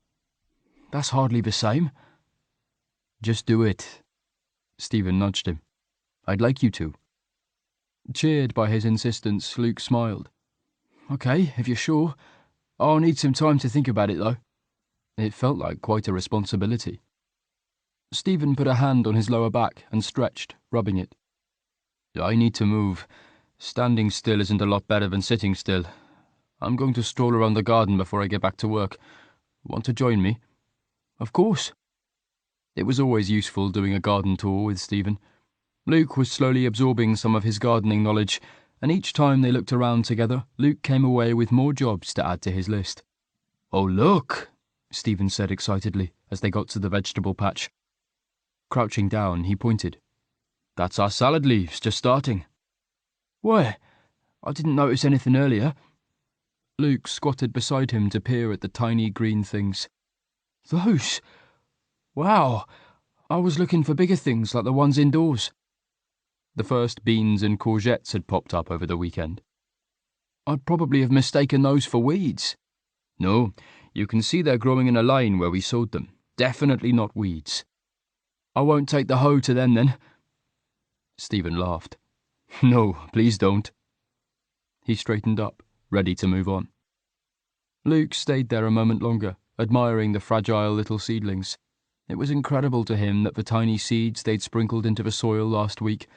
That's hardly the same. Just do it. Stephen nudged him. I'd like you to. Cheered by his insistence, Luke smiled. Okay, if you're sure. I'll need some time to think about it, though. It felt like quite a responsibility. Stephen put a hand on his lower back and stretched, rubbing it. I need to move. Standing still isn't a lot better than sitting still. I'm going to stroll around the garden before I get back to work. Want to join me? Of course. It was always useful doing a garden tour with Stephen. Luke was slowly absorbing some of his gardening knowledge, and each time they looked around together, Luke came away with more jobs to add to his list. Oh, look, Stephen said excitedly as they got to the vegetable patch. Crouching down, he pointed. That's our salad leaves, just starting. Where? I didn't notice anything earlier. Luke squatted beside him to peer at the tiny green things. Those? Wow, I was looking for bigger things like the ones indoors. The first beans and courgettes had popped up over the weekend. I'd probably have mistaken those for weeds. No, you can see they're growing in a line where we sowed them. Definitely not weeds. I won't take the hoe to them then. Stephen laughed. No, please don't. He straightened up, ready to move on. Luke stayed there a moment longer, admiring the fragile little seedlings. It was incredible to him that the tiny seeds they'd sprinkled into the soil last week,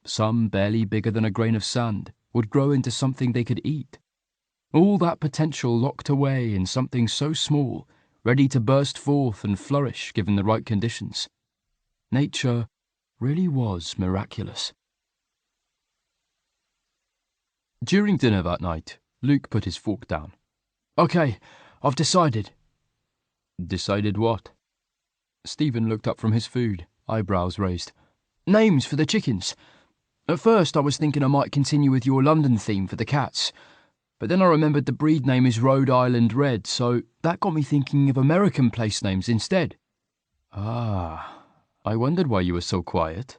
some barely bigger than a grain of sand, would grow into something they could eat. All that potential locked away in something so small, ready to burst forth and flourish given the right conditions. Nature really was miraculous. During dinner that night, Luke put his fork down. Okay, I've decided. Decided what? Stephen looked up from his food, eyebrows raised. Names for the chickens. At first I was thinking I might continue with your London theme for the cats, but then I remembered the breed name is Rhode Island Red, so that got me thinking of American place names instead. Ah, I wondered why you were so quiet.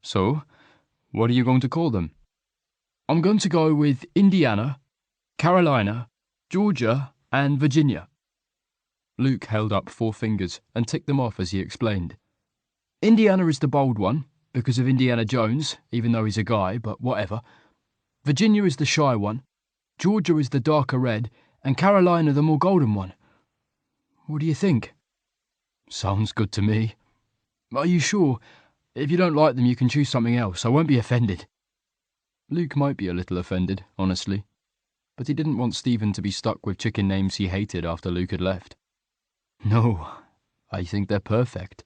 So, what are you going to call them? I'm going to go with Indiana, Carolina, Georgia, and Virginia. Luke held up 4 fingers and ticked them off as he explained. Indiana is the bold one, because of Indiana Jones, even though he's a guy, but whatever. Virginia is the shy one, Georgia is the darker red, and Carolina the more golden one. What do you think? Sounds good to me. Are you sure? If you don't like them, you can choose something else. I won't be offended. Luke might be a little offended, honestly, but he didn't want Stephen to be stuck with chicken names he hated after Luke had left. No, I think they're perfect.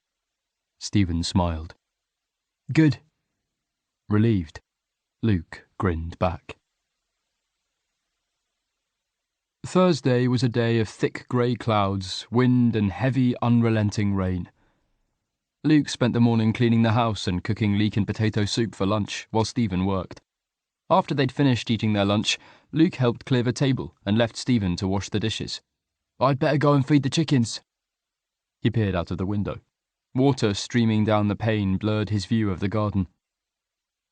Stephen smiled. Good. Relieved, Luke grinned back. Thursday was a day of thick grey clouds, wind and heavy, unrelenting rain. Luke spent the morning cleaning the house and cooking leek and potato soup for lunch while Stephen worked. After they'd finished eating their lunch, Luke helped clear the table and left Stephen to wash the dishes. I'd better go and feed the chickens. He peered out of the window. Water streaming down the pane blurred his view of the garden.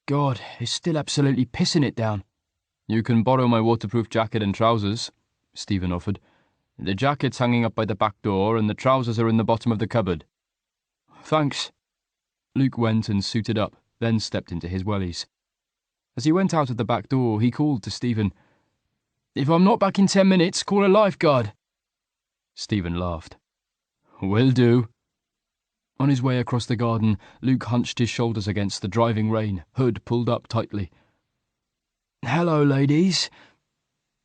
God, it's still absolutely pissing it down. You can borrow my waterproof jacket and trousers, Stephen offered. The jacket's hanging up by the back door and the trousers are in the bottom of the cupboard. Thanks. Luke went and suited up, then stepped into his wellies. As he went out of the back door, he called to Stephen. If I'm not back in 10 minutes, call a lifeguard. Stephen laughed. Will do. On his way across the garden, Luke hunched his shoulders against the driving rain, hood pulled up tightly. Hello, ladies.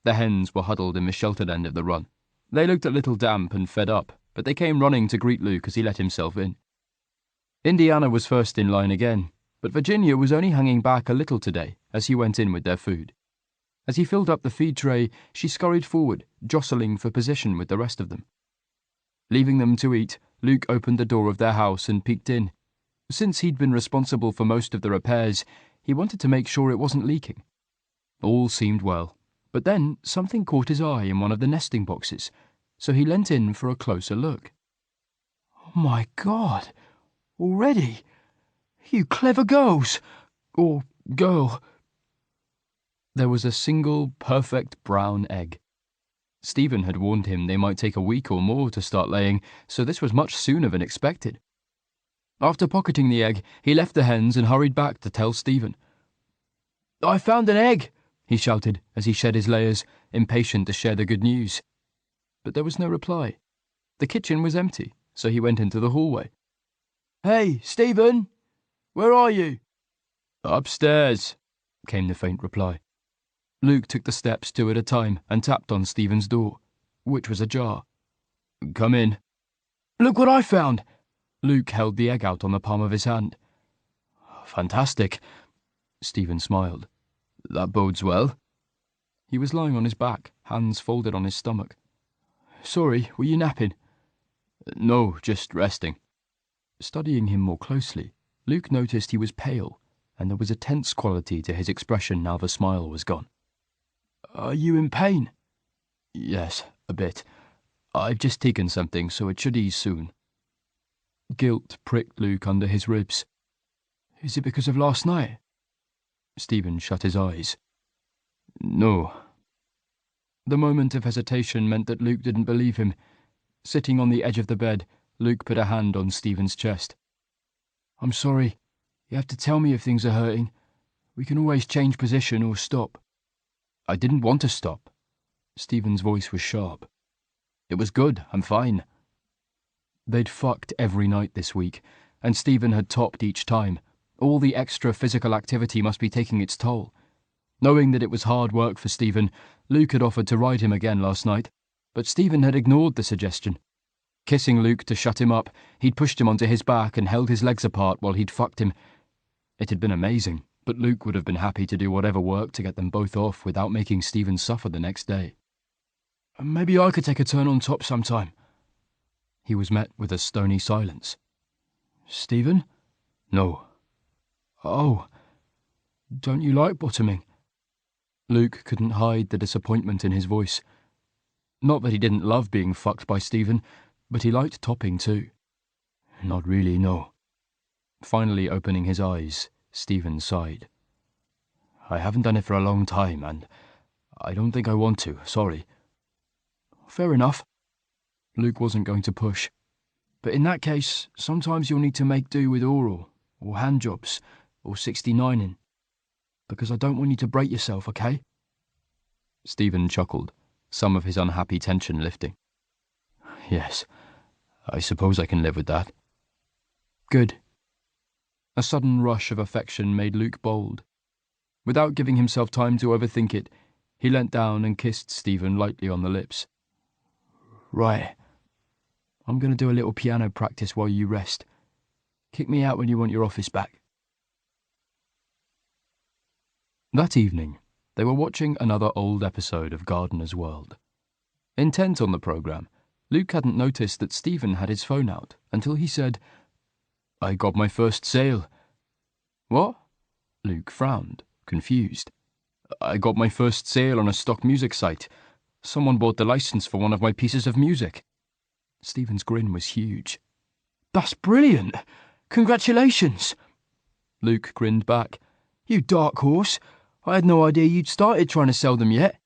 The hens were huddled in the sheltered end of the run. They looked a little damp and fed up, but they came running to greet Luke as he let himself in. Indiana was first in line again, but Virginia was only hanging back a little today as he went in with their food. As he filled up the feed tray, she scurried forward, jostling for position with the rest of them. Leaving them to eat, Luke opened the door of their house and peeked in. Since he'd been responsible for most of the repairs, he wanted to make sure it wasn't leaking. All seemed well, but then something caught his eye in one of the nesting boxes, so he leant in for a closer look. Oh my God! Already? You clever girls! Or girl. There was a single perfect brown egg. Stephen had warned him they might take a week or more to start laying, so this was much sooner than expected. After pocketing the egg, he left the hens and hurried back to tell Stephen. I found an egg, he shouted as he shed his layers, impatient to share the good news. But there was no reply. The kitchen was empty, so he went into the hallway. Hey, Stephen! Where are you? Upstairs, came the faint reply. Luke took the steps 2 at a time and tapped on Stephen's door, which was ajar. Come in. Look what I found! Luke held the egg out on the palm of his hand. Fantastic, Stephen smiled. That bodes well. He was lying on his back, hands folded on his stomach. Sorry, were you napping? No, just resting. Studying him more closely, Luke noticed he was pale, and there was a tense quality to his expression now the smile was gone. Are you in pain? Yes, a bit. I've just taken something, so it should ease soon. Guilt pricked Luke under his ribs. Is it because of last night? Stephen shut his eyes. No. The moment of hesitation meant that Luke didn't believe him. Sitting on the edge of the bed, Luke put a hand on Stephen's chest. I'm sorry. You have to tell me if things are hurting. We can always change position or stop. I didn't want to stop. Stephen's voice was sharp. It was good. I'm fine. They'd fucked every night this week, and Stephen had topped each time. All the extra physical activity must be taking its toll. Knowing that it was hard work for Stephen, Luke had offered to ride him again last night, but Stephen had ignored the suggestion. Kissing Luke to shut him up, he'd pushed him onto his back and held his legs apart while he'd fucked him. It had been amazing, but Luke would have been happy to do whatever work to get them both off without making Stephen suffer the next day. Maybe I could take a turn on top sometime. He was met with a stony silence. Stephen? No. Oh. Don't you like bottoming? Luke couldn't hide the disappointment in his voice. Not that he didn't love being fucked by Stephen, but he liked topping too. Not really, no. Finally opening his eyes, Stephen sighed. I haven't done it for a long time, and I don't think I want to, sorry. Fair enough. Luke wasn't going to push. But in that case, sometimes you'll need to make do with oral, or handjobs, or 69ing. Because I don't want you to break yourself, okay? Stephen chuckled, some of his unhappy tension lifting. Yes, I suppose I can live with that. Good. A sudden rush of affection made Luke bold. Without giving himself time to overthink it, he leant down and kissed Stephen lightly on the lips. Right. I'm going to do a little piano practice while you rest. Kick me out when you want your office back. That evening, they were watching another old episode of Gardener's World. Intent on the programme, Luke hadn't noticed that Stephen had his phone out until he said, I got my first sale. What? Luke frowned, confused. I got my first sale on a stock music site. Someone bought the licence for one of my pieces of music. Stephen's grin was huge. That's brilliant! Congratulations! Luke grinned back. You dark horse! I had no idea you'd started trying to sell them yet.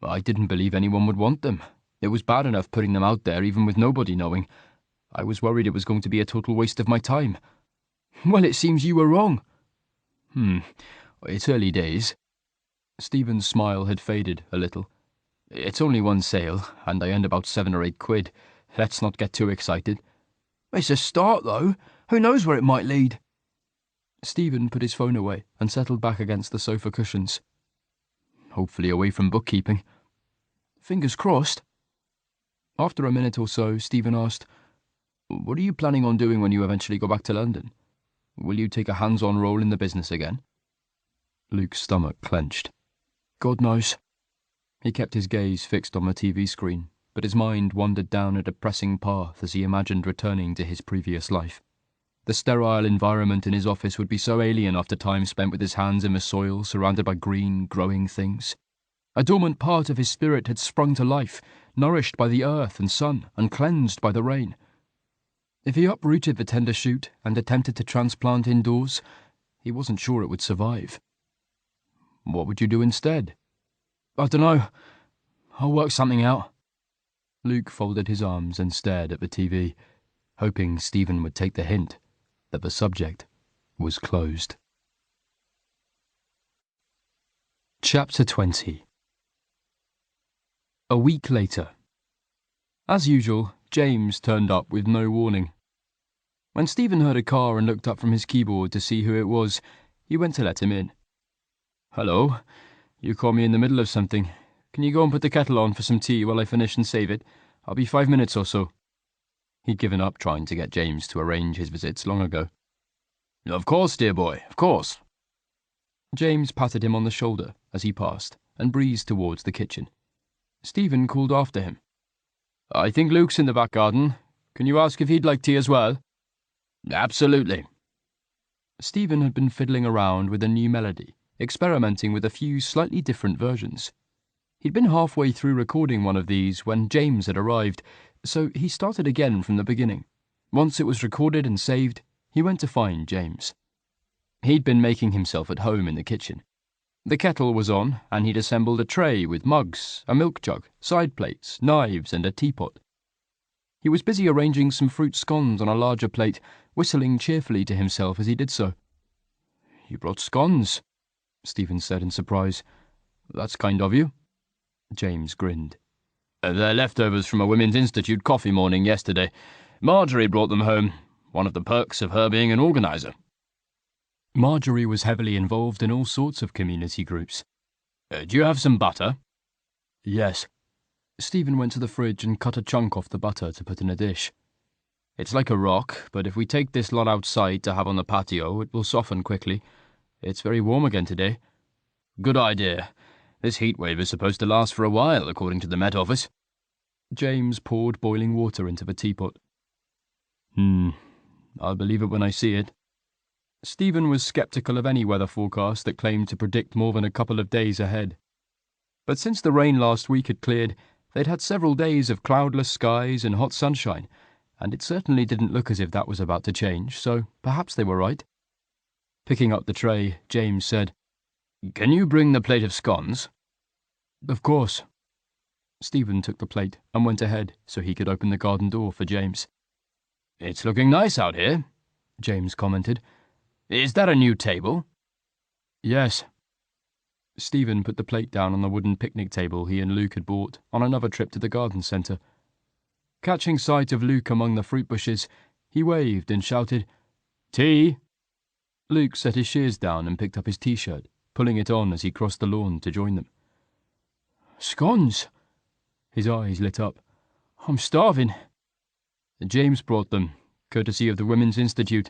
I didn't believe anyone would want them. It was bad enough putting them out there even with nobody knowing. I was worried it was going to be a total waste of my time. Well, it seems you were wrong. It's early days. Stephen's smile had faded a little. It's only one sale, and I earned about 7 or 8 quid. Let's not get too excited. It's a start, though. Who knows where it might lead? Stephen put his phone away and settled back against the sofa cushions. Hopefully away from bookkeeping. Fingers crossed. After a minute or so, Stephen asked, What are you planning on doing when you eventually go back to London? Will you take a hands-on role in the business again? Luke's stomach clenched. God knows. He kept his gaze fixed on the TV screen, but his mind wandered down a depressing path as he imagined returning to his previous life. The sterile environment in his office would be so alien after time spent with his hands in the soil, surrounded by green, growing things. A dormant part of his spirit had sprung to life, nourished by the earth and sun, and cleansed by the rain. If he uprooted the tender shoot and attempted to transplant indoors, he wasn't sure it would survive. What would you do instead? I dunno. I'll work something out. Luke folded his arms and stared at the TV, hoping Stephen would take the hint that the subject was closed. Chapter 20. A week later. As usual, James turned up with no warning. When Stephen heard a car and looked up from his keyboard to see who it was, he went to let him in. Hello. You caught me in the middle of something. Can you go and put the kettle on for some tea while I finish and save it? I'll be 5 minutes or so. He'd given up trying to get James to arrange his visits long ago. Of course, dear boy, of course. James patted him on the shoulder as he passed and breezed towards the kitchen. Stephen called after him. I think Luke's in the back garden. Can you ask if he'd like tea as well? Absolutely. Stephen had been fiddling around with a new melody, experimenting with a few slightly different versions. He'd been halfway through recording one of these when James had arrived, so he started again from the beginning, Once it was recorded and saved, he went to find James. He'd been making himself at home in the kitchen. The kettle was on, and he'd assembled a tray with mugs, a milk jug, side plates, knives, and a teapot. He was busy arranging some fruit scones on a larger plate, whistling cheerfully to himself as he did so. "You brought scones," Stephen said in surprise. "That's kind of you." James grinned. "They're leftovers from a Women's Institute coffee morning yesterday. Marjorie brought them home, one of the perks of her being an organiser." Marjorie was heavily involved in all sorts of community groups. "Do you have some butter?" "Yes." Stephen went to the fridge and cut a chunk off the butter to put in a dish. "It's like a rock, but if we take this lot outside to have on the patio, it will soften quickly. It's very warm again today." "Good idea. This heat wave is supposed to last for a while, according to the Met Office." James poured boiling water into the teapot. I'll believe it when I see it." Stephen was sceptical of any weather forecast that claimed to predict more than a couple of days ahead. But since the rain last week had cleared, they'd had several days of cloudless skies and hot sunshine, and it certainly didn't look as if that was about to change, so perhaps they were right. Picking up the tray, James said, "Can you bring the plate of scones?" "Of course." Stephen took the plate and went ahead so he could open the garden door for James. "It's looking nice out here," James commented. "Is that a new table?" "Yes." Stephen put the plate down on the wooden picnic table he and Luke had bought on another trip to the garden centre. Catching sight of Luke among the fruit bushes, he waved and shouted, "Tea!" Luke set his shears down and picked up his t-shirt, pulling it on as he crossed the lawn to join them. "Scones!" His eyes lit up. "I'm starving." "James brought them, courtesy of the Women's Institute.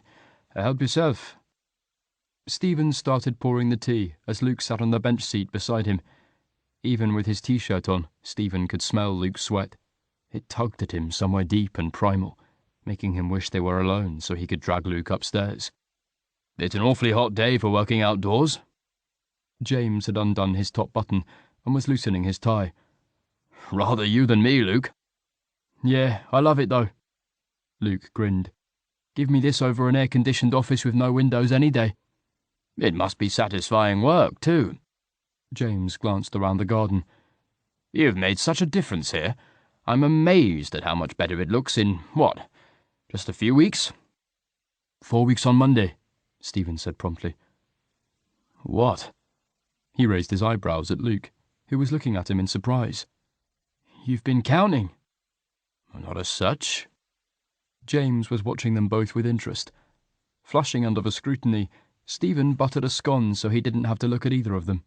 Help yourself." Stephen started pouring the tea as Luke sat on the bench seat beside him. Even with his t-shirt on, Stephen could smell Luke's sweat. It tugged at him somewhere deep and primal, making him wish they were alone so he could drag Luke upstairs. "It's an awfully hot day for working outdoors." James had undone his top button and was loosening his tie. "Rather you than me, Luke." "Yeah, I love it though." Luke grinned. "Give me this over an air-conditioned office with no windows any day." "It must be satisfying work, too." James glanced around the garden. "You've made such a difference here. I'm amazed at how much better it looks in, what, just a few weeks?" 4 weeks on Monday," Stephen said promptly. "What?" He raised his eyebrows at Luke, who was looking at him in surprise. "You've been counting." "Not as such." James was watching them both with interest. Flushing under the scrutiny, Stephen buttered a scone so he didn't have to look at either of them.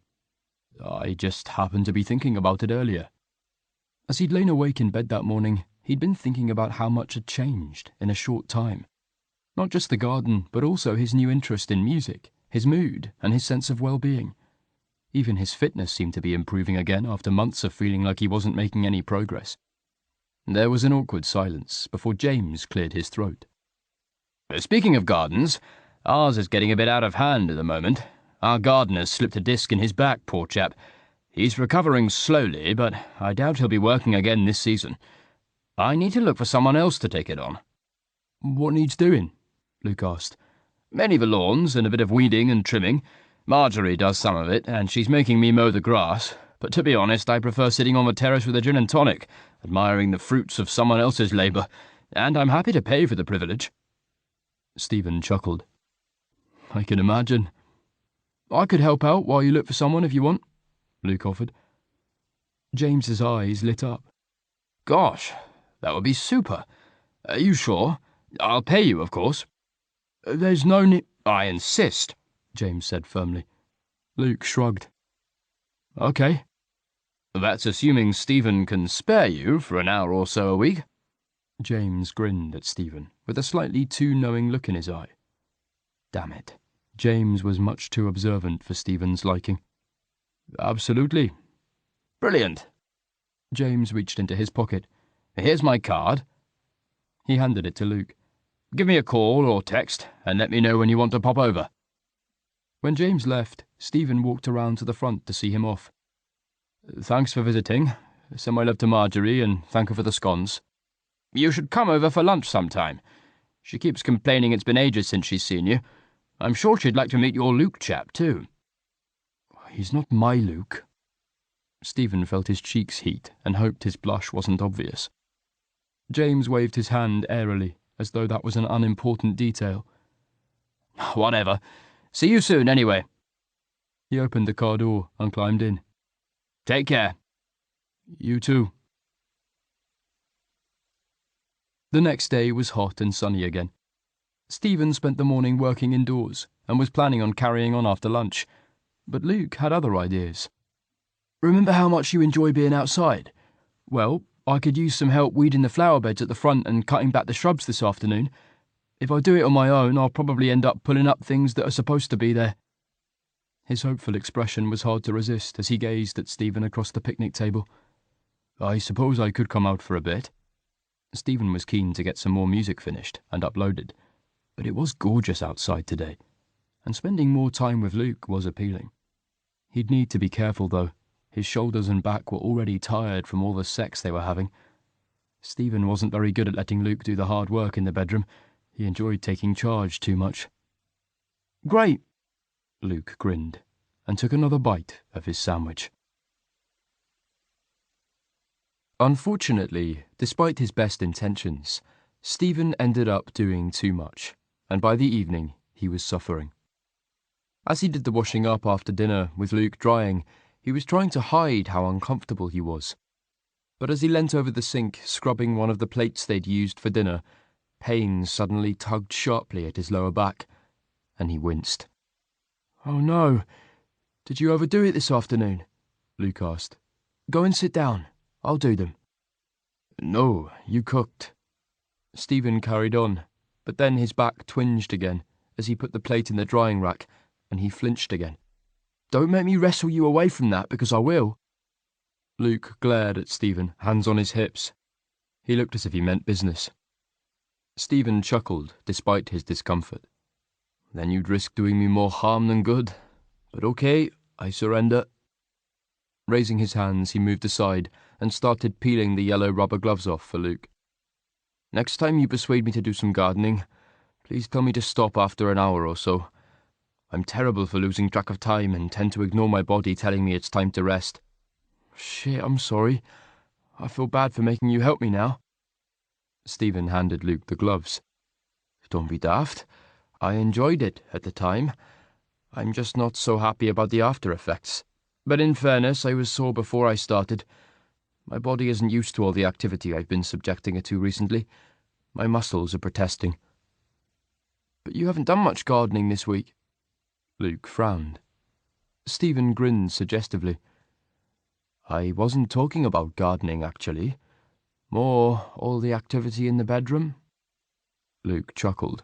"I just happened to be thinking about it earlier." As he'd lain awake in bed that morning, he'd been thinking about how much had changed in a short time. Not just the garden, but also his new interest in music, his mood, and his sense of well-being. Even his fitness seemed to be improving again after months of feeling like he wasn't making any progress. There was an awkward silence before James cleared his throat. "Speaking of gardens, ours is getting a bit out of hand at the moment. Our gardener's slipped a disc in his back, poor chap. He's recovering slowly, but I doubt he'll be working again this season. I need to look for someone else to take it on." "What needs doing?" Luke asked. "Mainly the lawns and a bit of weeding and trimming. Marjorie does some of it, and she's making me mow the grass, but to be honest, I prefer sitting on the terrace with a gin and tonic, admiring the fruits of someone else's labour, and I'm happy to pay for the privilege." Stephen chuckled. "I can imagine." "I could help out while you look for someone if you want," Luke offered. James's eyes lit up. "Gosh, that would be super. Are you sure? I'll pay you, of course." "There's no need—" "I insist," James said firmly. Luke shrugged. "Okay." "That's assuming Stephen can spare you for an hour or so a week." James grinned at Stephen, with a slightly too knowing look in his eye. Damn it. James was much too observant for Stephen's liking. "Absolutely." "Brilliant." James reached into his pocket. "Here's my card." He handed it to Luke. "Give me a call or text, and let me know when you want to pop over." When James left, Stephen walked around to the front to see him off. "Thanks for visiting. Send my love to Marjorie and thank her for the scones." "You should come over for lunch sometime. She keeps complaining it's been ages since she's seen you. I'm sure she'd like to meet your Luke chap, too." "He's not my Luke." Stephen felt his cheeks heat and hoped his blush wasn't obvious. James waved his hand airily, as though that was an unimportant detail. "Whatever. See you soon, anyway." He opened the car door and climbed in. "Take care." "You too." The next day was hot and sunny again. Stephen spent the morning working indoors and was planning on carrying on after lunch, but Luke had other ideas. "Remember how much you enjoy being outside? Well, I could use some help weeding the flower beds at the front and cutting back the shrubs this afternoon. If I do it on my own, I'll probably end up pulling up things that are supposed to be there." His hopeful expression was hard to resist as he gazed at Stephen across the picnic table. "I suppose I could come out for a bit." Stephen was keen to get some more music finished and uploaded, but it was gorgeous outside today, and spending more time with Luke was appealing. He'd need to be careful, though. His shoulders and back were already tired from all the sex they were having. Stephen wasn't very good at letting Luke do the hard work in the bedroom. He enjoyed taking charge too much. "Great," Luke grinned and took another bite of his sandwich. Unfortunately, despite his best intentions, Stephen ended up doing too much, and by the evening he was suffering. As he did the washing up after dinner, with Luke drying, he was trying to hide how uncomfortable he was. But as he leant over the sink, scrubbing one of the plates they'd used for dinner, pain suddenly tugged sharply at his lower back, and he winced. "Oh no, did you overdo it this afternoon?" Luke asked. "Go and sit down. I'll do them." "No, you cooked." Stephen carried on, but then his back twinged again as he put the plate in the drying rack, and he flinched again. "Don't make me wrestle you away from that, because I will." Luke glared at Stephen, hands on his hips. He looked as if he meant business. Stephen chuckled, despite his discomfort. "Then you'd risk doing me more harm than good. But okay, I surrender." Raising his hands, he moved aside and started peeling the yellow rubber gloves off for Luke. "Next time you persuade me to do some gardening, please tell me to stop after an hour or so. I'm terrible for losing track of time and tend to ignore my body telling me it's time to rest." "Shit, I'm sorry. I feel bad for making you help me now." Stephen handed Luke the gloves. "Don't be daft. I enjoyed it at the time. I'm just not so happy about the after effects. But in fairness, I was sore before I started. My body isn't used to all the activity I've been subjecting it to recently. My muscles are protesting." "But you haven't done much gardening this week." Luke frowned. Stephen grinned suggestively. "I wasn't talking about gardening, actually. More all the activity in the bedroom." Luke chuckled.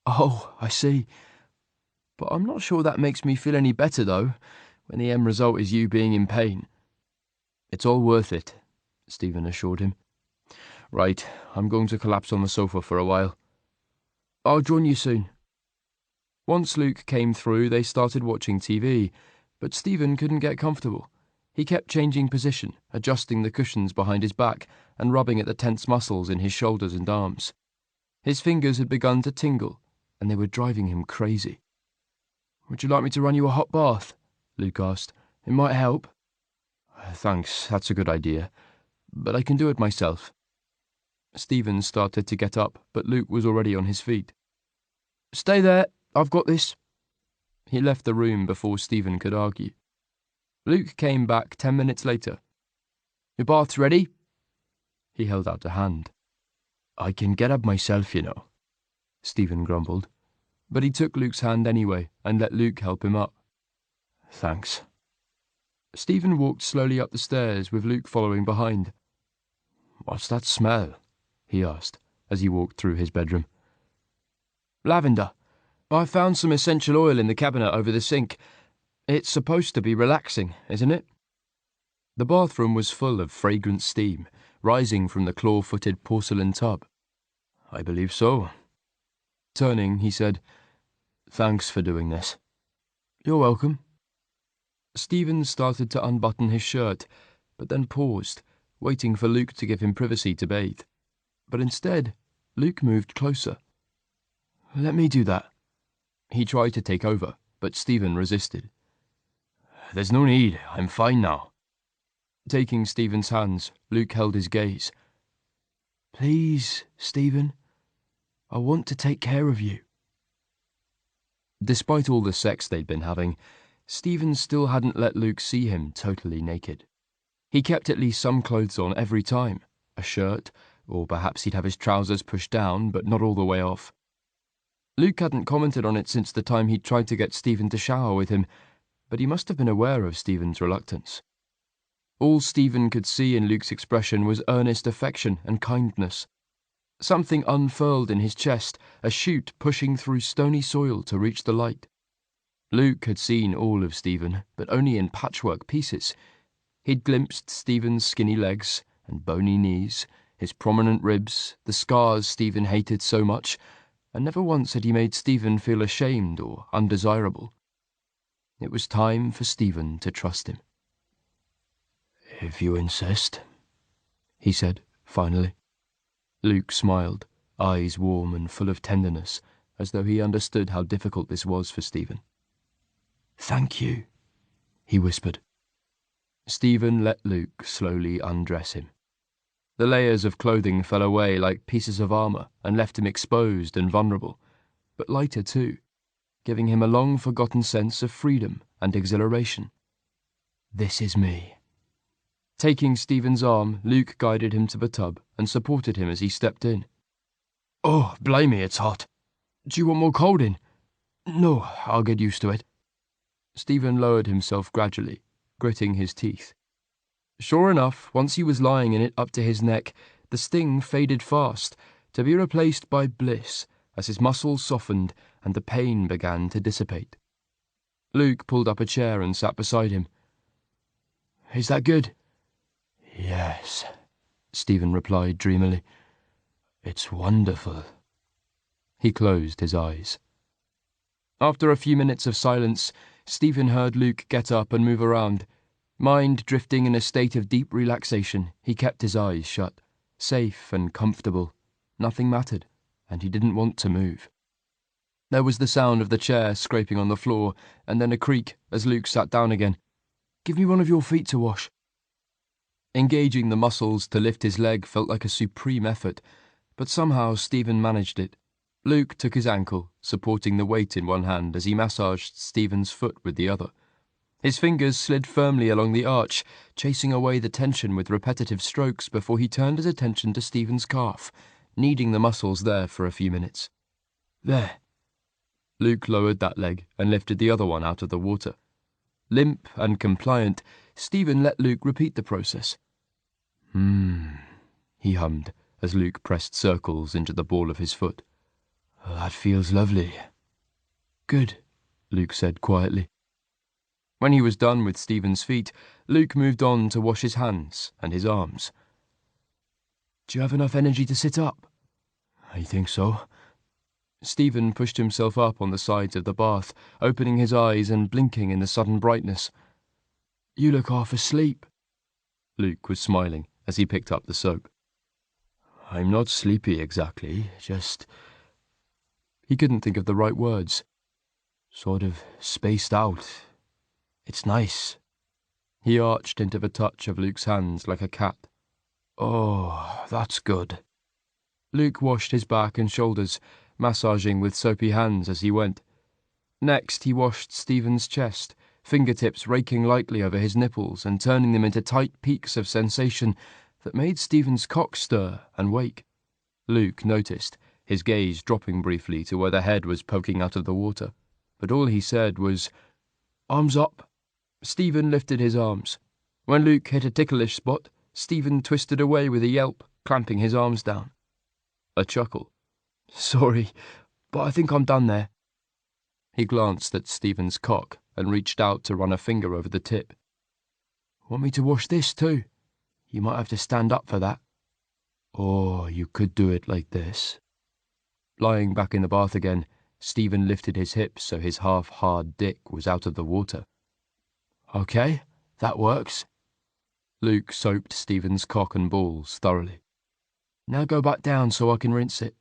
"Oh, I see. But I'm not sure that makes me feel any better, though, when the end result is you being in pain." "It's all worth it," Stephen assured him. "Right, I'm going to collapse on the sofa for a while." "I'll join you soon." Once Luke came through, they started watching TV, but Stephen couldn't get comfortable. He kept changing position, adjusting the cushions behind his back and rubbing at the tense muscles in his shoulders and arms. His fingers had begun to tingle, and they were driving him crazy. "Would you like me to run you a hot bath?" Luke asked. "It might help." "Thanks, that's a good idea, but I can do it myself." Stephen started to get up, but Luke was already on his feet. "Stay there, I've got this." He left the room before Stephen could argue. Luke came back 10 minutes later. "Your bath's ready?" He held out a hand. "I can get up myself, you know," Stephen grumbled, but he took Luke's hand anyway and let Luke help him up. "Thanks." Stephen walked slowly up the stairs with Luke following behind. "What's that smell?" he asked as he walked through his bedroom. "Lavender. I found some essential oil in the cabinet over the sink. It's supposed to be relaxing, isn't it?" The bathroom was full of fragrant steam, rising from the claw-footed porcelain tub. "I believe so." Turning, he said, "Thanks for doing this." "You're welcome." Stephen started to unbutton his shirt, but then paused, waiting for Luke to give him privacy to bathe. But instead, Luke moved closer, Let me do that. He tried to take over, but Stephen resisted. There's no need. I'm fine now. Taking Stephen's hands, Luke held his gaze. Please, Stephen. I want to take care of you. Despite all the sex they'd been having, Stephen still hadn't let Luke see him totally naked. He kept at least some clothes on every time, a shirt, or perhaps he'd have his trousers pushed down, but not all the way off. Luke hadn't commented on it since the time he'd tried to get Stephen to shower with him, but he must have been aware of Stephen's reluctance. All Stephen could see in Luke's expression was earnest affection and kindness. Something unfurled in his chest, a shoot pushing through stony soil to reach the light. Luke had seen all of Stephen, but only in patchwork pieces. He'd glimpsed Stephen's skinny legs and bony knees, his prominent ribs, the scars Stephen hated so much, and never once had he made Stephen feel ashamed or undesirable. It was time for Stephen to trust him. If you insist, he said, finally. Luke smiled, eyes warm and full of tenderness, as though he understood how difficult this was for Stephen. Thank you, he whispered. Stephen let Luke slowly undress him. The layers of clothing fell away like pieces of armour and left him exposed and vulnerable, but lighter too, giving him a long-forgotten sense of freedom and exhilaration. This is me. Taking Stephen's arm, Luke guided him to the tub and supported him as he stepped in. Oh, blimey, it's hot. Do you want more cold in? No, I'll get used to it. Stephen lowered himself gradually, gritting his teeth. Sure enough, once he was lying in it up to his neck, the sting faded fast, to be replaced by bliss as his muscles softened and the pain began to dissipate. Luke pulled up a chair and sat beside him. Is that good? Yes, Stephen replied dreamily. It's wonderful. He closed his eyes. After a few minutes of silence, Stephen heard Luke get up and move around. Mind drifting in a state of deep relaxation, he kept his eyes shut. Safe and comfortable. Nothing mattered, and he didn't want to move. There was the sound of the chair scraping on the floor, and then a creak as Luke sat down again. Give me one of your feet to wash. Engaging the muscles to lift his leg felt like a supreme effort, but somehow Stephen managed it. Luke took his ankle, supporting the weight in one hand as he massaged Stephen's foot with the other. His fingers slid firmly along the arch, chasing away the tension with repetitive strokes before he turned his attention to Stephen's calf, kneading the muscles there for a few minutes. There. Luke lowered that leg and lifted the other one out of the water. Limp and compliant, Stephen let Luke repeat the process. He hummed as Luke pressed circles into the ball of his foot. That feels lovely. Good, Luke said quietly. When he was done with Stephen's feet, Luke moved on to wash his hands and his arms. Do you have enough energy to sit up? I think so. Stephen pushed himself up on the sides of the bath, opening his eyes and blinking in the sudden brightness. You look half asleep. Luke was smiling as he picked up the soap. I'm not sleepy exactly, just... He couldn't think of the right words. Sort of spaced out. It's nice. He arched into the touch of Luke's hands like a cat. Oh, that's good. Luke washed his back and shoulders, massaging with soapy hands as he went. Next, he washed Stephen's chest, fingertips raking lightly over his nipples and turning them into tight peaks of sensation that made Stephen's cock stir and wake. Luke noticed, his gaze dropping briefly to where the head was poking out of the water, but all he said was, Arms up. Stephen lifted his arms. When Luke hit a ticklish spot, Stephen twisted away with a yelp, clamping his arms down. A chuckle. Sorry, but I think I'm done there. He glanced at Stephen's cock and reached out to run a finger over the tip. Want me to wash this too? You might have to stand up for that. Or you could do it like this. Lying back in the bath again, Stephen lifted his hips so his half-hard dick was out of the water. Okay, that works. Luke soaped Stephen's cock and balls thoroughly. Now go back down so I can rinse it.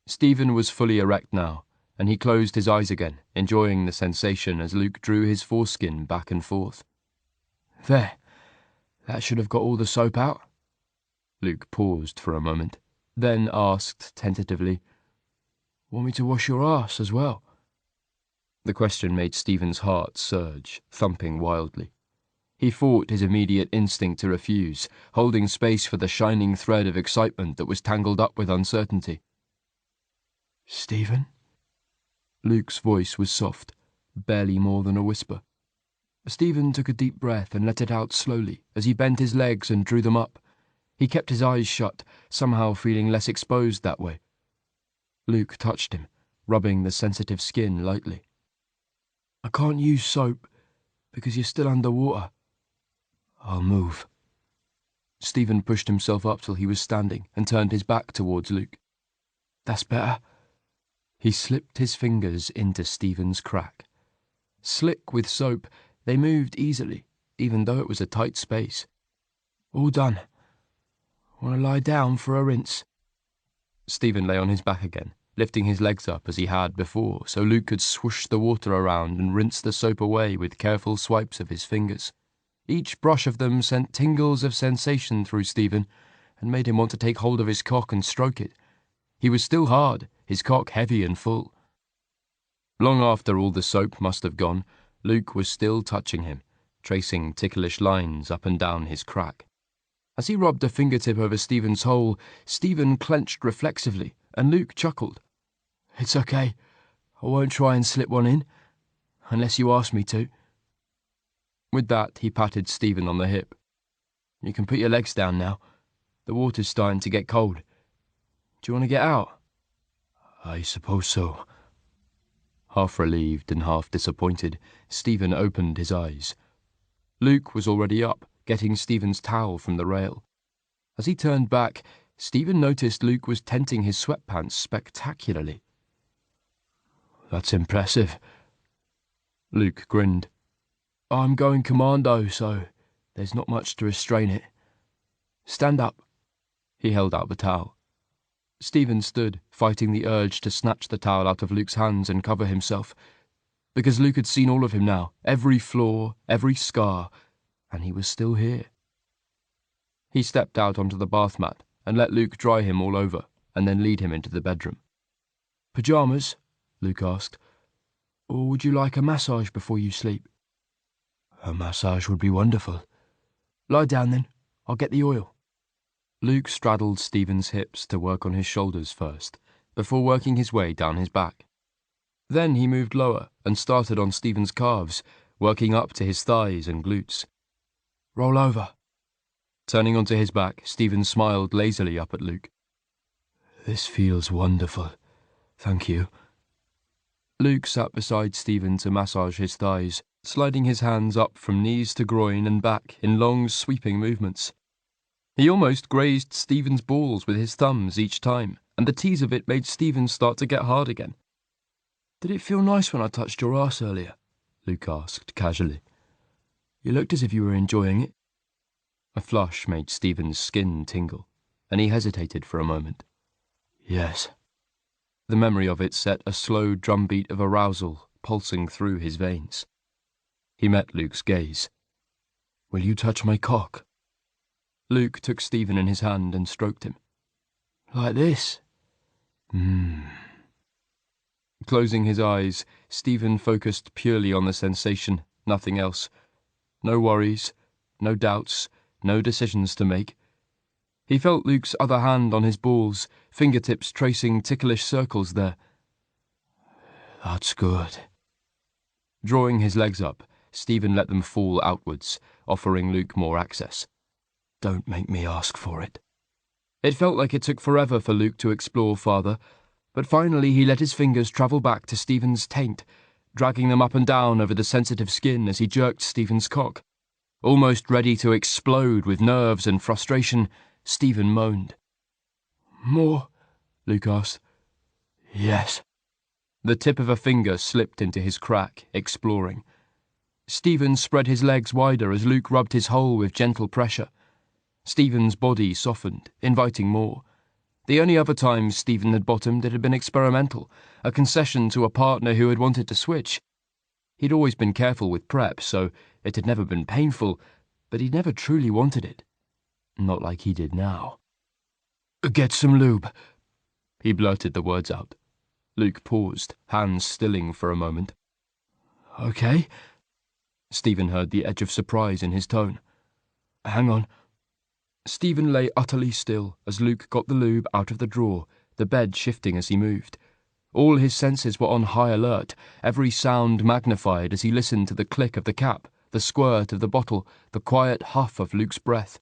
Stephen was fully erect now, and he closed his eyes again, enjoying the sensation as Luke drew his foreskin back and forth. There, that should have got all the soap out. Luke paused for a moment, then asked tentatively, Want me to wash your arse as well? The question made Stephen's heart surge, thumping wildly. He fought his immediate instinct to refuse, holding space for the shining thread of excitement that was tangled up with uncertainty. Stephen? Luke's voice was soft, barely more than a whisper. Stephen took a deep breath and let it out slowly as he bent his legs and drew them up. He kept his eyes shut, somehow feeling less exposed that way. Luke touched him, rubbing the sensitive skin lightly. I can't use soap because you're still underwater. I'll move. Stephen pushed himself up till he was standing and turned his back towards Luke. That's better. He slipped his fingers into Stephen's crack. Slick with soap, they moved easily, even though it was a tight space. All done. Want to lie down for a rinse? Stephen lay on his back again, lifting his legs up as he had before, so Luke could swoosh the water around and rinse the soap away with careful swipes of his fingers. Each brush of them sent tingles of sensation through Stephen and made him want to take hold of his cock and stroke it. He was still hard, his cock heavy and full. Long after all the soap must have gone, Luke was still touching him, tracing ticklish lines up and down his crack. As he rubbed a fingertip over Stephen's hole, Stephen clenched reflexively, and Luke chuckled. It's okay. I won't try and slip one in, unless you ask me to. With that, he patted Stephen on the hip. You can put your legs down now. The water's starting to get cold. Do you want to get out? I suppose so. Half relieved and half disappointed, Stephen opened his eyes. Luke was already up, getting Stephen's towel from the rail. As he turned back, Stephen noticed Luke was tenting his sweatpants spectacularly. That's impressive. Luke grinned. I'm going commando, so there's not much to restrain it. Stand up. He held out the towel. Stephen stood, fighting the urge to snatch the towel out of Luke's hands and cover himself, because Luke had seen all of him now, every flaw, every scar, and he was still here. He stepped out onto the bath mat and let Luke dry him all over, and then lead him into the bedroom. Pyjamas? Luke asked. Or would you like a massage before you sleep? A massage would be wonderful. Lie down then. I'll get the oil. Luke straddled Stephen's hips to work on his shoulders first, before working his way down his back. Then he moved lower and started on Stephen's calves, working up to his thighs and glutes. Roll over. Turning onto his back, Stephen smiled lazily up at Luke. This feels wonderful. Thank you. Luke sat beside Stephen to massage his thighs, sliding his hands up from knees to groin and back in long, sweeping movements. He almost grazed Stephen's balls with his thumbs each time, and the tease of it made Stephen start to get hard again. Did it feel nice when I touched your arse earlier? Luke asked casually. You looked as if you were enjoying it. A flush made Stephen's skin tingle, and he hesitated for a moment. Yes. The memory of it set a slow drumbeat of arousal pulsing through his veins. He met Luke's gaze. Will you touch my cock? Luke took Stephen in his hand and stroked him. Like this? Closing his eyes, Stephen focused purely on the sensation, nothing else. No worries, no doubts, no decisions to make. He felt Luke's other hand on his balls, fingertips tracing ticklish circles there. That's good. Drawing his legs up, Stephen let them fall outwards, offering Luke more access. Don't make me ask for it. It felt like it took forever for Luke to explore farther, but finally he let his fingers travel back to Stephen's taint, dragging them up and down over the sensitive skin as he jerked Stephen's cock. Almost ready to explode with nerves and frustration, Stephen moaned. More? Luke asked. Yes. The tip of a finger slipped into his crack, exploring. Stephen spread his legs wider as Luke rubbed his hole with gentle pressure. Stephen's body softened, inviting more. The only other times Stephen had bottomed, it had been experimental, a concession to a partner who had wanted to switch. He'd always been careful with prep, so it had never been painful, but he'd never truly wanted it. Not like he did now. "Get some lube," he blurted the words out. Luke paused, hands stilling for a moment. "Okay." Stephen heard the edge of surprise in his tone. "Hang on." Stephen lay utterly still as Luke got the lube out of the drawer, the bed shifting as he moved. All his senses were on high alert, every sound magnified as he listened to the click of the cap, the squirt of the bottle, the quiet huff of Luke's breath.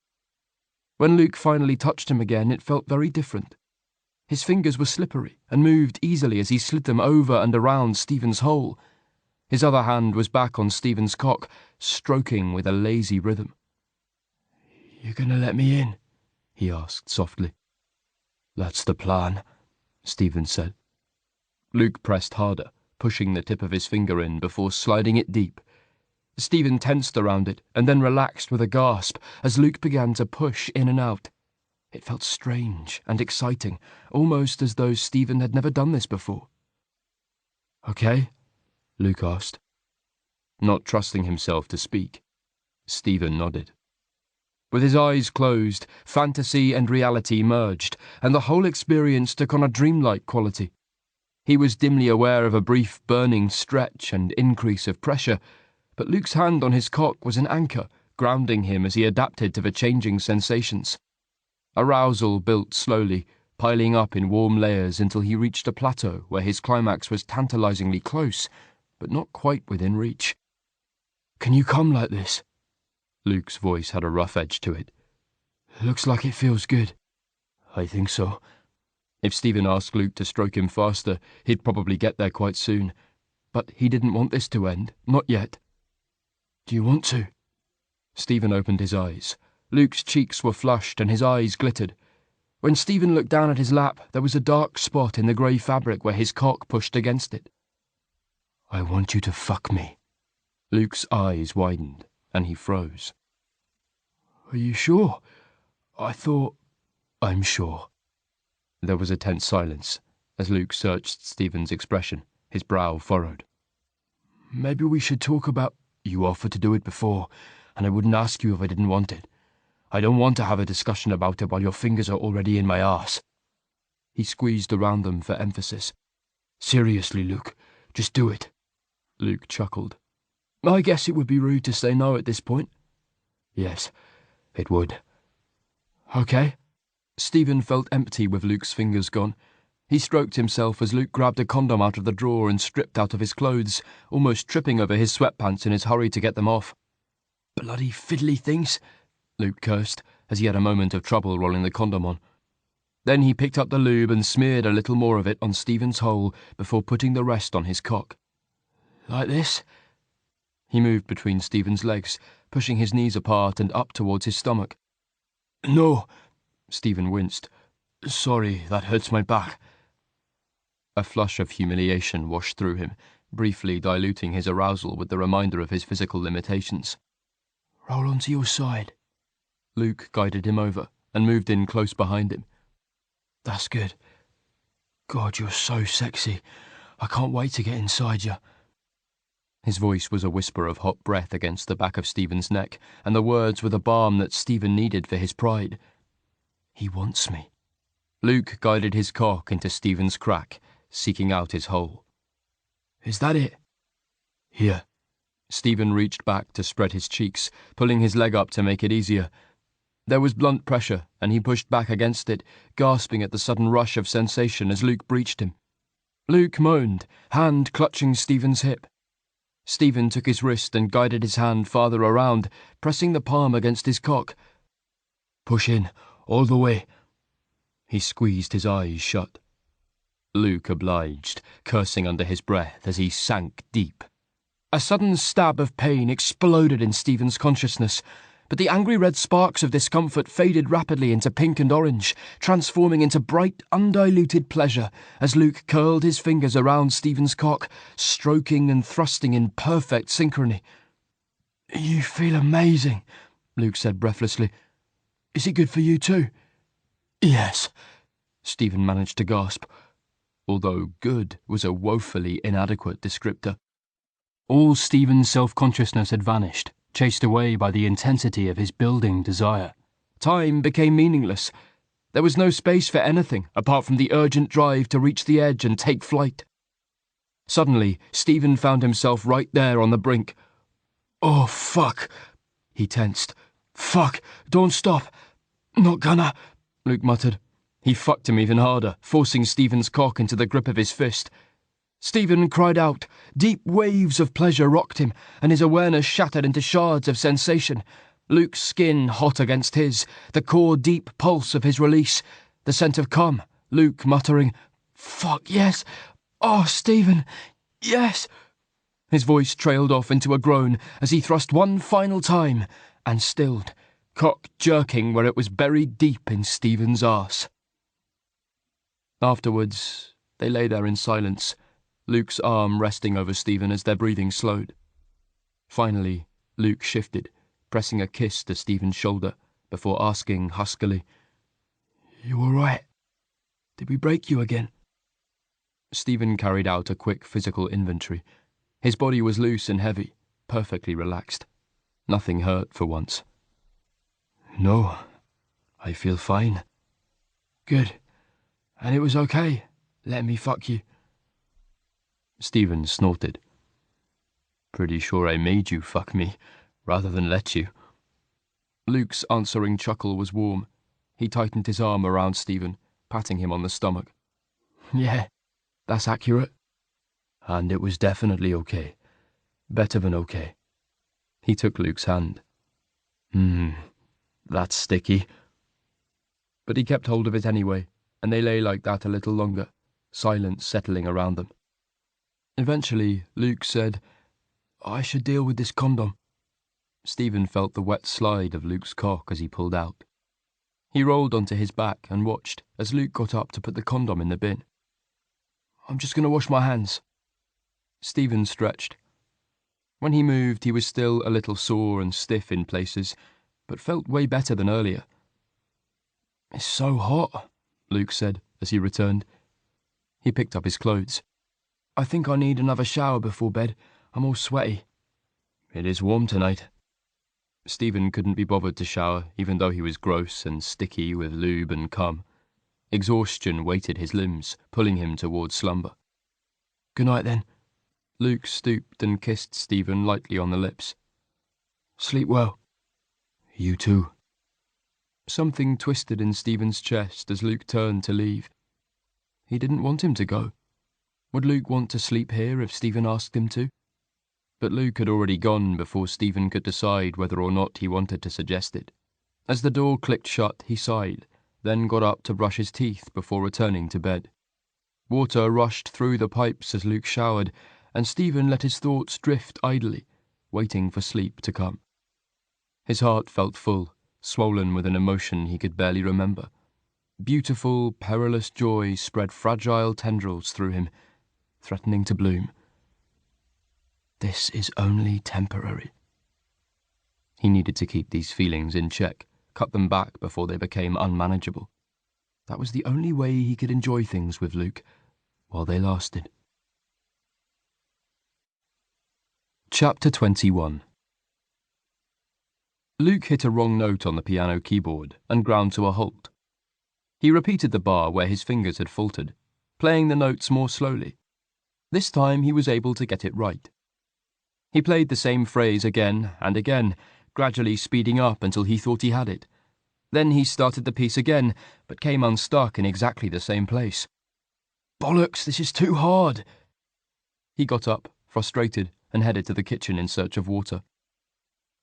When Luke finally touched him again, it felt very different. His fingers were slippery and moved easily as he slid them over and around Stephen's hole. His other hand was back on Stephen's cock, stroking with a lazy rhythm. "You gonna let me in?" he asked softly. "That's the plan," Stephen said. Luke pressed harder, pushing the tip of his finger in before sliding it deep. Stephen tensed around it and then relaxed with a gasp as Luke began to push in and out. It felt strange and exciting, almost as though Stephen had never done this before. "Okay?" Luke asked. Not trusting himself to speak, Stephen nodded. With his eyes closed, fantasy and reality merged, and the whole experience took on a dreamlike quality. He was dimly aware of a brief burning stretch and increase of pressure, but Luke's hand on his cock was an anchor, grounding him as he adapted to the changing sensations. Arousal built slowly, piling up in warm layers until he reached a plateau where his climax was tantalizingly close, but not quite within reach. "Can you come like this?" Luke's voice had a rough edge to it. "Looks like it feels good." "I think so." If Stephen asked Luke to stroke him faster, he'd probably get there quite soon. But he didn't want this to end, not yet. "Do you want to?" Stephen opened his eyes. Luke's cheeks were flushed and his eyes glittered. When Stephen looked down at his lap, there was a dark spot in the grey fabric where his cock pushed against it. "I want you to fuck me." Luke's eyes widened, and he froze. "Are you sure? I thought—" "I'm sure." There was a tense silence as Luke searched Stephen's expression, his brow furrowed. "Maybe we should talk about—" "You offered to do it before, and I wouldn't ask you if I didn't want it. I don't want to have a discussion about it while your fingers are already in my arse." He squeezed around them for emphasis. "Seriously, Luke, just do it." Luke chuckled. "I guess it would be rude to say no at this point." "Yes, it would." "Okay." Stephen felt empty with Luke's fingers gone. He stroked himself as Luke grabbed a condom out of the drawer and stripped out of his clothes, almost tripping over his sweatpants in his hurry to get them off. "Bloody fiddly things," Luke cursed, as he had a moment of trouble rolling the condom on. Then he picked up the lube and smeared a little more of it on Stephen's hole before putting the rest on his cock. "Like this?" He moved between Stephen's legs, pushing his knees apart and up towards his stomach. "No," Stephen winced. "Sorry, that hurts my back." A flush of humiliation washed through him, briefly diluting his arousal with the reminder of his physical limitations. "Roll onto your side." Luke guided him over and moved in close behind him. "That's good. God, you're so sexy. I can't wait to get inside you." His voice was a whisper of hot breath against the back of Stephen's neck, and the words were the balm that Stephen needed for his pride. "He wants me." Luke guided his cock into Stephen's crack, seeking out his hole. "Is that it?" "Here." Stephen reached back to spread his cheeks, pulling his leg up to make it easier. There was blunt pressure, and he pushed back against it, gasping at the sudden rush of sensation as Luke breached him. Luke moaned, hand clutching Stephen's hip. Stephen took his wrist and guided his hand farther around, pressing the palm against his cock. "Push in, all the way." He squeezed his eyes shut. Luke obliged, cursing under his breath as he sank deep. A sudden stab of pain exploded in Stephen's consciousness, but the angry red sparks of discomfort faded rapidly into pink and orange, transforming into bright, undiluted pleasure as Luke curled his fingers around Stephen's cock, stroking and thrusting in perfect synchrony. "You feel amazing," Luke said breathlessly. "Is it good for you too?" "Yes." Stephen managed to gasp, although good was a woefully inadequate descriptor. All Stephen's self-consciousness had vanished, chased away by the intensity of his building desire. Time became meaningless. There was no space for anything apart from the urgent drive to reach the edge and take flight. Suddenly, Stephen found himself right there on the brink. "Oh, fuck!" He tensed. "Fuck! Don't stop! Not gonna," Luke muttered. He fucked him even harder, forcing Stephen's cock into the grip of his fist. Stephen cried out. Deep waves of pleasure rocked him, and his awareness shattered into shards of sensation. Luke's skin hot against his, the core deep pulse of his release, the scent of cum, Luke muttering, "Fuck, yes! Oh, Stephen, yes!" His voice trailed off into a groan as he thrust one final time, and stilled, cock jerking where it was buried deep in Stephen's arse. Afterwards, they lay there in silence, Luke's arm resting over Stephen as their breathing slowed. Finally, Luke shifted, pressing a kiss to Stephen's shoulder, before asking huskily, "You all right? Did we break you again?" Stephen carried out a quick physical inventory. His body was loose and heavy, perfectly relaxed. Nothing hurt for once. "No, I feel fine." "Good. And it was okay, letting me fuck you." Stephen snorted. "Pretty sure I made you fuck me, rather than let you." Luke's answering chuckle was warm. He tightened his arm around Stephen, patting him on the stomach. "Yeah, that's accurate." "And it was definitely okay. Better than okay." He took Luke's hand. That's sticky." But he kept hold of it anyway, and they lay like that a little longer, silence settling around them. Eventually, Luke said, "I should deal with this condom." Stephen felt the wet slide of Luke's cock as he pulled out. He rolled onto his back and watched as Luke got up to put the condom in the bin. "I'm just going to wash my hands." Stephen stretched. When he moved, he was still a little sore and stiff in places, but felt way better than earlier. "It's so hot," Luke said as he returned. He picked up his clothes. "I think I need another shower before bed. I'm all sweaty." "It is warm tonight." Stephen couldn't be bothered to shower, even though he was gross and sticky with lube and cum. Exhaustion weighted his limbs, pulling him towards slumber. "Good night, then." Luke stooped and kissed Stephen lightly on the lips. "Sleep well." "You too." Something twisted in Stephen's chest as Luke turned to leave. He didn't want him to go. Would Luke want to sleep here if Stephen asked him to? But Luke had already gone before Stephen could decide whether or not he wanted to suggest it. As the door clicked shut, he sighed, then got up to brush his teeth before returning to bed. Water rushed through the pipes as Luke showered, and Stephen let his thoughts drift idly, waiting for sleep to come. His heart felt full, swollen with an emotion he could barely remember. Beautiful, perilous joy spread fragile tendrils through him, threatening to bloom. This is only temporary. He needed to keep these feelings in check, cut them back before they became unmanageable. That was the only way he could enjoy things with Luke, while they lasted. Chapter 21. Luke hit a wrong note on the piano keyboard and ground to a halt. He repeated the bar where his fingers had faltered, playing the notes more slowly. This time he was able to get it right. He played the same phrase again and again, gradually speeding up until he thought he had it. Then he started the piece again, but came unstuck in exactly the same place. "Bollocks, this is too hard." He got up, frustrated, and headed to the kitchen in search of water.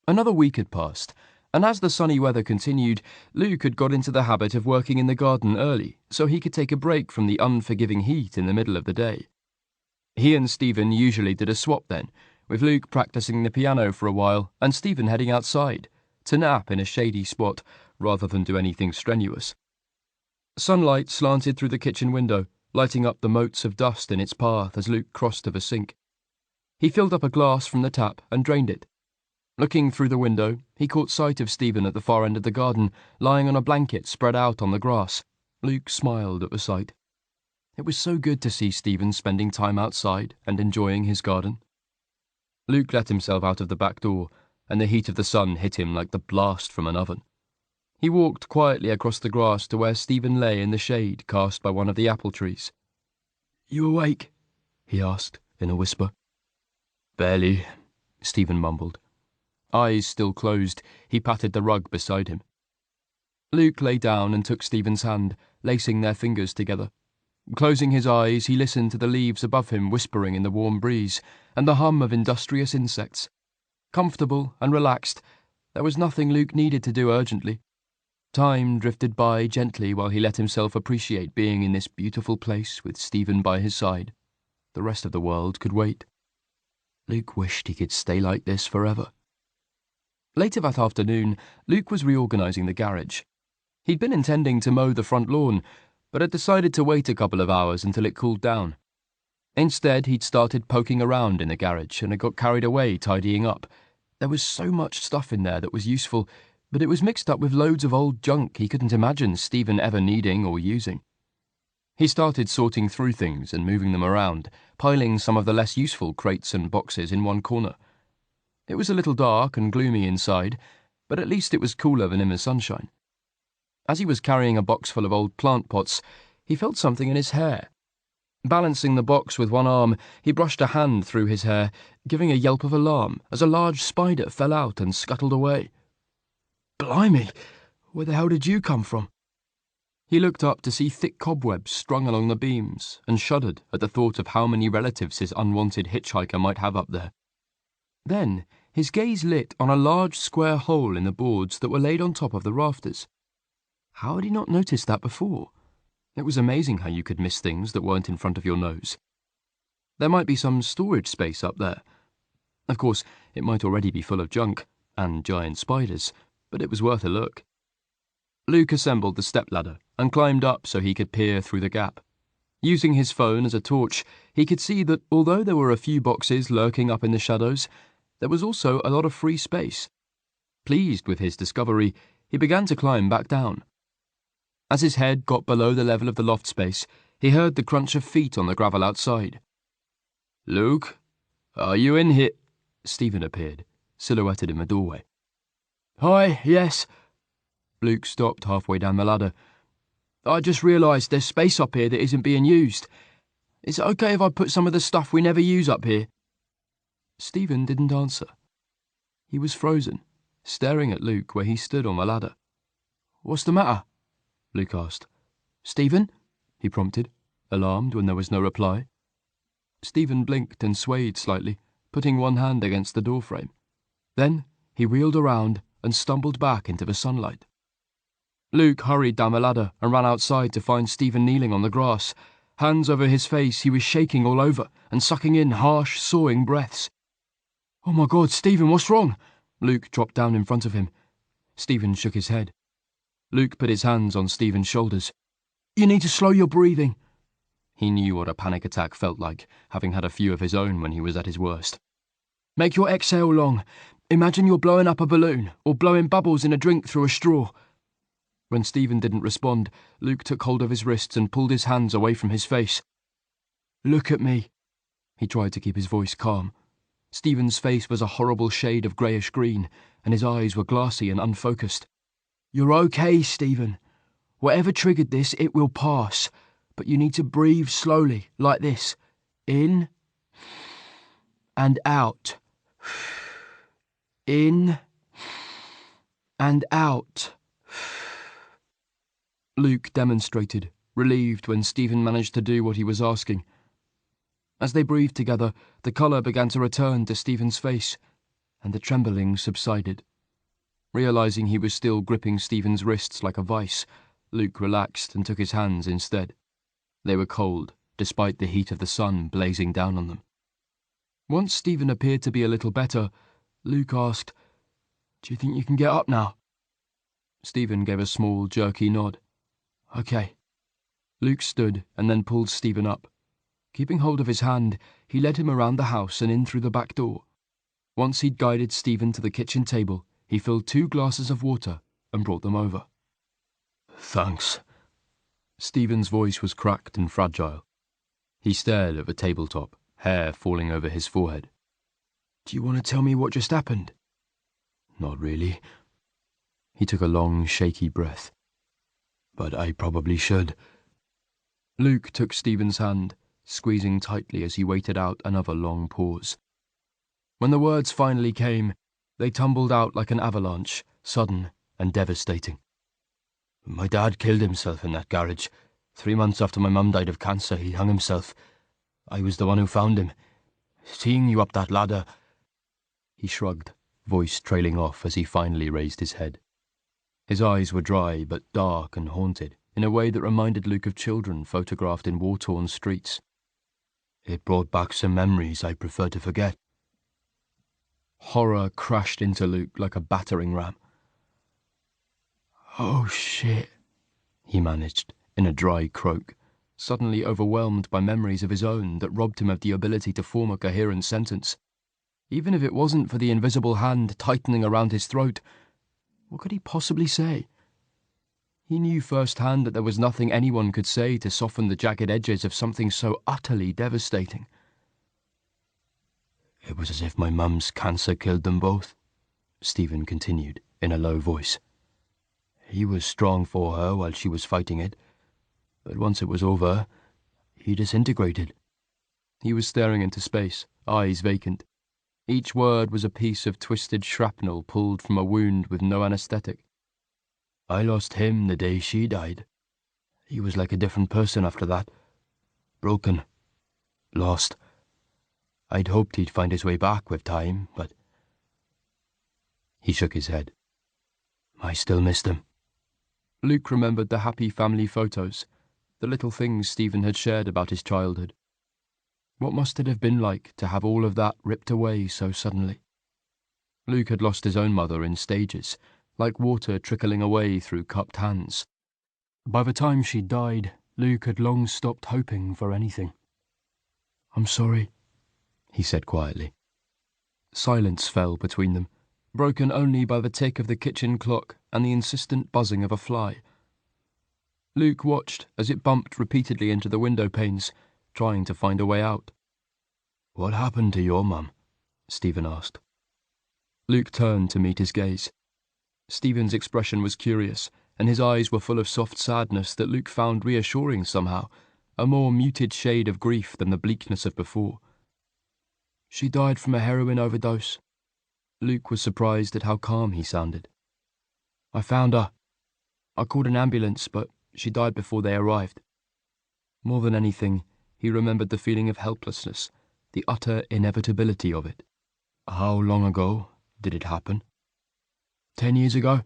Another week had passed, and as the sunny weather continued, Luke had got into the habit of working in the garden early, so he could take a break from the unforgiving heat in the middle of the day. He and Stephen usually did a swap then, with Luke practicing the piano for a while and Stephen heading outside, to nap in a shady spot rather than do anything strenuous. Sunlight slanted through the kitchen window, lighting up the motes of dust in its path as Luke crossed to the sink. He filled up a glass from the tap and drained it. Looking through the window, he caught sight of Stephen at the far end of the garden, lying on a blanket spread out on the grass. Luke smiled at the sight. It was so good to see Stephen spending time outside and enjoying his garden. Luke let himself out of the back door, and the heat of the sun hit him like the blast from an oven. He walked quietly across the grass to where Stephen lay in the shade cast by one of the apple trees. "You awake?" he asked in a whisper. "Barely," Stephen mumbled. Eyes still closed, he patted the rug beside him. Luke lay down and took Stephen's hand, lacing their fingers together. Closing his eyes, he listened to the leaves above him whispering in the warm breeze, and the hum of industrious insects. Comfortable and relaxed, there was nothing Luke needed to do urgently. Time drifted by gently while he let himself appreciate being in this beautiful place with Stephen by his side. The rest of the world could wait. Luke wished he could stay like this forever. Later that afternoon, Luke was reorganising the garage. He'd been intending to mow the front lawn, but had decided to wait a couple of hours until it cooled down. Instead, he'd started poking around in the garage and had got carried away tidying up. There was so much stuff in there that was useful, but it was mixed up with loads of old junk he couldn't imagine Stephen ever needing or using. He started sorting through things and moving them around, piling some of the less useful crates and boxes in one corner. It was a little dark and gloomy inside, but at least it was cooler than in the sunshine. As he was carrying a box full of old plant pots, he felt something in his hair. Balancing the box with one arm, he brushed a hand through his hair, giving a yelp of alarm as a large spider fell out and scuttled away. "Blimey, where the hell did you come from?" He looked up to see thick cobwebs strung along the beams and shuddered at the thought of how many relatives his unwanted hitchhiker might have up there. Then his gaze lit on a large square hole in the boards that were laid on top of the rafters. How had he not noticed that before? It was amazing how you could miss things that weren't in front of your nose. There might be some storage space up there. Of course, it might already be full of junk, and giant spiders, but it was worth a look. Luke assembled the stepladder and climbed up so he could peer through the gap. Using his phone as a torch, he could see that although there were a few boxes lurking up in the shadows, there was also a lot of free space. Pleased with his discovery, he began to climb back down. As his head got below the level of the loft space, he heard the crunch of feet on the gravel outside. "Luke, are you in here?" Stephen appeared, silhouetted in the doorway. "Hi, yes." Luke stopped halfway down the ladder. "I just realised there's space up here that isn't being used. Is it okay if I put some of the stuff we never use up here?" Stephen didn't answer. He was frozen, staring at Luke where he stood on the ladder. "What's the matter?" Luke asked. "Stephen?" he prompted, alarmed when there was no reply. Stephen blinked and swayed slightly, putting one hand against the doorframe. Then he wheeled around and stumbled back into the sunlight. Luke hurried down the ladder and ran outside to find Stephen kneeling on the grass. Hands over his face, he was shaking all over and sucking in harsh, sawing breaths. "Oh my God, Stephen, what's wrong?" Luke dropped down in front of him. Stephen shook his head. Luke put his hands on Stephen's shoulders. "You need to slow your breathing." He knew what a panic attack felt like, having had a few of his own when he was at his worst. "Make your exhale long. Imagine you're blowing up a balloon or blowing bubbles in a drink through a straw." When Stephen didn't respond, Luke took hold of his wrists and pulled his hands away from his face. "Look at me." He tried to keep his voice calm. Stephen's face was a horrible shade of greyish-green, and his eyes were glassy and unfocused. "You're okay, Stephen. Whatever triggered this, it will pass. But you need to breathe slowly, like this. In and out. In and out." Luke demonstrated, relieved when Stephen managed to do what he was asking. As they breathed together, the colour began to return to Stephen's face, and the trembling subsided. Realising he was still gripping Stephen's wrists like a vice, Luke relaxed and took his hands instead. They were cold, despite the heat of the sun blazing down on them. Once Stephen appeared to be a little better, Luke asked, "Do you think you can get up now?" Stephen gave a small, jerky nod. "Okay." Luke stood and then pulled Stephen up. Keeping hold of his hand, he led him around the house and in through the back door. Once he'd guided Stephen to the kitchen table, he filled 2 glasses of water and brought them over. "Thanks." Stephen's voice was cracked and fragile. He stared at the tabletop, hair falling over his forehead. Do you want to tell me what just happened? Not really. He took a long, shaky breath. But I probably should. Luke took Stephen's hand, squeezing tightly as he waited out another long pause. When the words finally came, they tumbled out like an avalanche, sudden and devastating. My dad killed himself in that garage. 3 months after my mum died of cancer, he hung himself. I was the one who found him. Seeing you up that ladder... He shrugged, voice trailing off as he finally raised his head. His eyes were dry but dark and haunted, in a way that reminded Luke of children photographed in war-torn streets. It brought back some memories I prefer to forget. Horror crashed into Luke like a battering ram. Oh, shit, he managed, in a dry croak, suddenly overwhelmed by memories of his own that robbed him of the ability to form a coherent sentence. Even if it wasn't for the invisible hand tightening around his throat, what could he possibly say? He knew firsthand that there was nothing anyone could say to soften the jagged edges of something so utterly devastating. It was as if my mum's cancer killed them both, Stephen continued, in a low voice. He was strong for her while she was fighting it, but once it was over, he disintegrated. He was staring into space, eyes vacant. Each word was a piece of twisted shrapnel pulled from a wound with no anesthetic. I lost him the day she died. He was like a different person after that. Broken. Lost. I'd hoped he'd find his way back with time, but... He shook his head. I still missed him. Luke remembered the happy family photos, the little things Stephen had shared about his childhood. What must it have been like to have all of that ripped away so suddenly? Luke had lost his own mother in stages, like water trickling away through cupped hands. By the time she died, Luke had long stopped hoping for anything. I'm sorry, he said quietly. Silence fell between them, broken only by the tick of the kitchen clock and the insistent buzzing of a fly. Luke watched as it bumped repeatedly into the window panes, trying to find a way out. What happened to your mum? Stephen asked. Luke turned to meet his gaze. Stephen's expression was curious, and his eyes were full of soft sadness that Luke found reassuring somehow, a more muted shade of grief than the bleakness of before. She died from a heroin overdose. Luke was surprised at how calm he sounded. I found her. I called an ambulance, but she died before they arrived. More than anything, he remembered the feeling of helplessness, the utter inevitability of it. How long ago did it happen? 10 years ago.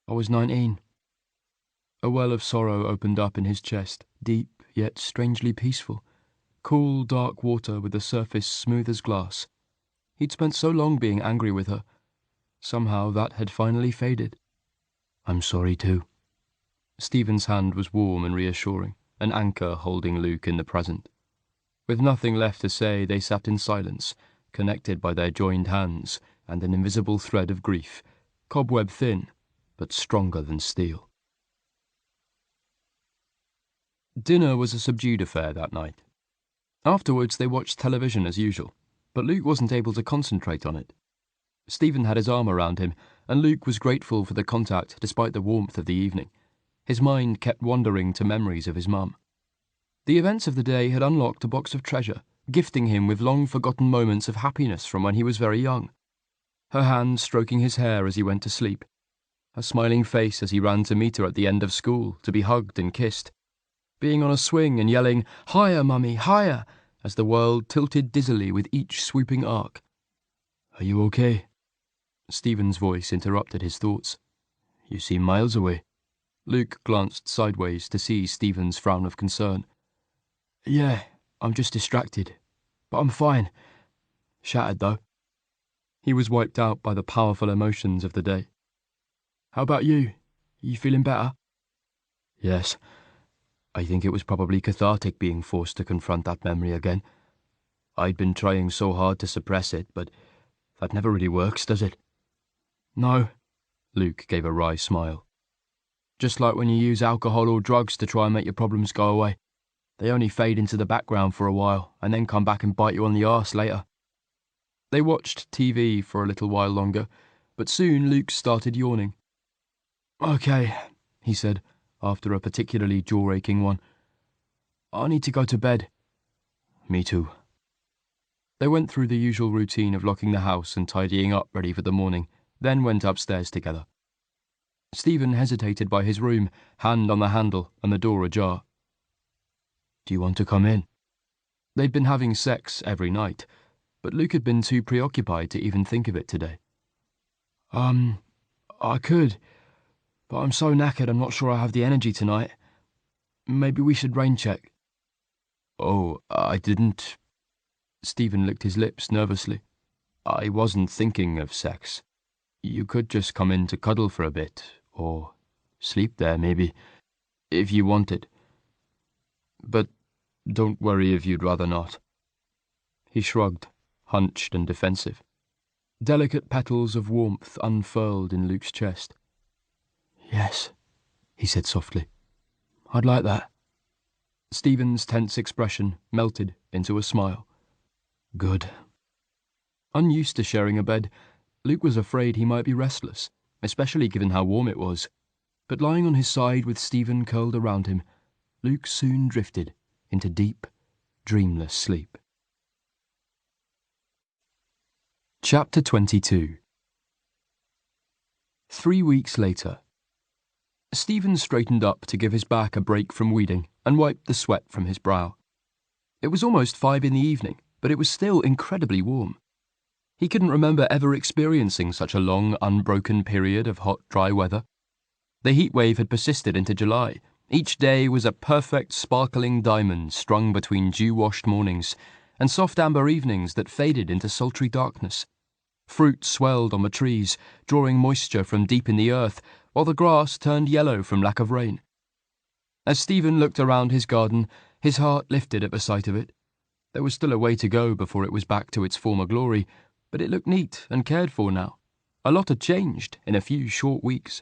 I was 19. A well of sorrow opened up in his chest, deep yet strangely peaceful. Cool, dark water with a surface smooth as glass. He'd spent so long being angry with her. Somehow that had finally faded. I'm sorry too. Stephen's hand was warm and reassuring, an anchor holding Luke in the present. With nothing left to say, they sat in silence, connected by their joined hands and an invisible thread of grief, cobweb thin, but stronger than steel. Dinner was a subdued affair that night. Afterwards, they watched television as usual, but Luke wasn't able to concentrate on it. Stephen had his arm around him, and Luke was grateful for the contact despite the warmth of the evening. His mind kept wandering to memories of his mum. The events of the day had unlocked a box of treasure, gifting him with long-forgotten moments of happiness from when he was very young. Her hand stroking his hair as he went to sleep, her smiling face as he ran to meet her at the end of school to be hugged and kissed, being on a swing and yelling, "Higher, Mummy, higher!" as the world tilted dizzily with each swooping arc. Are you okay? Stephen's voice interrupted his thoughts. You seem miles away. Luke glanced sideways to see Stephen's frown of concern. Yeah, I'm just distracted. But I'm fine. Shattered, though. He was wiped out by the powerful emotions of the day. How about you? You feeling better? Yes. I think it was probably cathartic being forced to confront that memory again. I'd been trying so hard to suppress it, but that never really works, does it? No. Luke gave a wry smile. Just like when you use alcohol or drugs to try and make your problems go away. They only fade into the background for a while and then come back and bite you on the arse later. They watched TV for a little while longer, but soon Luke started yawning. "Okay," he said, after a particularly jaw-aching one. "I need to go to bed." "Me too." They went through the usual routine of locking the house and tidying up ready for the morning, then went upstairs together. Stephen hesitated by his room, hand on the handle and the door ajar. "Do you want to come in?" They'd been having sex every night, but Luke had been too preoccupied to even think of it today. I could, but I'm so knackered I'm not sure I have the energy tonight. Maybe we should rain check." "Oh, I didn't..." Stephen licked his lips nervously. "I wasn't thinking of sex. You could just come in to cuddle for a bit, or sleep there maybe, if you wanted. But don't worry if you'd rather not." He shrugged, hunched and defensive. Delicate petals of warmth unfurled in Luke's chest. "Yes," he said softly. "I'd like that." Stephen's tense expression melted into a smile. "Good." Unused to sharing a bed, Luke was afraid he might be restless, especially given how warm it was. But lying on his side with Stephen curled around him, Luke soon drifted into deep, dreamless sleep. Chapter 22. 3 weeks later. Stephen straightened up to give his back a break from weeding and wiped the sweat from his brow. It was almost 5 in the evening, but it was still incredibly warm. He couldn't remember ever experiencing such a long, unbroken period of hot, dry weather. The heat wave had persisted into July. Each day was a perfect, sparkling diamond strung between dew-washed mornings and soft amber evenings that faded into sultry darkness. Fruit swelled on the trees, drawing moisture from deep in the earth, while the grass turned yellow from lack of rain. As Stephen looked around his garden, his heart lifted at the sight of it. There was still a way to go before it was back to its former glory, but it looked neat and cared for now. A lot had changed in a few short weeks.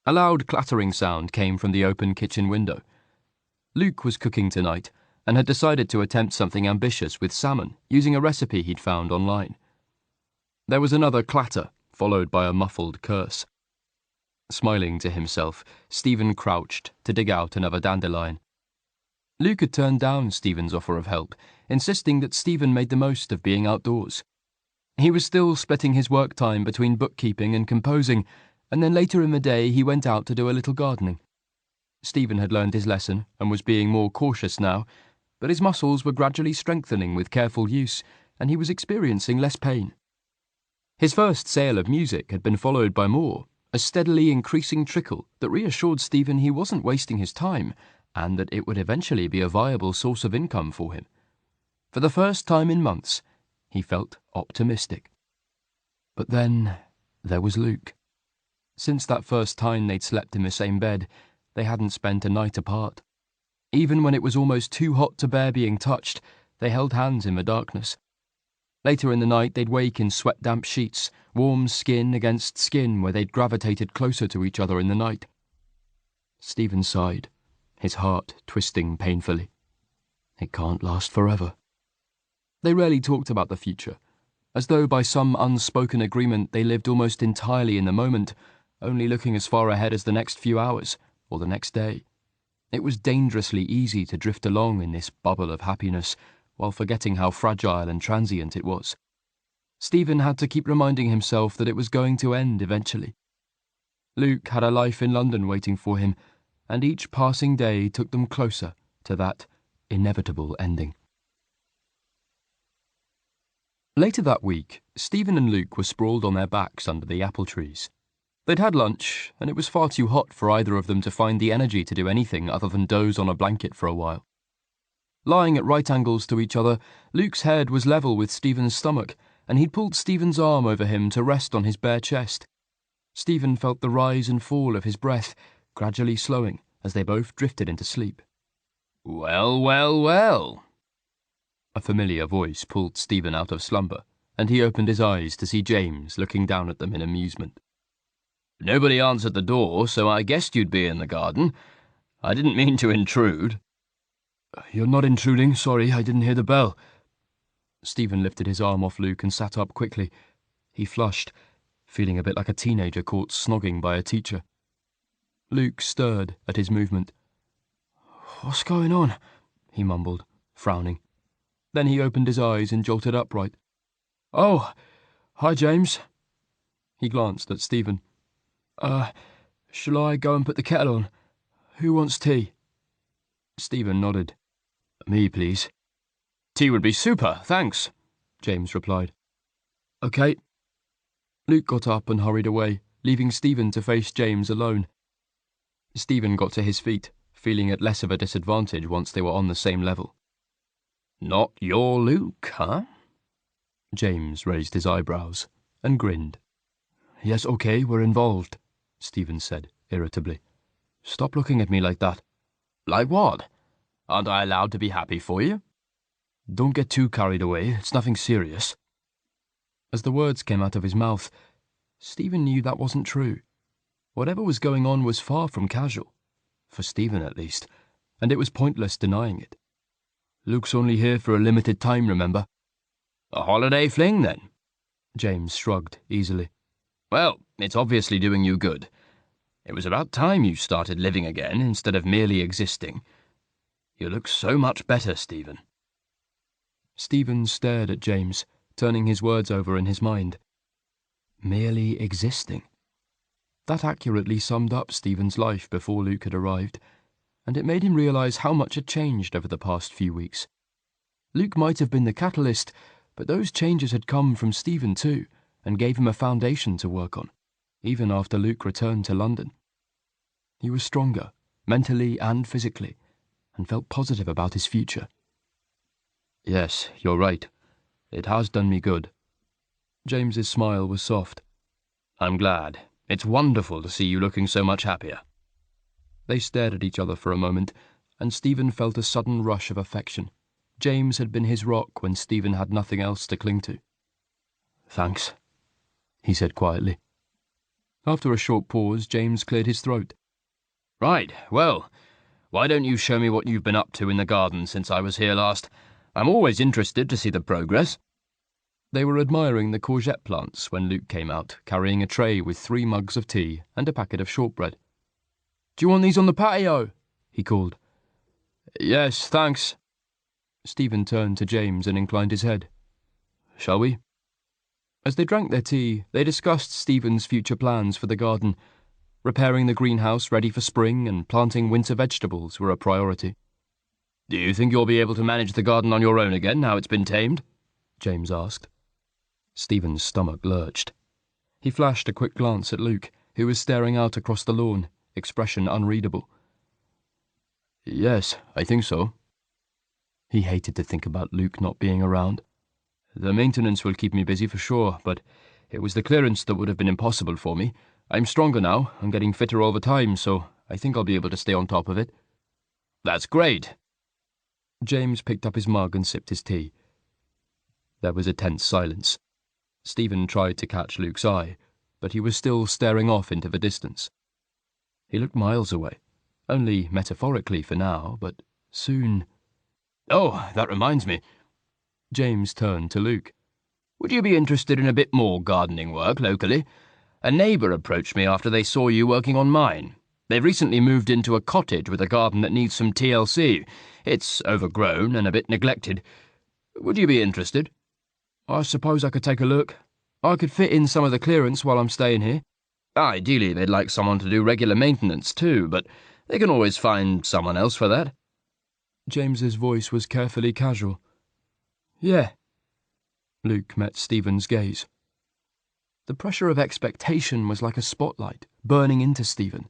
A loud clattering sound came from the open kitchen window. Luke was cooking tonight and had decided to attempt something ambitious with salmon, using a recipe he'd found online. There was another clatter, followed by a muffled curse. Smiling to himself, Stephen crouched to dig out another dandelion. Luke had turned down Stephen's offer of help, insisting that Stephen made the most of being outdoors. He was still splitting his work time between bookkeeping and composing, and then later in the day he went out to do a little gardening. Stephen had learned his lesson and was being more cautious now, but his muscles were gradually strengthening with careful use, and he was experiencing less pain. His first sale of music had been followed by more, a steadily increasing trickle that reassured Stephen he wasn't wasting his time, and that it would eventually be a viable source of income for him. For the first time in months, he felt optimistic. But then there was Luke. Since that first time they'd slept in the same bed, they hadn't spent a night apart. Even when it was almost too hot to bear being touched, they held hands in the darkness. Later in the night they'd wake in sweat-damp sheets, warm skin against skin where they'd gravitated closer to each other in the night. Stephen sighed, his heart twisting painfully. It can't last forever. They rarely talked about the future, as though by some unspoken agreement they lived almost entirely in the moment, only looking as far ahead as the next few hours or the next day. It was dangerously easy to drift along in this bubble of happiness, while forgetting how fragile and transient it was. Stephen had to keep reminding himself that it was going to end eventually. Luke had a life in London waiting for him, and each passing day took them closer to that inevitable ending. Later that week, Stephen and Luke were sprawled on their backs under the apple trees. They'd had lunch, and it was far too hot for either of them to find the energy to do anything other than doze on a blanket for a while. Lying at right angles to each other, Luke's head was level with Stephen's stomach, and he'd pulled Stephen's arm over him to rest on his bare chest. Stephen felt the rise and fall of his breath, gradually slowing as they both drifted into sleep. "Well, well, well." A familiar voice pulled Stephen out of slumber, and he opened his eyes to see James looking down at them in amusement. Nobody answered the door, so I guessed you'd be in the garden. I didn't mean to intrude." "You're not intruding. Sorry, I didn't hear the bell." Stephen lifted his arm off Luke and sat up quickly. He flushed, feeling a bit like a teenager caught snogging by a teacher. Luke stirred at his movement. "What's going on?" he mumbled, frowning. Then he opened his eyes and jolted upright. "Oh, hi, James." He glanced at Stephen. Shall I go and put the kettle on? Who wants tea?" Stephen nodded. "Me, please." "Tea would be super, thanks," James replied. "OK." Luke got up and hurried away, leaving Stephen to face James alone. Stephen got to his feet, feeling at less of a disadvantage once they were on the same level. "Not your Luke, huh?" James raised his eyebrows and grinned. "Yes, OK, we're involved," Stephen said, irritably. "Stop looking at me like that." "Like what? Aren't I allowed to be happy for you?" "Don't get too carried away. It's nothing serious." As the words came out of his mouth, Stephen knew that wasn't true. Whatever was going on was far from casual, for Stephen at least, and it was pointless denying it. "Luke's only here for a limited time, remember?" "A holiday fling, then?" James shrugged easily. "Well, it's obviously doing you good. It was about time you started living again instead of merely existing. You look so much better, Stephen." Stephen stared at James, turning his words over in his mind. Merely existing. That accurately summed up Stephen's life before Luke had arrived, and it made him realise how much had changed over the past few weeks. Luke might have been the catalyst, but those changes had come from Stephen too, and gave him a foundation to work on, even after Luke returned to London. He was stronger, mentally and physically, and felt positive about his future. "Yes, you're right. It has done me good." James's smile was soft. "I'm glad. It's wonderful to see you looking so much happier." They stared at each other for a moment, and Stephen felt a sudden rush of affection. James had been his rock when Stephen had nothing else to cling to. "Thanks," he said quietly. After a short pause, James cleared his throat. "Right, well, why don't you show me what you've been up to in the garden since I was here last? I'm always interested to see the progress." They were admiring the courgette plants when Luke came out, carrying a tray with 3 mugs of tea and a packet of shortbread. "Do you want these on the patio?" he called. "Yes, thanks." Stephen turned to James and inclined his head. "Shall we?" As they drank their tea, they discussed Stephen's future plans for the garden. Repairing the greenhouse ready for spring and planting winter vegetables were a priority. "Do you think you'll be able to manage the garden on your own again now it's been tamed?" James asked. Stephen's stomach lurched. He flashed a quick glance at Luke, who was staring out across the lawn, expression unreadable. "Yes, I think so." He hated to think about Luke not being around. "The maintenance will keep me busy for sure, but it was the clearance that would have been impossible for me. I'm stronger now and getting fitter all the time, so I think I'll be able to stay on top of it." "That's great." James picked up his mug and sipped his tea. There was a tense silence. Stephen tried to catch Luke's eye, but he was still staring off into the distance. He looked miles away, only metaphorically for now, but soon... "Oh, that reminds me." James turned to Luke. "Would you be interested in a bit more gardening work locally? A neighbour approached me after they saw you working on mine. They've recently moved into a cottage with a garden that needs some TLC. It's overgrown and a bit neglected. Would you be interested?" "I suppose I could take a look. I could fit in some of the clearance while I'm staying here." "Ideally, they'd like someone to do regular maintenance too, but they can always find someone else for that." James's voice was carefully casual. "Yeah." Luke met Stephen's gaze. The pressure of expectation was like a spotlight, burning into Stephen.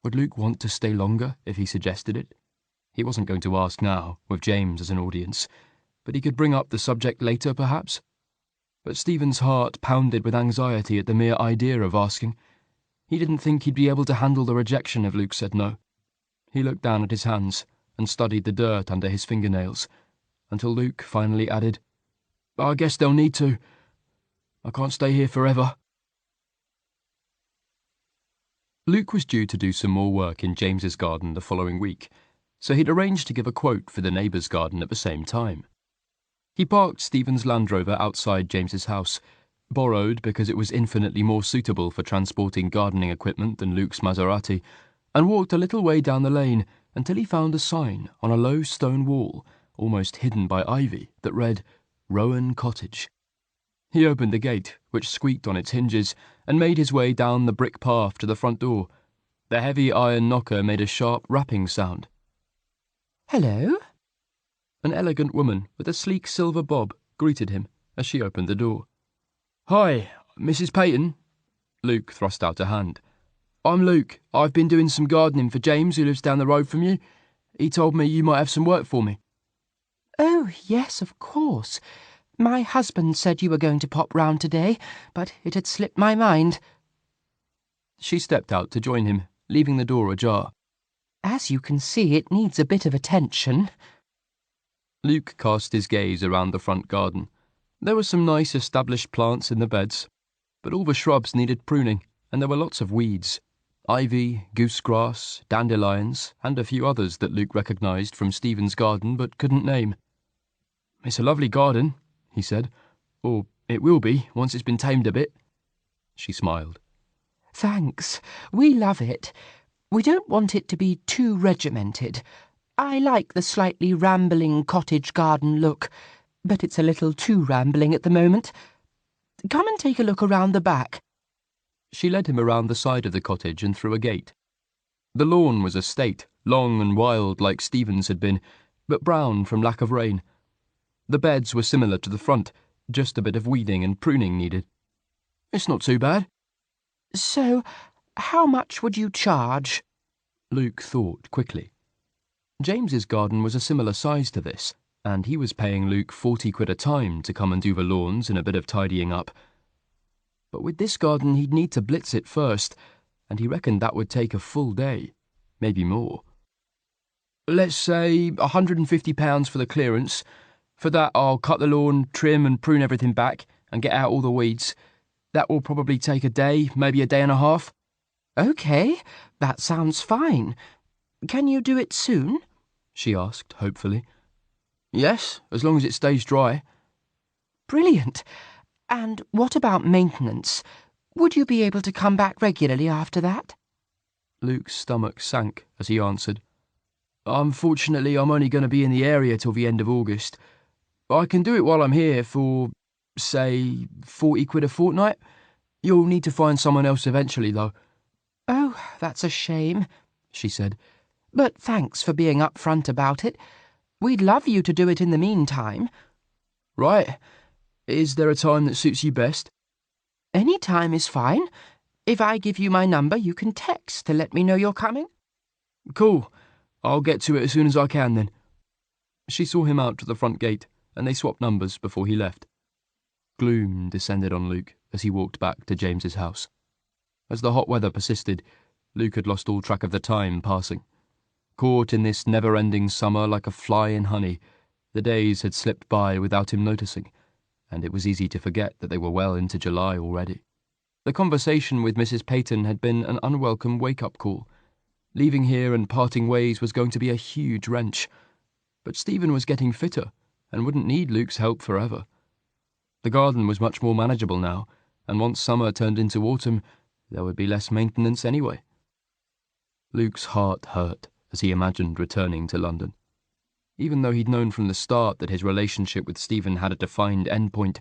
Would Luke want to stay longer if he suggested it? He wasn't going to ask now, with James as an audience, but he could bring up the subject later, perhaps. But Stephen's heart pounded with anxiety at the mere idea of asking. He didn't think he'd be able to handle the rejection if Luke said no. He looked down at his hands and studied the dirt under his fingernails, until Luke finally added, "I guess they'll need to. I can't stay here forever." Luke was due to do some more work in James's garden the following week, so he'd arranged to give a quote for the neighbour's garden at the same time. He parked Stephen's Land Rover outside James's house, borrowed because it was infinitely more suitable for transporting gardening equipment than Luke's Maserati, and walked a little way down the lane until he found a sign on a low stone wall, almost hidden by ivy, that read, Rowan Cottage. He opened the gate, which squeaked on its hinges, and made his way down the brick path to the front door. The heavy iron knocker made a sharp rapping sound. Hello? An elegant woman with a sleek silver bob greeted him as she opened the door. Hi, Mrs. Peyton. Luke thrust out a hand. I'm Luke. I've been doing some gardening for James, who lives down the road from you. He told me you might have some work for me. Oh, yes, of course. My husband said you were going to pop round today, but it had slipped my mind. She stepped out to join him, leaving the door ajar. As you can see, it needs a bit of attention. Luke cast his gaze around the front garden. There were some nice established plants in the beds, but all the shrubs needed pruning, and there were lots of weeds. Ivy, goosegrass, dandelions, and a few others that Luke recognised from Stephen's garden but couldn't name. It's a lovely garden, he said. Or it will be, once it's been tamed a bit. She smiled. Thanks. We love it. We don't want it to be too regimented. I like the slightly rambling cottage garden look, but it's a little too rambling at the moment. Come and take a look around the back. She led him around the side of the cottage and through a gate. The lawn was a state, long and wild like Stephen's had been, but brown from lack of rain. The beds were similar to the front, just a bit of weeding and pruning needed. It's not too bad. So, how much would you charge? Luke thought quickly. James's garden was a similar size to this, and he was paying Luke 40 quid a time to come and do the lawns and a bit of tidying up. But with this garden he'd need to blitz it first, and he reckoned that would take a full day, maybe more. Let's say £150 for the clearance. For that I'll cut the lawn, trim and prune everything back, and get out all the weeds. That will probably take a day, maybe a day and a half. OK, that sounds fine. Can you do it soon? She asked, hopefully. Yes, as long as it stays dry. Brilliant. And what about maintenance? Would you be able to come back regularly after that? Luke's stomach sank as he answered. Unfortunately, I'm only going to be in the area till the end of August. I can do it while I'm here for, say, 40 quid a fortnight. You'll need to find someone else eventually, though. Oh, that's a shame, she said. But thanks for being upfront about it. We'd love you to do it in the meantime. Right. Is there a time that suits you best? Any time is fine. If I give you my number, you can text to let me know you're coming. Cool. I'll get to it as soon as I can, then. She saw him out to the front gate, and they swapped numbers before he left. Gloom descended on Luke as he walked back to James's house. As the hot weather persisted, Luke had lost all track of the time passing. Caught in this never-ending summer like a fly in honey, the days had slipped by without him noticing, and it was easy to forget that they were well into July already. The conversation with Mrs. Peyton had been an unwelcome wake-up call. Leaving here and parting ways was going to be a huge wrench. But Stephen was getting fitter and wouldn't need Luke's help forever. The garden was much more manageable now, and once summer turned into autumn, there would be less maintenance anyway. Luke's heart hurt as he imagined returning to London. Even though he'd known from the start that his relationship with Stephen had a defined endpoint,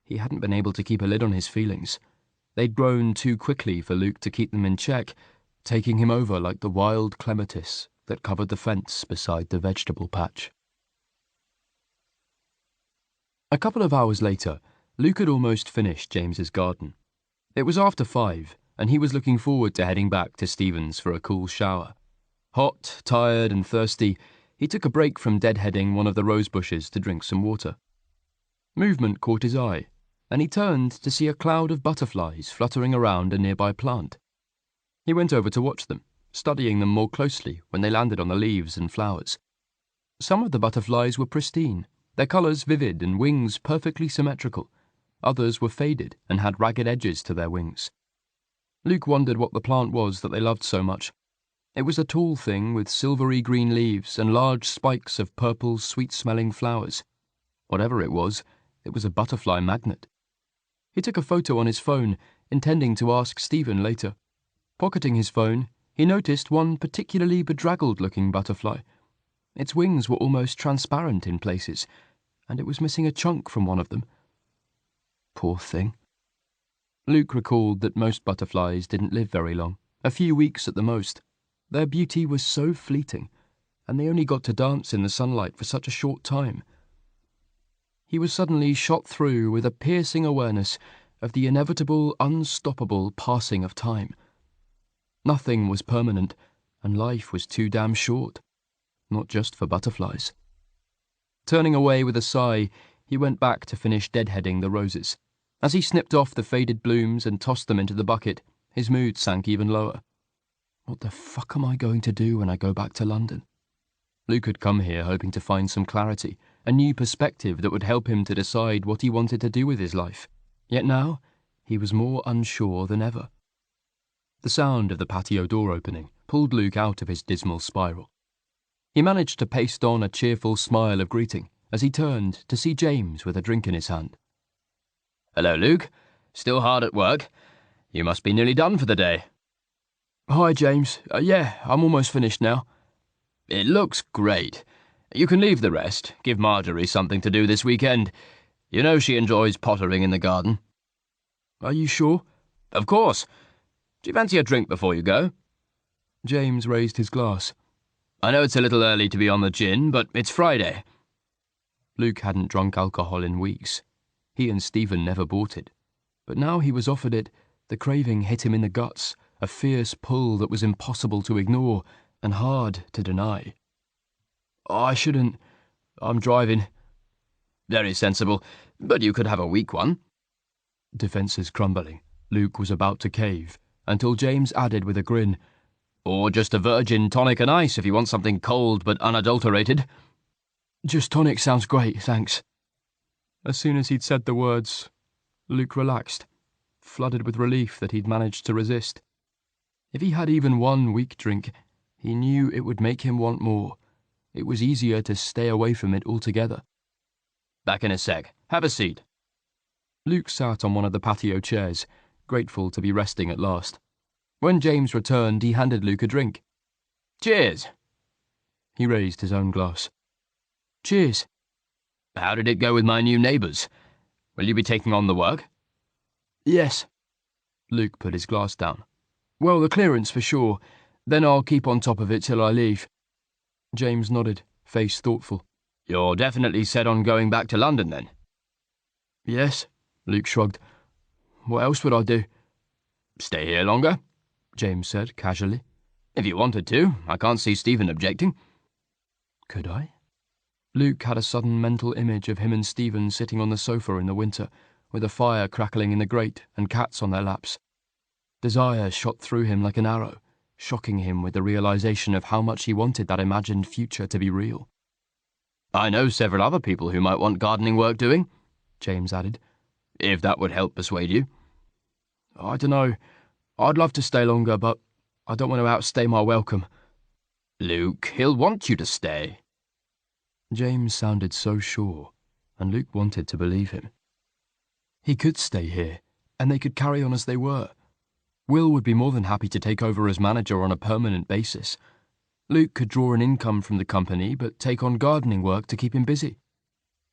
he hadn't been able to keep a lid on his feelings. They'd grown too quickly for Luke to keep them in check, taking him over like the wild clematis that covered the fence beside the vegetable patch. A couple of hours later, Luke had almost finished James's garden. It was after 5, and he was looking forward to heading back to Stephen's for a cool shower. Hot, tired and thirsty, he took a break from deadheading one of the rose bushes to drink some water. Movement caught his eye, and he turned to see a cloud of butterflies fluttering around a nearby plant. He went over to watch them, studying them more closely when they landed on the leaves and flowers. Some of the butterflies were pristine, their colours vivid and wings perfectly symmetrical. Others were faded and had ragged edges to their wings. Luke wondered what the plant was that they loved so much. It was a tall thing with silvery green leaves and large spikes of purple, sweet-smelling flowers. Whatever it was a butterfly magnet. He took a photo on his phone, intending to ask Stephen later. Pocketing his phone, he noticed one particularly bedraggled-looking butterfly. Its wings were almost transparent in places, and it was missing a chunk from one of them. Poor thing. Luke recalled that most butterflies didn't live very long, a few weeks at the most. Their beauty was so fleeting, and they only got to dance in the sunlight for such a short time. He was suddenly shot through with a piercing awareness of the inevitable, unstoppable passing of time. Nothing was permanent, and life was too damn short, not just for butterflies. Turning away with a sigh, he went back to finish deadheading the roses. As he snipped off the faded blooms and tossed them into the bucket, his mood sank even lower. What the fuck am I going to do when I go back to London? Luke had come here hoping to find some clarity, a new perspective that would help him to decide what he wanted to do with his life. Yet now, he was more unsure than ever. The sound of the patio door opening pulled Luke out of his dismal spiral. He managed to paste on a cheerful smile of greeting as he turned to see James with a drink in his hand. Hello, Luke. Still hard at work? You must be nearly done for the day. Hi, James. Yeah, I'm almost finished now. It looks great. You can leave the rest. Give Marjorie something to do this weekend. You know she enjoys pottering in the garden. Are you sure? Of course. Do you fancy a drink before you go? James raised his glass. I know it's a little early to be on the gin, but it's Friday. Luke hadn't drunk alcohol in weeks. He and Stephen never bought it. But now he was offered it, the craving hit him in the guts, a fierce pull that was impossible to ignore and hard to deny. I shouldn't. I'm driving. Very sensible, but you could have a weak one. Defences crumbling, Luke was about to cave, until James added with a grin, Or just a virgin tonic and ice if you want something cold but unadulterated. Just tonic sounds great, thanks. As soon as he'd said the words, Luke relaxed, flooded with relief that he'd managed to resist. If he had even one weak drink, he knew it would make him want more. It was easier to stay away from it altogether. Back in a sec. Have a seat. Luke sat on one of the patio chairs, grateful to be resting at last. When James returned, he handed Luke a drink. Cheers. He raised his own glass. Cheers. How did it go with my new neighbours? Will you be taking on the work? Yes. Luke put his glass down. Well, the clearance for sure. Then I'll keep on top of it till I leave. James nodded, face thoughtful. You're definitely set on going back to London, then? Yes, Luke shrugged. What else would I do? Stay here longer, James said casually. If you wanted to, I can't see Stephen objecting. Could I? Luke had a sudden mental image of him and Stephen sitting on the sofa in the winter, with a fire crackling in the grate and cats on their laps. Desire shot through him like an arrow, shocking him with the realization of how much he wanted that imagined future to be real. I know several other people who might want gardening work doing, James added, if that would help persuade you. I dunno. I'd love to stay longer, but I don't want to outstay my welcome. Luke, he'll want you to stay. James sounded so sure, and Luke wanted to believe him. He could stay here, and they could carry on as they were. Will would be more than happy to take over as manager on a permanent basis. Luke could draw an income from the company, but take on gardening work to keep him busy.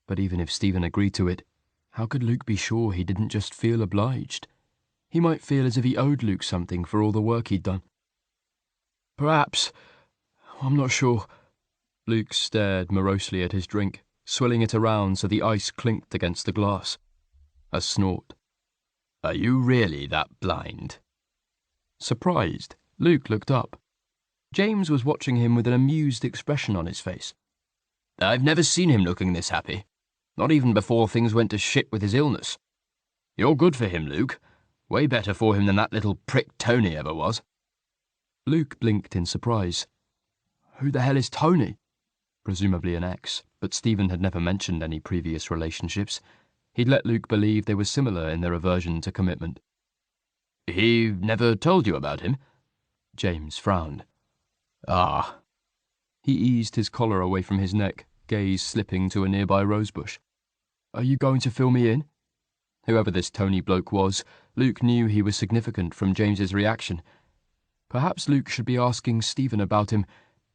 But even if Stephen agreed to it, how could Luke be sure he didn't just feel obliged? He might feel as if he owed Luke something for all the work he'd done. Perhaps. I'm not sure. Luke stared morosely at his drink, swilling it around so the ice clinked against the glass. A snort. Are you really that blind? Surprised, Luke looked up. James was watching him with an amused expression on his face. I've never seen him looking this happy. Not even before things went to shit with his illness. You're good for him, Luke. Way better for him than that little prick Tony ever was. Luke blinked in surprise. Who the hell is Tony? Presumably an ex, but Stephen had never mentioned any previous relationships. He'd let Luke believe they were similar in their aversion to commitment. He never told you about him? James frowned. Ah. He eased his collar away from his neck, gaze slipping to a nearby rosebush. Are you going to fill me in? Whoever this Tony bloke was, Luke knew he was significant from James's reaction. Perhaps Luke should be asking Stephen about him,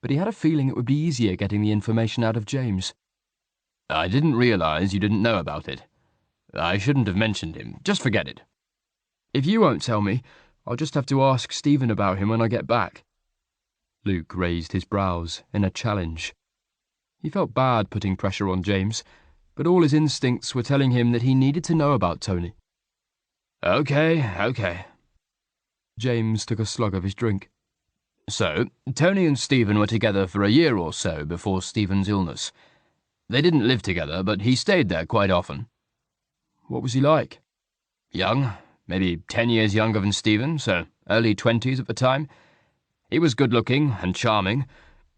but he had a feeling it would be easier getting the information out of James. I didn't realize you didn't know about it. I shouldn't have mentioned him. Just forget it. If you won't tell me, I'll just have to ask Stephen about him when I get back. Luke raised his brows in a challenge. He felt bad putting pressure on James, but all his instincts were telling him that he needed to know about Tony. Okay. James took a slug of his drink. So, Tony and Stephen were together for a year or so before Stephen's illness. They didn't live together, but he stayed there quite often. What was he like? Young, maybe 10 years younger than Stephen, so early 20s at the time. He was good-looking and charming,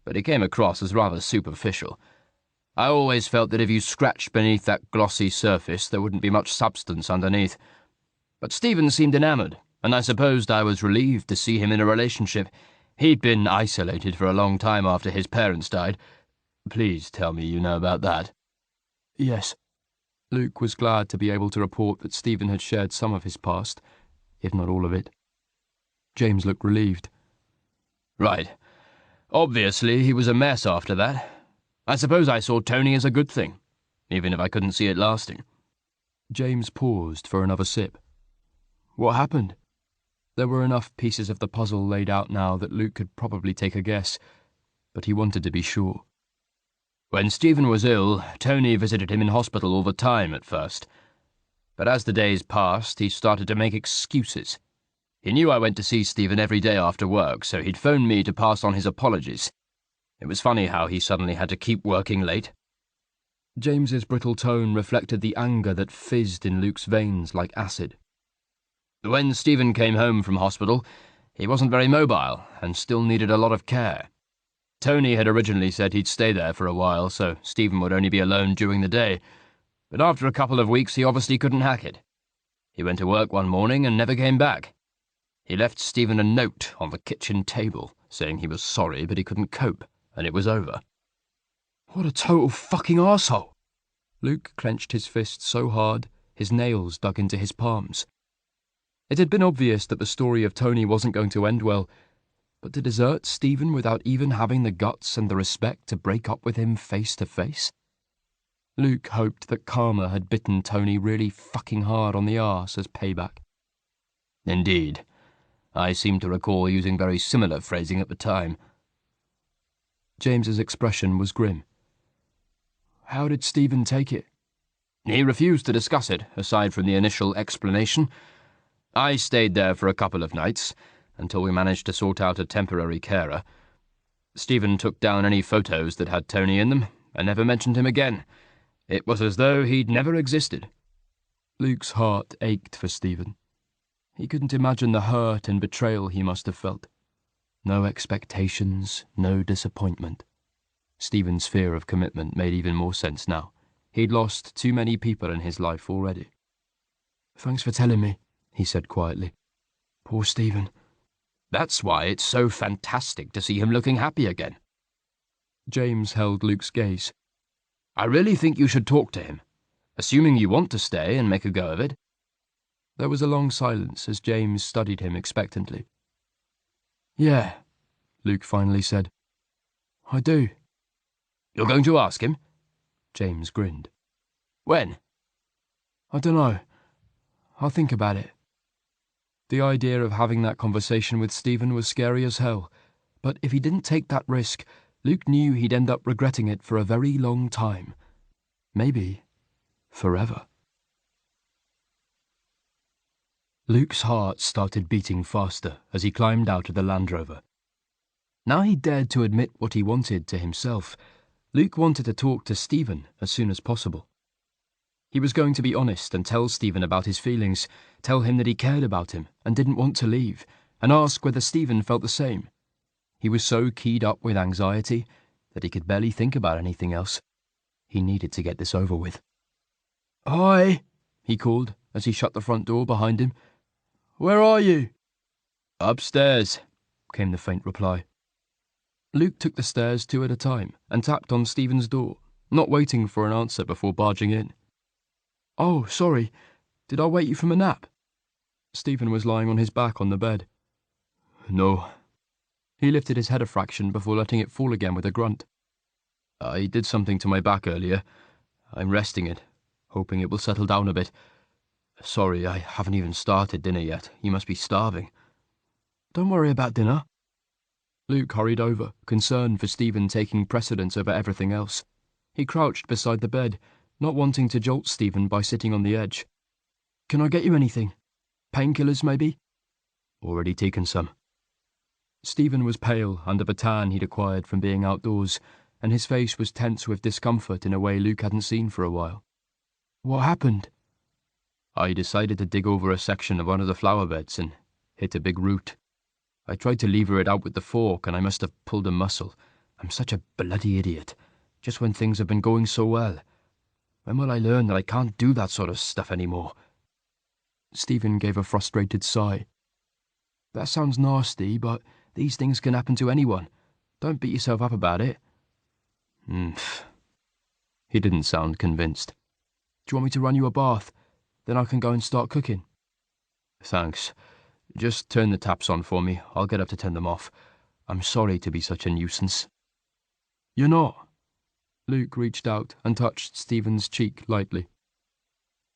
but he came across as rather superficial. I always felt that if you scratched beneath that glossy surface, there wouldn't be much substance underneath. But Stephen seemed enamoured, and I supposed I was relieved to see him in a relationship. He'd been isolated for a long time after his parents died. Please tell me you know about that. Yes. Luke was glad to be able to report that Stephen had shared some of his past, if not all of it. James looked relieved. Right. Obviously, he was a mess after that. I suppose I saw Tony as a good thing, even if I couldn't see it lasting. James paused for another sip. What happened? There were enough pieces of the puzzle laid out now that Luke could probably take a guess, but he wanted to be sure. When Stephen was ill, Tony visited him in hospital all the time at first. But as the days passed, he started to make excuses. He knew I went to see Stephen every day after work, so he'd phoned me to pass on his apologies. It was funny how he suddenly had to keep working late. James's brittle tone reflected the anger that fizzed in Luke's veins like acid. When Stephen came home from hospital, he wasn't very mobile and still needed a lot of care. Tony had originally said he'd stay there for a while, so Stephen would only be alone during the day. But after a couple of weeks, he obviously couldn't hack it. He went to work one morning and never came back. He left Stephen a note on the kitchen table, saying he was sorry but he couldn't cope, and it was over. What a total fucking arsehole! Luke clenched his fist so hard, his nails dug into his palms. It had been obvious that the story of Tony wasn't going to end well, but to desert Stephen without even having the guts and the respect to break up with him face to face? Luke hoped that karma had bitten Tony really fucking hard on the arse as payback. Indeed. I seem to recall using very similar phrasing at the time. James's expression was grim. How did Stephen take it? He refused to discuss it, aside from the initial explanation. I stayed there for a couple of nights, until we managed to sort out a temporary carer. Stephen took down any photos that had Tony in them, and never mentioned him again. It was as though he'd never existed. Luke's heart ached for Stephen. He couldn't imagine the hurt and betrayal he must have felt. No expectations, no disappointment. Stephen's fear of commitment made even more sense now. He'd lost too many people in his life already. Thanks for telling me, he said quietly. Poor Stephen. That's why it's so fantastic to see him looking happy again. James held Luke's gaze. I really think you should talk to him, assuming you want to stay and make a go of it. There was a long silence as James studied him expectantly. Yeah, Luke finally said. I do. You're going to ask him? James grinned. When? I dunno. I'll think about it. The idea of having that conversation with Stephen was scary as hell, but if he didn't take that risk, Luke knew he'd end up regretting it for a very long time. Maybe forever. Luke's heart started beating faster as he climbed out of the Land Rover. Now he dared to admit what he wanted to himself. Luke wanted to talk to Stephen as soon as possible. He was going to be honest and tell Stephen about his feelings, tell him that he cared about him and didn't want to leave, and ask whether Stephen felt the same. He was so keyed up with anxiety that he could barely think about anything else. He needed to get this over with. Hi, he called as he shut the front door behind him. Where are you?" "Upstairs," came the faint reply. Luke took the stairs 2 at a time and tapped on Stephen's door, not waiting for an answer before barging in. "Oh, sorry. Did I wake you from a nap?" Stephen was lying on his back on the bed. "No." He lifted his head a fraction before letting it fall again with a grunt. "I did something to my back earlier. I'm resting it, hoping it will settle down a bit. Sorry, I haven't even started dinner yet. You must be starving." "Don't worry about dinner." Luke hurried over, concerned for Stephen taking precedence over everything else. He crouched beside the bed, not wanting to jolt Stephen by sitting on the edge. "Can I get you anything? Painkillers, maybe?" "Already taken some." Stephen was pale under the tan he'd acquired from being outdoors, and his face was tense with discomfort in a way Luke hadn't seen for a while. "What happened?" "I decided to dig over a section of one of the flower beds and hit a big root. I tried to lever it out with the fork and I must have pulled a muscle. I'm such a bloody idiot, just when things have been going so well. When will I learn that I can't do that sort of stuff anymore?" Stephen gave a frustrated sigh. "That sounds nasty, but these things can happen to anyone. Don't beat yourself up about it." He didn't sound convinced. "Do you want me to run you a bath? Then I can go and start cooking." "Thanks. Just turn the taps on for me. I'll get up to turn them off. I'm sorry to be such a nuisance." "You're not." Luke reached out and touched Stephen's cheek lightly.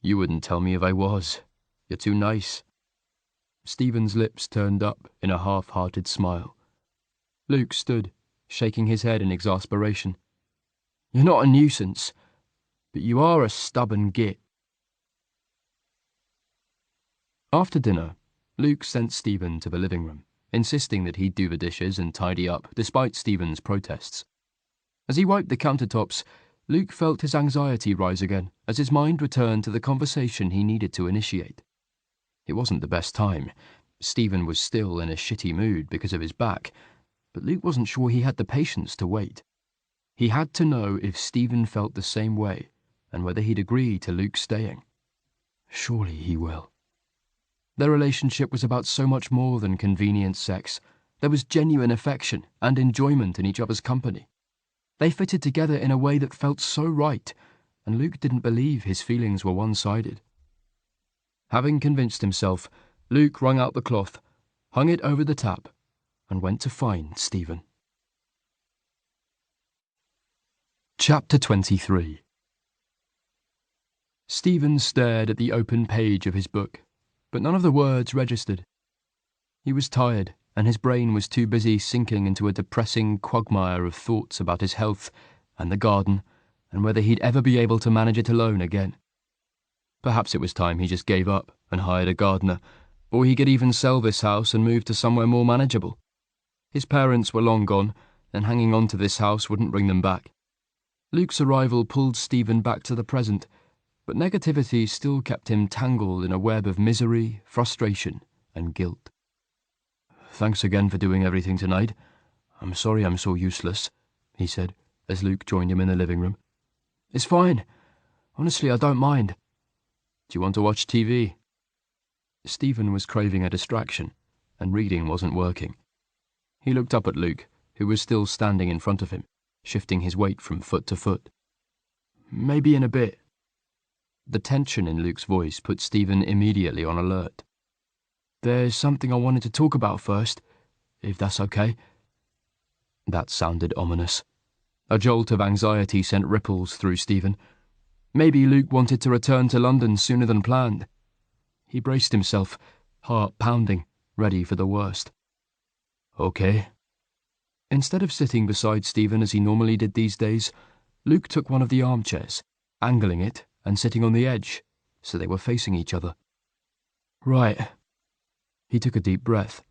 "You wouldn't tell me if I was. You're too nice." Stephen's lips turned up in a half-hearted smile. Luke stood, shaking his head in exasperation. "You're not a nuisance, but you are a stubborn git." After dinner, Luke sent Stephen to the living room, insisting that he'd do the dishes and tidy up, despite Stephen's protests. As he wiped the countertops, Luke felt his anxiety rise again as his mind returned to the conversation he needed to initiate. It wasn't the best time. Stephen was still in a shitty mood because of his back, but Luke wasn't sure he had the patience to wait. He had to know if Stephen felt the same way and whether he'd agree to Luke staying. Surely he will. Their relationship was about so much more than convenient sex. There was genuine affection and enjoyment in each other's company. They fitted together in a way that felt so right, and Luke didn't believe his feelings were one-sided. Having convinced himself, Luke wrung out the cloth, hung it over the tap, and went to find Stephen. Chapter 23. Stephen stared at the open page of his book, but none of the words registered. He was tired, and his brain was too busy sinking into a depressing quagmire of thoughts about his health and the garden, and whether he'd ever be able to manage it alone again. Perhaps it was time he just gave up and hired a gardener, or he could even sell this house and move to somewhere more manageable. His parents were long gone, and hanging on to this house wouldn't bring them back. Luke's arrival pulled Stephen back to the present, but negativity still kept him tangled in a web of misery, frustration, and guilt. "Thanks again for doing everything tonight. I'm sorry I'm so useless," he said, as Luke joined him in the living room. "It's fine. Honestly, I don't mind." "Do you want to watch TV?" Stephen was craving a distraction, and reading wasn't working. He looked up at Luke, who was still standing in front of him, shifting his weight from foot to foot. "Maybe in a bit." The tension in Luke's voice put Stephen immediately on alert. "There's something I wanted to talk about first, if that's okay." That sounded ominous. A jolt of anxiety sent ripples through Stephen. Maybe Luke wanted to return to London sooner than planned. He braced himself, heart pounding, ready for the worst. "Okay." Instead of sitting beside Stephen as he normally did these days, Luke took one of the armchairs, angling it and sitting on the edge, so they were facing each other. "Right." He took a deep breath.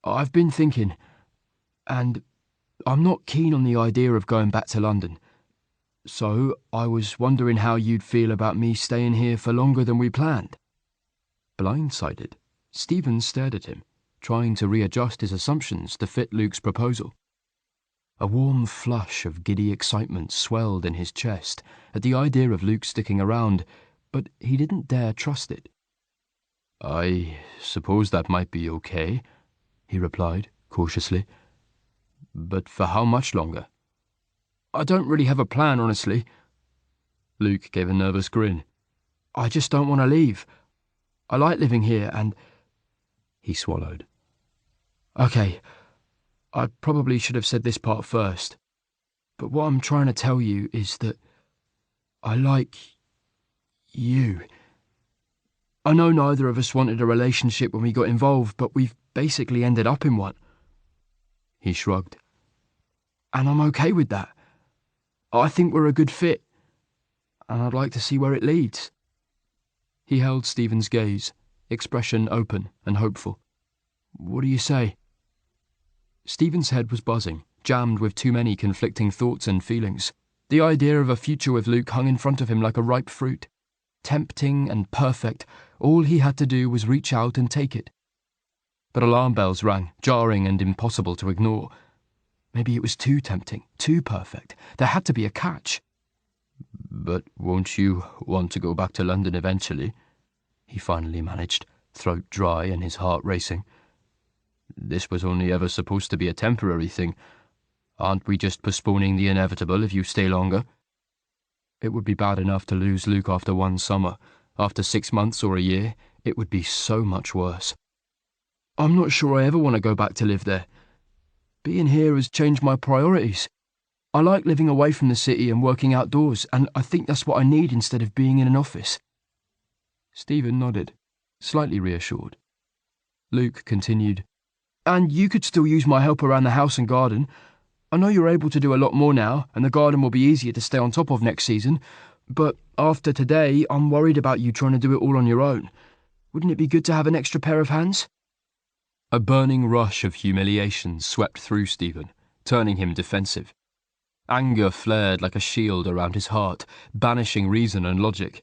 "I've been thinking, and I'm not keen on the idea of going back to London. So I was wondering how you'd feel about me staying here for longer than we planned." Blindsided, Stephen stared at him, trying to readjust his assumptions to fit Luke's proposal. A warm flush of giddy excitement swelled in his chest at the idea of Luke sticking around, but he didn't dare trust it. I suppose that might be okay, he replied, cautiously. But for how much longer? I don't really have a plan, honestly. Luke gave a nervous grin. I just don't want to leave. I like living here and... He swallowed. Okay, I probably should have said this part first. But what I'm trying to tell you is that I like you. I know neither of us wanted a relationship when we got involved, but we've basically ended up in one. He shrugged. And I'm okay with that. I think we're a good fit, and I'd like to see where it leads. He held Stephen's gaze, expression open and hopeful. What do you say? Stephen's head was buzzing, jammed with too many conflicting thoughts and feelings. The idea of a future with Luke hung in front of him like a ripe fruit. Tempting and perfect, all he had to do was reach out and take it. But alarm bells rang, jarring and impossible to ignore. Maybe it was too tempting, too perfect. There had to be a catch. But won't you want to go back to London eventually? He finally managed, throat dry and his heart racing. This was only ever supposed to be a temporary thing. Aren't we just postponing the inevitable if you stay longer? It would be bad enough to lose Luke after one summer. After 6 months or a year, it would be so much worse. I'm not sure I ever want to go back to live there. Being here has changed my priorities. I like living away from the city and working outdoors, and I think that's what I need instead of being in an office. Stephen nodded, slightly reassured. Luke continued, And you could still use my help around the house and garden. I know you're able to do a lot more now, and the garden will be easier to stay on top of next season, but after today, I'm worried about you trying to do it all on your own. Wouldn't it be good to have an extra pair of hands? A burning rush of humiliation swept through Stephen, turning him defensive. Anger flared like a shield around his heart, banishing reason and logic.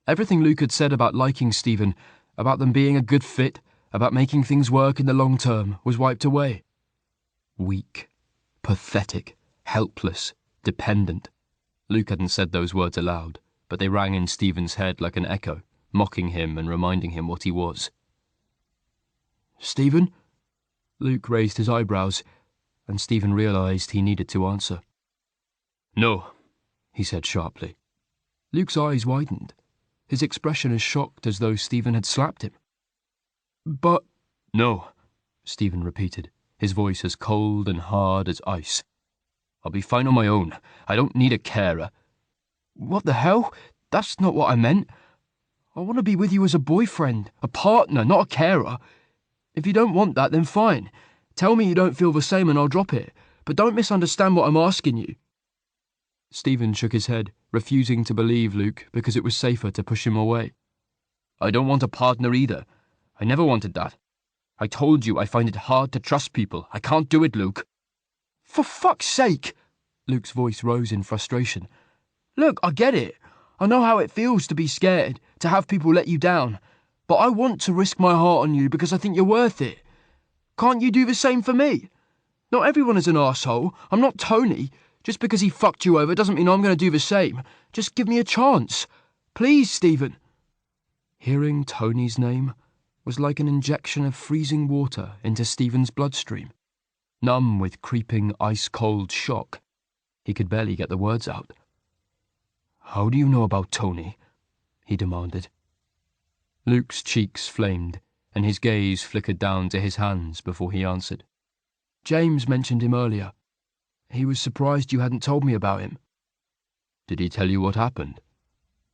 Everything Luke had said about liking Stephen, about them being a good fit, about making things work in the long term, was wiped away. Weak, pathetic, helpless, dependent. Luke hadn't said those words aloud, but they rang in Stephen's head like an echo, mocking him and reminding him what he was. Stephen? Luke raised his eyebrows, and Stephen realised he needed to answer. No, he said sharply. Luke's eyes widened, his expression as shocked as though Stephen had slapped him. But... No, Stephen repeated, his voice as cold and hard as ice. I'll be fine on my own. I don't need a carer. What the hell? That's not what I meant. I want to be with you as a boyfriend, a partner, not a carer. If you don't want that, then fine. Tell me you don't feel the same and I'll drop it. But don't misunderstand what I'm asking you. Stephen shook his head, refusing to believe Luke because it was safer to push him away. I don't want a partner either. I never wanted that. I told you I find it hard to trust people. I can't do it, Luke. For fuck's sake! Luke's voice rose in frustration. Look, I get it. I know how it feels to be scared, to have people let you down. But I want to risk my heart on you because I think you're worth it. Can't you do the same for me? Not everyone is an arsehole. I'm not Tony. Just because he fucked you over doesn't mean I'm going to do the same. Just give me a chance. Please, Stephen. Hearing Tony's name was like an injection of freezing water into Stephen's bloodstream. Numb with creeping ice-cold shock, he could barely get the words out. How do you know about Tony? He demanded. Luke's cheeks flamed, and his gaze flickered down to his hands before he answered. James mentioned him earlier. He was surprised you hadn't told me about him. Did he tell you what happened?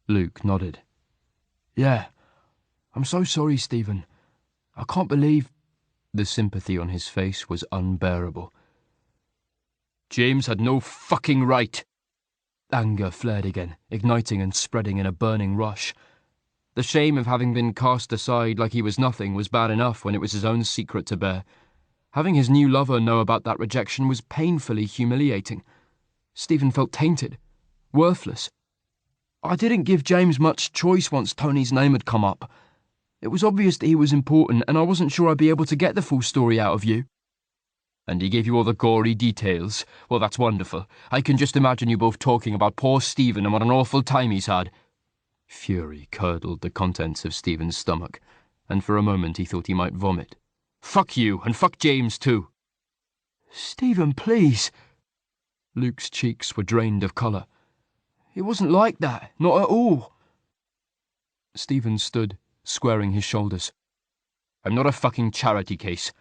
Luke nodded. Yeah. I'm so sorry, Stephen. I can't believe... The sympathy on his face was unbearable. James had no fucking right. Anger flared again, igniting and spreading in a burning rush. The shame of having been cast aside like he was nothing was bad enough when it was his own secret to bear. Having his new lover know about that rejection was painfully humiliating. Stephen felt tainted, worthless. I didn't give James much choice once Tony's name had come up. It was obvious that he was important, and I wasn't sure I'd be able to get the full story out of you. And he gave you all the gory details. Well, that's wonderful. I can just imagine you both talking about poor Stephen and what an awful time he's had. Fury curdled the contents of Stephen's stomach, and for a moment he thought he might vomit. "Fuck you, and fuck James too." "Stephen, please." Luke's cheeks were drained of colour. "It wasn't like that, not at all." Stephen stood, squaring his shoulders. "I'm not a fucking charity case,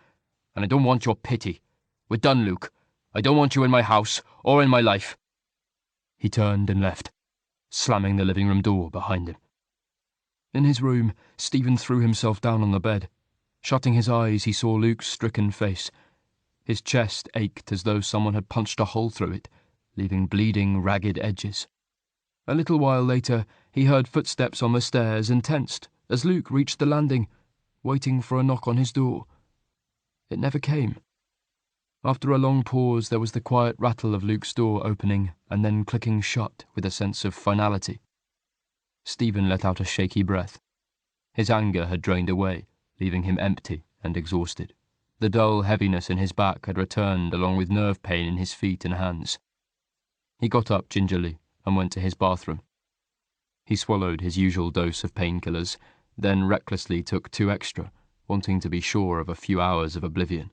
and I don't want your pity. We're done, Luke. I don't want you in my house, or in my life." He turned and left, slamming the living room door behind him. In his room, Stephen threw himself down on the bed. Shutting his eyes, he saw Luke's stricken face. His chest ached as though someone had punched a hole through it, leaving bleeding, ragged edges. A little while later, he heard footsteps on the stairs and tensed as Luke reached the landing, waiting for a knock on his door. It never came. After a long pause, there was the quiet rattle of Luke's door opening and then clicking shut with a sense of finality. Stephen let out a shaky breath. His anger had drained away, leaving him empty and exhausted. The dull heaviness in his back had returned along with nerve pain in his feet and hands. He got up gingerly and went to his bathroom. He swallowed his usual dose of painkillers, then recklessly took 2 extra, wanting to be sure of a few hours of oblivion.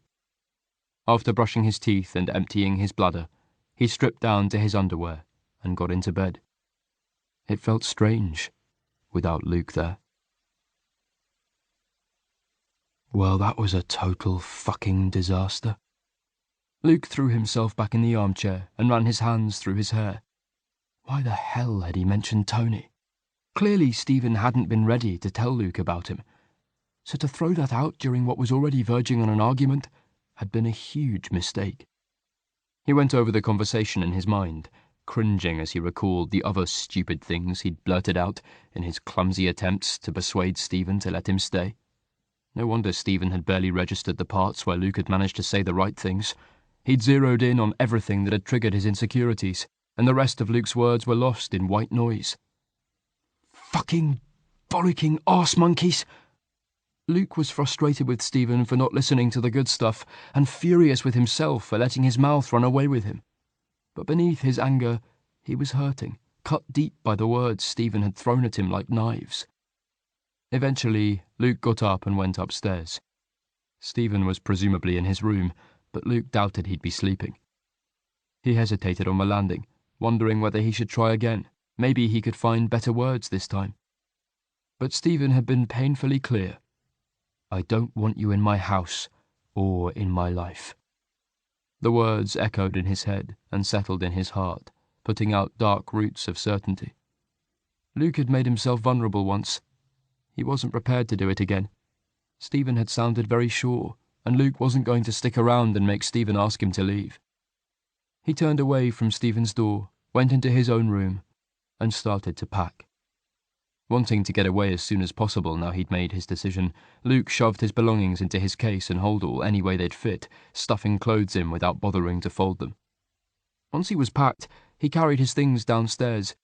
After brushing his teeth and emptying his bladder, he stripped down to his underwear and got into bed. It felt strange, without Luke there. Well, that was a total fucking disaster. Luke threw himself back in the armchair and ran his hands through his hair. Why the hell had he mentioned Tony? Clearly Stephen hadn't been ready to tell Luke about him, so to throw that out during what was already verging on an argument had been a huge mistake. He went over the conversation in his mind, cringing as he recalled the other stupid things he'd blurted out in his clumsy attempts to persuade Stephen to let him stay. No wonder Stephen had barely registered the parts where Luke had managed to say the right things. He'd zeroed in on everything that had triggered his insecurities, and the rest of Luke's words were lost in white noise. Fucking bollocking arse monkeys! Luke was frustrated with Stephen for not listening to the good stuff, and furious with himself for letting his mouth run away with him. But beneath his anger, he was hurting, cut deep by the words Stephen had thrown at him like knives. Eventually, Luke got up and went upstairs. Stephen was presumably in his room, but Luke doubted he'd be sleeping. He hesitated on the landing, wondering whether he should try again. Maybe he could find better words this time. But Stephen had been painfully clear. "I don't want you in my house, or in my life." The words echoed in his head and settled in his heart, putting out dark roots of certainty. Luke had made himself vulnerable once. He wasn't prepared to do it again. Stephen had sounded very sure, and Luke wasn't going to stick around and make Stephen ask him to leave. He turned away from Stephen's door, went into his own room, and started to pack. Wanting to get away as soon as possible now he'd made his decision, Luke shoved his belongings into his case and holdall any way they'd fit, stuffing clothes in without bothering to fold them. Once he was packed, he carried his things downstairs.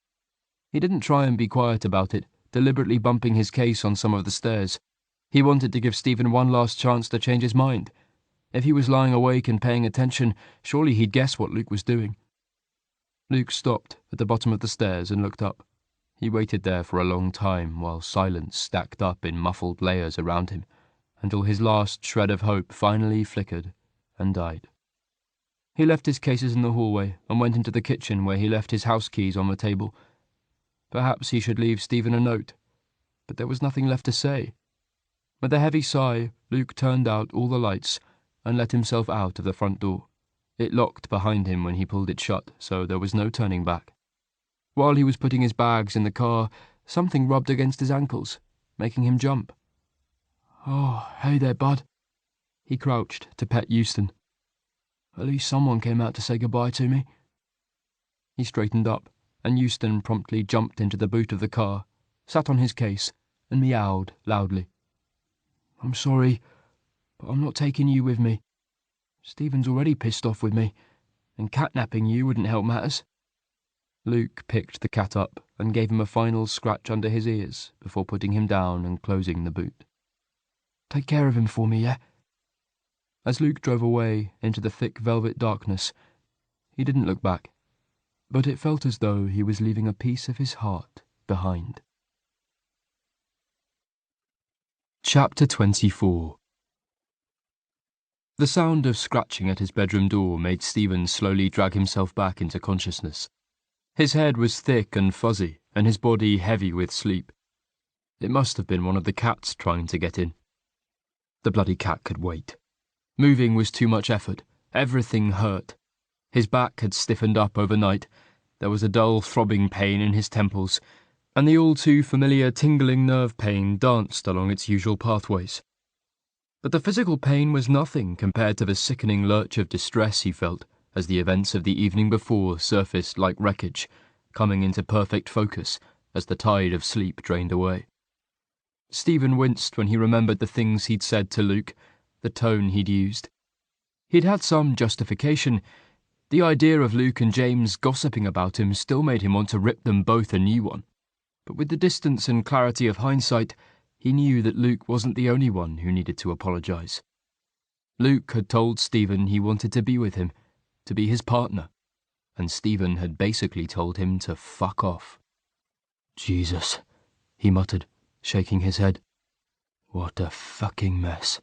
He didn't try and be quiet about it, deliberately bumping his case on some of the stairs. He wanted to give Stephen one last chance to change his mind. If he was lying awake and paying attention, surely he'd guess what Luke was doing. Luke stopped at the bottom of the stairs and looked up. He waited there for a long time while silence stacked up in muffled layers around him, until his last shred of hope finally flickered and died. He left his cases in the hallway and went into the kitchen where he left his house keys on the table. Perhaps he should leave Stephen a note, but there was nothing left to say. With a heavy sigh, Luke turned out all the lights and let himself out of the front door. It locked behind him when he pulled it shut, so there was no turning back. While he was putting his bags in the car, something rubbed against his ankles, making him jump. "Oh, hey there, bud." He crouched to pet Euston. "At least someone came out to say goodbye to me." He straightened up, and Euston promptly jumped into the boot of the car, sat on his case, and meowed loudly. "I'm sorry, but I'm not taking you with me. Stephen's already pissed off with me, and catnapping you wouldn't help matters." Luke picked the cat up and gave him a final scratch under his ears before putting him down and closing the boot. "Take care of him for me, yeah?" As Luke drove away into the thick velvet darkness, he didn't look back, but it felt as though he was leaving a piece of his heart behind. Chapter 24. The sound of scratching at his bedroom door made Stephen slowly drag himself back into consciousness. His head was thick and fuzzy, and his body heavy with sleep. It must have been one of the cats trying to get in. The bloody cat could wait. Moving was too much effort. Everything hurt. His back had stiffened up overnight. There was a dull throbbing pain in his temples, and the all-too-familiar tingling nerve pain danced along its usual pathways. But the physical pain was nothing compared to the sickening lurch of distress he felt as the events of the evening before surfaced like wreckage, coming into perfect focus as the tide of sleep drained away. Stephen winced when he remembered the things he'd said to Luke, the tone he'd used. He'd had some justification. The idea of Luke and James gossiping about him still made him want to rip them both a new one. But with the distance and clarity of hindsight, he knew that Luke wasn't the only one who needed to apologise. Luke had told Stephen he wanted to be with him, to be his partner, and Stephen had basically told him to fuck off. "Jesus," he muttered, shaking his head. "What a fucking mess."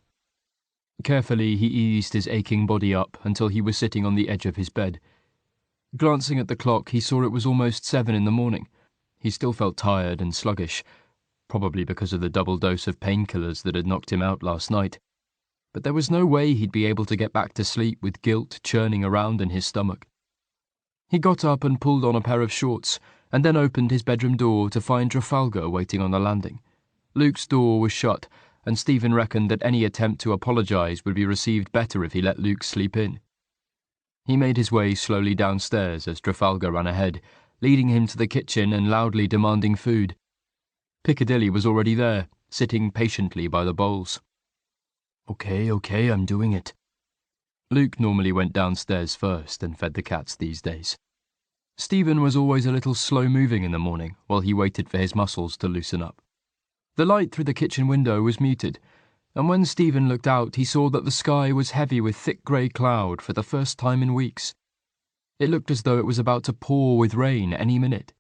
Carefully, he eased his aching body up until he was sitting on the edge of his bed. Glancing at the clock, he saw it was almost 7 in the morning. He still felt tired and sluggish, probably because of the double dose of painkillers that had knocked him out last night. But there was no way he'd be able to get back to sleep with guilt churning around in his stomach. He got up and pulled on a pair of shorts, and then opened his bedroom door to find Trafalgar waiting on the landing. Luke's door was shut, and Stephen reckoned that any attempt to apologise would be received better if he let Luke sleep in. He made his way slowly downstairs as Trafalgar ran ahead, leading him to the kitchen and loudly demanding food. Piccadilly was already there, sitting patiently by the bowls. Okay, I'm doing it." Luke normally went downstairs first and fed the cats these days. Stephen was always a little slow-moving in the morning while he waited for his muscles to loosen up. The light through the kitchen window was muted, and when Stephen looked out he saw that the sky was heavy with thick grey cloud for the first time in weeks. It looked as though it was about to pour with rain any minute.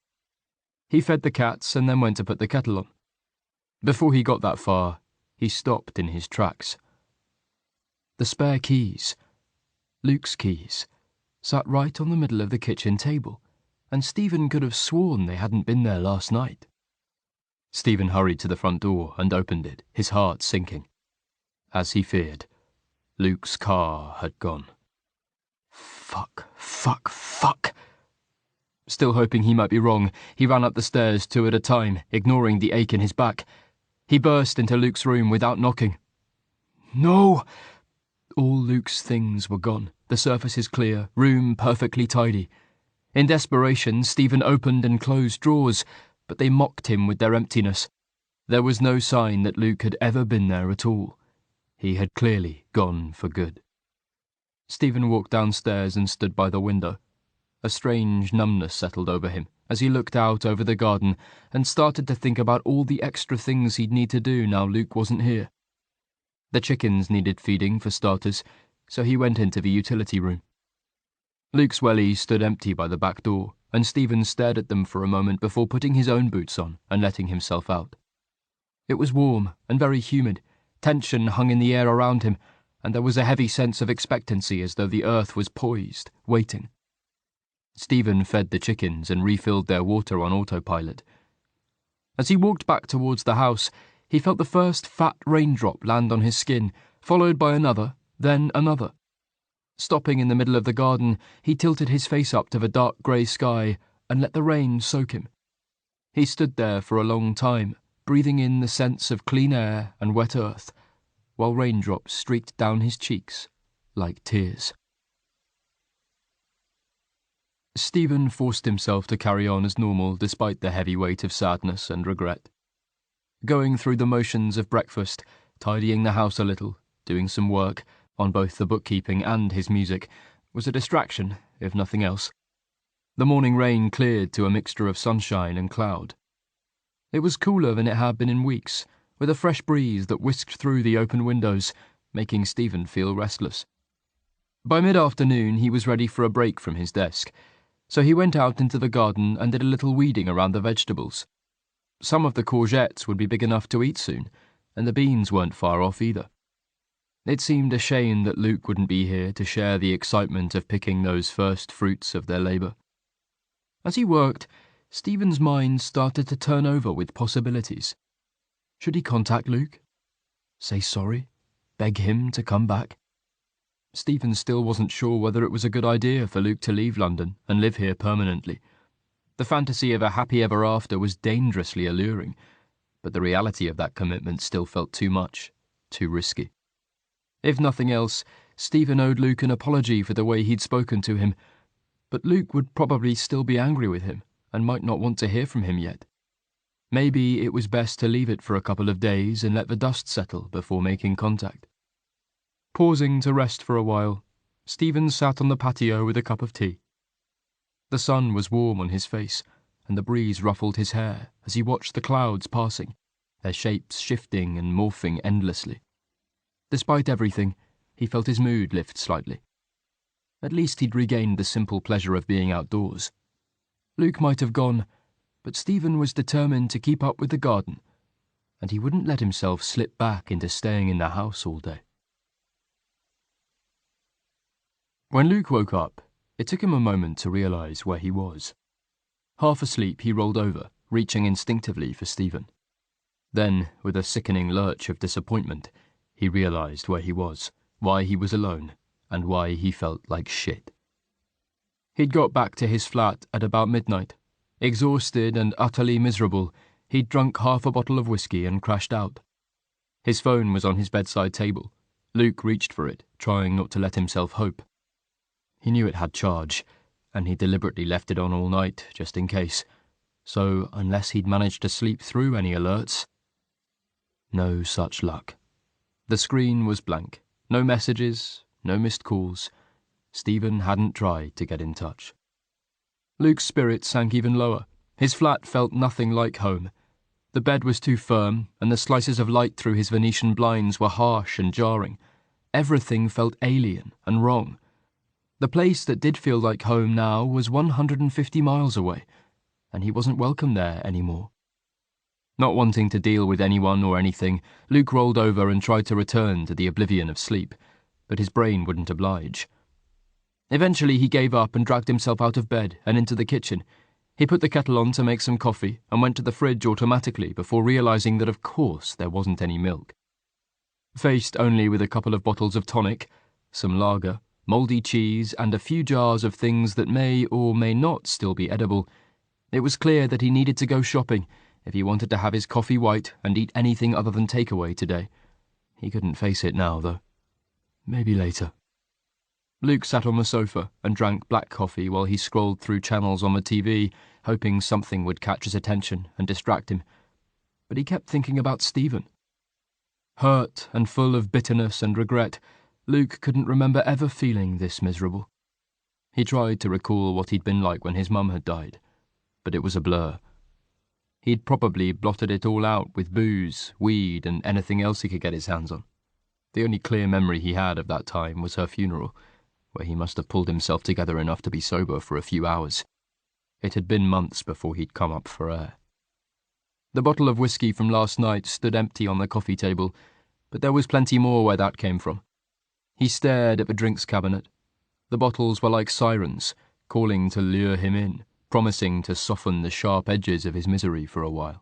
He fed the cats and then went to put the kettle on. Before he got that far, he stopped in his tracks. The spare keys, Luke's keys, sat right on the middle of the kitchen table, and Stephen could have sworn they hadn't been there last night. Stephen hurried to the front door and opened it, his heart sinking. As he feared, Luke's car had gone. Fuck. Still hoping he might be wrong, he ran up the stairs 2 at a time, ignoring the ache in his back. He burst into Luke's room without knocking. No! All Luke's things were gone, the surfaces clear, room perfectly tidy. In desperation, Stephen opened and closed drawers, but they mocked him with their emptiness. There was no sign that Luke had ever been there at all. He had clearly gone for good. Stephen walked downstairs and stood by the window. A strange numbness settled over him as he looked out over the garden and started to think about all the extra things he'd need to do now Luke wasn't here. The chickens needed feeding, for starters, so he went into the utility room. Luke's wellies stood empty by the back door, and Stephen stared at them for a moment before putting his own boots on and letting himself out. It was warm and very humid. Tension hung in the air around him, and there was a heavy sense of expectancy as though the earth was poised, waiting. Stephen fed the chickens and refilled their water on autopilot. As he walked back towards the house, he felt the first fat raindrop land on his skin, followed by another, then another. Stopping in the middle of the garden, he tilted his face up to the dark grey sky and let the rain soak him. He stood there for a long time, breathing in the sense of clean air and wet earth, while raindrops streaked down his cheeks like tears. Stephen forced himself to carry on as normal despite the heavy weight of sadness and regret. Going through the motions of breakfast, tidying the house a little, doing some work, on both the bookkeeping and his music, was a distraction, if nothing else. The morning rain cleared to a mixture of sunshine and cloud. It was cooler than it had been in weeks, with a fresh breeze that whisked through the open windows, making Stephen feel restless. By mid-afternoon he was ready for a break from his desk, so he went out into the garden and did a little weeding around the vegetables. Some of the courgettes would be big enough to eat soon, and the beans weren't far off either. It seemed a shame that Luke wouldn't be here to share the excitement of picking those first fruits of their labour. As he worked, Stephen's mind started to turn over with possibilities. Should he contact Luke? Say sorry? Beg him to come back? Stephen still wasn't sure whether it was a good idea for Luke to leave London and live here permanently. The fantasy of a happy ever after was dangerously alluring, but the reality of that commitment still felt too much, too risky. If nothing else, Stephen owed Luke an apology for the way he'd spoken to him, but Luke would probably still be angry with him and might not want to hear from him yet. Maybe it was best to leave it for a couple of days and let the dust settle before making contact. Pausing to rest for a while, Stephen sat on the patio with a cup of tea. The sun was warm on his face, and the breeze ruffled his hair as he watched the clouds passing, their shapes shifting and morphing endlessly. Despite everything, he felt his mood lift slightly. At least he'd regained the simple pleasure of being outdoors. Luke might have gone, but Stephen was determined to keep up with the garden, and he wouldn't let himself slip back into staying in the house all day. When Luke woke up, it took him a moment to realise where he was. Half asleep, he rolled over, reaching instinctively for Stephen. Then, with a sickening lurch of disappointment, he realised where he was, why he was alone, and why he felt like shit. He'd got back to his flat at about midnight. Exhausted and utterly miserable, he'd drunk half a bottle of whiskey and crashed out. His phone was on his bedside table. Luke reached for it, trying not to let himself hope. He knew it had charge, and he deliberately left it on all night, just in case. So, unless he'd managed to sleep through any alerts... No such luck. The screen was blank. No messages, no missed calls. Stephen hadn't tried to get in touch. Luke's spirits sank even lower. His flat felt nothing like home. The bed was too firm, and the slices of light through his Venetian blinds were harsh and jarring. Everything felt alien and wrong. The place that did feel like home now was 150 miles away, and he wasn't welcome there anymore. Not wanting to deal with anyone or anything, Luke rolled over and tried to return to the oblivion of sleep, but his brain wouldn't oblige. Eventually he gave up and dragged himself out of bed and into the kitchen. He put the kettle on to make some coffee and went to the fridge automatically before realising that of course there wasn't any milk. Faced only with a couple of bottles of tonic, some lager, mouldy cheese, and a few jars of things that may or may not still be edible, it was clear that he needed to go shopping if he wanted to have his coffee white and eat anything other than takeaway today. He couldn't face it now, though. Maybe later. Luke sat on the sofa and drank black coffee while he scrolled through channels on the TV, hoping something would catch his attention and distract him. But he kept thinking about Stephen. Hurt and full of bitterness and regret, Luke couldn't remember ever feeling this miserable. He tried to recall what he'd been like when his mum had died, but it was a blur. He'd probably blotted it all out with booze, weed, and anything else he could get his hands on. The only clear memory he had of that time was her funeral, where he must have pulled himself together enough to be sober for a few hours. It had been months before he'd come up for air. The bottle of whiskey from last night stood empty on the coffee table, but there was plenty more where that came from. He stared at the drinks cabinet. The bottles were like sirens, calling to lure him in, promising to soften the sharp edges of his misery for a while.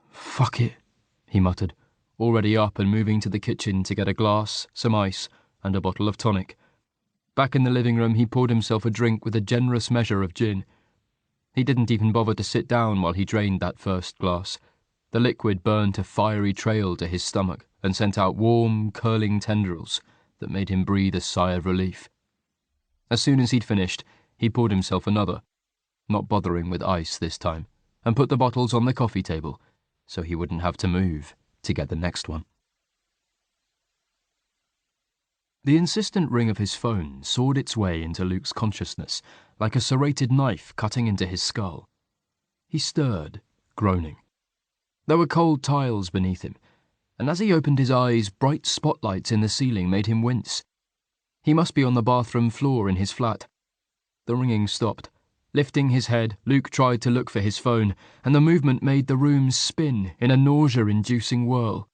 "Fuck it," he muttered, already up and moving to the kitchen to get a glass, some ice, and a bottle of tonic. Back in the living room, he poured himself a drink with a generous measure of gin. He didn't even bother to sit down while he drained that first glass. The liquid burned a fiery trail to his stomach and sent out warm, curling tendrils that made him breathe a sigh of relief. As soon as he'd finished, he poured himself another, not bothering with ice this time, and put the bottles on the coffee table so he wouldn't have to move to get the next one. The insistent ring of his phone sawed its way into Luke's consciousness like a serrated knife cutting into his skull. He stirred, groaning. There were cold tiles beneath him, and as he opened his eyes, bright spotlights in the ceiling made him wince. He must be on the bathroom floor in his flat. The ringing stopped, Lifting his head, Luke tried to look for his phone, and the movement made the room spin in a nausea-inducing whirl.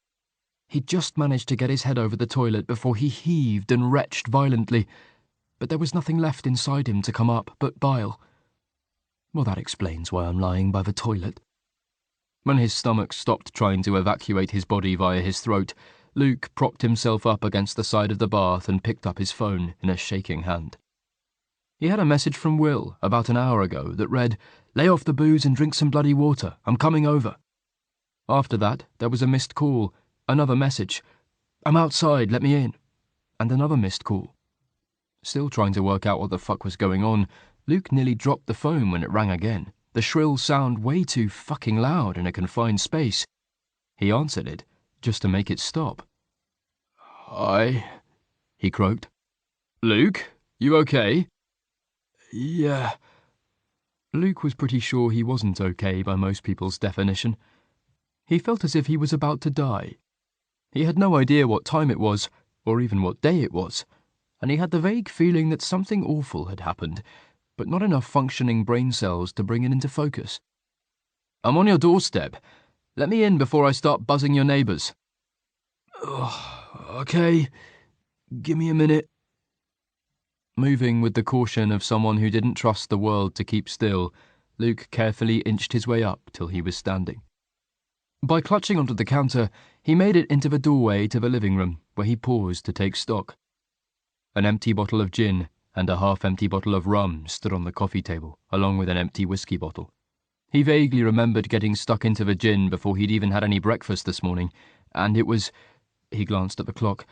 He'd just managed to get his head over the toilet before he heaved and retched violently, but there was nothing left inside him to come up but bile. Well, that explains why I'm lying by the toilet. When his stomach stopped trying to evacuate his body via his throat, Luke propped himself up against the side of the bath and picked up his phone in a shaking hand. He had a message from Will about an hour ago that read, "Lay off the booze and drink some bloody water. I'm coming over." After that, there was a missed call, another message, "I'm outside, let me in," and another missed call. Still trying to work out what the fuck was going on, Luke nearly dropped the phone when it rang again, the shrill sound way too fucking loud in a confined space. He answered it, just to make it stop. "Hi," he croaked. "Luke, you okay?" "Yeah." Luke was pretty sure he wasn't okay by most people's definition. He felt as if he was about to die. He had no idea what time it was, or even what day it was, and he had the vague feeling that something awful had happened, but not enough functioning brain cells to bring it into focus. "I'm on your doorstep. Let me in before I start buzzing your neighbours." "Okay. Give me a minute." Moving with the caution of someone who didn't trust the world to keep still, Luke carefully inched his way up till he was standing. By clutching onto the counter, he made it into the doorway to the living room, where he paused to take stock. An empty bottle of gin and a half-empty bottle of rum stood on the coffee table, along with an empty whiskey bottle. He vaguely remembered getting stuck into the gin before he'd even had any breakfast this morning, and it was, he glanced at the clock,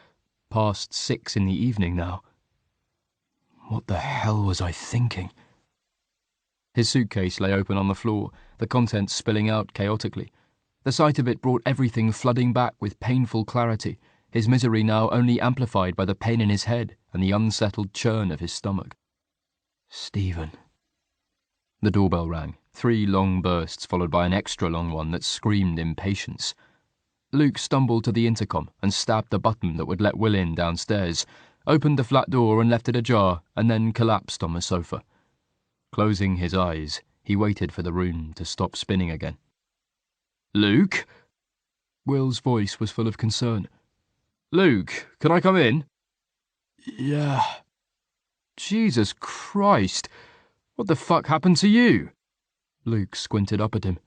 past 6 in the evening now. What the hell was I thinking? His suitcase lay open on the floor, the contents spilling out chaotically. The sight of it brought everything flooding back with painful clarity, his misery now only amplified by the pain in his head and the unsettled churn of his stomach. Stephen. The doorbell rang, 3 long bursts followed by an extra long one that screamed impatience. Luke stumbled to the intercom and stabbed the button that would let Will in downstairs, opened the flat door and left it ajar, and then collapsed on the sofa. Closing his eyes, he waited for the room to stop spinning again. "Luke?" Will's voice was full of concern. "Luke, can I come in?" "Yeah." "Jesus Christ! What the fuck happened to you?" Luke squinted up at him.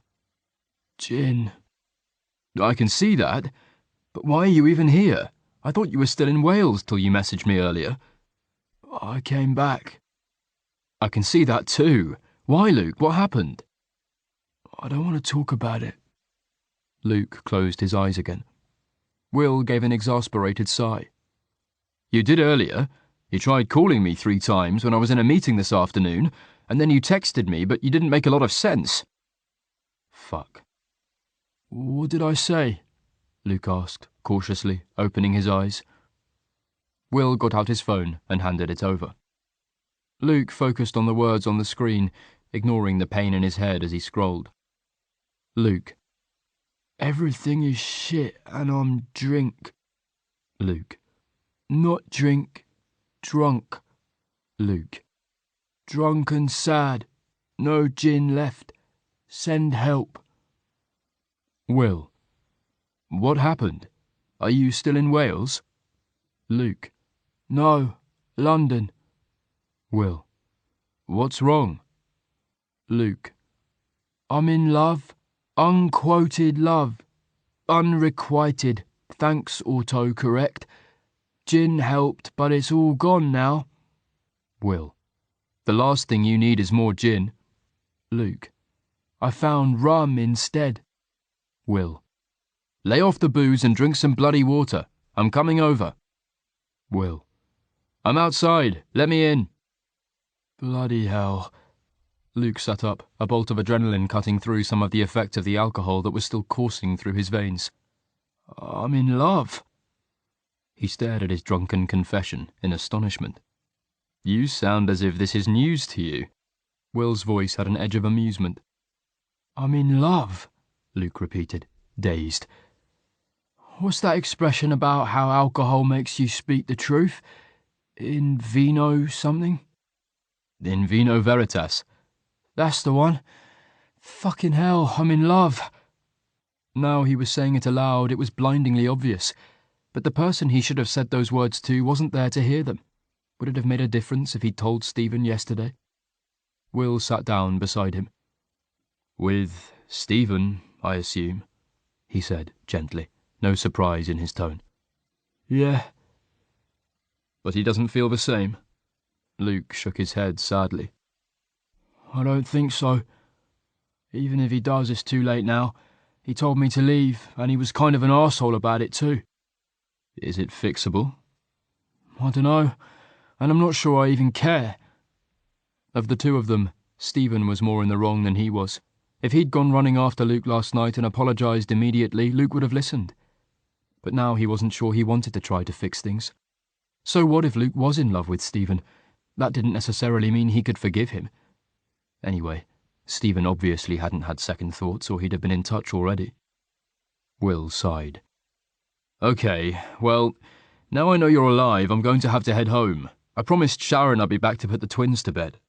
"Gin." "I can see that. But why are you even here? I thought you were still in Wales till you messaged me earlier." "I came back." "I can see that too. Why, Luke? What happened?" "I don't want to talk about it." Luke closed his eyes again. Will gave an exasperated sigh. "You did earlier. You tried calling me 3 times when I was in a meeting this afternoon, and then you texted me, but you didn't make a lot of sense." "Fuck." "What did I say?" Luke asked, cautiously, opening his eyes. Will got out his phone and handed it over. Luke focused on the words on the screen, ignoring the pain in his head as he scrolled. Luke. "Everything is shit and I'm drink." Luke. "Not drink, drunk." Luke. "Drunk and sad. No gin left. Send help." Will. "What happened? Are you still in Wales?" Luke. "No, London." Will. "What's wrong?" Luke. "I'm in love. Unquoted love. Unrequited. Thanks, autocorrect. Gin helped, but it's all gone now." Will. "The last thing you need is more gin." Luke. "I found rum instead." Will. "Lay off the booze and drink some bloody water. I'm coming over." Will. "I'm outside. Let me in." Bloody hell. Luke sat up, a bolt of adrenaline cutting through some of the effect of the alcohol that was still coursing through his veins. "I'm in love." He stared at his drunken confession in astonishment. "You sound as if this is news to you." Will's voice had an edge of amusement. "I'm in love," Luke repeated, dazed. "What's that expression about how alcohol makes you speak the truth? In vino something?" "In vino veritas. That's the one. Fucking hell, I'm in love. Now he was saying it aloud, it was blindingly obvious. But the person he should have said those words to wasn't there to hear them. Would it have made a difference if he'd told Stephen yesterday? Will sat down beside him. With Stephen, I assume, he said gently, no surprise in his tone. Yeah. But he doesn't feel the same? Luke shook his head sadly. I don't think so. Even if he does, it's too late now. He told me to leave, and he was kind of an arsehole about it too. Is it fixable? I dunno, and I'm not sure I even care. Of the two of them, Stephen was more in the wrong than he was. If he'd gone running after Luke last night and apologised immediately, Luke would have listened. But now he wasn't sure he wanted to try to fix things. So what if Luke was in love with Stephen? That didn't necessarily mean he could forgive him. Anyway, Stephen obviously hadn't had second thoughts, or he'd have been in touch already. Will sighed. Okay, well, now I know you're alive, I'm going to have to head home. I promised Sharon I'd be back to put the twins to bed.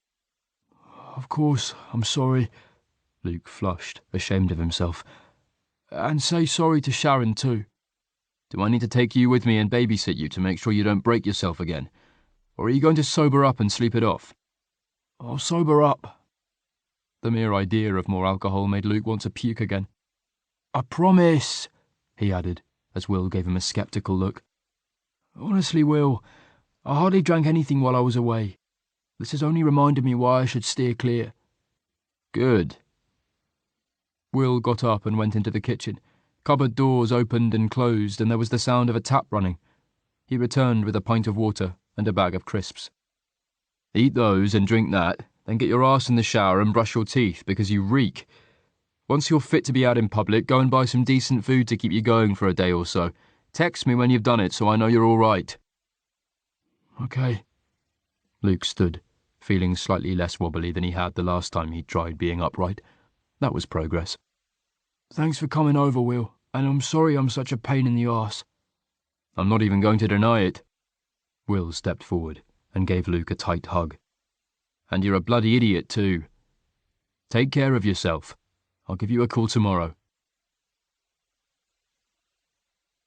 Of course, I'm sorry. Luke flushed, ashamed of himself. And say sorry to Sharon too. Do I need to take you with me and babysit you to make sure you don't break yourself again? Or are you going to sober up and sleep it off? I'll sober up. The mere idea of more alcohol made Luke want to puke again. I promise, he added, as Will gave him a sceptical look. Honestly, Will, I hardly drank anything while I was away. This has only reminded me why I should steer clear. Good. Will got up and went into the kitchen. Cupboard doors opened and closed, and there was the sound of a tap running. He returned with a pint of water and a bag of crisps. Eat those and drink that, then get your ass in the shower and brush your teeth, because you reek. Once you're fit to be out in public, go and buy some decent food to keep you going for a day or so. Text me when you've done it so I know you're all right. Okay. Luke stood, feeling slightly less wobbly than he had the last time he'd tried being upright. That was progress. Thanks for coming over, Will, and I'm sorry I'm such a pain in the arse. I'm not even going to deny it. Will stepped forward and gave Luke a tight hug. And you're a bloody idiot too. Take care of yourself. I'll give you a call tomorrow.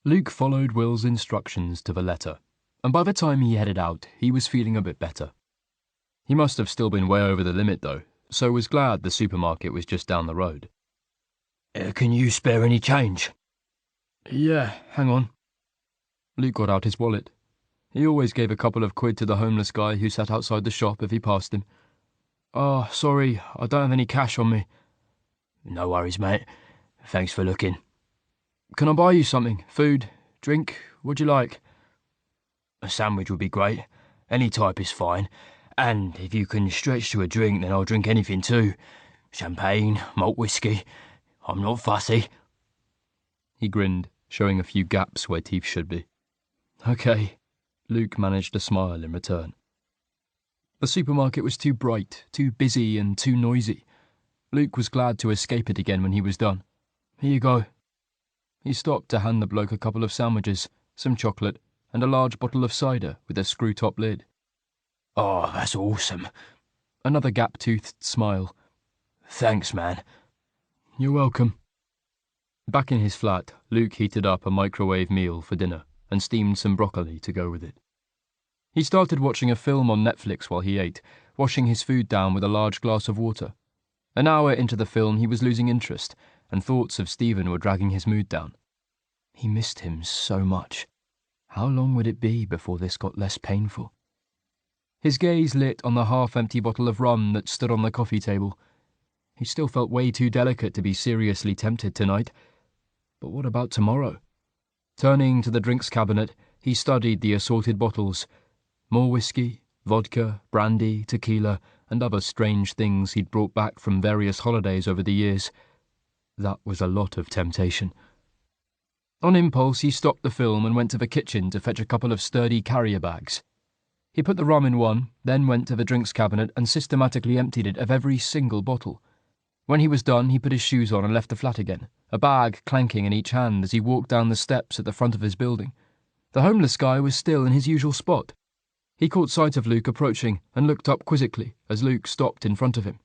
Luke followed Will's instructions to the letter, and by the time he headed out, he was feeling a bit better. He must have still been way over the limit, though, so was glad the supermarket was just down the road. Can you spare any change? Yeah, hang on. Luke got out his wallet. He always gave a couple of quid to the homeless guy who sat outside the shop if he passed him. Oh, sorry, I don't have any cash on me. No worries, mate. Thanks for looking. Can I buy you something? Food? Drink? What'd you like? A sandwich would be great. Any type is fine. And if you can stretch to a drink, then I'll drink anything too. Champagne, malt whiskey. I'm not fussy. He grinned, showing a few gaps where teeth should be. Okay. Luke managed a smile in return. The supermarket was too bright, too busy and too noisy. Luke was glad to escape it again when he was done. Here you go. He stopped to hand the bloke a couple of sandwiches, some chocolate, and a large bottle of cider with a screw-top lid. Oh, that's awesome. Another gap-toothed smile. Thanks, man. You're welcome. Back in his flat, Luke heated up a microwave meal for dinner and steamed some broccoli to go with it. He started watching a film on Netflix while he ate, washing his food down with a large glass of water. An hour into the film, he was losing interest, and thoughts of Stephen were dragging his mood down. He missed him so much. How long would it be before this got less painful? His gaze lit on the half-empty bottle of rum that stood on the coffee table. He still felt way too delicate to be seriously tempted tonight. But what about tomorrow? Turning to the drinks cabinet, he studied the assorted bottles. More whiskey, vodka, brandy, tequila, and other strange things he'd brought back from various holidays over the years. That was a lot of temptation. On impulse, he stopped the film and went to the kitchen to fetch a couple of sturdy carrier bags. He put the rum in one, then went to the drinks cabinet and systematically emptied it of every single bottle. When he was done, he put his shoes on and left the flat again, a bag clanking in each hand as he walked down the steps at the front of his building. The homeless guy was still in his usual spot. He caught sight of Luke approaching and looked up quizzically as Luke stopped in front of him.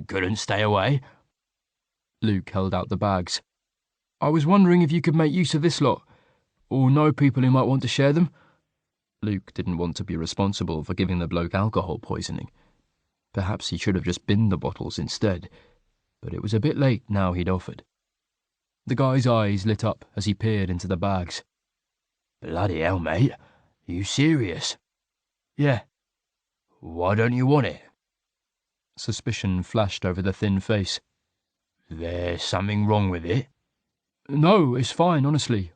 Couldn't stay away? Luke held out the bags. I was wondering if you could make use of this lot, or know people who might want to share them. Luke didn't want to be responsible for giving the bloke alcohol poisoning. Perhaps he should have just binned the bottles instead, but it was a bit late now he'd offered. The guy's eyes lit up as he peered into the bags. Bloody hell, mate. You serious? Yeah. Why don't you want it? Suspicion flashed over the thin face. There's something wrong with it? No, it's fine, honestly.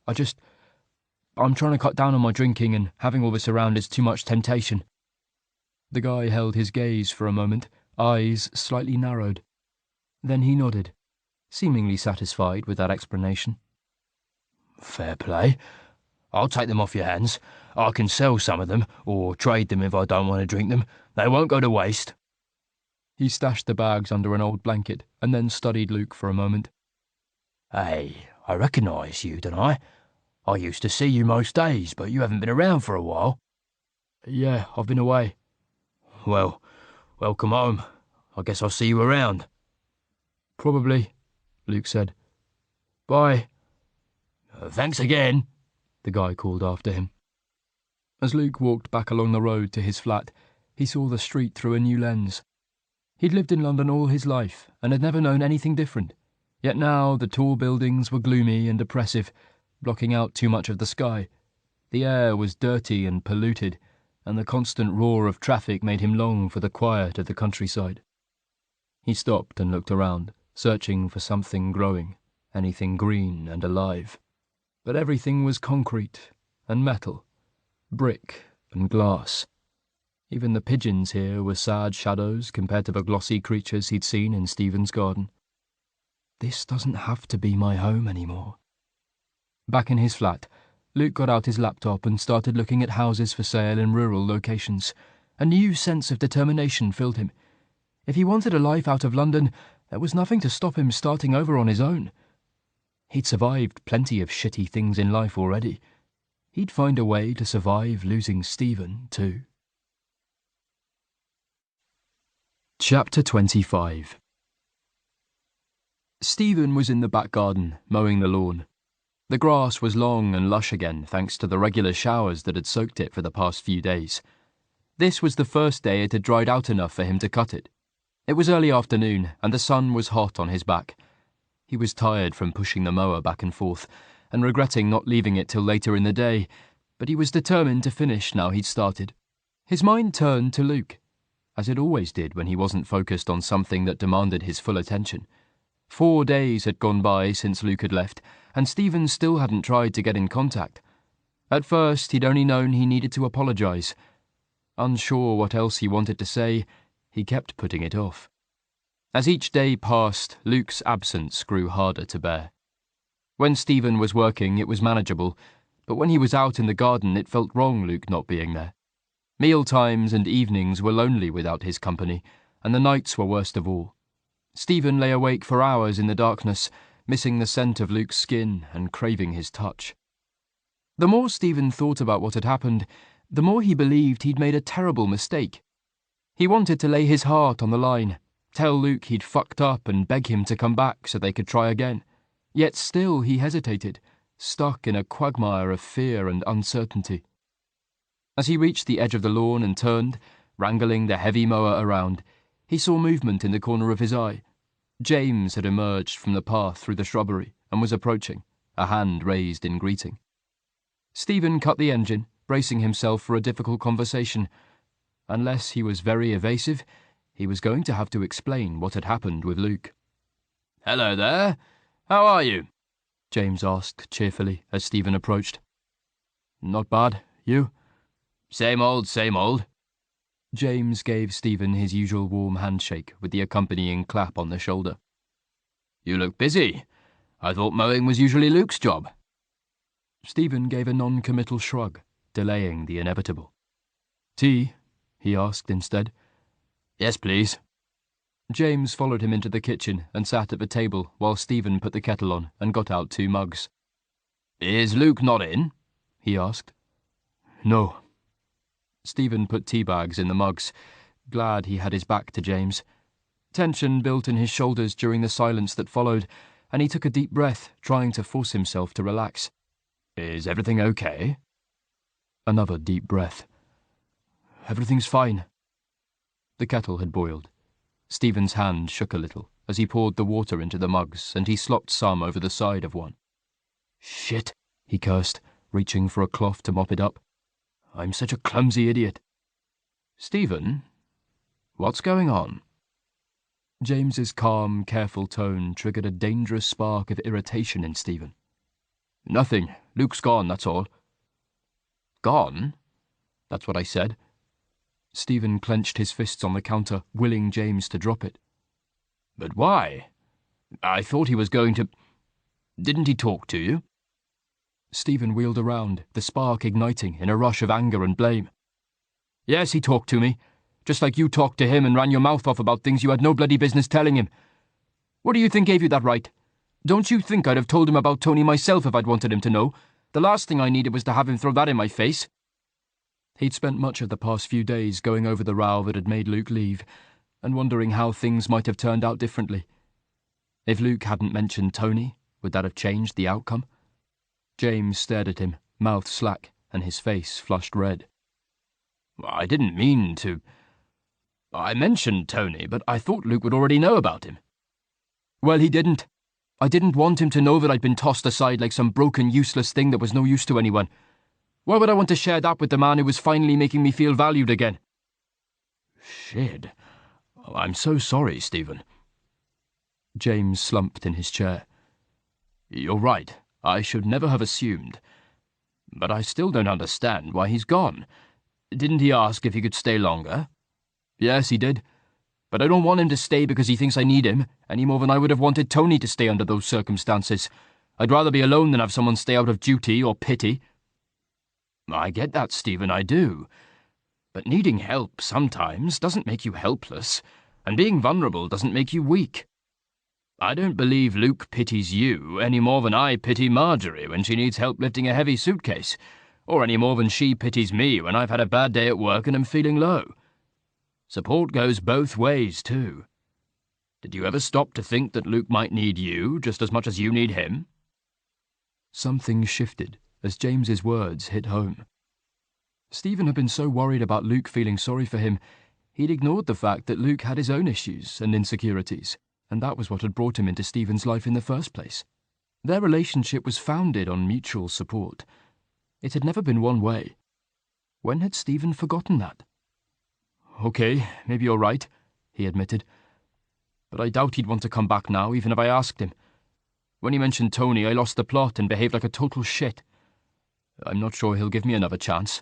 I'm trying to cut down on my drinking, and having all this around is too much temptation. The guy held his gaze for a moment, eyes slightly narrowed. Then he nodded, seemingly satisfied with that explanation. Fair play. I'll take them off your hands. I can sell some of them, or trade them if I don't want to drink them. They won't go to waste. He stashed the bags under an old blanket and then studied Luke for a moment. Hey, I recognise you, don't I? I used to see you most days, but you haven't been around for a while. Yeah, I've been away. Well, welcome home. I guess I'll see you around. Probably, Luke said. Bye. Thanks again, the guy called after him. As Luke walked back along the road to his flat, he saw the street through a new lens. He'd lived in London all his life and had never known anything different, yet now the tall buildings were gloomy and oppressive, blocking out too much of the sky. The air was dirty and polluted, and the constant roar of traffic made him long for the quiet of the countryside. He stopped and looked around, searching for something growing, anything green and alive. But everything was concrete and metal, brick and glass. Even the pigeons here were sad shadows compared to the glossy creatures he'd seen in Stephen's garden. This doesn't have to be my home anymore. Back in his flat, Luke got out his laptop and started looking at houses for sale in rural locations. A new sense of determination filled him. If he wanted a life out of London, there was nothing to stop him starting over on his own. He'd survived plenty of shitty things in life already. He'd find a way to survive losing Stephen, too. Chapter 25. Stephen was in the back garden, mowing the lawn. The grass was long and lush again thanks to the regular showers that had soaked it for the past few days. This was the first day it had dried out enough for him to cut it. It was early afternoon, and the sun was hot on his back. He was tired from pushing the mower back and forth, and regretting not leaving it till later in the day, but he was determined to finish now he'd started. His mind turned to Luke, as it always did when he wasn't focused on something that demanded his full attention. 4 days had gone by since Luke had left, and Stephen still hadn't tried to get in contact. At first, he'd only known he needed to apologise. Unsure what else he wanted to say, he kept putting it off. As each day passed, Luke's absence grew harder to bear. When Stephen was working, it was manageable, but when he was out in the garden, it felt wrong Luke not being there. Meal times and evenings were lonely without his company, and the nights were worst of all. Stephen lay awake for hours in the darkness, missing the scent of Luke's skin and craving his touch. The more Stephen thought about what had happened, the more he believed he'd made a terrible mistake. He wanted to lay his heart on the line, tell Luke he'd fucked up and beg him to come back so they could try again. Yet still he hesitated, stuck in a quagmire of fear and uncertainty. As he reached the edge of the lawn and turned, wrangling the heavy mower around, he saw movement in the corner of his eye. James had emerged from the path through the shrubbery and was approaching, a hand raised in greeting. Stephen cut the engine, bracing himself for a difficult conversation. Unless he was very evasive, he was going to have to explain what had happened with Luke. "Hello there. How are you?" James asked cheerfully as Stephen approached. "Not bad. You?" Same old, same old." James gave Stephen his usual warm handshake with the accompanying clap on the shoulder. "You look busy. I thought mowing was usually Luke's job." Stephen gave a non-committal shrug, delaying the inevitable. "Tea?" he asked instead. "Yes, please." James followed him into the kitchen and sat at the table while Stephen put the kettle on and got out 2 mugs. "Is Luke not in?" he asked. "No." Stephen put tea bags in the mugs, glad he had his back to James. Tension built in his shoulders during the silence that followed, and he took a deep breath, trying to force himself to relax. "Is everything okay?" Another deep breath. "Everything's fine." The kettle had boiled. Stephen's hand shook a little as he poured the water into the mugs, and he slopped some over the side of one. "Shit," he cursed, reaching for a cloth to mop it up. "I'm such a clumsy idiot." "Stephen, what's going on?" James's calm, careful tone triggered a dangerous spark of irritation in Stephen. "Nothing. Luke's gone, that's all." "Gone?" "That's what I said." Stephen clenched his fists on the counter, willing James to drop it. "But why? I thought he was going to... Didn't he talk to you?" Stephen wheeled around, the spark igniting in a rush of anger and blame. "Yes, he talked to me, just like you talked to him and ran your mouth off about things you had no bloody business telling him. What do you think gave you that right? Don't you think I'd have told him about Tony myself if I'd wanted him to know? The last thing I needed was to have him throw that in my face." He'd spent much of the past few days going over the row that had made Luke leave, and wondering how things might have turned out differently. If Luke hadn't mentioned Tony, would that have changed the outcome? James stared at him, mouth slack, and his face flushed red. "I didn't mean to... I mentioned Tony, but I thought Luke would already know about him." "Well, he didn't. I didn't want him to know that I'd been tossed aside like some broken, useless thing that was no use to anyone. Why would I want to share that with the man who was finally making me feel valued again?" "Shit. I'm so sorry, Stephen." James slumped in his chair. "You're right. I should never have assumed. But I still don't understand why he's gone. Didn't he ask if he could stay longer?" "Yes, he did. But I don't want him to stay because he thinks I need him, any more than I would have wanted Tony to stay under those circumstances. I'd rather be alone than have someone stay out of duty or pity." "I get that, Stephen, I do. But needing help sometimes doesn't make you helpless, and being vulnerable doesn't make you weak. I don't believe Luke pities you any more than I pity Marjorie when she needs help lifting a heavy suitcase, or any more than she pities me when I've had a bad day at work and am feeling low. Support goes both ways, too. Did you ever stop to think that Luke might need you just as much as you need him?" Something shifted as James's words hit home. Stephen had been so worried about Luke feeling sorry for him, he'd ignored the fact that Luke had his own issues and insecurities, and that was what had brought him into Stephen's life in the first place. Their relationship was founded on mutual support. It had never been one way. When had Stephen forgotten that? "Okay, maybe you're right," he admitted. "But I doubt he'd want to come back now, even if I asked him. When he mentioned Tony, I lost the plot and behaved like a total shit. I'm not sure he'll give me another chance."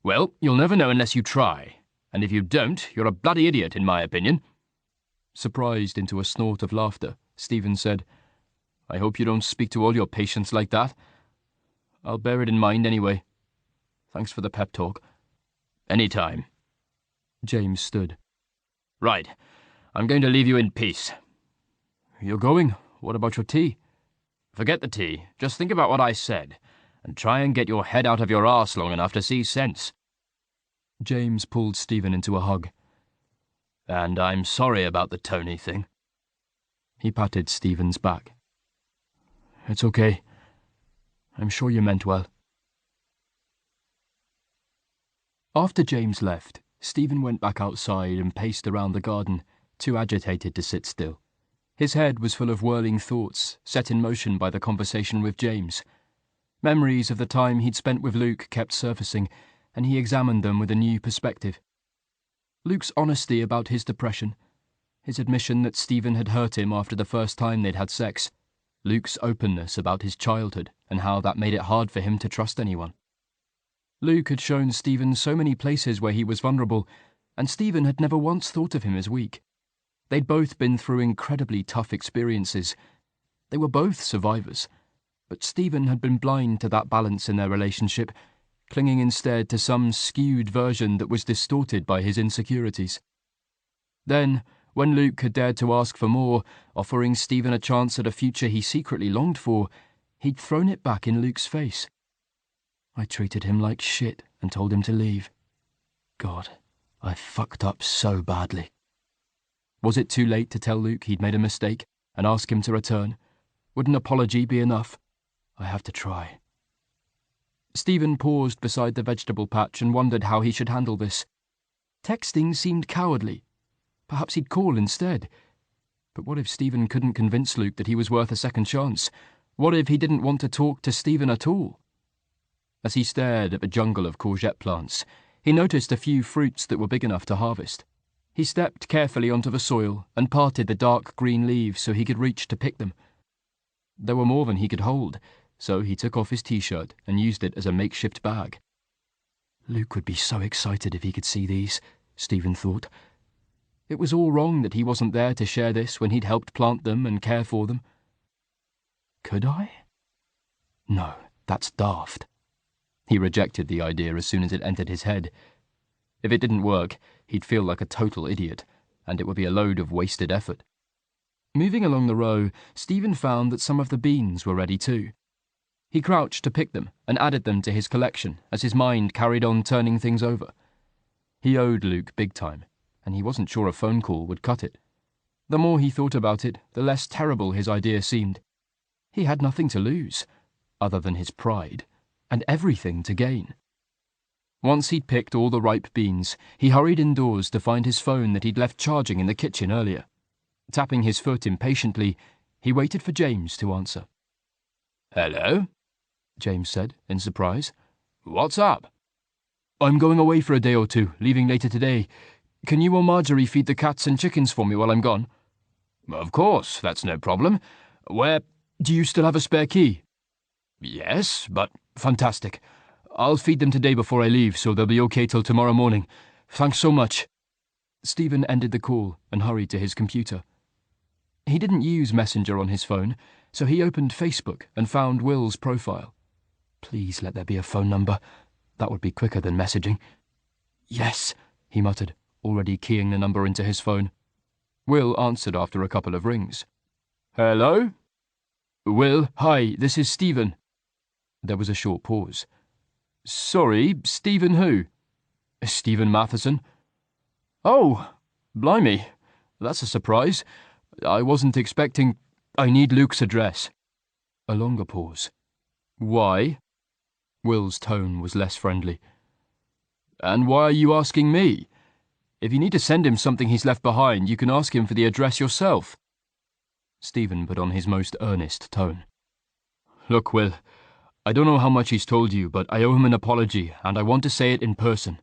"Well, you'll never know unless you try, and if you don't, you're a bloody idiot, in my opinion." Surprised into a snort of laughter, Stephen said, "I hope you don't speak to all your patients like that. I'll bear it in mind anyway. Thanks for the pep talk." "Any time." James stood. "Right, I'm going to leave you in peace." "You're going? What about your tea?" "Forget the tea. Just think about what I said, and try and get your head out of your arse long enough to see sense." James pulled Stephen into a hug. "And I'm sorry about the Tony thing." He patted Stephen's back. "It's okay. I'm sure you meant well." After James left, Stephen went back outside and paced around the garden, too agitated to sit still. His head was full of whirling thoughts, set in motion by the conversation with James. Memories of the time he'd spent with Luke kept surfacing, and he examined them with a new perspective. Luke's honesty about his depression, his admission that Stephen had hurt him after the first time they'd had sex, Luke's openness about his childhood and how that made it hard for him to trust anyone. Luke had shown Stephen so many places where he was vulnerable, and Stephen had never once thought of him as weak. They'd both been through incredibly tough experiences. They were both survivors, but Stephen had been blind to that balance in their relationship, clinging instead to some skewed version that was distorted by his insecurities. Then, when Luke had dared to ask for more, offering Stephen a chance at a future he secretly longed for, he'd thrown it back in Luke's face. "I treated him like shit and told him to leave. God, I fucked up so badly." Was it too late to tell Luke he'd made a mistake and ask him to return? Would an apology be enough? I have to try. Stephen paused beside the vegetable patch and wondered how he should handle this. Texting seemed cowardly. Perhaps he'd call instead. But what if Stephen couldn't convince Luke that he was worth a second chance? What if he didn't want to talk to Stephen at all? As he stared at the jungle of courgette plants, he noticed a few fruits that were big enough to harvest. He stepped carefully onto the soil and parted the dark green leaves so he could reach to pick them. There were more than he could hold, so he took off his t-shirt and used it as a makeshift bag. Luke would be so excited if he could see these, Stephen thought. It was all wrong that he wasn't there to share this when he'd helped plant them and care for them. Could I? No, that's daft. He rejected the idea as soon as it entered his head. If it didn't work, he'd feel like a total idiot, and it would be a load of wasted effort. Moving along the row, Stephen found that some of the beans were ready too. He crouched to pick them and added them to his collection as his mind carried on turning things over. He owed Luke big time, and he wasn't sure a phone call would cut it. The more he thought about it, the less terrible his idea seemed. He had nothing to lose, other than his pride, and everything to gain. Once he'd picked all the ripe beans, he hurried indoors to find his phone that he'd left charging in the kitchen earlier. Tapping his foot impatiently, he waited for James to answer. "Hello?" James said, in surprise. "What's up?" "I'm going away for a day or two, leaving later today. Can you or Marjorie feed the cats and chickens for me while I'm gone?" "Of course, that's no problem. Where... Do you still have a spare key?" "Yes, but..." "Fantastic. I'll feed them today before I leave, so they'll be okay till tomorrow morning. Thanks so much." Stephen ended the call and hurried to his computer. He didn't use Messenger on his phone, so he opened Facebook and found Will's profile. Please let there be a phone number. That would be quicker than messaging. "Yes," he muttered, already keying the number into his phone. Will answered after a couple of rings. "Hello?" "Will, hi, this is Stephen." There was a short pause. "Sorry, Stephen who?" "Stephen Matheson." "Oh, blimey, that's a surprise. I wasn't expecting... I need Luke's address." A longer pause. "Why?" Will's tone was less friendly. "And why are you asking me? If you need to send him something he's left behind, you can ask him for the address yourself." Stephen put on his most earnest tone. "Look, Will, I don't know how much he's told you, but I owe him an apology, and I want to say it in person."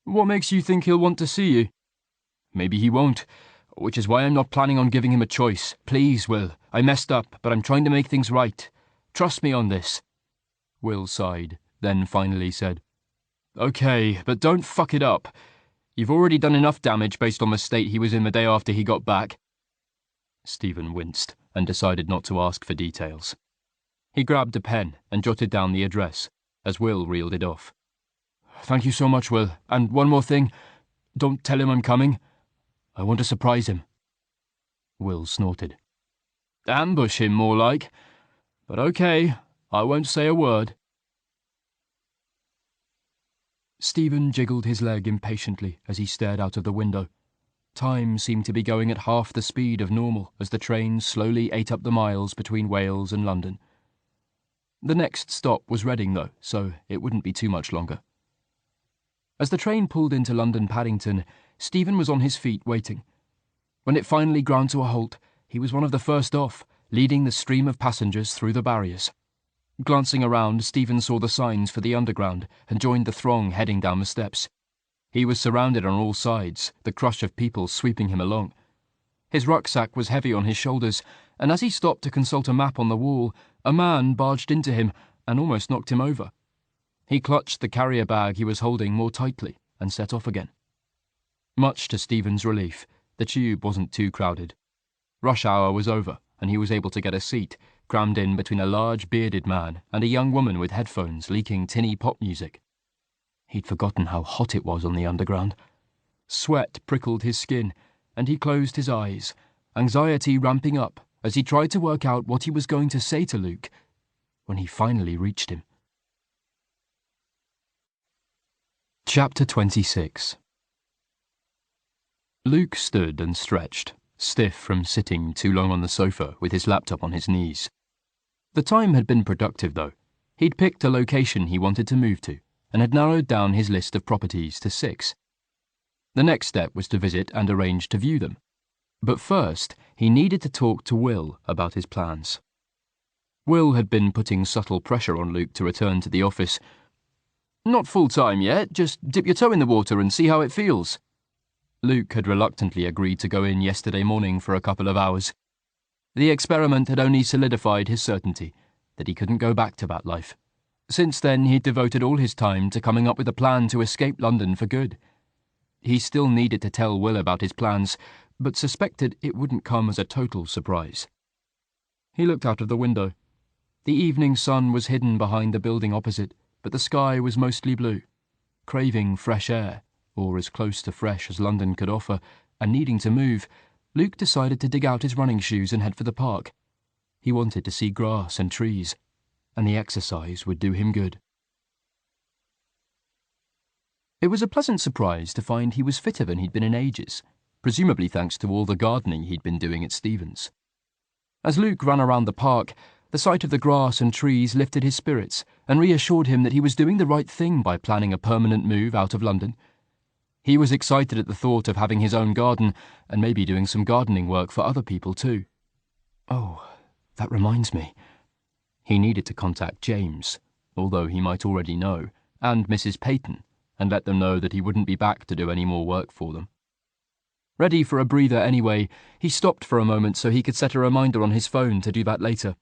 "What makes you think he'll want to see you?" "Maybe he won't, which is why I'm not planning on giving him a choice. Please, Will, I messed up, but I'm trying to make things right. Trust me on this." Will sighed, then finally said, "Okay, but don't fuck it up. You've already done enough damage based on the state he was in the day after he got back." Stephen winced and decided not to ask for details. He grabbed a pen and jotted down the address, as Will reeled it off. "Thank you so much, Will. And one more thing. Don't tell him I'm coming. I want to surprise him." Will snorted. "Ambush him, more like. But okay, I won't say a word." Stephen jiggled his leg impatiently as he stared out of the window. Time seemed to be going at half the speed of normal as the train slowly ate up the miles between Wales and London. The next stop was Reading, though, so it wouldn't be too much longer. As the train pulled into London Paddington, Stephen was on his feet waiting. When it finally ground to a halt, he was one of the first off, leading the stream of passengers through the barriers. Glancing around, Stephen saw the signs for the Underground and joined the throng heading down the steps. He was surrounded on all sides, the crush of people sweeping him along. His rucksack was heavy on his shoulders, and as he stopped to consult a map on the wall, a man barged into him and almost knocked him over. He clutched the carrier bag he was holding more tightly and set off again. Much to Stephen's relief, the tube wasn't too crowded. Rush hour was over, and he was able to get a seat, crammed in between a large bearded man and a young woman with headphones leaking tinny pop music. He'd forgotten how hot it was on the Underground. Sweat prickled his skin, and he closed his eyes, anxiety ramping up as he tried to work out what he was going to say to Luke when he finally reached him. Chapter 26. Luke stood and stretched, stiff from sitting too long on the sofa with his laptop on his knees. The time had been productive, though. He'd picked a location he wanted to move to and had narrowed down his list of properties to 6. The next step was to visit and arrange to view them. But first, he needed to talk to Will about his plans. Will had been putting subtle pressure on Luke to return to the office. "Not full-time yet, just dip your toe in the water and see how it feels." Luke had reluctantly agreed to go in yesterday morning for a couple of hours. The experiment had only solidified his certainty that he couldn't go back to that life. Since then, he'd devoted all his time to coming up with a plan to escape London for good. He still needed to tell Will about his plans, but suspected it wouldn't come as a total surprise. He looked out of the window. The evening sun was hidden behind the building opposite, but the sky was mostly blue. Craving fresh air, or as close to fresh as London could offer, and needing to move, Luke decided to dig out his running shoes and head for the park. He wanted to see grass and trees, and the exercise would do him good. It was a pleasant surprise to find he was fitter than he'd been in ages, presumably thanks to all the gardening he'd been doing at Stephen's. As Luke ran around the park, the sight of the grass and trees lifted his spirits and reassured him that he was doing the right thing by planning a permanent move out of London. He was excited at the thought of having his own garden and maybe doing some gardening work for other people too. Oh, that reminds me. He needed to contact James, although he might already know, and Mrs. Peyton, and let them know that he wouldn't be back to do any more work for them. Ready for a breather anyway, he stopped for a moment so he could set a reminder on his phone to do that later.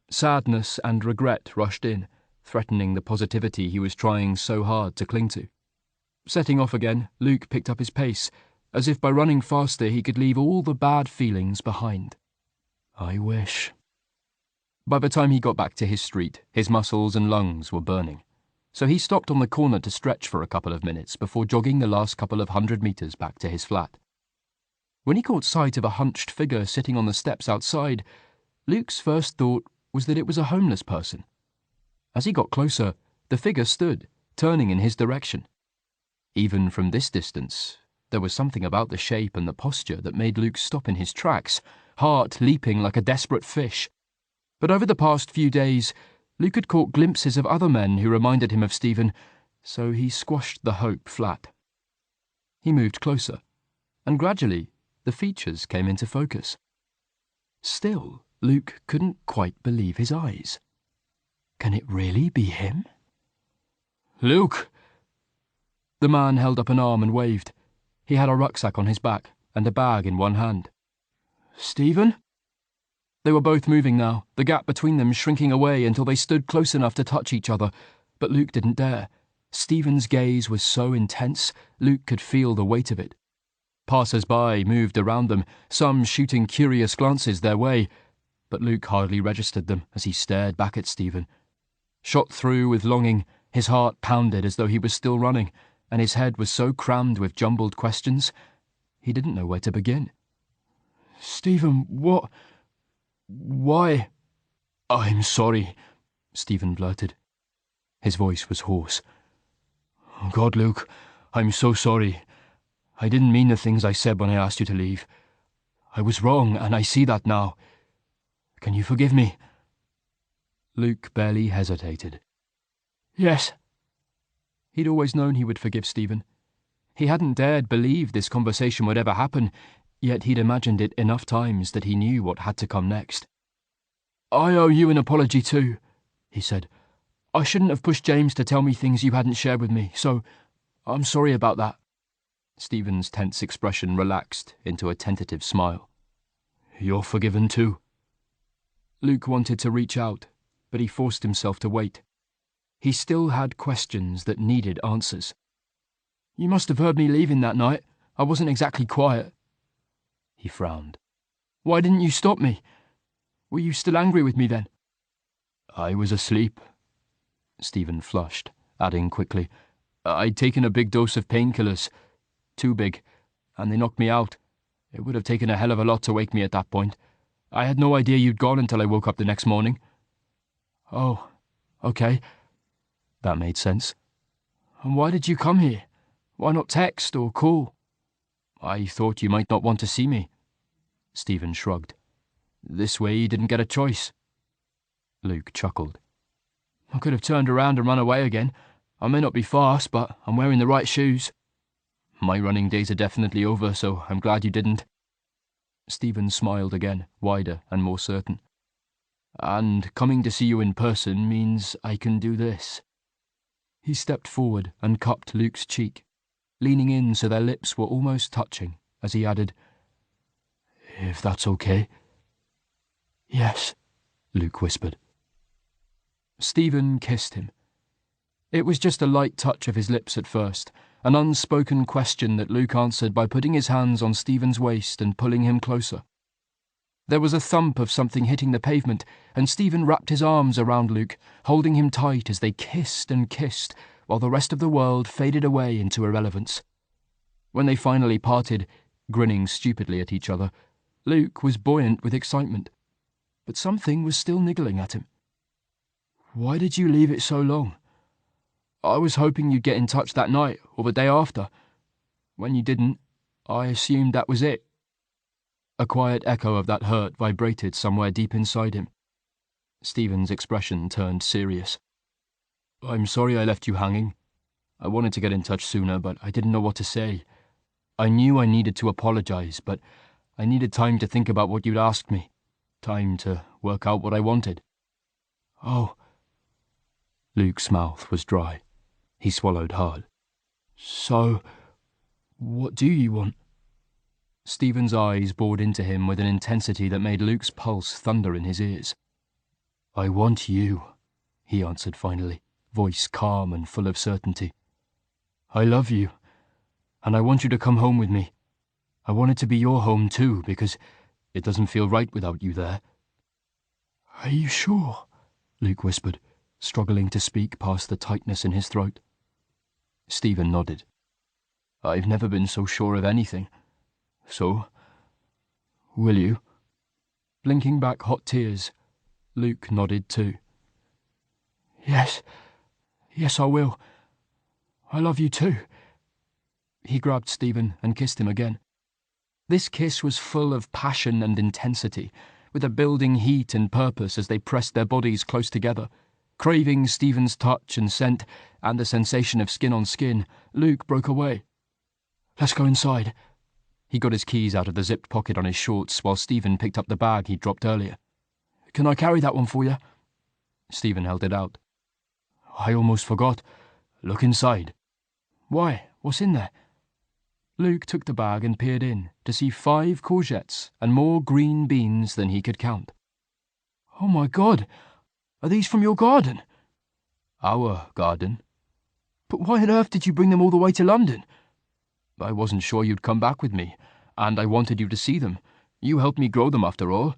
Sadness and regret rushed in, threatening the positivity he was trying so hard to cling to. Setting off again, Luke picked up his pace, as if by running faster he could leave all the bad feelings behind. I wish. By the time he got back to his street, his muscles and lungs were burning, so he stopped on the corner to stretch for a couple of minutes before jogging the last couple of 100 metres back to his flat. When he caught sight of a hunched figure sitting on the steps outside, Luke's first thought was that it was a homeless person. As he got closer, the figure stood, turning in his direction. Even from this distance, there was something about the shape and the posture that made Luke stop in his tracks, heart leaping like a desperate fish. But over the past few days, Luke had caught glimpses of other men who reminded him of Stephen, so he squashed the hope flat. He moved closer, and gradually the features came into focus. Still, Luke couldn't quite believe his eyes. Can it really be him? Luke! The man held up an arm and waved. He had a rucksack on his back and a bag in one hand. Stephen? They were both moving now, the gap between them shrinking away until they stood close enough to touch each other, but Luke didn't dare. Stephen's gaze was so intense, Luke could feel the weight of it. Passers-by moved around them, some shooting curious glances their way, but Luke hardly registered them as he stared back at Stephen. Shot through with longing, his heart pounded as though he was still running, and his head was so crammed with jumbled questions, he didn't know where to begin. Stephen, what? Why? I'm sorry, Stephen blurted. His voice was hoarse. God, Luke, I'm so sorry. I didn't mean the things I said when I asked you to leave. I was wrong, and I see that now. Can you forgive me? Luke barely hesitated. Yes. He'd always known he would forgive Stephen. He hadn't dared believe this conversation would ever happen, yet he'd imagined it enough times that he knew what had to come next. I owe you an apology too, he said. I shouldn't have pushed James to tell me things you hadn't shared with me, so I'm sorry about that. Stephen's tense expression relaxed into a tentative smile. You're forgiven too. Luke wanted to reach out, but he forced himself to wait. He still had questions that needed answers. You must have heard me leaving that night. I wasn't exactly quiet. He frowned. Why didn't you stop me? Were you still angry with me then? I was asleep. Stephen flushed, adding quickly, I'd taken a big dose of painkillers. Too big, and they knocked me out. It would have taken a hell of a lot to wake me at that point. I had no idea you'd gone until I woke up the next morning. Oh, okay. That made sense. And why did you come here? Why not text or call? I thought you might not want to see me. Stephen shrugged. This way you didn't get a choice. Luke chuckled. I could have turned around and run away again. I may not be fast, but I'm wearing the right shoes. My running days are definitely over, so I'm glad you didn't. Stephen smiled again, wider and more certain. And coming to see you in person means I can do this. He stepped forward and cupped Luke's cheek, leaning in so their lips were almost touching, as he added, If that's okay. Yes, Luke whispered. Stephen kissed him. It was just a light touch of his lips at first, an unspoken question that Luke answered by putting his hands on Stephen's waist and pulling him closer. There was a thump of something hitting the pavement, and Stephen wrapped his arms around Luke, holding him tight as they kissed and kissed, while the rest of the world faded away into irrelevance. When they finally parted, grinning stupidly at each other, Luke was buoyant with excitement, but something was still niggling at him. Why did you leave it so long? I was hoping you'd get in touch that night or the day after. When you didn't, I assumed that was it. A quiet echo of that hurt vibrated somewhere deep inside him. Stephen's expression turned serious. I'm sorry I left you hanging. I wanted to get in touch sooner, but I didn't know what to say. I knew I needed to apologize, but I needed time to think about what you'd asked me. Time to work out what I wanted. Oh. Luke's mouth was dry. He swallowed hard. So, what do you want? Stephen's eyes bored into him with an intensity that made Luke's pulse thunder in his ears. I want you, he answered finally, voice calm and full of certainty. I love you, and I want you to come home with me. I want it to be your home too, because it doesn't feel right without you there. Are you sure? Luke whispered, struggling to speak past the tightness in his throat. Stephen nodded. I've never been so sure of anything. So, will you? Blinking back hot tears, Luke nodded too. Yes, I will. I love you too. He grabbed Stephen and kissed him again. This kiss was full of passion and intensity, with a building heat and purpose as they pressed their bodies close together. Craving Stephen's touch and scent and the sensation of skin on skin, Luke broke away. Let's go inside. He got his keys out of the zipped pocket on his shorts while Stephen picked up the bag he'd dropped earlier. Can I carry that one for you? Stephen held it out. I almost forgot. Look inside. Why? What's in there? Luke took the bag and peered in to see 5 courgettes and more green beans than he could count. Oh my God! Are these from your garden? Our garden. But why on earth did you bring them all the way to London? I wasn't sure you'd come back with me, and I wanted you to see them. You helped me grow them after all.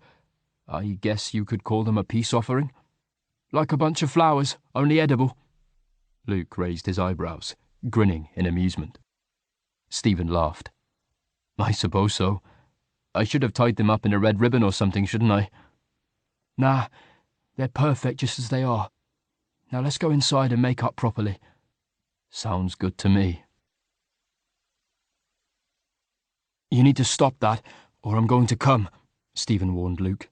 I guess you could call them a peace offering. Like a bunch of flowers, only edible. Luke raised his eyebrows, grinning in amusement. Stephen laughed. I suppose so. I should have tied them up in a red ribbon or something, shouldn't I? Nah, they're perfect just as they are. Now let's go inside and make up properly. Sounds good to me. You need to stop that, or I'm going to come, Stephen warned Luke.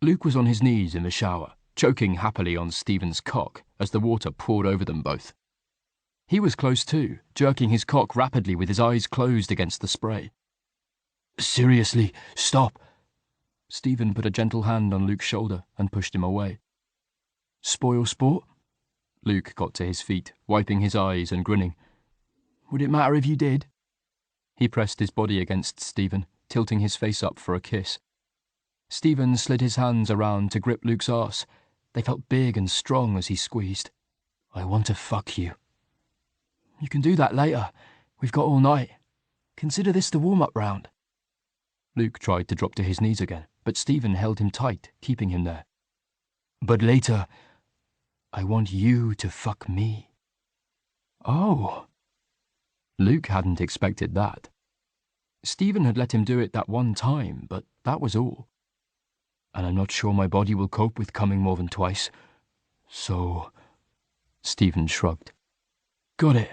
Luke was on his knees in the shower, choking happily on Stephen's cock as the water poured over them both. He was close too, jerking his cock rapidly with his eyes closed against the spray. Seriously, stop. Stephen put a gentle hand on Luke's shoulder and pushed him away. Spoil sport? Luke got to his feet, wiping his eyes and grinning. Would it matter if you did? He pressed his body against Stephen, tilting his face up for a kiss. Stephen slid his hands around to grip Luke's arse. They felt big and strong as he squeezed. I want to fuck you. You can do that later. We've got all night. Consider this the warm-up round. Luke tried to drop to his knees again, but Stephen held him tight, keeping him there. But later, I want you to fuck me. Oh. Luke hadn't expected that. Stephen had let him do it that one time, but that was all. And I'm not sure my body will cope with coming more than twice. So... Stephen shrugged. Got it.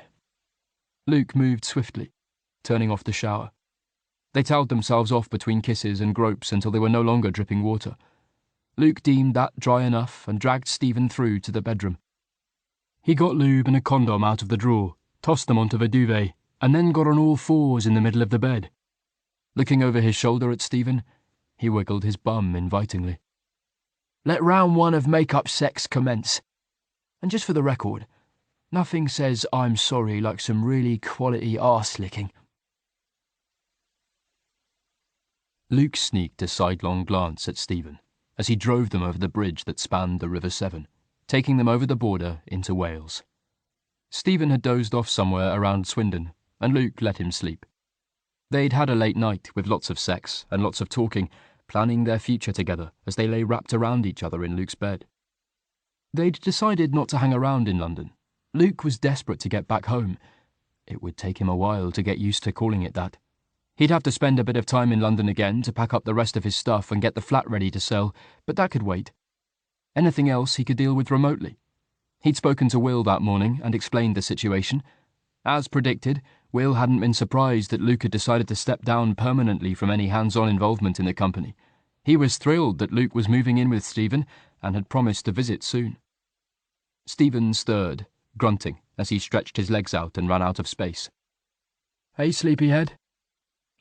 Luke moved swiftly, turning off the shower, They towelled themselves off between kisses and gropes until they were no longer dripping water. Luke deemed that dry enough and dragged Stephen through to the bedroom. He got lube and a condom out of the drawer, tossed them onto the duvet, and then got on all fours in the middle of the bed. Looking over his shoulder at Stephen, he wiggled his bum invitingly. "Let round one of make-up sex commence. And just for the record, nothing says I'm sorry like some really quality arse-licking." Luke sneaked a sidelong glance at Stephen as he drove them over the bridge that spanned the River Severn, taking them over the border into Wales. Stephen had dozed off somewhere around Swindon, and Luke let him sleep. They'd had a late night with lots of sex and lots of talking, planning their future together as they lay wrapped around each other in Luke's bed. They'd decided not to hang around in London. Luke was desperate to get back home. It would take him a while to get used to calling it that. He'd have to spend a bit of time in London again to pack up the rest of his stuff and get the flat ready to sell, but that could wait. Anything else he could deal with remotely. He'd spoken to Will that morning and explained the situation. As predicted, Will hadn't been surprised that Luke had decided to step down permanently from any hands-on involvement in the company. He was thrilled that Luke was moving in with Stephen and had promised to visit soon. Stephen stirred, grunting, as he stretched his legs out and ran out of space. "Hey, sleepyhead."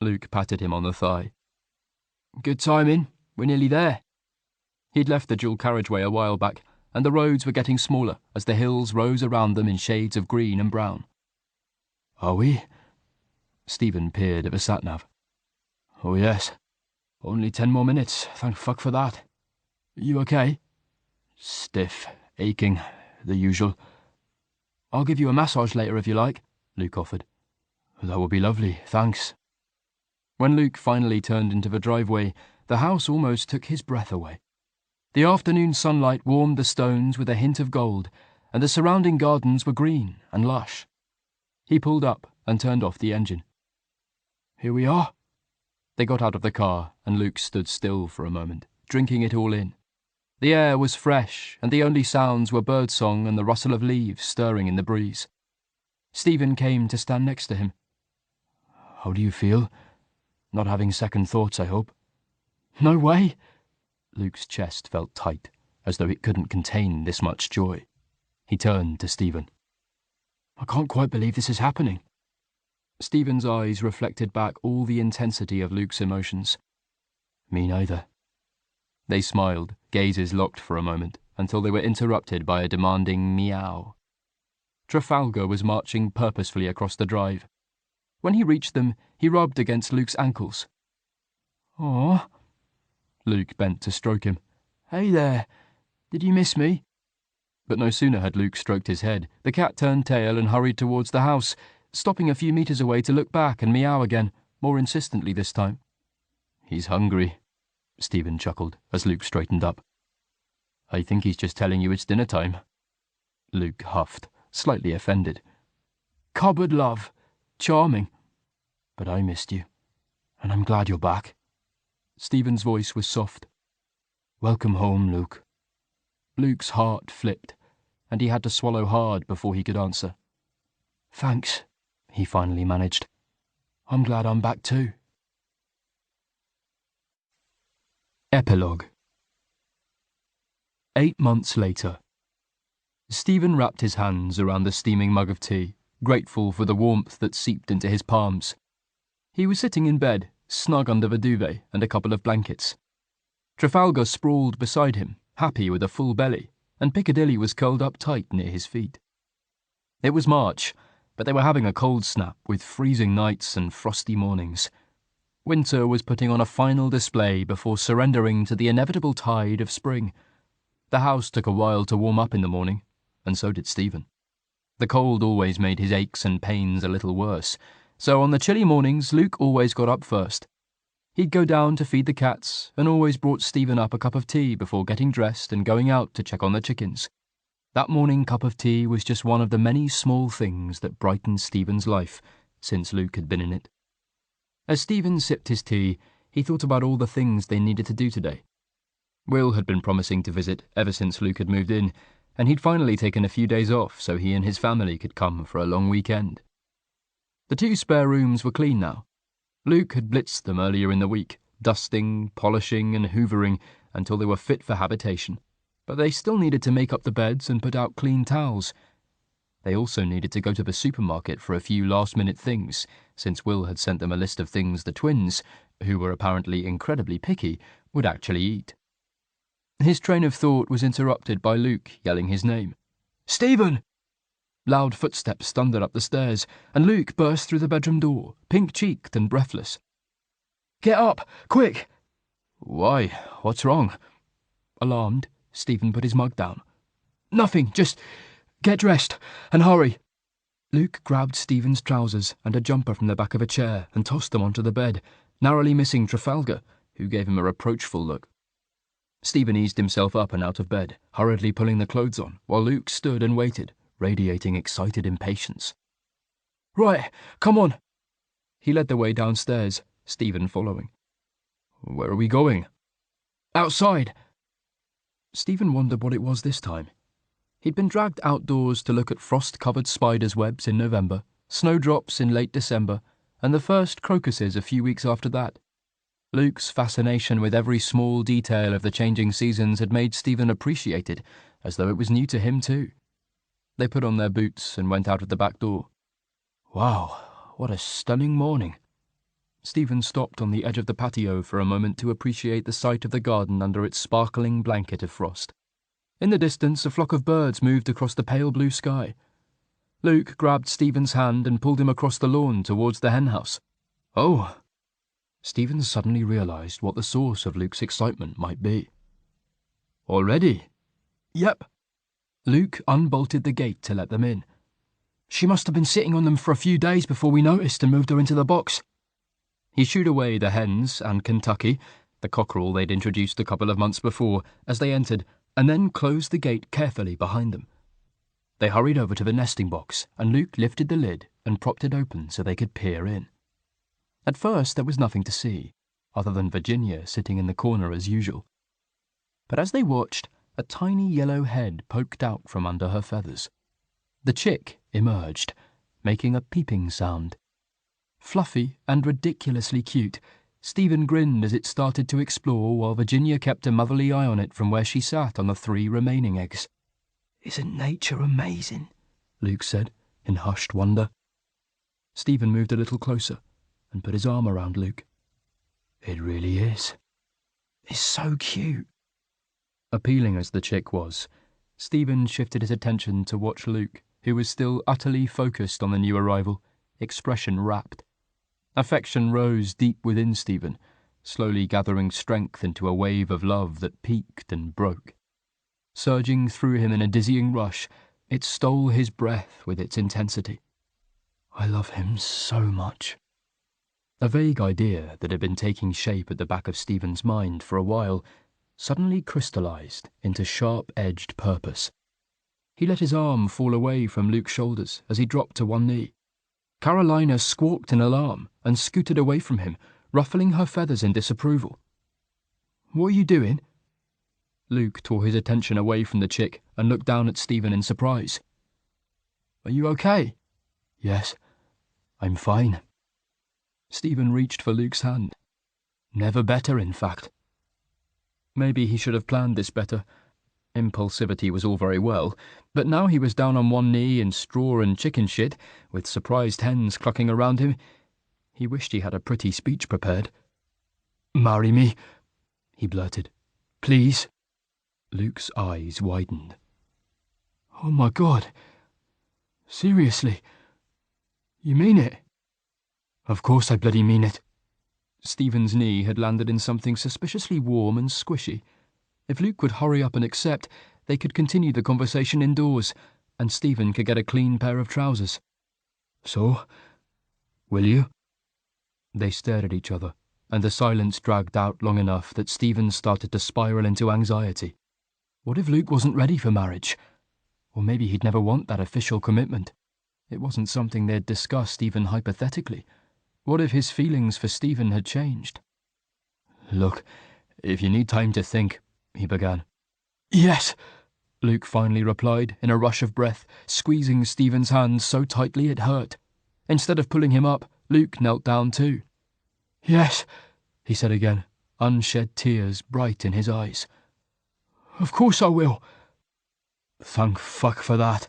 Luke patted him on the thigh. "Good timing. We're nearly there." He'd left the dual carriageway a while back, and the roads were getting smaller as the hills rose around them in shades of green and brown. "Are we?" Stephen peered at the sat-nav. "Oh yes. Only 10 more minutes, thank fuck for that. You okay?" "Stiff, aching, the usual." "I'll give you a massage later if you like," Luke offered. "That would be lovely, thanks." When Luke finally turned into the driveway, the house almost took his breath away. The afternoon sunlight warmed the stones with a hint of gold, and the surrounding gardens were green and lush. He pulled up and turned off the engine. "Here we are." They got out of the car, and Luke stood still for a moment, drinking it all in. The air was fresh, and the only sounds were birdsong and the rustle of leaves stirring in the breeze. Stephen came to stand next to him. "How do you feel? Not having second thoughts, I hope?" "No way." Luke's chest felt tight, as though it couldn't contain this much joy. He turned to Stephen. "I can't quite believe this is happening." Stephen's eyes reflected back all the intensity of Luke's emotions. "Me neither." They smiled, gazes locked for a moment, until they were interrupted by a demanding meow. Trafalgar was marching purposefully across the drive. When he reached them, he rubbed against Luke's ankles. "Aw." Luke bent to stroke him. "Hey there, did you miss me?" But no sooner had Luke stroked his head, the cat turned tail and hurried towards the house, stopping a few meters away to look back and meow again, more insistently this time. "He's hungry," Stephen chuckled as Luke straightened up. "I think he's just telling you it's dinner time." Luke huffed, slightly offended. "Cupboard love. Charming. But I missed you, and I'm glad you're back." Stephen's voice was soft. "Welcome home, Luke." Luke's heart flipped, and he had to swallow hard before he could answer. "Thanks," he finally managed. "I'm glad I'm back too." Epilogue. 8 months later. Stephen wrapped his hands around the steaming mug of tea, grateful for the warmth that seeped into his palms. He was sitting in bed, snug under the duvet and a couple of blankets. Trafalgar sprawled beside him, happy with a full belly, and Piccadilly was curled up tight near his feet. It was March, but they were having a cold snap with freezing nights and frosty mornings. Winter was putting on a final display before surrendering to the inevitable tide of spring. The house took a while to warm up in the morning, and so did Stephen. The cold always made his aches and pains a little worse, so on the chilly mornings Luke always got up first. He'd go down to feed the cats and always brought Stephen up a cup of tea before getting dressed and going out to check on the chickens. That morning cup of tea was just one of the many small things that brightened Stephen's life since Luke had been in it. As Stephen sipped his tea, he thought about all the things they needed to do today. Will had been promising to visit ever since Luke had moved in, and he'd finally taken a few days off so he and his family could come for a long weekend. The 2 spare rooms were clean now. Luke had blitzed them earlier in the week, dusting, polishing, and hoovering until they were fit for habitation, but they still needed to make up the beds and put out clean towels. They also needed to go to the supermarket for a few last-minute things, since Will had sent them a list of things the twins, who were apparently incredibly picky, would actually eat. His train of thought was interrupted by Luke yelling his name. "Stephen!" Loud footsteps thundered up the stairs, and Luke burst through the bedroom door, pink-cheeked and breathless. "Get up! Quick!" "Why? What's wrong?" Alarmed, Stephen put his mug down. "Nothing, just get dressed and hurry." Luke grabbed Stephen's trousers and a jumper from the back of a chair and tossed them onto the bed, narrowly missing Trafalgar, who gave him a reproachful look. Stephen eased himself up and out of bed, hurriedly pulling the clothes on, while Luke stood and waited, radiating excited impatience. "Right, come on." He led the way downstairs, Stephen following. "Where are we going?" "Outside." Stephen wondered what it was this time. He'd been dragged outdoors to look at frost-covered spiders' webs in November, snowdrops in late December, and the first crocuses a few weeks after that. Luke's fascination with every small detail of the changing seasons had made Stephen appreciate it, as though it was new to him too. They put on their boots and went out of the back door. "Wow, what a stunning morning." Stephen stopped on the edge of the patio for a moment to appreciate the sight of the garden under its sparkling blanket of frost. In the distance, a flock of birds moved across the pale blue sky. Luke grabbed Stephen's hand and pulled him across the lawn towards the henhouse. "Oh!" Stephen suddenly realised what the source of Luke's excitement might be. "Already?" "Yep." Luke unbolted the gate to let them in. "She must have been sitting on them for a few days before we noticed and moved her into the box." He shooed away the hens and Kentucky, the cockerel they'd introduced a couple of months before, as they entered, and then closed the gate carefully behind them. They hurried over to the nesting box, and Luke lifted the lid and propped it open so they could peer in. At first there was nothing to see, other than Virginia sitting in the corner as usual. But as they watched, a tiny yellow head poked out from under her feathers. The chick emerged, making a peeping sound. Fluffy and ridiculously cute, Stephen grinned as it started to explore while Virginia kept a motherly eye on it from where she sat on the 3 remaining eggs. "Isn't nature amazing?" Luke said, in hushed wonder. Stephen moved a little closer and put his arm around Luke. "It really is. It's so cute." Appealing as the chick was, Stephen shifted his attention to watch Luke, who was still utterly focused on the new arrival, expression rapt. Affection rose deep within Stephen, slowly gathering strength into a wave of love that peaked and broke. Surging through him in a dizzying rush, it stole his breath with its intensity. "I love him so much." A vague idea that had been taking shape at the back of Stephen's mind for a while suddenly crystallized into sharp-edged purpose. He let his arm fall away from Luke's shoulders as he dropped to one knee. Carolina squawked in alarm and scooted away from him, ruffling her feathers in disapproval. "What are you doing?" Luke tore his attention away from the chick and looked down at Stephen in surprise. "Are you okay?" "Yes, I'm fine." Stephen reached for Luke's hand. Never better, in fact. Maybe he should have planned this better. Impulsivity was all very well, but now he was down on one knee in straw and chicken shit, with surprised hens clucking around him. He wished he had a pretty speech prepared. "Marry me," he blurted. "Please." Luke's eyes widened. "Oh my God. Seriously? You mean it?" "Of course I bloody mean it." Stephen's knee had landed in something suspiciously warm and squishy. If Luke would hurry up and accept, they could continue the conversation indoors, and Stephen could get a clean pair of trousers. "So, will you?" They stared at each other, and the silence dragged out long enough that Stephen started to spiral into anxiety. What if Luke wasn't ready for marriage? Or maybe he'd never want that official commitment. It wasn't something they'd discussed even hypothetically. What if his feelings for Stephen had changed? "Look, if you need time to think," he began. "Yes," Luke finally replied in a rush of breath, squeezing Stephen's hand so tightly it hurt. Instead of pulling him up, Luke knelt down too. Yes, he said again, unshed tears bright in his eyes. Of course I will. Thank fuck for that.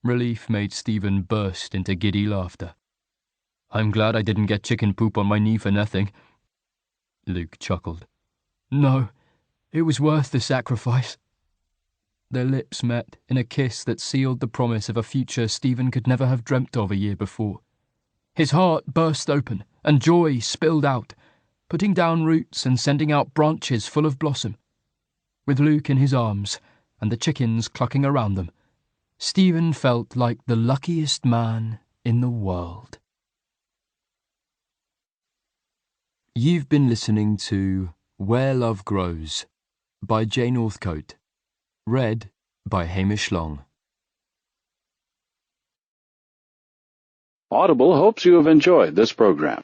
Relief made Stephen burst into giddy laughter. I'm glad I didn't get chicken poop on my knee for nothing. Luke chuckled. No, it was worth the sacrifice. Their lips met in a kiss that sealed the promise of a future Stephen could never have dreamt of a year before. His heart burst open, and joy spilled out, putting down roots and sending out branches full of blossom. With Luke in his arms, and the chickens clucking around them, Stephen felt like the luckiest man in the world. You've been listening to Where Love Grows by Jane Northcote, read by Hamish Long. Audible hopes you have enjoyed this program.